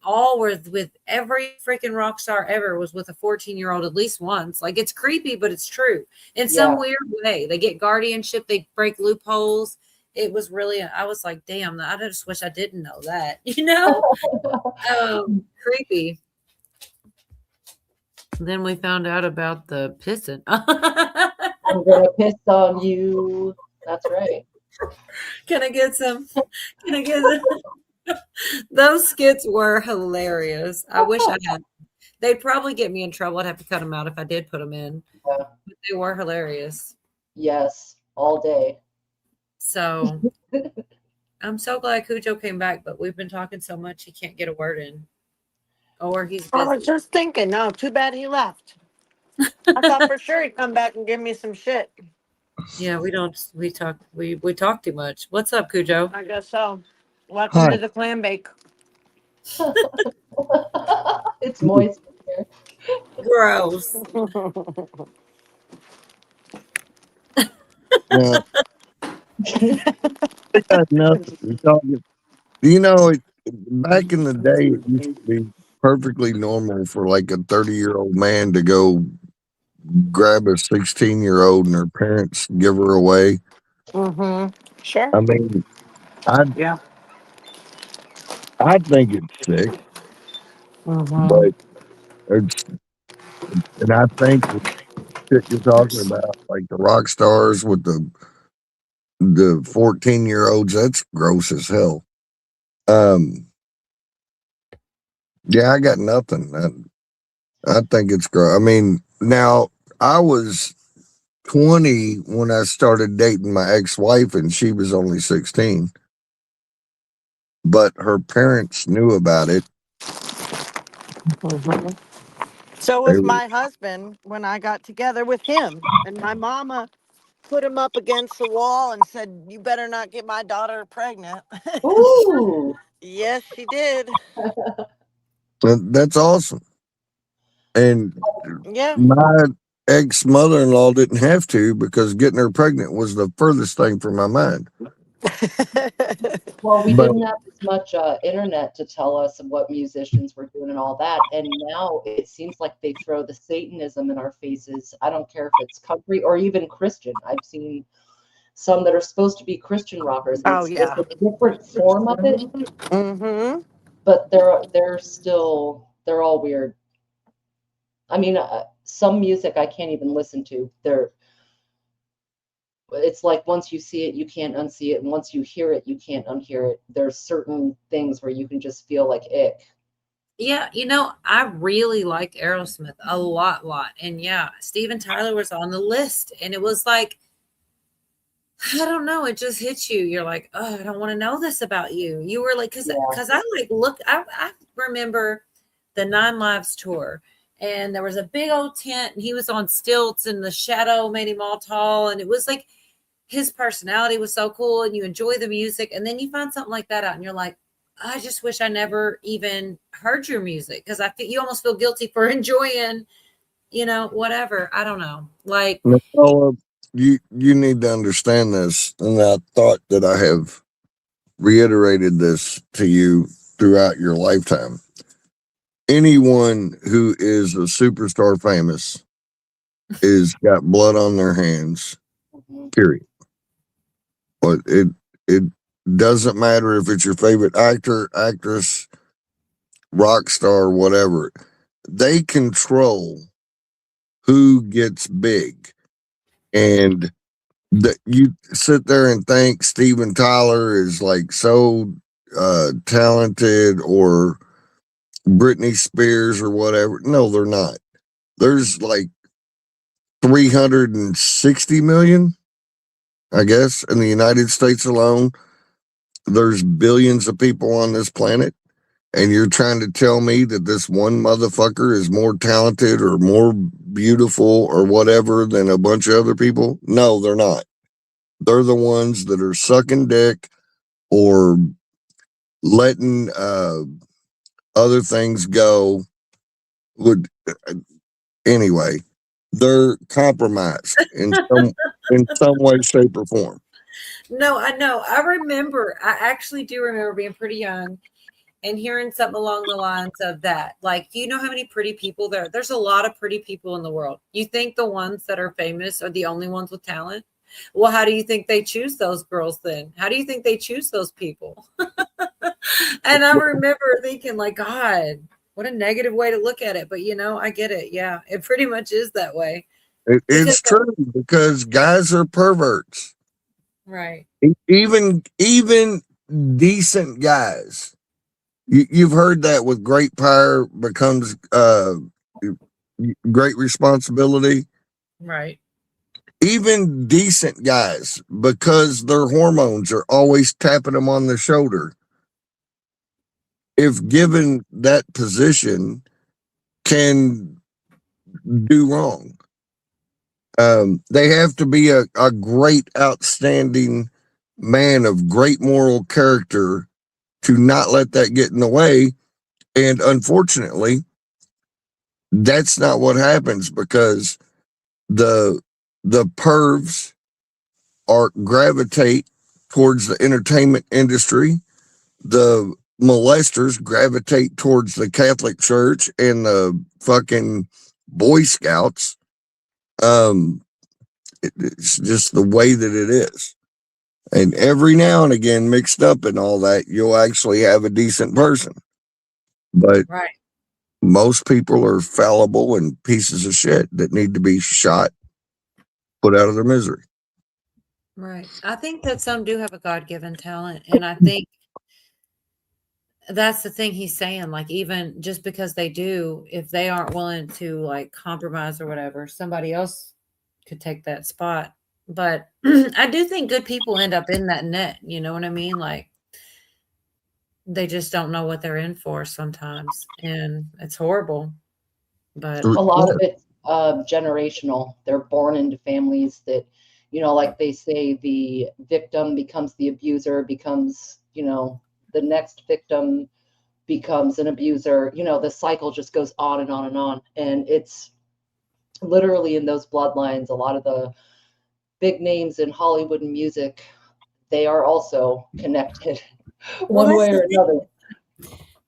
all were with every freaking rock star ever was with a 14-year-old at least once. Like it's creepy, but it's true in some weird way. They get guardianship, they break loopholes. It was really, I was like, damn, I just wish I didn't know that, creepy. Then we found out about the pissing. I'm gonna piss on you. That's right. Can I get some? Can I get some? Those skits were hilarious. I wish I had. They'd probably get me in trouble. I'd have to cut them out if I did put them in. Yeah. But they were hilarious. Yes, all day. So I'm so glad Cujo came back, but we've been talking so much he can't get a word in. Or he's I was busy. just thinking, no, too bad he left. I thought for sure he'd come back and give me some shit. Yeah, we talk too much. What's up, Cujo? I guess so. Welcome Hi. to the clam bake. It's moist in Gross. Now, I got nothing. We're talking. You know, back in the day, it used to be perfectly normal for like a 30-year-old man to go grab a 16-year-old and her parents give her away. Mm-hmm. Sure. I mean, I Yeah. I think it's sick, Mm-hmm. but it's and I think the shit you're talking about, like the rock stars with the 14-year-olds, that's gross as hell. Yeah, I got nothing. I think it's gross. I mean, now I was 20 when I started dating my ex-wife, and she was only 16. But her parents knew about it. Mm-hmm. So They was were, my husband when I got together with him. And my mama put him up against the wall and said, "You better not get my daughter pregnant." Ooh. Yes, she did. that's awesome. And Yeah. my ex-mother-in-law didn't have to, because getting her pregnant was the furthest thing from my mind. Well, we But didn't have as much internet to tell us what musicians were doing and all that. And now it seems like they throw the Satanism in our faces. I don't care if it's country or even Christian. I've seen some that are supposed to be Christian rockers, and Oh, it's just yeah. a different form of it, Mm-hmm. but they're all weird. I mean, some music I can't even listen to. It's like once you see it, you can't unsee it, and once you hear it, you can't unhear it. There's certain things where you can just feel like ick. Yeah, I really liked Aerosmith a lot. And yeah, Steven Tyler was on the list. And it was like, I don't know, it just hits you. You're like, oh, I don't want to know this about you. You were like, because I like I remember the Nine Lives tour, and there was a big old tent, and he was on stilts, and the shadow made him all tall, and it was like his personality was so cool, and you enjoy the music, and then you find something like that out, and you're like, I just wish I never even heard your music, because I feel you almost feel guilty for enjoying, whatever. I don't know, like. Nicole, you need to understand this, and I thought that I have reiterated this to you throughout your lifetime. Anyone who is a superstar famous is got blood on their hands, period. But it doesn't matter if it's your favorite actor, actress, rock star, whatever. They control who gets big. And that you sit there and think Steven Tyler is like so talented, or Britney Spears or whatever. No, they're not. There's like 360 million, I guess, in the United States alone. There's billions of people on this planet. And you're trying to tell me that this one motherfucker is more talented or more beautiful or whatever than a bunch of other people? No, they're not. They're the ones that are sucking dick or letting other things go. Anyway, they're compromised in some way, shape, or form. No, I know. I actually do remember being pretty young and hearing something along the lines of that. Like, do you know how many pretty people there's a lot of pretty people in the world. You think the ones that are famous are the only ones with talent? Well, how do you think they choose those girls then? How do you think they choose those people? And I remember thinking, like, God, What a negative way to look at it. But, I get it. Yeah, it pretty much is that way. It's true because guys are perverts. Right. Even decent guys. You've heard that with great power becomes great responsibility. Right. Even decent guys, because their hormones are always tapping them on the shoulder, if given that position, can do wrong. They have to be a great, outstanding man of great moral character to not let that get in the way. And unfortunately, that's not what happens because the pervs gravitate towards the entertainment industry. The molesters gravitate towards the Catholic Church and the fucking Boy Scouts. It's just the way that it is. And every now and again, mixed up in all that, you'll actually have a decent person. But right. Most people are fallible and pieces of shit that need to be shot, put out of their misery. Right. I think that some do have a God-given talent. And I think that's the thing he's saying. Like, even just because they do, if they aren't willing to like compromise or whatever, somebody else could take that spot. But I do think good people end up in that net. You know what I mean? Like, they just don't know what they're in for sometimes. And it's horrible. But a lot of it's generational. They're born into families that, like they say, the victim becomes the abuser, becomes, the next victim becomes an abuser. The cycle just goes on and on and on. And it's literally in those bloodlines. A lot of the big names in Hollywood and music, they are also connected one way or another.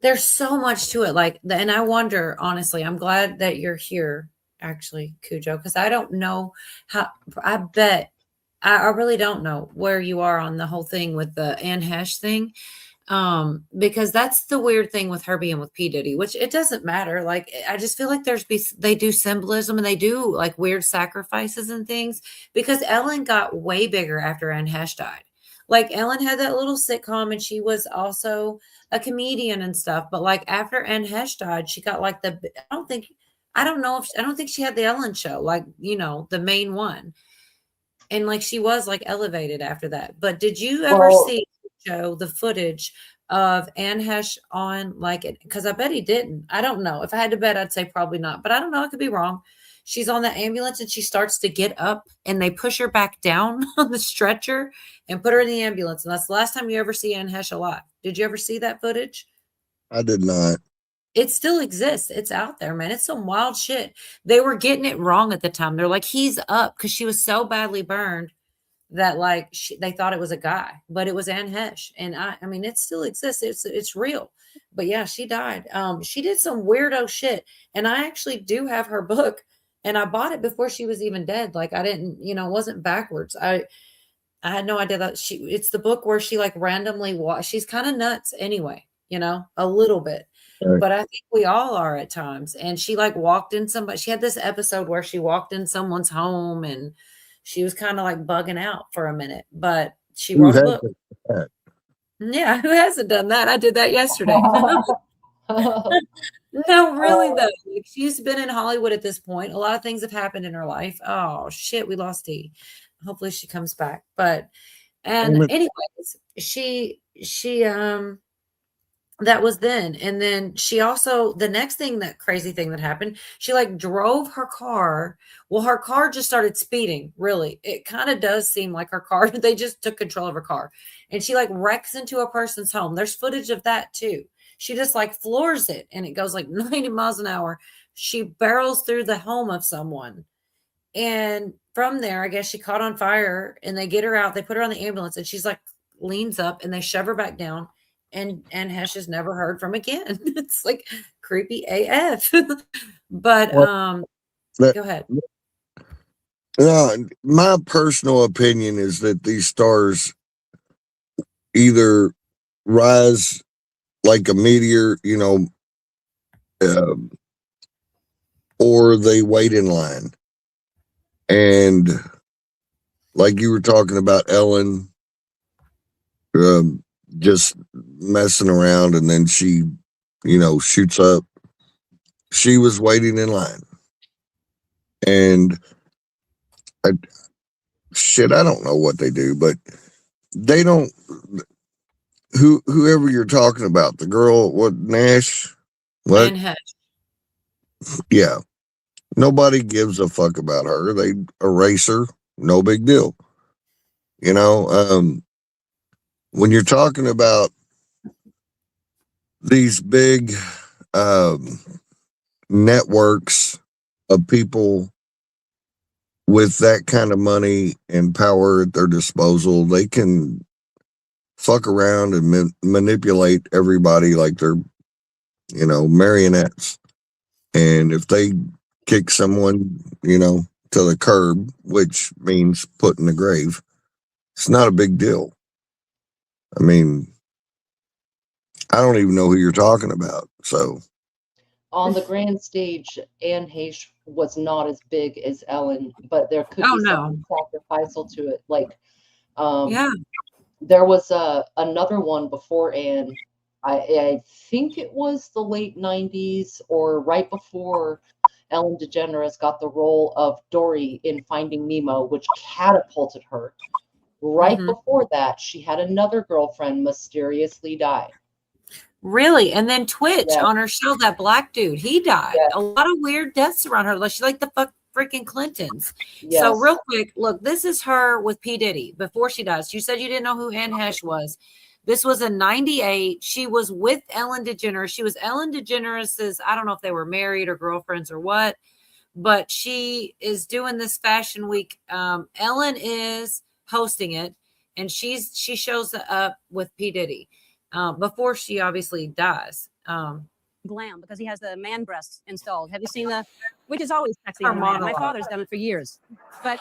There's so much to it. Like, and I wonder, honestly, I'm glad that you're here, actually, Cujo, because I don't know how, I bet, I really don't know where you are on the whole thing with the Anne Hesh thing. Because that's the weird thing with her being with P. Diddy, which it doesn't matter. Like, I just feel like they do symbolism and they do like weird sacrifices and things, because Ellen got way bigger after Anne Hesh died. Like, Ellen had that little sitcom and she was also a comedian and stuff. But like after Anne Hesh died, she got like I don't think she had the Ellen show, like, the main one. And like, she was like elevated after that. But did you ever see the footage of Anne Hesh on like it? Because I bet he didn't. I don't know. If I had to bet, I'd say probably not. But I don't know. I could be wrong. She's on the ambulance and she starts to get up and they push her back down on the stretcher and put her in the ambulance. And that's the last time you ever see Anne Hesh alive. Did you ever see that footage? I did not. It still exists. It's out there, man. It's some wild shit. They were getting it wrong at the time. They're like, he's up, because she was so badly burned that like they thought it was a guy, but it was Anne Hesh. And I mean, it still exists. It's real. But yeah, she died. She did some weirdo shit. And I actually do have her book, and I bought it before she was even dead. Like, I didn't, it wasn't backwards. I had no idea that it's the book where she like randomly she's kind of nuts anyway, a little bit. Right. But I think we all are at times. And she like walked in she had this episode where she walked in someone's home and she was kind of like bugging out for a minute, but she wrote a book. Yeah, who hasn't done that? I did that yesterday. No, really though. Like, she's been in Hollywood at this point. A lot of things have happened in her life. Oh shit, we lost Dee. Hopefully she comes back. Anyways, she that was then. And then she also, the next thing, that crazy thing that happened, she like drove her car. Well, her car just started speeding. Really, it kind of does seem like her car, they just took control of her car, and she like wrecks into a person's home. There's footage of that too. She just like floors it and it goes like 90 miles an hour. She barrels through the home of someone. And from there, I guess she caught on fire, and they get her out. They put her on the ambulance, and she's like leans up and they shove her back down. And Hesh is never heard from again. It's like creepy AF. But go ahead. My personal opinion is that these stars either rise like a meteor, or they wait in line. And like you were talking about Ellen, just messing around, and then she, shoots up. She was waiting in line. And I don't know what they do, but they don't. Whoever you're talking about, the girl, what, Nash? What? And Hesh. Yeah. Nobody gives a fuck about her. They erase her. No big deal. When you're talking about these big networks of people with that kind of money and power at their disposal, they can fuck around and manipulate everybody like they're, marionettes. And if they kick someone, to the curb, which means put in the grave, it's not a big deal. I mean, I don't even know who you're talking about. So on the grand stage, Anne Heche was not as big as Ellen, but there could be something sacrificial to it. Like, there was another one before Anne. I think it was the late 90s or right before Ellen DeGeneres got the role of Dory in Finding Nemo, which catapulted her. Right before that, she had another girlfriend mysteriously die. Really? And then Twitch on her show, that black dude, he died. A lot of weird deaths around her. Like, she's like the freaking Clintons. So real quick, look, this is her with P. Diddy before she dies. You said you didn't know who Anne Heche was. This was in 98. She was with Ellen DeGeneres. She was Ellen DeGeneres's, I don't know if they were married or girlfriends or what, but she is doing this fashion week. Ellen is hosting it, and she shows up with P. Diddy before she obviously dies. Glam, because he has the man breasts installed. Have you seen which is always sexy on a man. My father's done it for years. But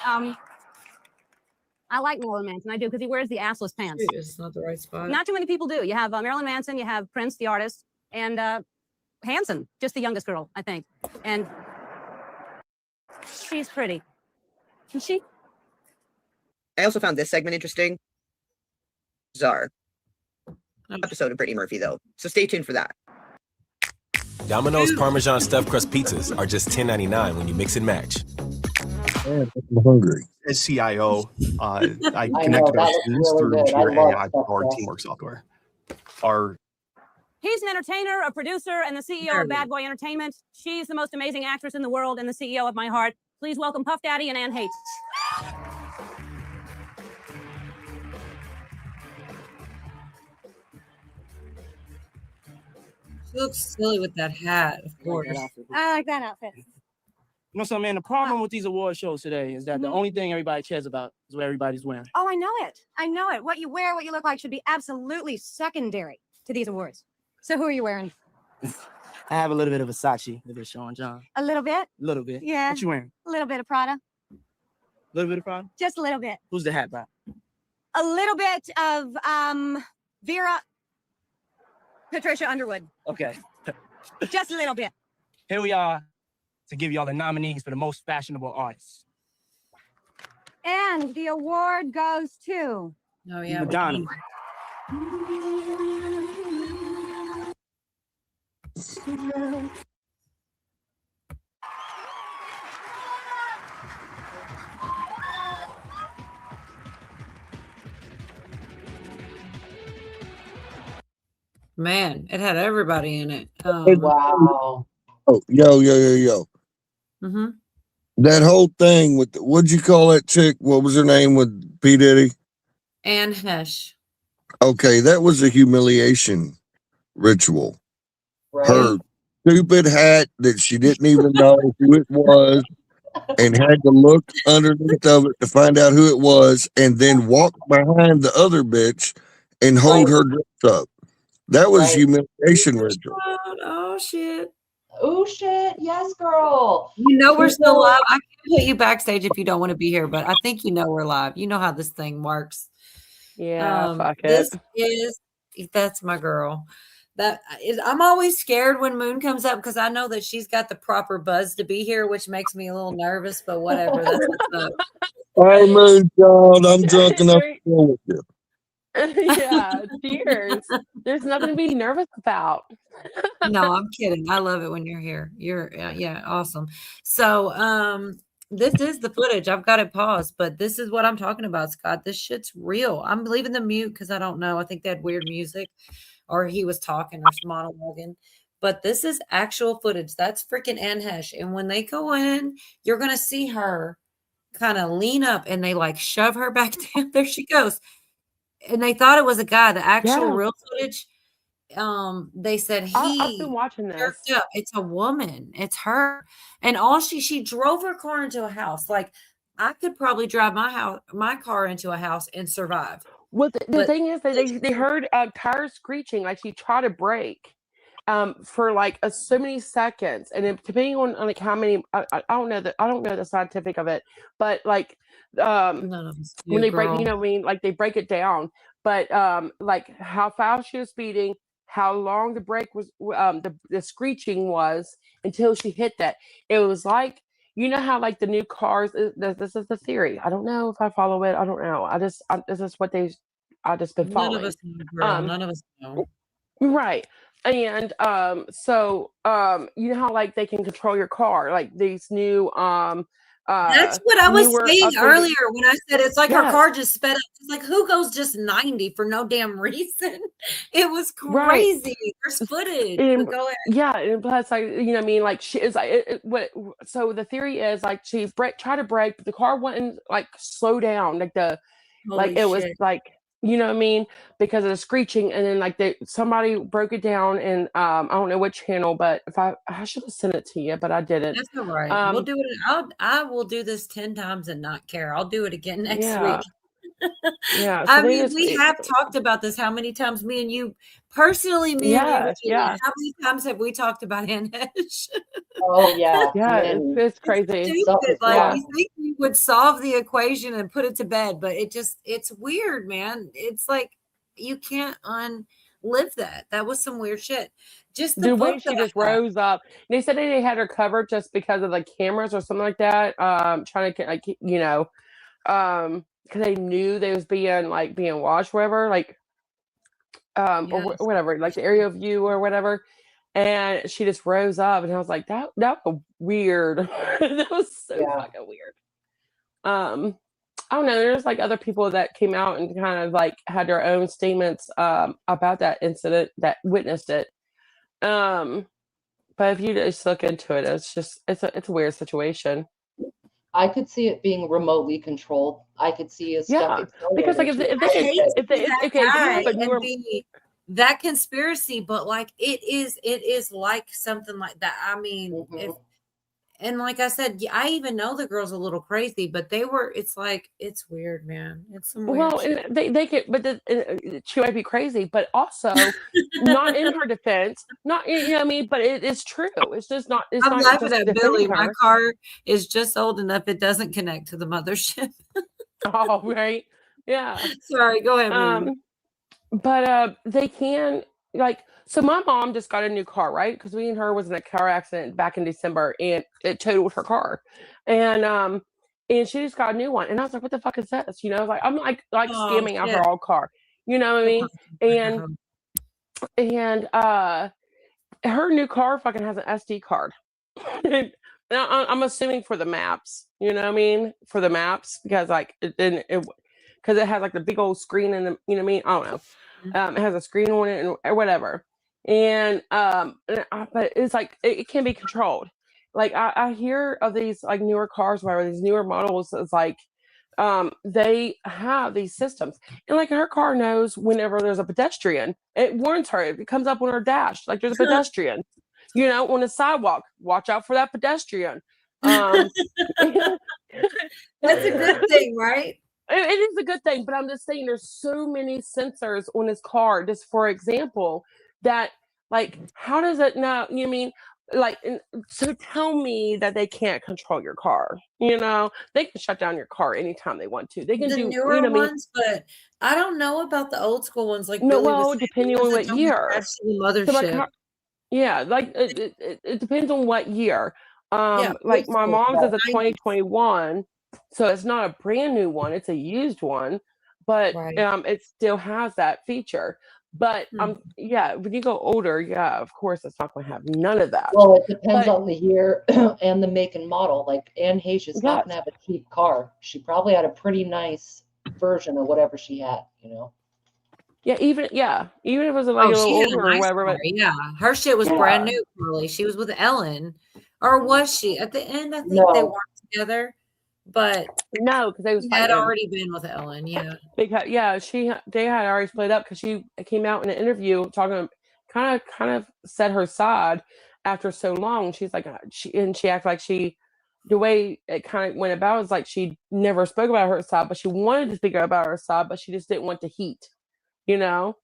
I like Marilyn Manson. I do, because he wears the assless pants. It's not the right spot. Not too many people do. You have Marilyn Manson, you have Prince, the artist, and Hanson, just the youngest girl, I think. And she's pretty. Is she? I also found this segment interesting. Bizarre episode of Brittany Murphy, though. So stay tuned for that. Domino's Parmesan stuffed crust pizzas are just $10.99 when you mix and match. I'm hungry. As CIO, I connected our students through Cheer AI-powered teamwork software. He's an entertainer, a producer, and the CEO of Bad Boy Entertainment. She's the most amazing actress in the world and the CEO of my heart. Please welcome Puff Daddy and Anne Heche. She looks silly with that hat, of course. I like that outfit. You know something, man? The problem with these award shows today is that the only thing everybody cares about is what everybody's wearing. Oh, I know it. I know it. What you wear, what you look like should be absolutely secondary to these awards. So who are you wearing? I have a little bit of Versace with this Sean John. A little bit? A little bit. Yeah. What you wearing? A little bit of Prada. A little bit of Prada? Just a little bit. Who's the hat by? A little bit of Vera Patricia Underwood. Okay. Just a little bit. Here we are to give y'all the nominees for the most fashionable artists. And the award goes to... Oh, yeah. Madonna. Man, it had everybody in it. Wow. Oh, yo. Mm-hmm. That whole thing with, what'd you call that chick? What was her name with P. Diddy? Anne Heche. Okay, that was a humiliation ritual. Right. Her stupid hat that she didn't even know who it was, and had to look underneath of it to find out who it was, and then walk behind the other bitch and hold her dress up. That was humiliation ritual. Oh, shit. Oh, shit. Yes, girl. You know we're still live. I can't put you backstage if you don't want to be here, but I think you know we're live. You know how this thing works. Yeah, fuck This it. is, that's my girl. I'm always scared when Moon comes up because I know that she's got the proper buzz to be here, which makes me a little nervous, but whatever. That's what's up. Hey, Moonchild, I'm drunk enough to deal with you. Yeah, cheers. There's nothing to be nervous about. No, I'm kidding. I love it when you're here. You're yeah, awesome. So this is the footage. I've got it paused, but this is what I'm talking about, Scott. This shit's real. I'm leaving the mute because I don't know. I think they had weird music, or he was talking or monologuing. But this is actual footage. That's freaking Anne Hesh. And when they go in, you're gonna see her kind of lean up and they like shove her back down. There she goes. And they thought it was a guy. The actual real footage, they said I've been watching this. Up. It's a woman. It's her. And all she drove her car into a house. Like I could probably drive my car into a house and survive. Well, the thing is that they heard tires screeching, like she tried to brake for like so many seconds, and then depending on like how many, I don't know the scientific of it, but like when they break, you know what I mean, like they break it down, but like how fast she was speeding, how long the brake was, the screeching was until she hit that. It was like, you know how like the new cars, this is the theory. I don't know if I follow it. I don't know. This is what I just been following. None of us know, girl. None of us know. Right. And so you know how like they can control your car, like these new that's what I was saying earlier when I said it's like her car just sped up. It's like, who goes just 90 for no damn reason? It was crazy. There's footage. Go ahead. Yeah, and plus, like, you know what I mean? Like, she is like, so the theory is like she tried to brake, but the car wouldn't like slow down. Like was like, you know what I mean? Because of the screeching, and then like somebody broke it down, and I don't know what channel, but if I should have sent it to you, but I didn't. That's all right. We'll do it. I will do this 10 times and not care. I'll do it again next week. Yeah. So I mean, we have talked about this. How many times me and you personally, how many times have we talked about Anne Hesh? Oh yeah. Yeah, it's crazy. Stupid. Like you think you would solve the equation and put it to bed, but it's weird, man. It's like you can't unlive that. That was some weird shit. Just the way she just rose up. And they said they had her covered just because of the cameras or something like that. Trying to like, you know, because they knew they was being watched, whatever, like or whatever, like the area view or whatever. And she just rose up, and I was like, that was weird. That was so fucking weird. I don't know. There's like other people that came out and kind of like had their own statements about that incident, that witnessed it. But if you just look into it, it's a weird situation. I could see it being remotely controlled. I could see a stuff because like if they that conspiracy, but like it is like something like that. I mean, and like I said, I even know the girl's a little crazy, but it's weird, man. It's some weird shit. And they could, but she might be crazy, but also not in her defense, not, you know what I mean, but it is true. It's just not, it's I'm not laughing at Billy. My car is just old enough. It doesn't connect to the mothership. Oh, right. Yeah. Sorry, go ahead. But they can, like, so my mom just got a new car, right? Because we and her was in a car accident back in December, and it totaled her car, and she just got a new one, and I was like, "What the fuck is this?" You know, like I'm like scamming out her old car. You know what I mean? And her new car fucking has an SD card. I'm assuming for the maps. You know what I mean? For the maps, because like because it has like the big old screen in the, you know what I mean? I don't know. It has a screen on it or whatever. And but it's like it can be controlled. Like I hear of these like newer cars, whatever, these newer models, is like they have these systems, and like her car knows whenever there's a pedestrian, it warns her. It comes up on her dash, like there's a pedestrian, you know, on the sidewalk. Watch out for that pedestrian. That's a good thing, right? It is a good thing, but I'm just saying there's so many sensors on this car, just for example, that like, how does it know? You know what I mean? So tell me that they can't control your car. You know, they can shut down your car anytime they want to. They can The do, newer ones, but I don't know about the old school ones like no, Billy was well, saying depending because on it what don't year. attach to the So my mothership. car, yeah, like it depends on what year. Yeah, Like old my school, mom's is a 90s. 2021, so it's not a brand new one; it's a used one, but Right. it still has that feature. But yeah, when you go older, yeah, of course, it's not going to have none of that. Well, it depends But on the year and the make and model. Like Anne Heche is not yes, going to have a cheap car. She probably had a pretty nice version of whatever she had, you know. even if it was like Oh, a little she had a older or nice whatever, car. but Yeah, her shit was brand yeah, new. Probably she was with Ellen, or was she at the end? I think they No, weren't together, but no, because they was she had fighting. already been with Ellen. Yeah, Because they had already split up because she came out in an interview talking, kind of said her side after so long. She's like she acted like the way it kind of went about is like she never spoke about her side, but she wanted to speak about her side, but she just didn't want the heat, you know.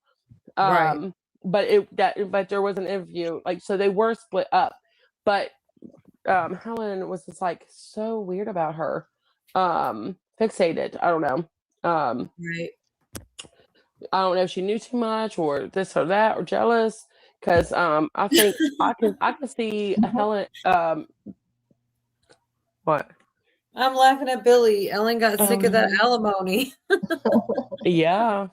right. But there was an interview, like, so they were split up, but Helen was just like so weird about her, fixated. I don't know. Right. I don't know if she knew too much or this or that or jealous. Because I think I can see Helen. What? I'm laughing at Billy. Ellen got sick of that alimony. Yeah.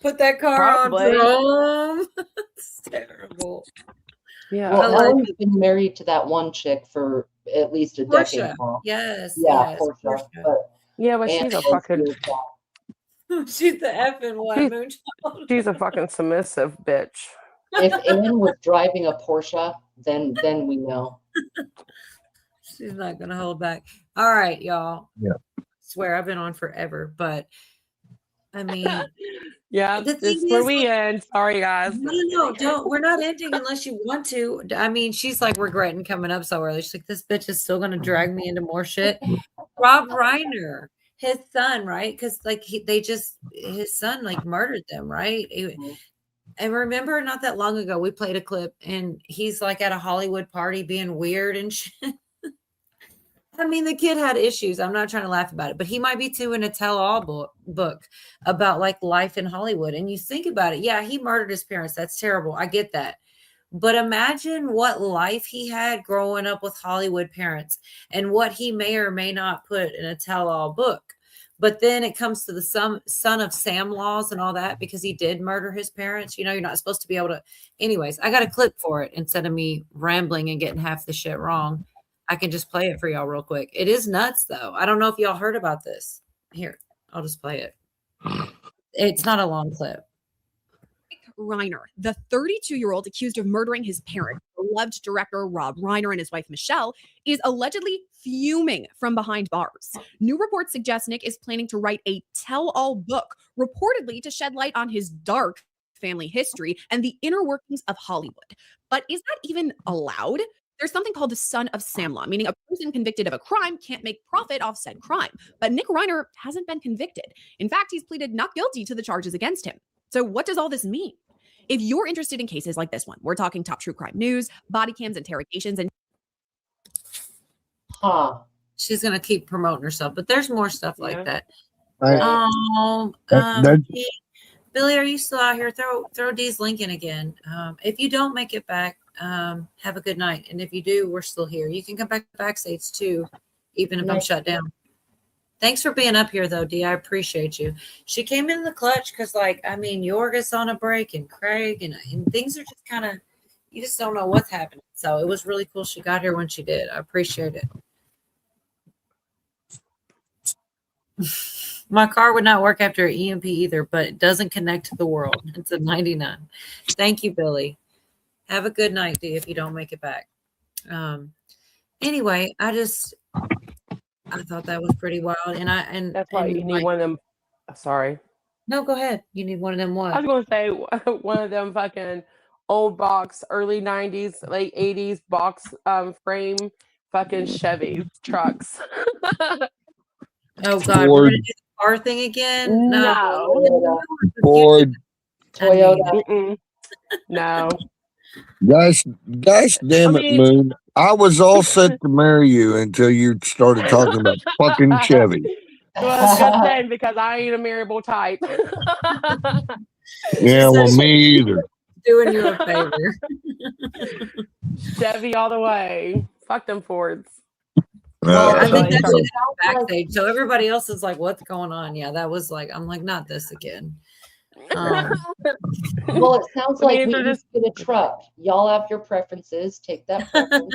Put that car Probably. on prom. It's terrible. Yeah. well, Ellen's been married to that one chick for at least a decade Portia. now. Yes. Yeah, Yes. Portia. Portia. But Yeah, but Anne she's a was fucking. years back. She's the effing white moonchild. She's a fucking submissive bitch. If Anne was driving a Porsche, then we know. She's not gonna hold back. All right, y'all. Yeah. Swear I've been on forever, but I mean, Yeah, the this thing is where is, we end. Sorry, guys. no, don't. We're not ending unless you want to. I mean, she's like regretting coming up so early. She's like, this bitch is still gonna drag me into more shit. Rob Reiner, his son, right? Because like his son like murdered them, right? And remember, not that long ago, we played a clip, and he's like at a Hollywood party being weird and shit. I mean, the kid had issues. I'm not trying to laugh about it, but he might be too in a tell-all book about like life in Hollywood. And you think about it, yeah, he murdered his parents. That's terrible. I get that. But imagine what life he had growing up with Hollywood parents and what he may or may not put in a tell-all book. But then it comes to the son of Sam laws and all that because he did murder his parents. You know, you're not supposed to be able to. Anyways, I got a clip for it instead of me rambling and getting half the shit wrong. I can just play it for y'all real quick. It is nuts, though. I don't know if y'all heard about this. Here, I'll just play it. It's not a long clip. Reiner, the 32-year-old accused of murdering his parents, beloved director Rob Reiner and his wife Michelle, is allegedly fuming from behind bars. New reports suggest Nick is planning to write a tell-all book, reportedly to shed light on his dark family history and the inner workings of Hollywood. But is that even allowed? There's something called the son of Sam law, meaning a person convicted of a crime can't make profit off said crime. But Nick Reiner hasn't been convicted. In fact, he's pleaded not guilty to the charges against him. So what does all this mean? If you're interested in cases like this one, we're talking top true crime news, body cams, interrogations, and she's gonna keep promoting herself, but there's more stuff like that. Billy, are you still out here? Throw Dee's link in again. If you don't make it back, have a good night. And if you do, we're still here. You can come back backstage too, even if I'm shut down. Thanks for being up here, though, Dee. I appreciate you. She came in the clutch because, like, I mean, Yorga's on a break and Craig and things are just kind of, you just don't know what's happening. So it was really cool she got here when she did. I appreciate it. My car would not work after an EMP either, but it doesn't connect to the world. It's a 99. Thank you, Billy. Have a good night, Dee, if you don't make it back. Anyway, I thought that was pretty wild. And that's why you need one of them. Sorry. No, go ahead. You need one of them what? I was going to say one of them fucking old box, early 90s, late 80s box frame fucking Chevy trucks. Oh, God. We're going to do the car thing again? No. Ford. Toyota. No. Gosh damn it, mean, Moon. I was all set to marry you until you started talking about fucking Chevy. well, it's a good thing because I ain't a marriable type. Yeah, well, me either. Doing you a favor. Chevy all the way. Fuck them Fords. Well, I think Yeah. that should happen backstage. So everybody else is like, what's going on? Yeah, that was like, I'm like, not this again. Well, it sounds I mean, like if we they're each just- get a truck. Y'all have your preferences. Take that preference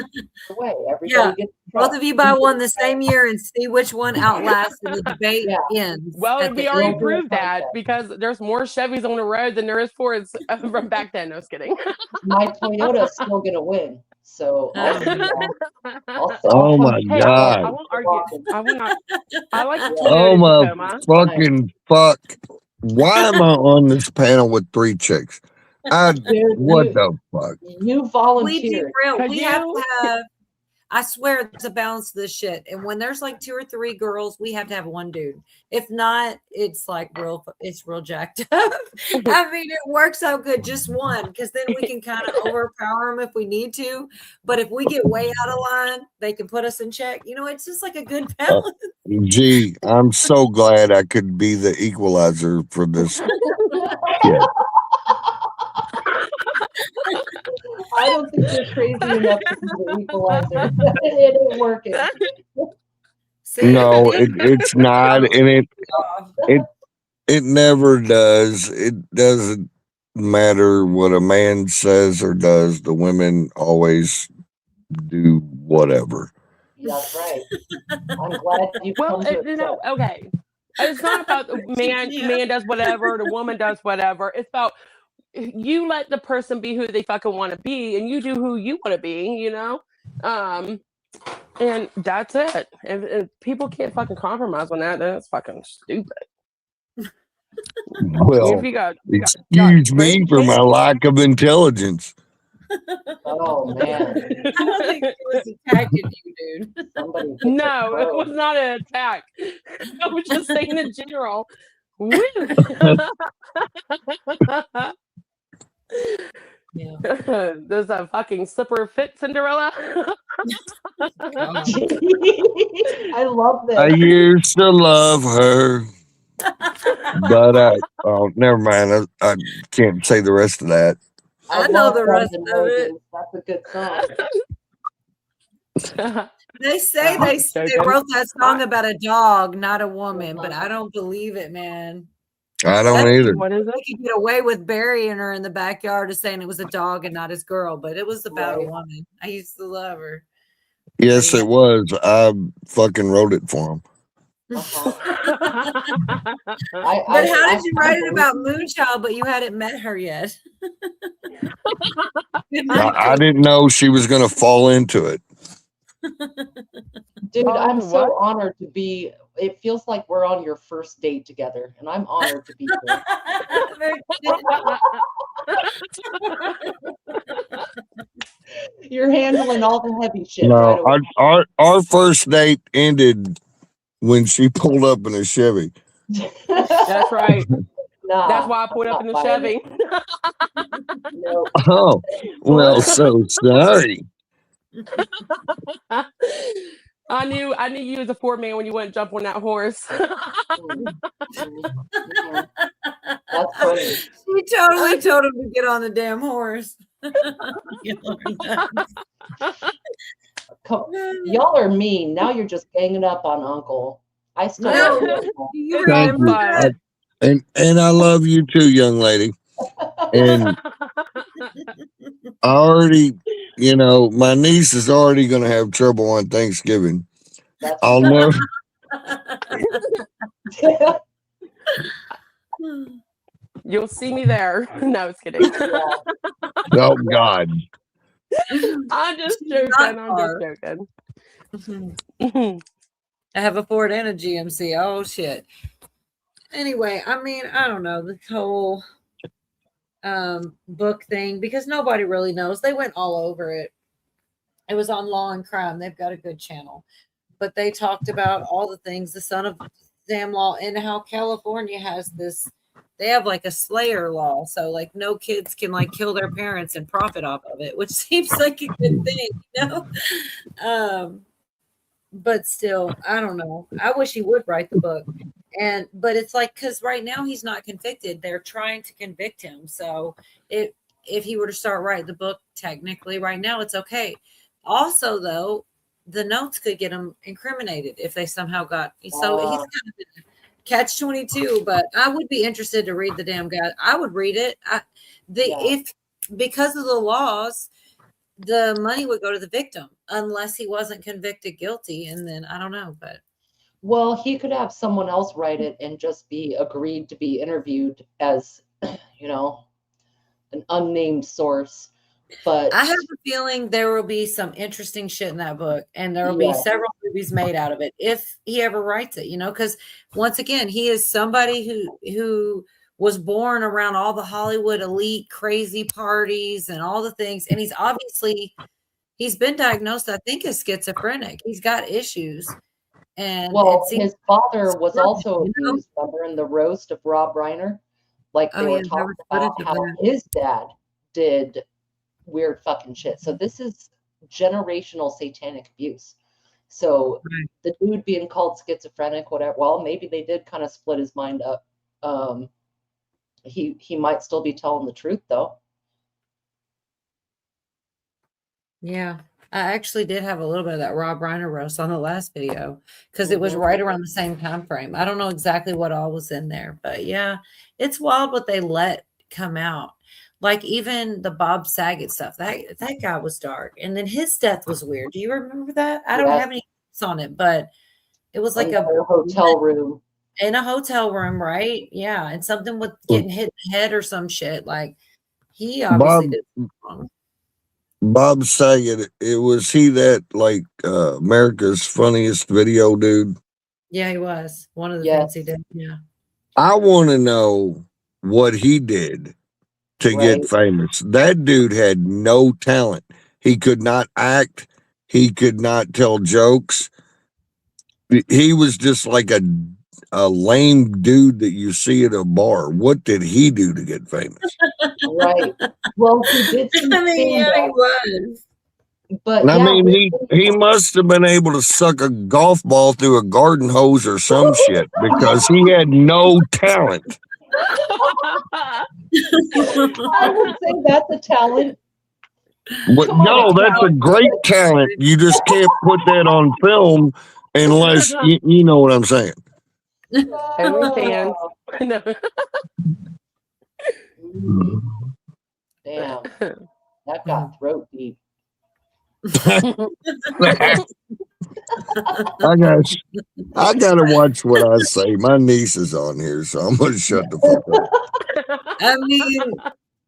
away. Everybody Yeah, gets a truck. both of you buy one the same year and see which one outlasts and the debate ends. Well, at we the already end. proved that because there's more Chevys on the road than there is Fords from back then. No, I was kidding. My Toyota's still gonna win. So I'll see that. Oh my Hey, God. I won't argue. I will not. I like the Oh Toyota my Tacoma. fucking fuck. Why am I on this panel with 3 chicks? What the fuck? You volunteered. We have to have, I swear it's a balance to this shit. And when there's like 2 or 3 girls, we have to have one dude. If not, it's like it's real jacked up. I mean, it works out good, just one, because then we can kind of overpower them if we need to. But if we get way out of line, they can put us in check. You know, it's just like a good balance. Gee, I'm so glad I could be the equalizer for this shit. I don't think you're crazy enough to be the equalizer. It ain't working. No, it's not, and it never does. It doesn't matter what a man says or does. The women always do whatever. That's right. I'm glad you come to You know, okay. It's not about the man does whatever, the woman does whatever. It's about you let the person be who they fucking want to be, and you do who you want to be. You know, and that's it. If people can't fucking compromise on that, then it's fucking stupid. Well, If you got excuse me for my lack of intelligence. Oh man. I don't think it was attacking you, dude. No, it was not an attack. I was just saying in general. Woo. Does a fucking slipper fit, Cinderella? I love this. I used to love her, but never mind. I can't say the rest of that. I know the rest of it. That's a good song. They say they wrote that song about a dog, not a woman, but I don't believe it, man. I don't either. What is it? They could get away with burying her in the backyard of saying it was a dog and not his girl, but it was about a woman. I used to love her. Yes, it was. I fucking wrote it for him. But how did you write it about Moonchild, but you hadn't met her yet? I didn't know she was going to fall into it. Dude, I'm so honored to be. It feels like we're on your first date together, and I'm honored to be here. You're handling all the heavy shit. No, right away. our first date ended when she pulled up in a Chevy. That's right. Nah, that's why I pulled up in the Chevy. Oh, well, so sorry. I knew you as a Ford man when you went jump on that horse. That's funny. She totally told him to get on the damn horse. Y'all are mean. Now you're just ganging up on Uncle. I still love you. Thank you. And I love you too, young lady. And I already, my niece is already going to have trouble on Thanksgiving. I'll never. You'll see me there. No, I was kidding. Oh God. I'm just joking. I have a Ford and a GMC. Oh shit. Anyway, I mean, I don't know this whole book thing because nobody really knows. They went all over it. It was on Law and Crime. They've got a good channel, but they talked about all the things, the son of Sam Law, and how California has this they have like a slayer law, so like no kids can like kill their parents and profit off of it, which seems like a good thing, you know. But still, I don't know. I wish he would write the book. But it's like, because right now he's not convicted. They're trying to convict him. So if he were to start writing the book, technically right now it's okay. Also, though, the notes could get him incriminated if they somehow got. So he's kind of in catch-22. But I would be interested to read the damn guy. I would read it. If because of the laws, the money would go to the victim unless he wasn't convicted guilty. And then I don't know, but. Well, he could have someone else write it and just be agreed to be interviewed as, you know, an unnamed source. But I have a feeling there will be some interesting shit in that book, and there will be several movies made out of it if he ever writes it, you know, because once again, he is somebody who was born around all the Hollywood elite crazy parties and all the things. And he's been diagnosed, I think, as schizophrenic. He's got issues. And his father was also abused, remember, in the roast of Rob Reiner? Like they were talking about how his dad did weird fucking shit. So this is generational satanic abuse. So the dude being called schizophrenic, whatever, well, maybe they did kind of split his mind up. He might still be telling the truth, though. Yeah, I actually did have a little bit of that Rob Reiner roast on the last video because it was right around the same time frame. I don't know exactly what all was in there, but yeah, it's wild what they let come out. Like even the Bob Saget stuff, that guy was dark, and then his death was weird. Do you remember that? I don't have any notes on it, but it was like a hotel room. In a hotel room, right? Yeah, and something with getting hit in the head or some shit. Like he obviously did wrong. Bob Saget, it was he that like America's Funniest Video dude? Yeah, he was one of the things he did. Yeah, I want to know what he did to get famous. That dude had no talent. He could not act. He could not tell jokes. He was just like a lame dude that you see at a bar. What did he do to get famous? Right. Well, he did some he was. But I mean, he must have been able to suck a golf ball through a garden hose or some shit because he had no talent. I would say that's a talent. No, that's a great talent. You just can't put that on film unless you know what I'm saying. OnlyFans. No. Damn, that got throat deep. I gotta watch what I say. My niece is on here, so I'm gonna shut the fuck up. I mean,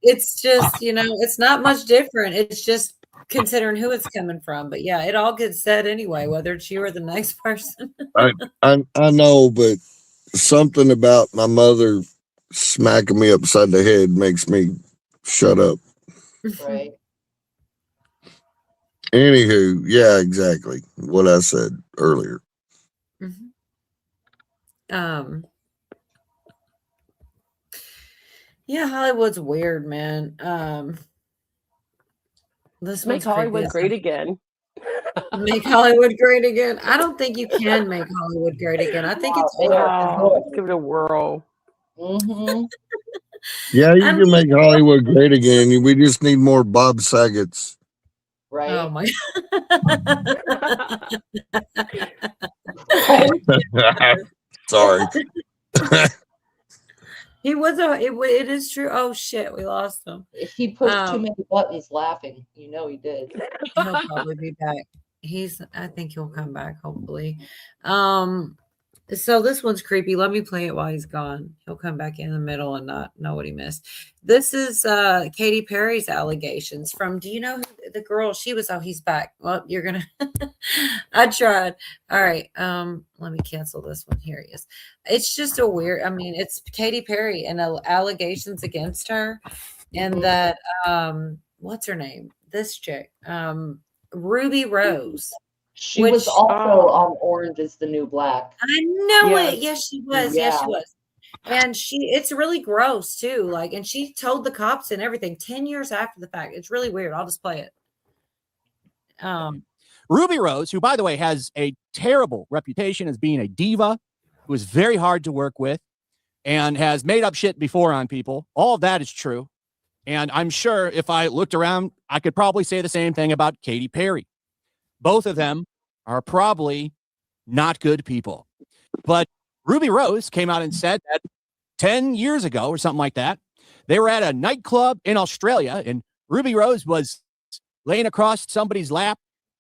it's just, you know, it's not much different. It's just considering who it's coming from. But yeah, it all gets said anyway, whether it's you or the next person. I know, but something about my mother smacking me upside the head makes me shut up. Right. Anywho, yeah, exactly what I said earlier. Yeah, Hollywood's weird, man. This Make Hollywood great again. Make Hollywood great again. I don't think you can make Hollywood great again. I think it's let's give it a whirl. Yeah, you can make Hollywood great again. We just need more Bob Sagets. Right. Oh my. Sorry. He was it is true. Oh shit, we lost him. He pushed too many buttons laughing. You know he did. He'll probably be back. I think he'll come back, hopefully. So this one's creepy. Let me play it while he's gone. He'll come back in the middle and not know what he missed. This is Katy Perry's allegations from, do you know who the girl? She was, he's back. Well, you're going to, I tried. All right. Let me cancel this one. Here he is. It's just a weird, I mean, it's Katy Perry and allegations against her. And that, what's her name? This chick, Ruby Rose. She was also on Orange is the New Black. I know it. Yes, she was. Yeah. Yes, she was. And it's really gross too. Like, and she told the cops and everything 10 years after the fact. It's really weird. I'll just play it. Ruby Rose, who, by the way, has a terrible reputation as being a diva, who is very hard to work with, and has made up shit before on people. All of that is true. And I'm sure if I looked around, I could probably say the same thing about Katy Perry. Both of them are probably not good people. But Ruby Rose came out and said that 10 years ago or something like that, they were at a nightclub in Australia, and Ruby Rose was laying across somebody's lap,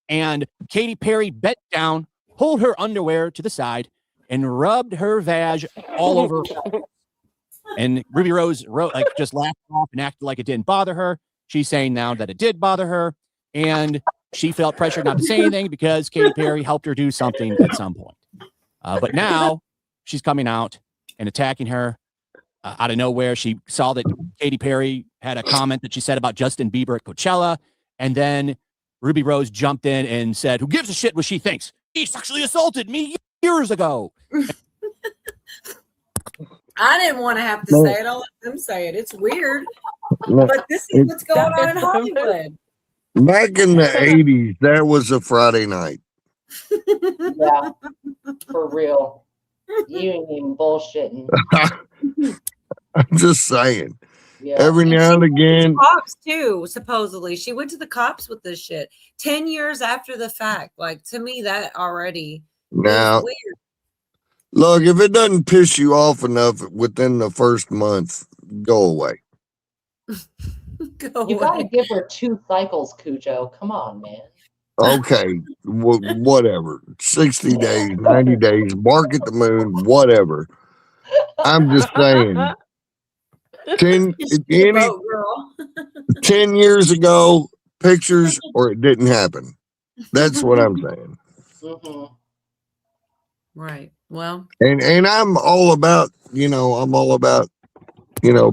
and Katy Perry bent down, pulled her underwear to the side, and rubbed her vag all over her. And Ruby Rose just laughed off and acted like it didn't bother her. She's saying now that it did bother her, and she felt pressured not to say anything because Katy Perry helped her do something at some point. But now she's coming out and attacking her out of nowhere. She saw that Katy Perry had a comment that she said about Justin Bieber at Coachella, and then Ruby Rose jumped in and said, "Who gives a shit what she thinks? He sexually assaulted me years ago." I didn't want to have to say it. I'll let them say it. It's weird. But this is what's going on in Hollywood. Back in the 80s, that was a Friday night. Yeah, for real. You ain't even bullshitting. I'm just saying. Yeah. Every now and again. Cops too, supposedly. She went to the cops with this shit 10 years after the fact. Like, to me, that already Now, is weird. look, if it doesn't piss you off enough within the first month, go away. You gotta give her 2 cycles, Cujo. Come on, man. Okay, whatever. 60 days, 90 days, bark at the moon, whatever. I'm just saying. 10 years ago, pictures, or it didn't happen. That's what I'm saying. Mm-hmm. Right. Well, and I'm all about,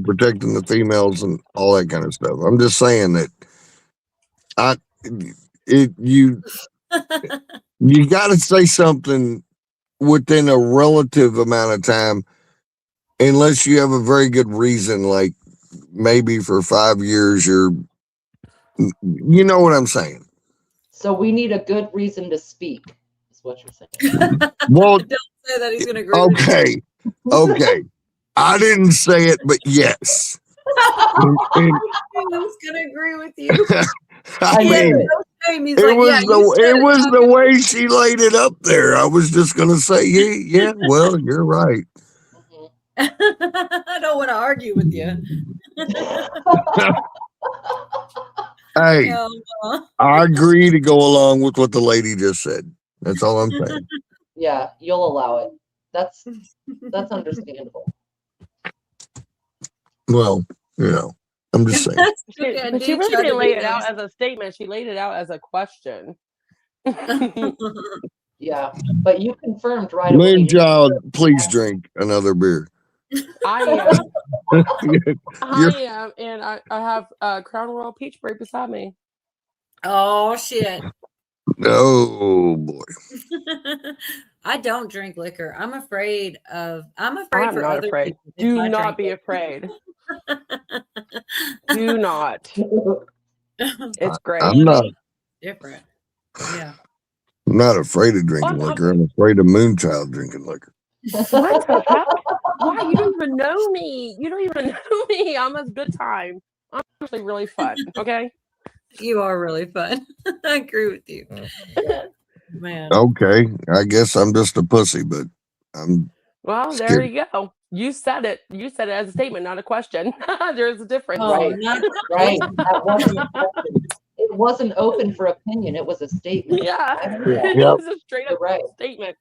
protecting the females and all that kind of stuff. I'm just saying that you got to say something within a relative amount of time, unless you have a very good reason, like maybe for 5 years, you know what I'm saying. So we need a good reason to speak, is what you're saying. Well, don't say that. He's going to agree. Okay. I didn't say it, but yes. I was going to agree with you. I mean, it was the way she laid it up there. I was just going to say, yeah, well, you're right. I don't want to argue with you. Hey, I agree to go along with what the lady just said. That's all I'm saying. Yeah, you'll allow it. That's understandable. Well, I'm just saying. But she really didn't lay it out as a statement. She laid it out as a question. Yeah, but you confirmed right away. Moonchild, please drink another beer. I am. I am, and I have Crown Royal Peach Berry beside me. Oh shit! Oh boy! I don't drink liquor. I'm afraid I'm for not other afraid. people. Do not be afraid. Do not. It's great. I'm not Different. Yeah. I'm not afraid of drinking liquor. I'm afraid of Moonchild drinking liquor. What the heck? Why? You don't even know me. You don't even know me. I'm a good time. I'm actually really fun. Okay. You are really fun. I agree with you. Man. Okay, I guess I'm just a pussy, but I'm. Well, scared. there you go. You said it. You said it as a statement, not a question. There's a difference. Right. Right. That wasn't a question. It wasn't open for opinion. It was a statement. Yeah. Yep. It was a straight up statement.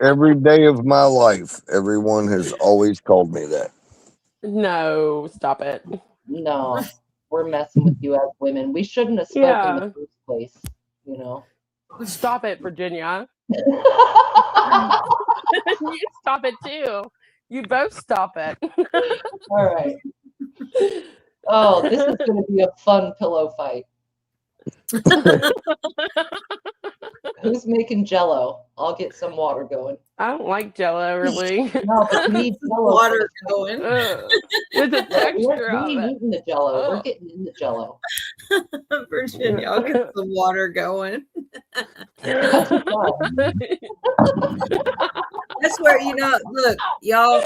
Every day of my life, everyone has always called me that. No, stop it. No, we're messing with you as women. We shouldn't have spoken in the first place, Stop it, Virginia. You stop it too. You both stop it. All right. Oh, this is going to be a fun pillow fight. Who's making Jello? I'll get some water going. I don't like Jello really. No, but we need Jello. Water going. With the texture we of ain't it. eating the Jello. We're Ugh. getting in the Jello. Virginia, I'll get some water going. That's where, look, y'all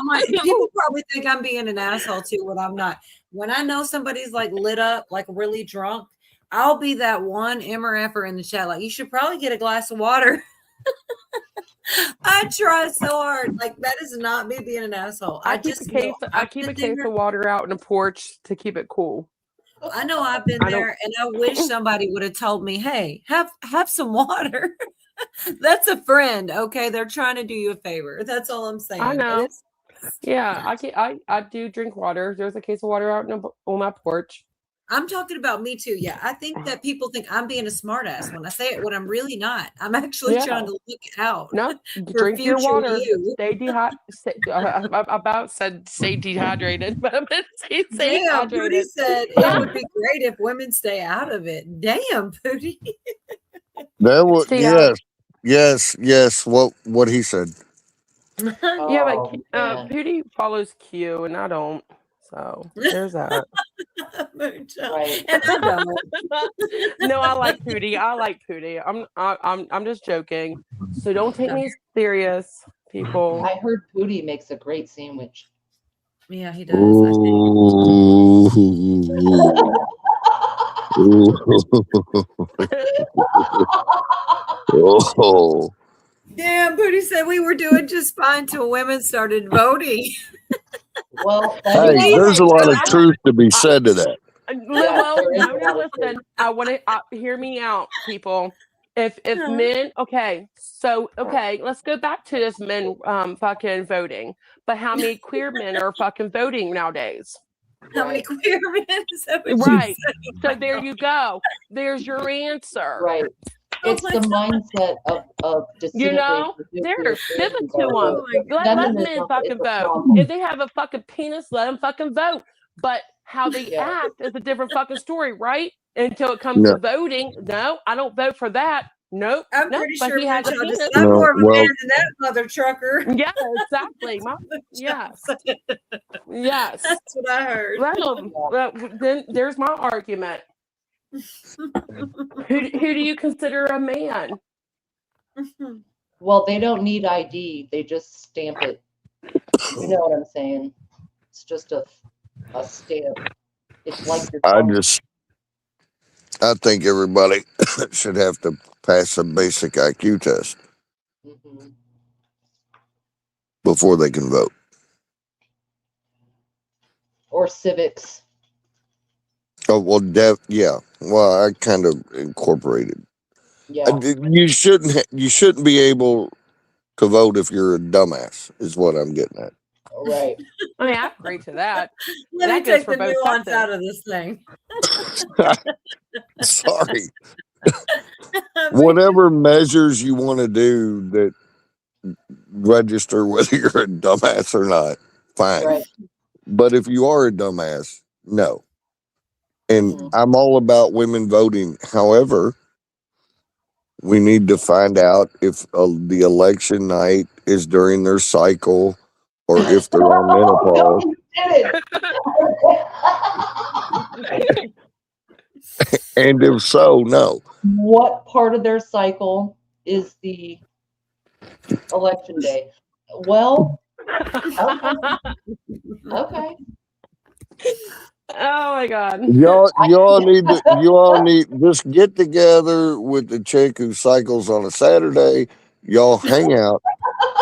might, people probably think I'm being an asshole too, when I'm not. When I know somebody's like lit up, like really drunk, I'll be that one MRFer in the chat. Like, you should probably get a glass of water. I try so hard. Like, that is not me being an asshole. I keep a case of water out on the porch to keep it cool. I know I've been there, and I wish somebody would have told me, hey, have some water. That's a friend, okay? They're trying to do you a favor. That's all I'm saying. I know. Yeah, I do drink water. There's a case of water out on my porch. I'm talking about me too. Yeah, I think that people think I'm being a smartass when I say it, when I'm really not. I'm actually trying to look out. No, for drink your future water. you. Stay dehydrated. I about said stay dehydrated, but I meant stay Damn, Pootie hydrated. said it would be great if women stay out of it. Damn, Pootie. That was Stay out. yes. What he said. Yeah, but Pootie follows Q and I don't. So there's that. Right. And I don't. No, I like Pootie. I'm just joking. So don't take me serious, people. I heard Pootie makes a great sandwich. Yeah, he does. Oh. Damn, Pootie said we were doing just fine till women started voting. Well, hey, there's a lot of truth to be said to that. Well, listen. I want to hear me out, people. If men, let's go back to this men fucking voting. But how many queer men are fucking voting nowadays? How many queer men is that? Right. So there you go. There's your answer. Right. It's the mindset of there's pivot to them. Let men fucking vote. If they have a fucking penis, let them fucking vote. But how they act is a different fucking story, right? Until it comes to voting, no, I don't vote for that. Nope. I'm pretty sure he has a penis. I'm more of a man than that mother trucker. Yeah, exactly. Yes. Yes. That's what I heard. Then there's my argument. Who do you consider a man? Well, they don't need ID. They just stamp it. You know what I'm saying? It's just a stamp. It's like your I think everybody should have to pass a basic IQ test before they can vote. Or civics. Oh, well, well, I kind of incorporated. Yeah. You shouldn't be able to vote if you're a dumbass, is what I'm getting at. Right. I mean, I agree to that. Let me take the nuance out of this thing. Sorry. Whatever measures you want to do that register whether you're a dumbass or not, fine. Right. But if you are a dumbass, no. And I'm all about women voting. However, we need to find out if the election night is during their cycle or if they're on menopause. And if so, no. What part of their cycle is the election day? Well, okay. Oh my God. You all need just get together with the chick who cycles on a Saturday. Y'all hang out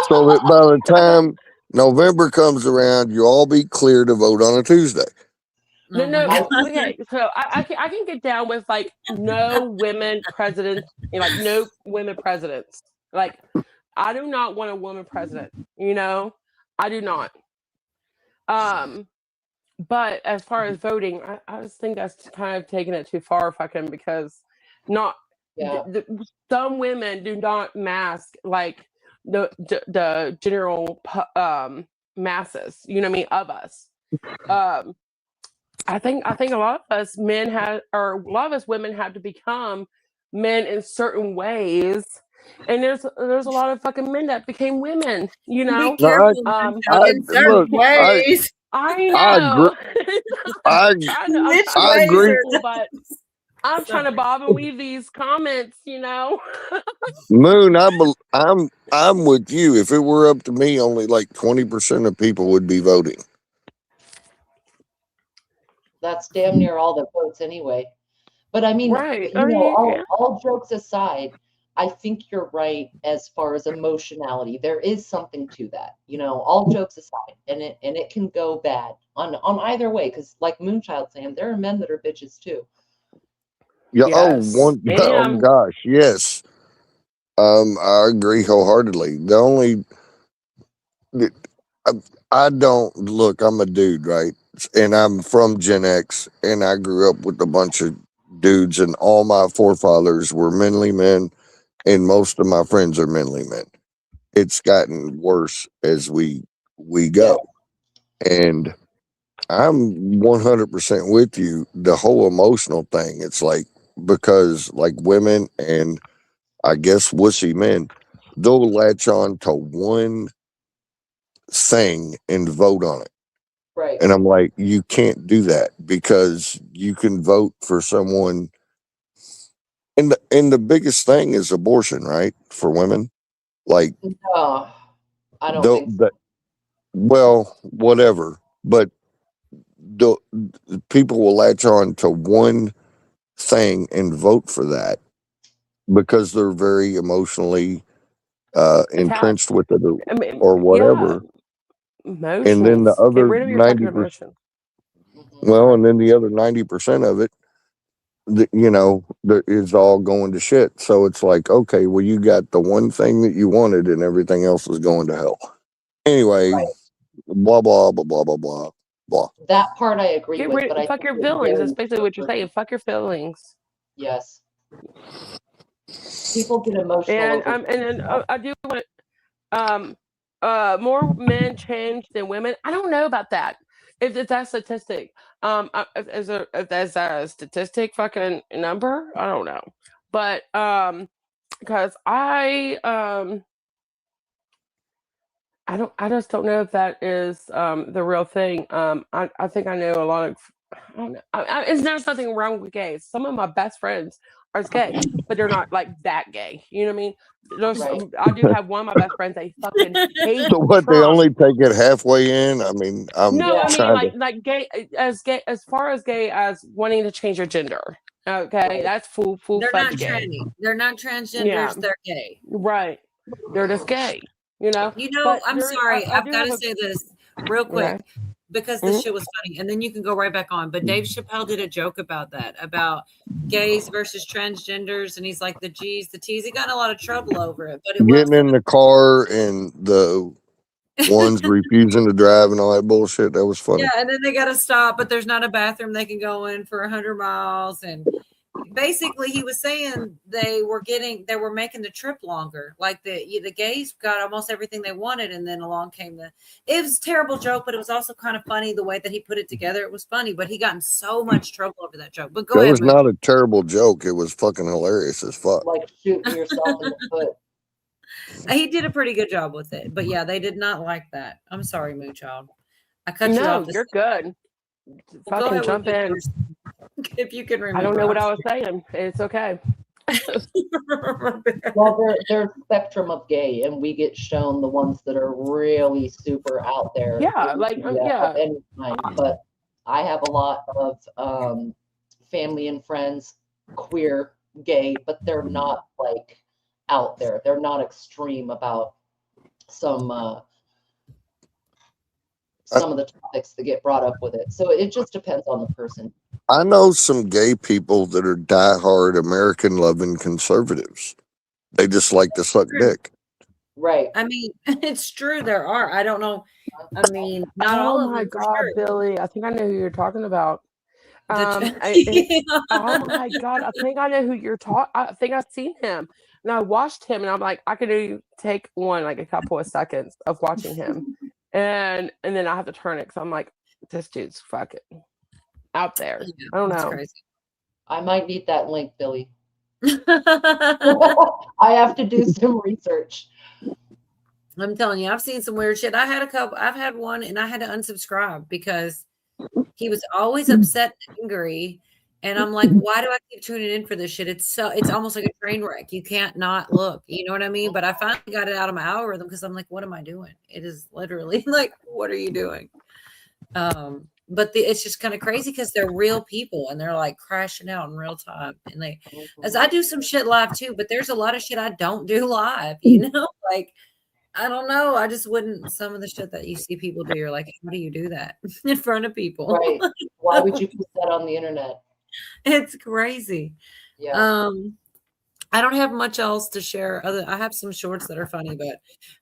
so that by the time November comes around, you all be clear to vote on a Tuesday. No. Okay, so I can get down with like no women presidents, no women presidents. Like, I do not want a woman president. I do not. But as far as voting, I just think that's kind of taking it too far, fucking, because some women do not mask like the general masses. You know what I mean? Of us. I think a lot of us women have to become men in certain ways. And there's a lot of fucking men that became women, you know. Be careful, in certain ways. I I agree. know. I'm Which trying to I be agree. careful, but I'm trying to bob and weave these comments, you know. Moon, I'm with you. If it were up to me, only like 20% of people would be voting. That's damn near all the votes anyway. But I mean, Right. you know, all jokes aside, I think you're right as far as emotionality. There is something to that, you know, all jokes aside, and it can go bad on either way, because like Moonchild saying, there are men that are bitches too. Yeah. Yes. Oh gosh, yes. I agree wholeheartedly. The only I don't look. I'm a dude, right? And I'm from Gen X, and I grew up with a bunch of dudes, and all my forefathers were manly men, and most of my friends are manly men. It's gotten worse as we go, and I'm 100% with you. The whole emotional thing. It's like because like women and I guess wussy men, they'll latch on to one thing and vote on it. Right. And I'm like, you can't do that because you can vote for someone. And the biggest thing is abortion, right? For women. Like, No, I don't think so. well, whatever. But the people will latch on to one thing and vote for that because they're very emotionally entrenched with it or whatever. Emotions. And then the Get other rid of your fucking 90%, emotions. well, and then the other 90% of it, you know, is all going to shit. So it's like, okay, well, you got the one thing that you wanted and everything else is going to hell. Anyway, blah, blah, blah, blah, blah, blah, blah. That part I agree Get with, rid but I fuck think your it's feelings. very That's basically what you're saying. Fuck your feelings. Yes. People get emotional And over and then I do want more men change than women. I don't know about that. If that's statistic, if that's a statistic fucking number, I don't know. But because I just don't know if that is the real thing. I think I know a lot of. I don't know. There's nothing wrong with gays. Some of my best friends are gay, but they're not like that gay. You know what I mean? I do have one of my best friends. They fucking hate So what, they Trump. only take it halfway in? I mean, I'm No, I mean trying to. like gay as far as gay as wanting to change your gender. Okay, that's full They're not fledged gay. tranny. They're not transgenders. Yeah. They're gay. Right. They're just gay. You know. You know, But I'm sorry. I I've do got have to a say this real quick okay. because this shit was funny, and then you can go right back on. But Dave Chappelle did a joke about that, about gays versus transgenders, and he's like, the G's, the T's. He got in a lot of trouble over it, but it was Getting in the car and the ones refusing to drive and all that bullshit. That was funny. yeah. And then they got to stop, but there's not a bathroom they can go in for 100 miles, and basically he was saying they were making the trip longer. Like the gays got almost everything they wanted, and then along came it was a terrible joke, but it was also kind of funny the way that he put it together. It was funny, but he got in so much trouble over that joke. But go That ahead, was Moon. not a terrible joke. It was fucking hilarious as fuck. like shooting yourself in the foot. He did a pretty good job with it, but yeah, they did not like that. I'm sorry, Moonchild. I cut you No, off. you're good. Go Fucking ahead jump with in. if you can remember. I don't know what I was saying. It's okay. Well, there's a spectrum of gay, and we get shown the ones that are really super out there. Yeah, like yeah. Of any kind. But I have a lot of family and friends, queer, gay, but they're not like out there. They're not extreme about some of the topics that get brought up with it. So it just depends on the person. I know some gay people that are diehard American loving conservatives. They just like to suck dick. Right. I mean, it's true. There are. I don't know. I mean, not all of them. Oh my for God, sure. Billy! I think I know who you're talking about. Oh my God! I think I know who you're talking. I think I've seen him, and I watched him, and I'm like, I could only take like a couple of seconds of watching him, and then I have to turn it because I'm like, this dude's fucking out there. Yeah, I don't that's know. crazy. I might need that link, Billy. I have to do some research. I'm telling you, I've seen some weird shit. I've had one and I had to unsubscribe because he was always upset and angry. And I'm like, why do I keep tuning in for this shit? It's almost like a train wreck. You can't not look. You know what I mean? But I finally got it out of my algorithm because I'm like, what am I doing? It is literally like, what are you doing? But it's just kind of crazy because they're real people and they're like crashing out in real time. And as I do some shit live too, but there's a lot of shit I don't do live, you know, like, I don't know. I just wouldn't. Some of the shit that you see people do, you're like, how do you do that in front of people? Right. Why would you put that on the internet? It's crazy. Yeah. I don't have much else to share. I have some shorts that are funny, but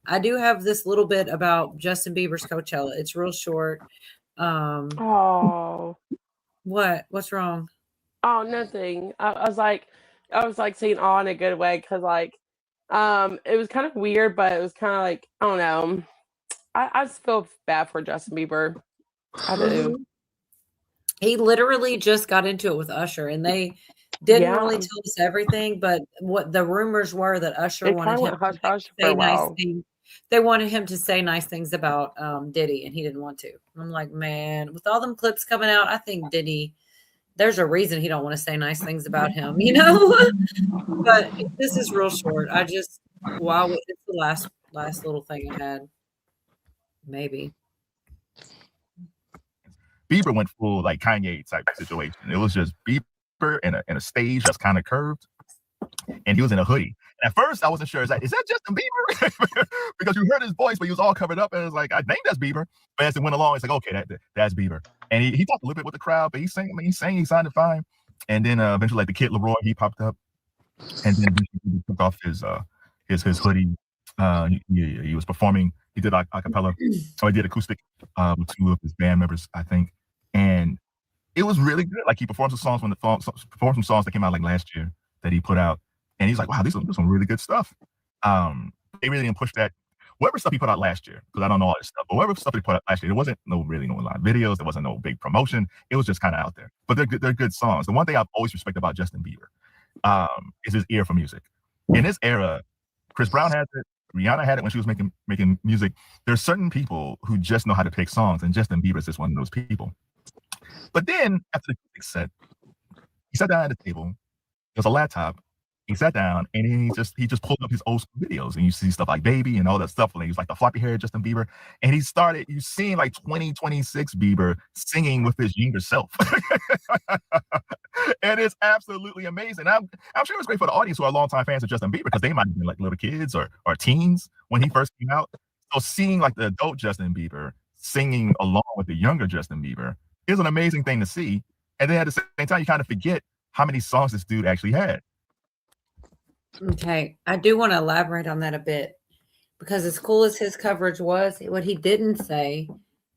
I do have this little bit about Justin Bieber's Coachella. It's real short. Oh, What's wrong? oh, nothing. I was like saying "oh" in a good way because like, it was kind of weird, but it was kind of like I don't know. I just feel bad for Justin Bieber. I do. He literally just got into it with Usher, and they didn't really Yeah. tell us everything. But what the rumors were that Usher It wanted kind of him went to hush hush for say a nice while. things. They wanted him to say nice things about Diddy, and he didn't want to. I'm like, man, with all them clips coming out, I think Diddy. There's a reason he don't want to say nice things about him, you know. But this is real short. It's the last little thing I had. Maybe. Bieber went full like Kanye type situation. It was just Bieber in a stage that's kind of curved, and he was in a hoodie. And at first, I wasn't sure. Is that Justin Bieber? Because you heard his voice, but he was all covered up, and it was like, I think that's Bieber. But as it went along, it's like, okay, that's Bieber. And he talked a little bit with the crowd, but he sounded fine. And then eventually, like the Kid Leroy, he popped up, and then he took off his hoodie. He was performing. He did a cappella, or he did acoustic with two of his band members, I think, and it was really good. Like he performed some songs that came out like last year that he put out, and he's like, "Wow, these are some really good stuff." They really didn't push that. Whatever stuff he put out last year, because I don't know all this stuff, but whatever stuff he put out last year, there wasn't no live videos, there wasn't no big promotion. It was just kind of out there, but they're good songs. The one thing I've always respected about Justin Bieber is his ear for music. In this era, Chris Brown had it. Rihanna had it when she was making music. There's certain people who just know how to pick songs, and Justin Bieber is just one of those people. But then after the music set, he sat down at the table. There was a laptop. He sat down and he just pulled up his old school videos, and you see stuff like Baby and all that stuff. And he was like the floppy hair Justin Bieber, and you seeing like 2026 Bieber singing with his younger self. And it's absolutely amazing. I'm sure it's great for the audience who are longtime fans of Justin Bieber because they might have been like little kids or teens when he first came out. So seeing like the adult Justin Bieber singing along with the younger Justin Bieber is an amazing thing to see. And then at the same time, you kind of forget how many songs this dude actually had. Okay, I do want to elaborate on that a bit because as cool as his coverage was, what he didn't say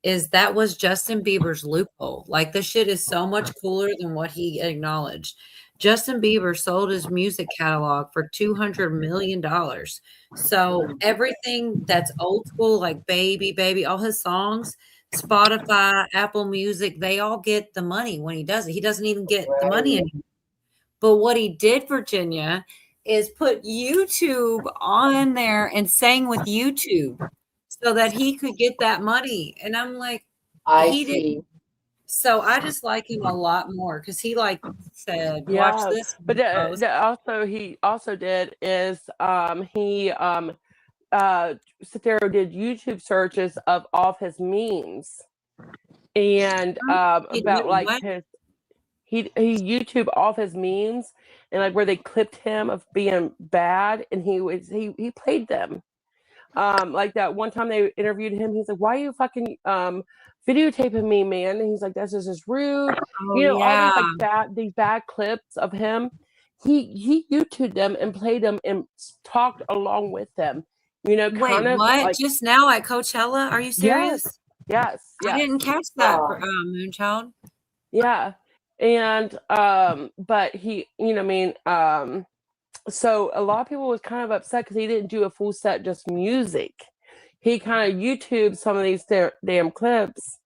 is that was Justin Bieber's loophole. Like this shit is so much cooler than what he acknowledged. Justin Bieber sold his music catalog for $200 million. So everything that's old school, like Baby, all his songs, Spotify, Apple Music, they all get the money when he does it. He doesn't even get the money anymore. But what he did, Virginia, is put YouTube on there and sang with YouTube so that he could get that money. And I'm like, he didn't. So I just like him a lot more because he like said, watch this. But he also did is he sit there and did YouTube searches of all of his memes and about like his he YouTube all of his memes and like where they clipped him of being bad and he played them. Like that one time they interviewed him, he's like, "Why are you fucking videotaping me, man?" And he's like, "That's just rude." All these bad clips of him. He YouTubed them and played them and talked along with them. Wait, what? Like, just now at Coachella? Are you serious? Yes. I didn't catch that for Moonchild. Yeah. And but he, so a lot of people was kind of upset because he didn't do a full set just music. He kind of YouTubed some of these damn clips,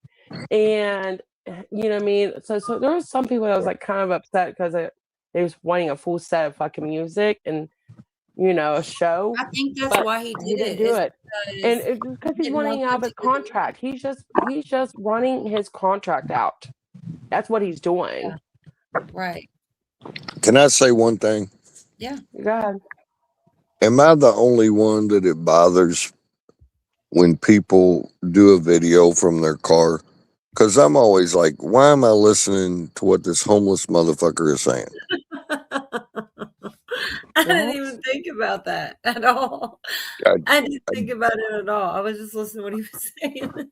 and so there was some people that was like kind of upset because They was wanting a full set of fucking music and, you know, a show. I think that's But why he he did didn't it. do Is it. And because it's because he he's didn't want running out of them his contract. He's just running his contract out. That's what he's doing. Right. Can I say one thing? Yeah. Go ahead. Am I the only one that it bothers when people do a video from their car? Because I'm always like, why am I listening to what this homeless motherfucker is saying? I didn't even think about that at all. I didn't think about it at all. I was just listening to what he was saying.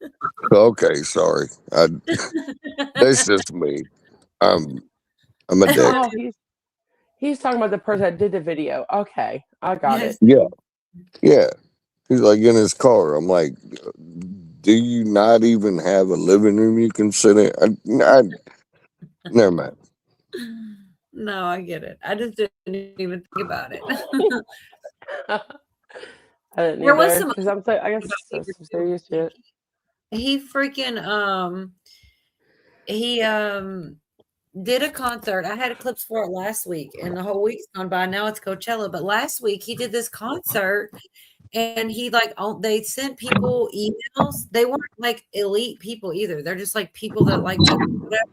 Okay, sorry. That's just me. I'm a dick. Oh, he's talking about the person that did the video. Okay, I got it. Yeah. Yeah. He's like in his car. I'm like, do you not even have a living room you can sit in? Never mind. No, I get it. I just didn't even think about it. I didn't There was either, some because I guess so serious to it. he freaking he did a concert. I had clips for it last week, and the whole week's gone by. Now it's Coachella, but last week he did this concert, and he they sent people emails. They weren't like elite people either. They're just like people that like to whatever.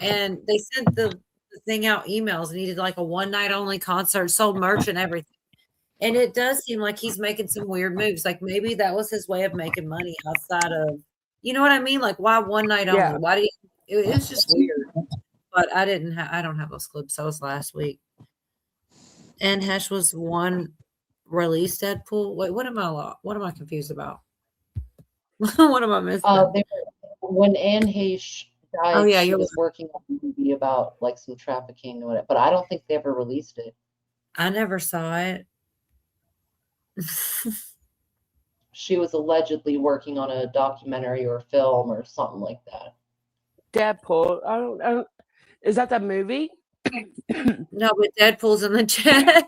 And they sent the thing out emails, and he did like a one night only concert, sold merch and everything. And it does seem like he's making some weird moves. Like maybe that was his way of making money outside of, you know what I mean? Like why one night only? Yeah. Why do you? It's just weird. But I don't have those clips. That was last week. And Hesh was one released Deadpool. Wait, what am I confused about? What am I missing? When Anne Heche died, yeah, she you're was working on a movie about like some trafficking or whatever, but I don't think they ever released it. I never saw it. She was allegedly working on a documentary or film or something like that. Deadpool. I don't. Is that the movie? No, but Deadpool's in the chat.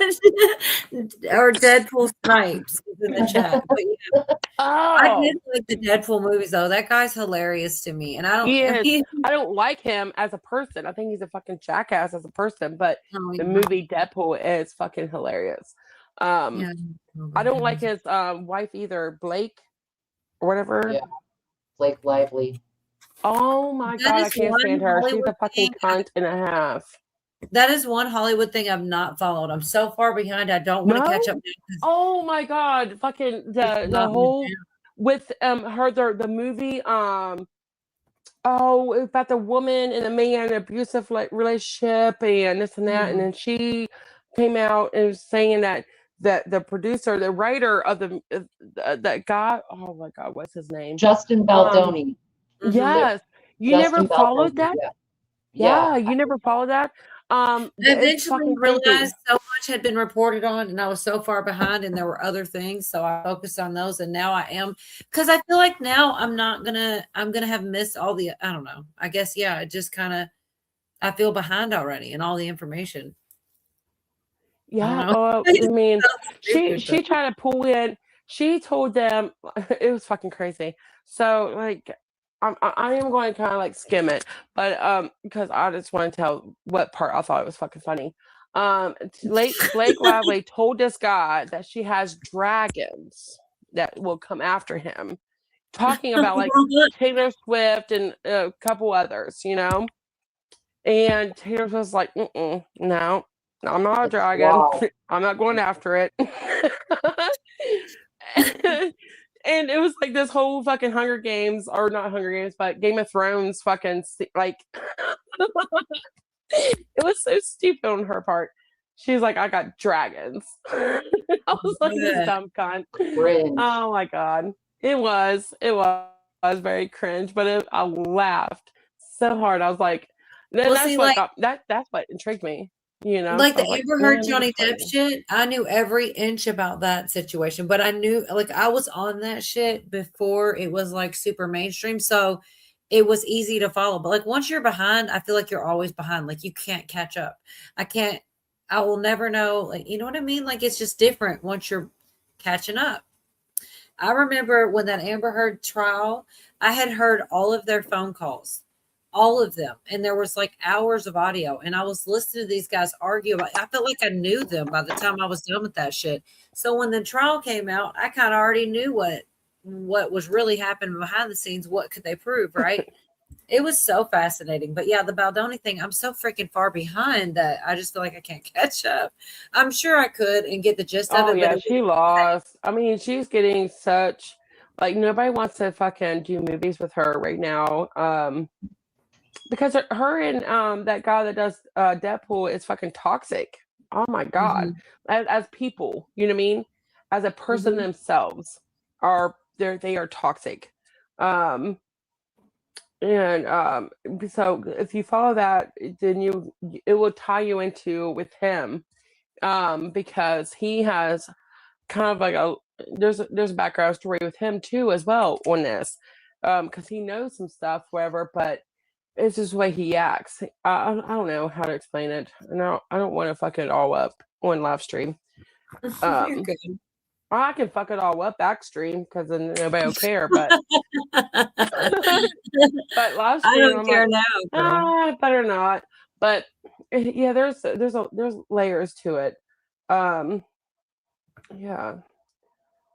Or Deadpool Snipes is in the chat. But yeah. I Oh, did like the Deadpool movies though. That guy's hilarious to me. And I he don't is. I don't like him as a person. I think he's a fucking jackass as a person. But Oh, the yeah. movie Deadpool is fucking hilarious. Yeah. I don't like his wife either, Blake or whatever. Yeah, Blake Lively. Oh my That god, I is can't one stand her. She's a Hollywood fucking thing cunt and a half. That is one Hollywood thing I've not followed. I'm so far behind. I don't want to catch up now 'cause Oh my god, fucking it's the not whole moving. with her the movie about the woman and the man in an abusive relationship and this and that, and then she came out and was saying that the producer, the writer of that guy, oh my god, what's his name? Justin Baldoni. Yes, you Justin never followed Baldoni, that. Yeah, You never followed that. I It's eventually fucking crazy. realized so much had been reported on, and I was so far behind, and there were other things, so I focused on those, and now I am, because I feel like now I'm gonna have missed all the, I don't know. I guess it just kind of, I feel behind already in all the information. Yeah, I don't know. I mean, Stupid, she but- tried to pull in. She told them it was fucking crazy. So like, I am going to kind of like skim it, but because I just want to tell what part I thought it was fucking funny. Blake Lively told this guy that she has dragons that will come after him, talking about like Taylor Swift and a couple others, you know. And Taylor was like, no, I'm not a dragon. Wow. I'm not going after it. And it was like this whole fucking Hunger Games, or not Hunger Games, but Game of Thrones fucking, like, it was so stupid on her part. She's like, I got dragons. I was like, this dumb cunt. Cringe. Oh my God. It was very cringe, but I laughed so hard. I was like, that's what intrigued me. You know, like so the I was Amber Heard man, Johnny that's Depp shit, I knew every inch about that situation, but I knew, like, I was on that shit before it was like super mainstream, so it was easy to follow. But like once you're behind, I feel like you're always behind. Like you can't catch up. I will never know. Like, you know what I mean? Like it's just different once you're catching up. I remember when that Amber Heard trial, I had heard all of their phone calls. all of them. And there was like hours of audio. And I was listening to these guys argue about, I felt like I knew them by the time I was done with that shit. So when the trial came out, I kind of already knew what was really happening behind the scenes. What could they prove, right? It was so fascinating. But yeah, the Baldoni thing, I'm so freaking far behind that I just feel like I can't catch up. I'm sure I could and get the gist of Oh it. yeah, But she lost. I mean, she's getting such like nobody wants to fucking do movies with her right now. Because her and that guy that does Deadpool is fucking toxic. Oh my god. As people, you know what I mean? As a person themselves they are toxic. So if you follow that, then it will tie you into with him, because he has kind of like there's a background story with him too as well on this, because he knows some stuff, whatever, but it's just the way he acts. I don't know how to explain it. No, I don't want to fuck it all up on live stream. You're good. I can fuck it all up back stream because then nobody will care, but but live stream, I don't I'm care like, now, girl. better not. But yeah, there's layers to it. Yeah.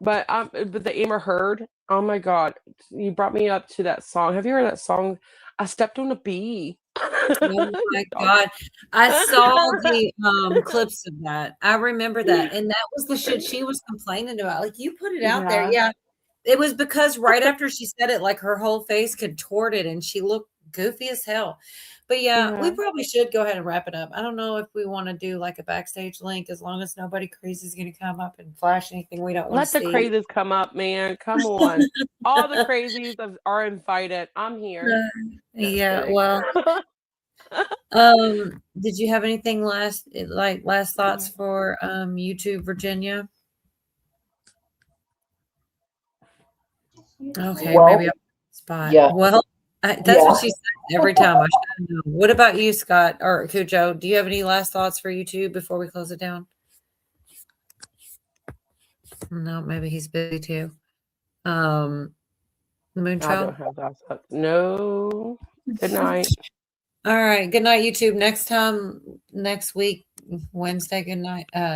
But the Amber Heard, oh my god, you brought me up to that song. Have you heard that song? I stepped on a bee. Oh my god. I saw the clips of that. I remember that. And that was the shit she was complaining about. Like, you put it out there. Yeah. It was because right after she said it, like her whole face contorted and she looked goofy as hell. But yeah, we probably should go ahead and wrap it up. I don't know if we want to do like a backstage link, as long as nobody crazy is going to come up and flash anything we don't want Let to the see. crazies come up, man. Come on. All the crazies are invited. I'm here. Yeah, well, did you have anything last thoughts for YouTube Virginia? Okay, Well, maybe I'll spot. yeah. Well, that's what she said every time. I should know. What about you, Scott or Cujo? Do you have any last thoughts for YouTube before we close it down? No, maybe he's busy too. Moonchild? I don't have that. No. Good night. All right. Good night, YouTube. Next week, Wednesday. Good night.